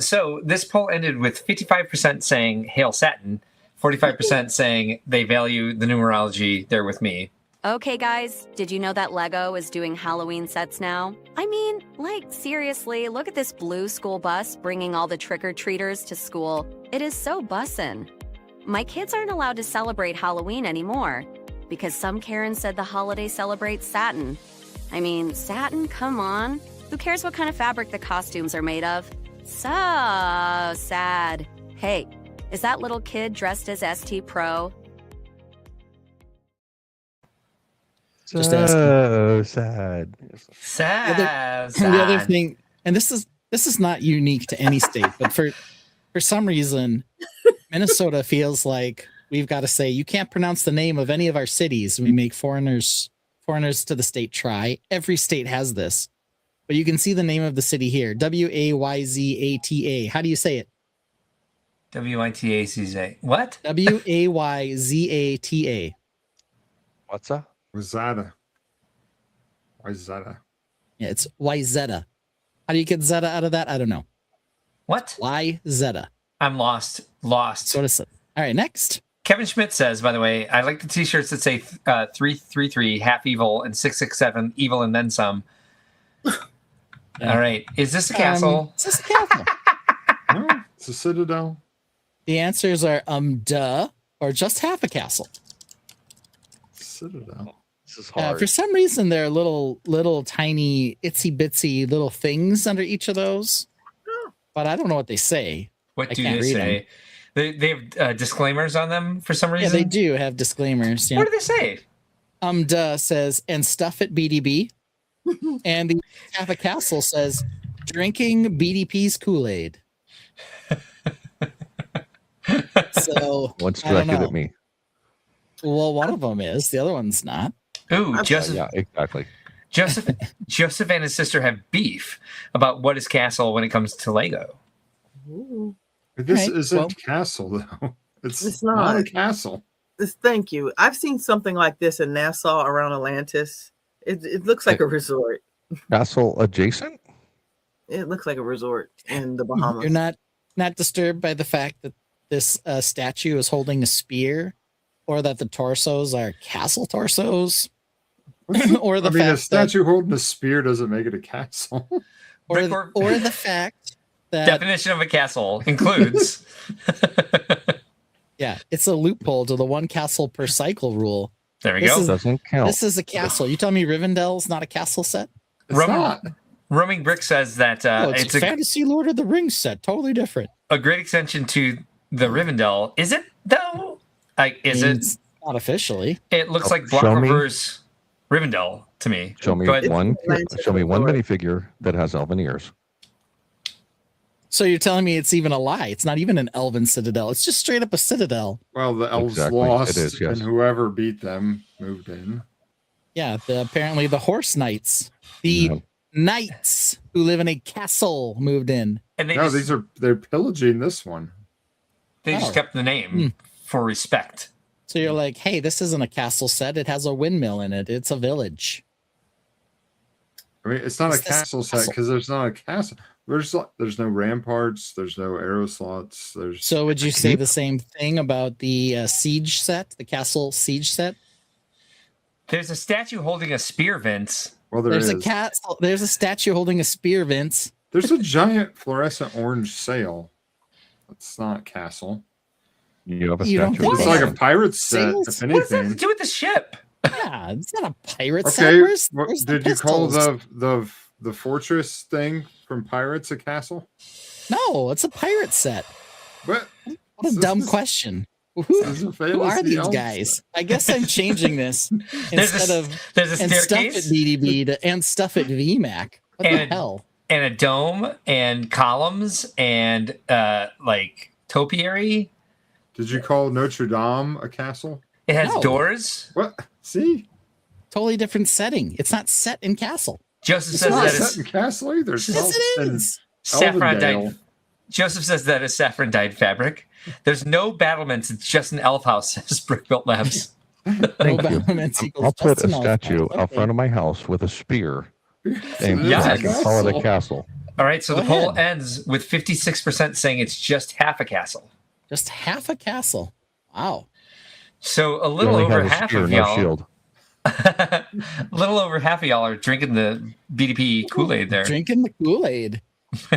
So this poll ended with 55% saying Hail Satin, 45% saying they value the numerology. They're with me. Okay, guys, did you know that Lego is doing Halloween sets now? I mean, like, seriously, look at this blue school bus bringing all the trick-or-treaters to school. It is so bussin'. My kids aren't allowed to celebrate Halloween anymore because some Karen said the holiday celebrates satin. I mean, satin, come on. Who cares what kind of fabric the costumes are made of? So sad. Hey, is that little kid dressed as ST Pro? Just So sad. Sad. The other thing, and this is not unique to any state, but for some reason, Minnesota feels like we've got to say you can't pronounce the name of any of our cities. We make foreigners to the state try. Every state has this, but you can see the name of the city here: Wayzata. How do you say it? WITACZ. What? Wayzata. What's that? Wayzata. Wayzata. Yeah, it's Wayzata. How do you get Zeta out of that? I don't know. What? Wayzata. I'm lost. So does it. All right, next. Kevin Schmidt says, by the way, I like the t-shirts that say 333, half evil, and 667, evil and then some. Yeah. All right. Is this a castle? Is this a castle? No, it's a citadel. The answers are duh, or just half a castle. Citadel. This is hard. For some reason, there are little tiny itsy bitsy little things under each of those, but I don't know what they say. What I do can't they read say? They have disclaimers on them for some Yeah, reason? they do have disclaimers. Yeah. What do they say? Duh says, and stuff at BDB. And the half a castle says, drinking BDP's Kool-Aid. So One's I don't directed know. at me. Well, one of them is. The other one's not. Ooh, Joseph. Yeah, exactly. Joseph and his sister have beef about what is castle when it comes to Lego. Ooh. This Right, isn't well- castle though. It's It's not a not. castle. Thank you. I've seen something like this in Nassau around Atlantis. It looks like a resort. Castle adjacent? It looks like a resort in the Bahamas. You're not disturbed by the fact that this statue is holding a spear, or that the torsos are castle torsos, or the a fact statue holding a spear doesn't make it a castle. or the fact that Definition of a castle includes. yeah, it's a loophole to the one castle per cycle rule. There we This go. is- Doesn't count. This is a castle. You tell me Rivendell's not a castle set? It's Roman, not. Roaming Brick says that It's a fantasy Lord of the Rings set, totally different. a great extension to the Rivendell. Is it though? Like, is it? It's not officially. It looks like show Block me. River's Rivendell to me. Show me Go ahead. one. Atlantis Show me one Resort. minifigure that has elven ears. So you're telling me it's even a lie? It's not even an elven citadel. It's just straight up a citadel. Well, the elves Exactly. lost, It is, yes. and whoever beat them moved in. Yeah, apparently the horse knights, the No. knights who live in a castle moved in. And they No, just, they're pillaging this one. they just Oh. kept the name for respect. So you're like, hey, this isn't a castle set. It has a windmill in it. It's a village. I mean, it's not Is a this castle set castle? because there's not a castle. There's no ramparts. There's no arrow slots. There's So would you say the same thing about the siege set, the castle siege set? There's a statue holding a spear, Vince. well, there There's is. a castle. There's a statue holding a spear, Vince. There's a giant fluorescent orange sail. That's not castle. You have a You don't statue. think of It's they like Odin. a pirate set, Sails? if What does that have anything. to do with the ship? Yeah, it's not a pirate set. Okay, Where's what, the did you call pistols? the fortress thing from Pirates a castle? No, it's a pirate set. What? What a This dumb is- question. This is a Who are fantasy these elf guys? set. I guess I'm changing this There's instead a, of there's a and stuff at staircase BDB and stuff at VMAC. What And- the hell? and a dome and columns and like topiary. Did you call Notre Dame a castle? It has No. doors. What? See? Totally different setting. It's not set in castle. Joseph It's says Not that set is in castle either. It's Yes, all it in is. saffron dyed. Elvendale. Joseph says that is saffron dyed fabric. There's no battlements. It's just an elf house. Says Brick Built Labs. Thank you. Battlements equals I'll put just a an elf statue house. out Okay. front of my house with a spear, and Yes. I can call it a castle. All right, so Go the poll ahead. ends with 56% saying it's just half a castle. Just half a castle. Wow. So a You little only over have a half spear, of no y'all, shield. a little over half of y'all are drinking the BDP Kool-Aid there. Drinking the Kool-Aid.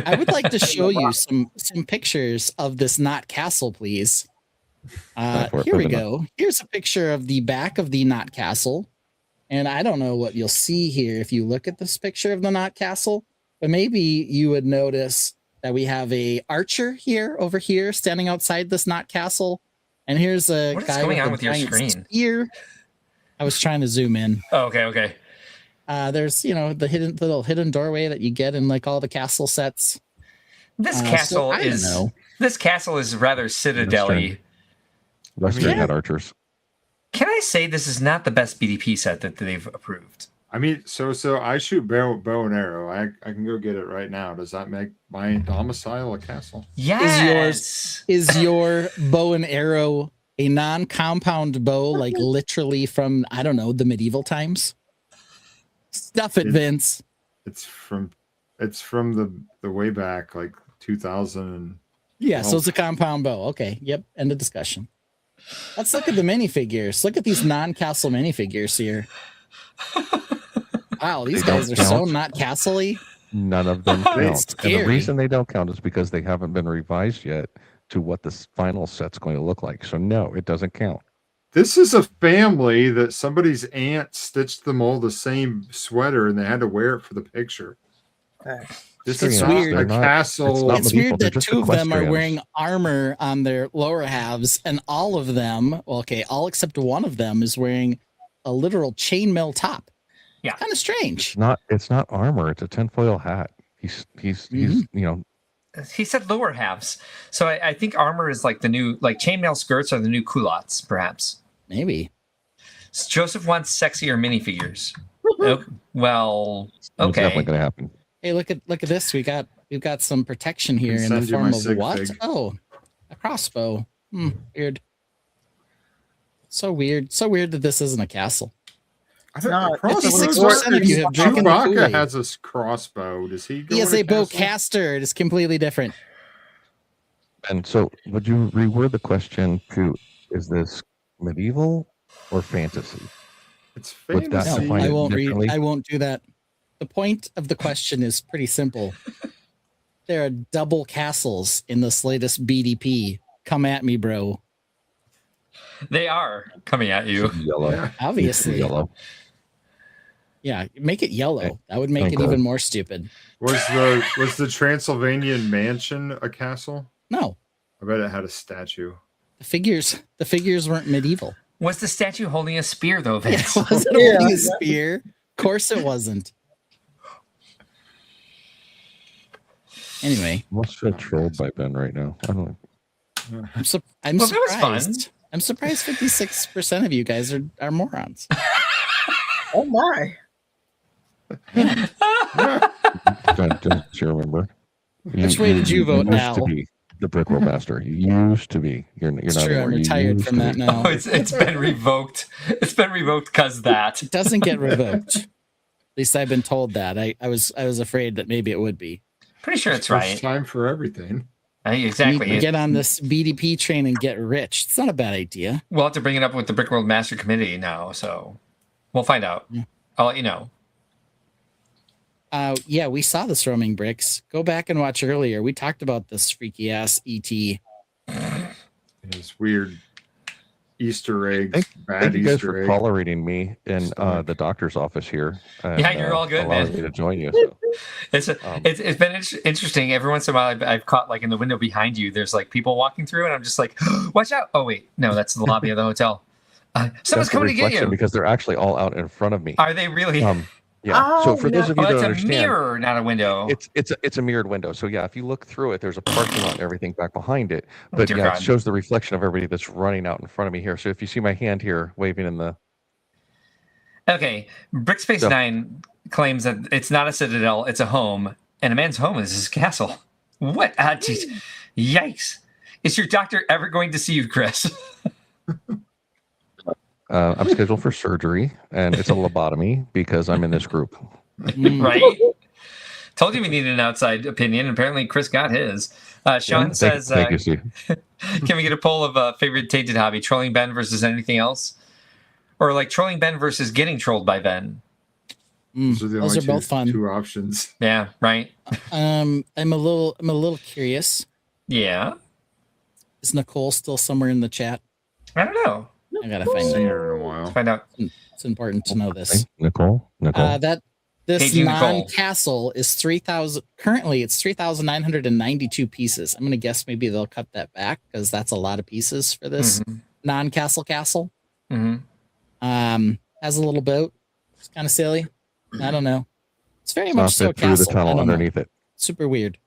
I would like to show you some pictures of this Knot Castle, please. Go for it, Here we put it go. Here's a picture of the back of the Knot Castle. And I don't know what you'll see here if you look at this picture of the Knot Castle, but maybe you would notice that we have a archer here over here standing outside this Knot Castle. And here's a What is guy going with on a with your giant screen? spear. I was trying to zoom in. Oh, okay. There's the little hidden doorway that you get in like all the castle sets. This So castle I don't is know. this castle is rather citadel-y. Western Yeah. had archers. Can I say this is not the best BDP set that they've approved? I mean, so I shoot bow and arrow. I can go get it right now. Does that make my domicile a castle? Yes. Is your bow and arrow a non-compound bow, like literally from I don't know the medieval times? Stuff it, Vince. It's from the way back like 2000. And, Yeah, so it's a compound bow. Okay, yep. End of discussion. Let's look at the minifigures. Look at these non-castle minifigures here. Wow, these They don't guys are so count. not castle-y. None of them count. And the scary. reason they don't count is because they haven't been revised yet to what this final set's going to look like. So no, it doesn't count. This is a family that somebody's aunt stitched them all the same sweater and they had to wear it for the picture. This It's is not weird. a They're not- castle. not It's medieval, weird they're that just two of them are equestrians. wearing armor on their lower halves, and all of them, well, okay, all except one of them is wearing a literal chainmail top. Yeah. Kind of strange. It's not armor. It's a tinfoil hat. He's you know, He said lower halves. So I think armor is like the new, like chainmail skirts are the new culottes, perhaps. Maybe. Joseph wants sexier minifigures. Oh, well, it's definitely okay. going to happen. Hey, look at this. We've got some protection here in the send you form my of sig what? fig. Oh, a crossbow. Weird. So weird that this isn't a castle. I don't not. know. 56% of you have drinking the Chewbacca Kool-Aid. has a crossbow. Does he go He is to a castle? bowcaster. It is completely different. And so, would you reword the question to: is this medieval or fantasy? It's Would that fantasy. define I it won't read. differently? I won't do that. The point of the question is pretty simple. There are double castles in this latest BDP. Come at me, bro. They are coming at you. Yellow. Obviously. Yellow. Yeah, make it yellow. That would make Thank it God. even more stupid. Was the Transylvanian mansion a castle? No, I bet it had a statue. the figures weren't medieval. Was the statue holding a spear though, Yeah, Vince? it wasn't holding a spear. Of course it wasn't. Anyway, I'm almost feel trolled by Ben right now. I don't know. I'm Well, that was fun. surprised. I'm surprised 56% of you guys are morons. Oh my. Don't you remember? Which way did you vote used now? to be the Brickworld Master. You used to be. You're It's not true. I'm anymore. You retired used from to that be. now. Oh, it's been revoked. It's been revoked because that. It doesn't get revoked. At least I've been told that. I was afraid that maybe it would be. Pretty sure it's First right. time for everything. Exactly. You need to get on this BDP train and get rich. It's not a bad idea. We'll have to bring it up with the Brickworld Master Committee now, so we'll find out. Yeah. I'll let you know. Yeah, we saw this roaming bricks. Go back and watch earlier. We talked about this freaky ass ET. It's weird Easter eggs. Bad Thank you guys Easter for egg. tolerating me in the doctor's office here. And, Yeah, you're all good, allowing man. me to join you. So. It's been interesting. Every once in a while, I've caught like in the window behind you. There's like people walking through, and I'm just like, watch out! Oh wait, no, that's the lobby of the hotel. Someone's That's the coming to get reflection you. because they're actually all out in front of me. Are they really? Yeah. So for those of you Oh, that that's a understand, mirror, not a window. it's a mirrored window. So yeah, if you look through it, there's a parking lot and everything back behind it. Oh, But dear yeah, God. it shows the reflection of everybody that's running out in front of me here. So if you see my hand here waving in the Okay, Brickspace So- 9 claims that it's not a citadel, it's a home, and a man's home is his castle. What? Jeez. Yikes. Is your doctor ever going to see you, Chris? I'm scheduled for surgery and it's a lobotomy because I'm in this group. Right? Told you we needed an outside opinion. Apparently, Chris got his. Sean says, Thank you, Steve. can we get a poll of favorite Tainted hobby? Trolling Ben versus anything else? Or like trolling Ben versus getting trolled by Ben? Those are, the Those only are both fun. two options. Yeah, right? I'm a little curious. Yeah. Is Nicole still somewhere in the chat? I don't know. I gotta I've find seen out. her in a while. Find out. It's important to know this. Hey, Nicole. This Paging Nicole. non-castle is 3,000. Currently, it's 3,992 pieces. I'm gonna guess maybe they'll cut that back because that's a lot of pieces for this non-castle castle. Mm-hmm. Has a little boat. It's kind of silly. I don't know. It's very It's much not so a fit through castle. the I tunnel don't know. underneath it. Super weird.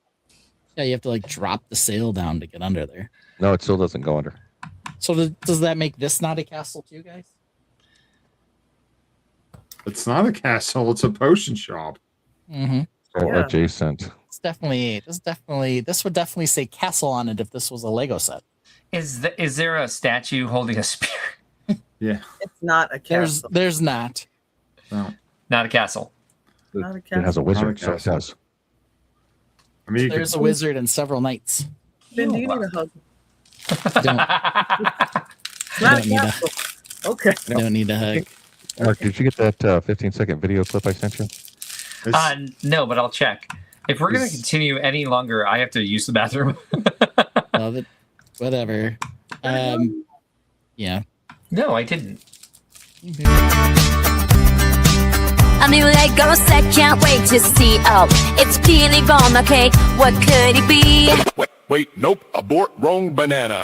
Yeah, you have to like drop the sail down to get under there. No, it still doesn't go under. So does that make this not a castle to you guys? It's not a castle. It's a potion shop. Mm-hmm. So Yeah. adjacent. This would definitely say castle on it if this was a Lego set. Is there a statue holding a spear? Yeah. It's not a castle. There's not. No. Not a castle. Not a It has castle. a wizard, so it castle. does. I mean, you There's could, a wizard and several knights. Ben, do you need a hug? Don't, It's not a don't need a- castle. Okay. don't need a hug. Mark, did you get that 15-second video clip I sent you? it's- No, but I'll check. If we're going to continue any longer, I have to use the bathroom. Love it. Whatever. Yeah. No, I didn't. A new Lego set, can't wait to see. Oh, it's peeling on the cake. What could it be? Wait, nope, abort, wrong banana.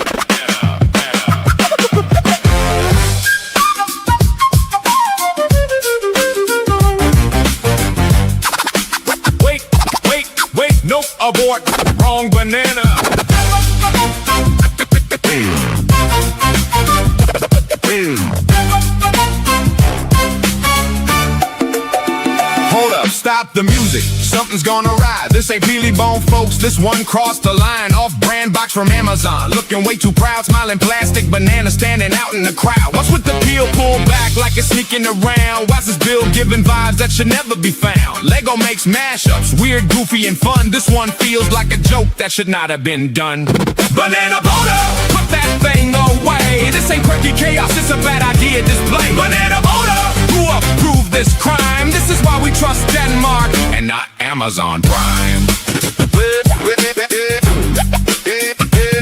Wait, nope, abort, wrong banana. Hold up. up, stop the music, something's gonna ride. This ain't Peely Bone, folks, this one crossed the line. Off-brand box from Amazon, looking way too proud, smiling plastic banana standing out in the crowd. What's with the peel pulled back like it's sneaking around? Why's this bill giving vibes that should never be found? Lego makes mashups, weird, goofy, and fun. This one feels like a joke that should not have been done. Banana boner, put that thing away. This ain't quirky chaos, it's a bad idea display. Banana boner, who approved this crime? This is why we trust Denmark and not Amazon Prime.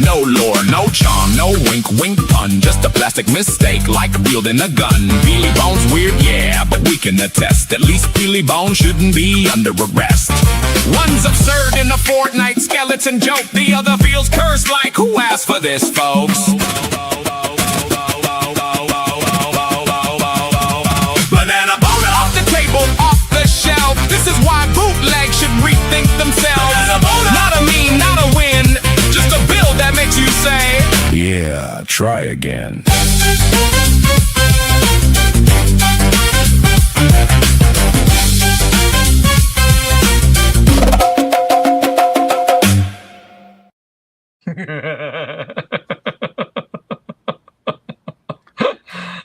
No lore, no charm, no wink, wink pun. Just a plastic mistake, like wielding a gun. Peely Bone's weird, yeah, but we can attest. At least Peely Bone shouldn't be under arrest. One's absurd in a Fortnite skeleton joke. The other feels cursed like, who asked for this, folks? Banana boner, off the table, off the shelf. This is why bootlegs should rethink themselves. Not a mean, not a win, just a build that makes you say, yeah, try again.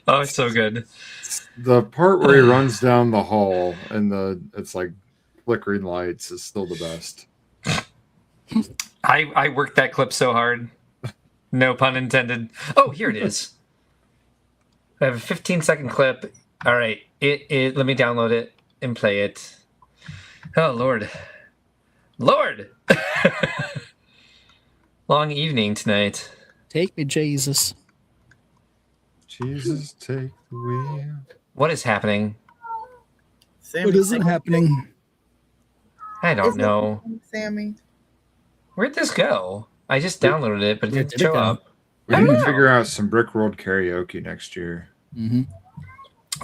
Oh, it's so good. The part where he runs down the hall and it's like flickering lights is still the best. I worked that clip so hard. No pun intended. Oh, here it is. I have a 15-second clip. All right. Let me download it and play it. Oh, Lord. Lord! Long evening tonight. Take me, Jesus. Jesus, take the wheel. What is happening? What isn't happening? I don't know. Sammy. Where'd this go? I just downloaded it, but it didn't show up. We need to figure out some Brickworld karaoke next year. Mm-hmm.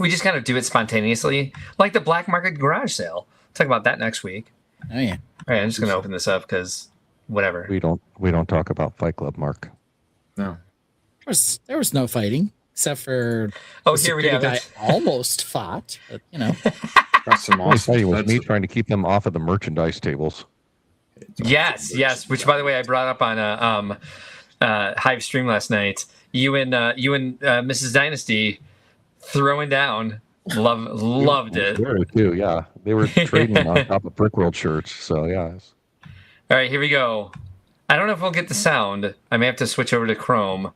We just kind of do it spontaneously, like the black market garage sale. Talk about that next week. Oh yeah. All right, I'm just gonna open this up because whatever. We don't talk about Fight Club, Mark. No. There was no fighting except for Here we have it. Almost fought, but you know. Got some Let me awesome. tell you, it was me trying to keep them off of the merchandise tables. Yes. Which, by the way, I brought up on a Hive stream last night. You and Mrs. Dynasty throwing down. Loved it. Sure, too, yeah. They were trading on top of Brickworld shirts, so yeah. All right, here we go. I don't know if we'll get the sound. I may have to switch over to Chrome.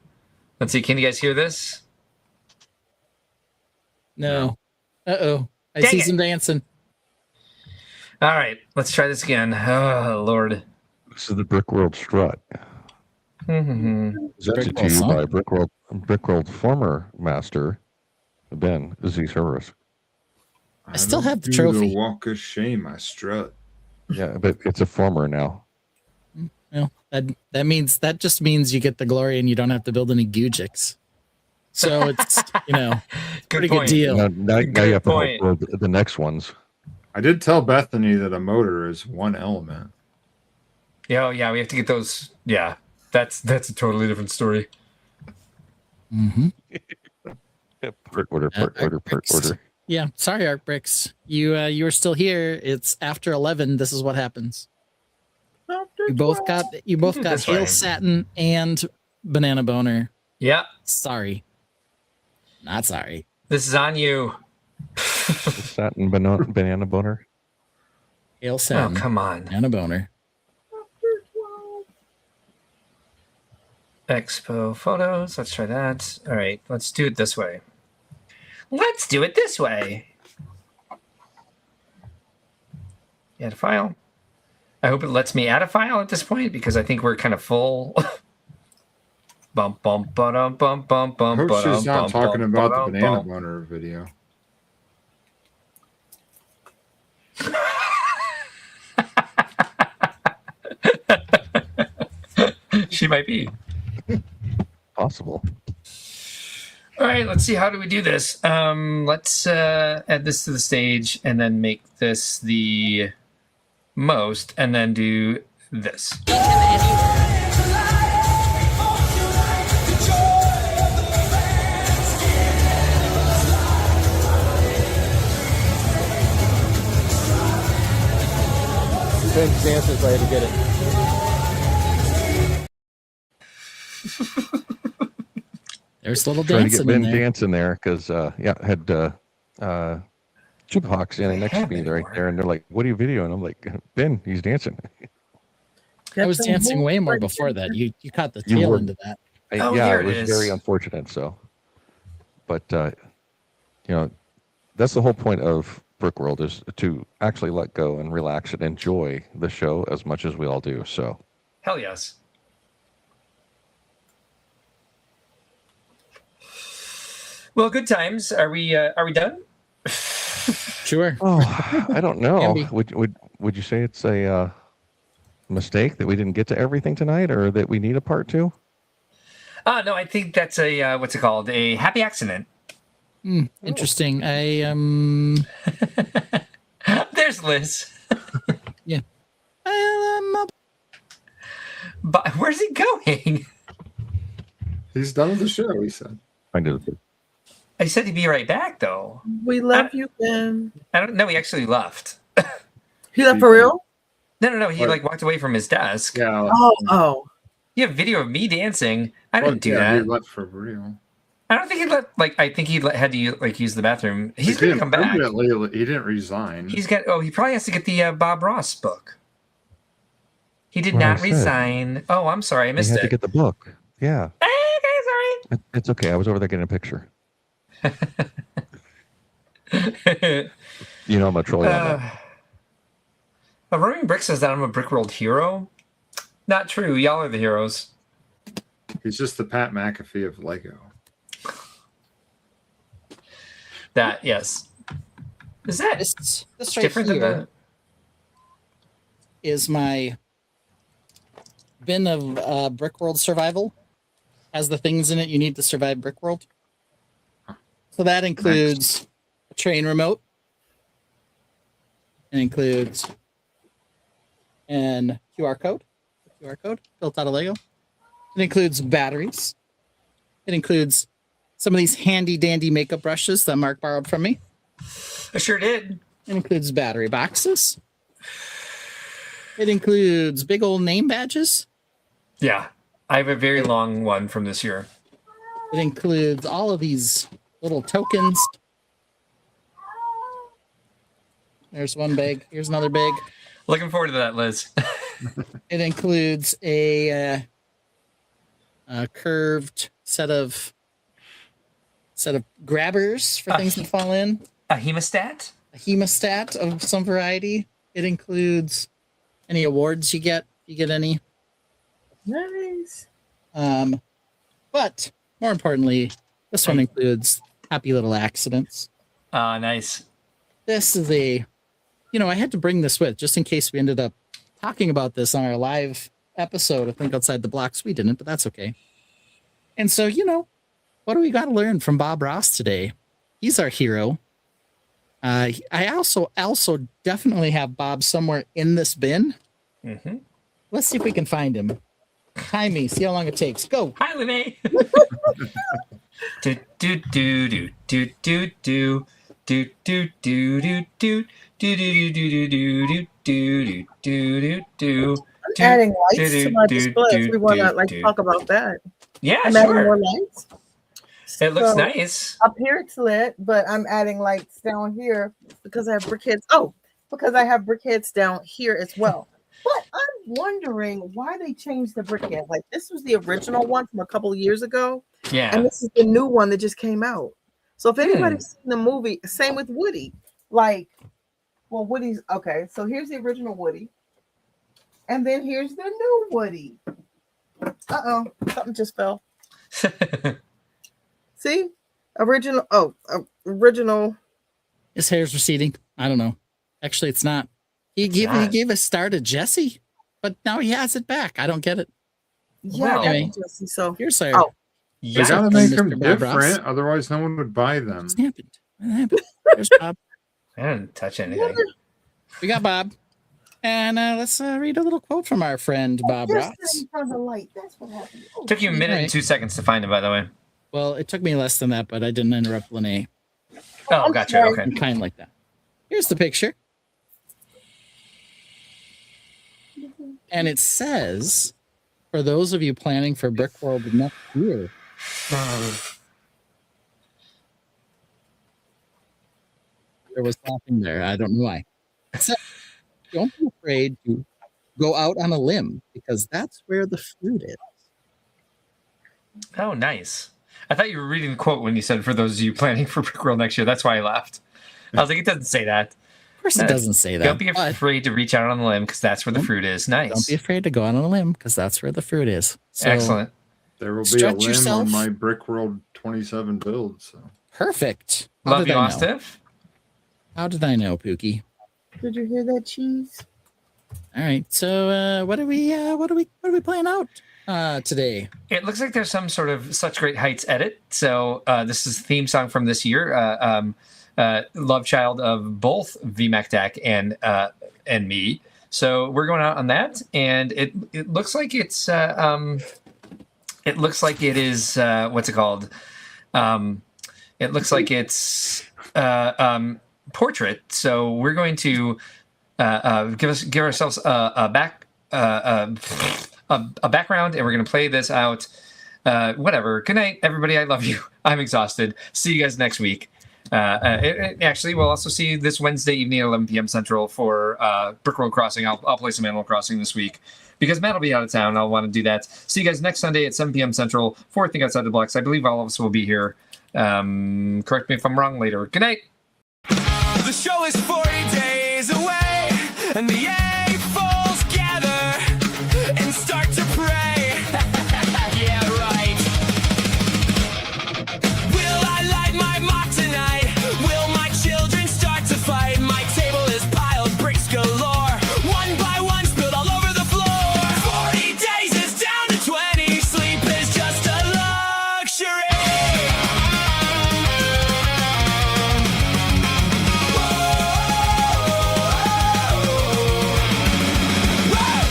Let's see. Can you guys hear this? No. Uh-oh. I Dang see it. some dancing. All right, let's try this again. Oh, Lord. This is the Brickworld strut. Mm-hmm. Presented to you by Brickworld former master, Ben Z. Service. I still have the do trophy. The walk of shame, I strut. Yeah, but it's a former now. Well, that just means you get the glory and you don't have to build any Gujiks. So it's pretty point. good deal. Now you have to hope for the next ones. I did tell Bethany that a motor is one element. Yeah, we have to get those. Yeah, that's a totally different story. Mm-hmm. Part order. Yeah, sorry, Art Bricks. You are still here. It's after 11. This is what happens. You both got Ale Satin and Banana Boner. Yeah. Sorry. Not sorry. This is on you. Satin banana boner. Ale Satin. Oh, come on. Banana Boner. Expo photos. Let's try that. All right, let's do it this way. Add a file. I hope it lets me add a file at this point because I think we're kind of full. Bum bum ba bum bum bum. I hope she's not talking about the banana bum. boner video. She might be. Possible. All right, let's see. How do we do this? Let's add this to the stage and then make this the most and then do this. Ben's dancing, so I had to get it. There's a little Trying to dancing get in Ben there. dancing there because I had Chipahawk standing next to me right there, and they're like, "What are you videoing?" I'm like, "Ben, he's dancing." I was dancing way more before that. You caught the tail end of that. Here it was it is. very unfortunate. So, but that's the whole point of Brickworld, is to actually let go and relax and enjoy the show as much as we all do. So, Hell yes. Well, good times. Are we done? Sure. oh, I don't know. Can Would you say it's a mistake that we didn't get to everything tonight, or that we need a part 2? No, I think that's a what's it called? A happy accident. Interesting. I There's Liz. yeah. But where's he going? He's done with the show, he said. I did. I said he'd be right back, though. We love you, Ben. I don't know. He actually left. He left for real? No. He like walked away from his desk. Yeah. Oh. You have video of me dancing. I Well, didn't do yeah, he that. left for real. I don't think he let. Like, I think he had to like use the bathroom. He's gonna come back. He didn't resign. He's got. Oh, he probably has to get the Bob Ross book. He did What I not said. resign. Oh, I'm sorry, I You missed had it. to get the book. Yeah, Okay, it's okay. I was over there getting a picture. sorry. I'm a troll on that. Roaming Brick says that I'm a Brickworld hero. Not true. Y'all are the heroes. He's just the Pat McAfee of Lego. That yes. Is that This right different than here the? is my bin of Brickworld survival. Has the things in it you need to survive Brickworld. So that includes a train remote. It includes an QR code built out of Lego. It includes batteries. It includes some of these handy dandy makeup brushes that Mark borrowed from me. I sure did. It includes battery boxes. It includes big old name badges. Yeah, I have a very long one from this year. It includes all of these little tokens. There's one bag. Here's another bag. Looking forward to that, Liz. It includes a curved set of grabbers for things that fall in. A hemostat? A hemostat of some variety. It includes any awards you get. You get any. Nice. But more importantly, this one includes happy little accidents. Nice. This is I had to bring this with just in case we ended up talking about this on our live episode of Think Outside the Blocks. We didn't, but that's okay. And so, what do we got to learn from Bob Ross today? He's our hero. I also definitely have Bob somewhere in this bin. Mm-hmm. Let's see if we can find him. Time me. See how long it takes. Go. Hi, Lene. do do do do do do do do do do do do do do do do do. I'm adding lights to my display. If we want to talk about that. Yeah, I'm adding more sure. lights. It looks So, nice. Up here it's lit, but I'm adding lights down here because I have brickheads. Oh, because I have brickheads down here as well. But I'm wondering why they changed the brickhead. Like this was the original one from a couple of years ago, Yeah. and this is the new one that just came out. So if anybody's seen the movie, same with Woody. Woody's okay. So here's the original Woody, and then here's the new Woody. Something just fell. See, original. Oh, original. His hair's receding. I don't know. Actually, it's not. He gave a star to Jesse, but now he has it back. I don't get it. Yeah, Anyway, Jesse, so here's our. Oh. They Yeah. gotta make them Mr. Bob Ross. different, otherwise no one would buy them. What happened? What happened? There's Bob. I didn't touch anything. We got Bob. And let's read a little quote from our friend Bob You're Ross. sitting in front of the light. That's what happened. Oh, Took you a minute and 2 seconds to find it, by the way. Well, it took me less than that, but I didn't interrupt Lene. Oh, gotcha. sorry. Okay. I'm kind like that. Here's the picture. And it says, for those of you planning for Brickworld next year, there was nothing there. I don't know why. It says, don't be afraid to go out on a limb because that's where the fruit is. Oh, nice. I thought you were reading the quote when you said, for those of you planning for Brickworld next year. That's why I laughed. I was like, it doesn't say that. Of course, it doesn't say that. Don't be afraid to reach out on the limb because that's where the fruit is. Nice. Don't be afraid to go out on a limb because that's where the fruit is. So excellent. There will be a limb on my Brickworld 27 build. So perfect. Love you, Austin. How did I know, Pookie? Did you hear that cheese? All right. So what are we playing out today? It looks like there's some sort of Such Great Heights edit. So this is the theme song from this year. Love child of both VMAC DAC and me. So we're going out on that, and it looks like it is what's it called? It looks like it's portrait. So we're going to give ourselves a background, and we're going to play this out. Whatever. Good night, everybody. I love you. I'm exhausted. See you guys next week. Actually, we'll also see you this Wednesday evening at 11 p.m. Central for Brickworld Crossing. I'll play some Animal Crossing this week because Matt will be out of town. I'll want to do that. See you guys next Sunday at 7 p.m. Central for Think Outside the Blocks. I believe all of us will be here. Correct me if I'm wrong later. Good night. The show is 40 days away, and the A-Falls gather and start to pray. Yeah, right. Will I light my mock tonight? Will my children start to fight? My table is piled, bricks galore. One by one, spilled all over the floor. 40 days is down to 20. Sleep is just a luxury.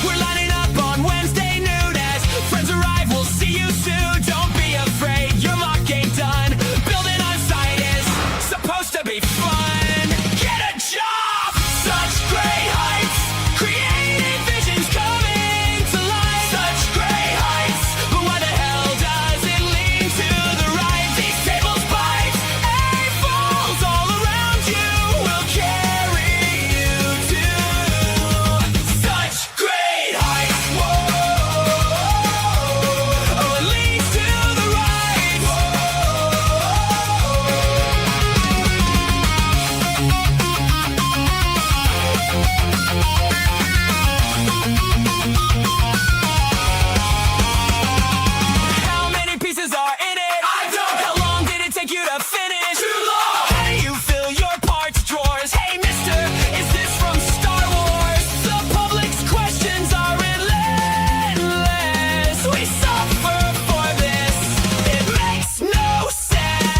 We're lining up on Wednesday noon as friends arrive. We'll see you soon. Don't be afraid, your mock ain't done. Building on site is supposed to be fun. Get a job! Such great heights. Creative visions coming to life. Such great heights. But why the hell does it lean to the right? These tables bite. A-falls all around you will carry you to such great heights. Whoa. Oh, it leads to the right. How many pieces are in it? I don't. How long did it take you to finish? Too long. How do you fill your parts drawers? Hey, mister, is this from Star Wars? The public's questions are relentless. We suffer for this. It makes no sense.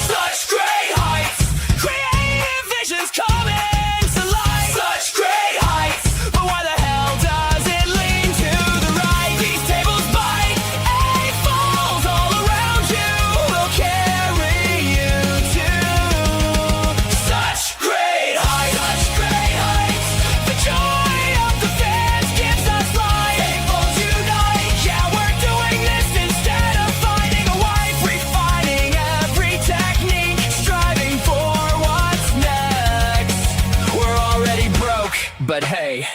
Such great heights. Creative visions coming to life. Such great heights. But why the hell does it lean to the right? These tables bite. A-falls all around you will carry you to such great heights. Such great heights. The joy of the fans gives us life. Tables unite. Yeah, we're doing this instead of finding a wife. Refining every technique, striving for what's next. We're already broke, but hey,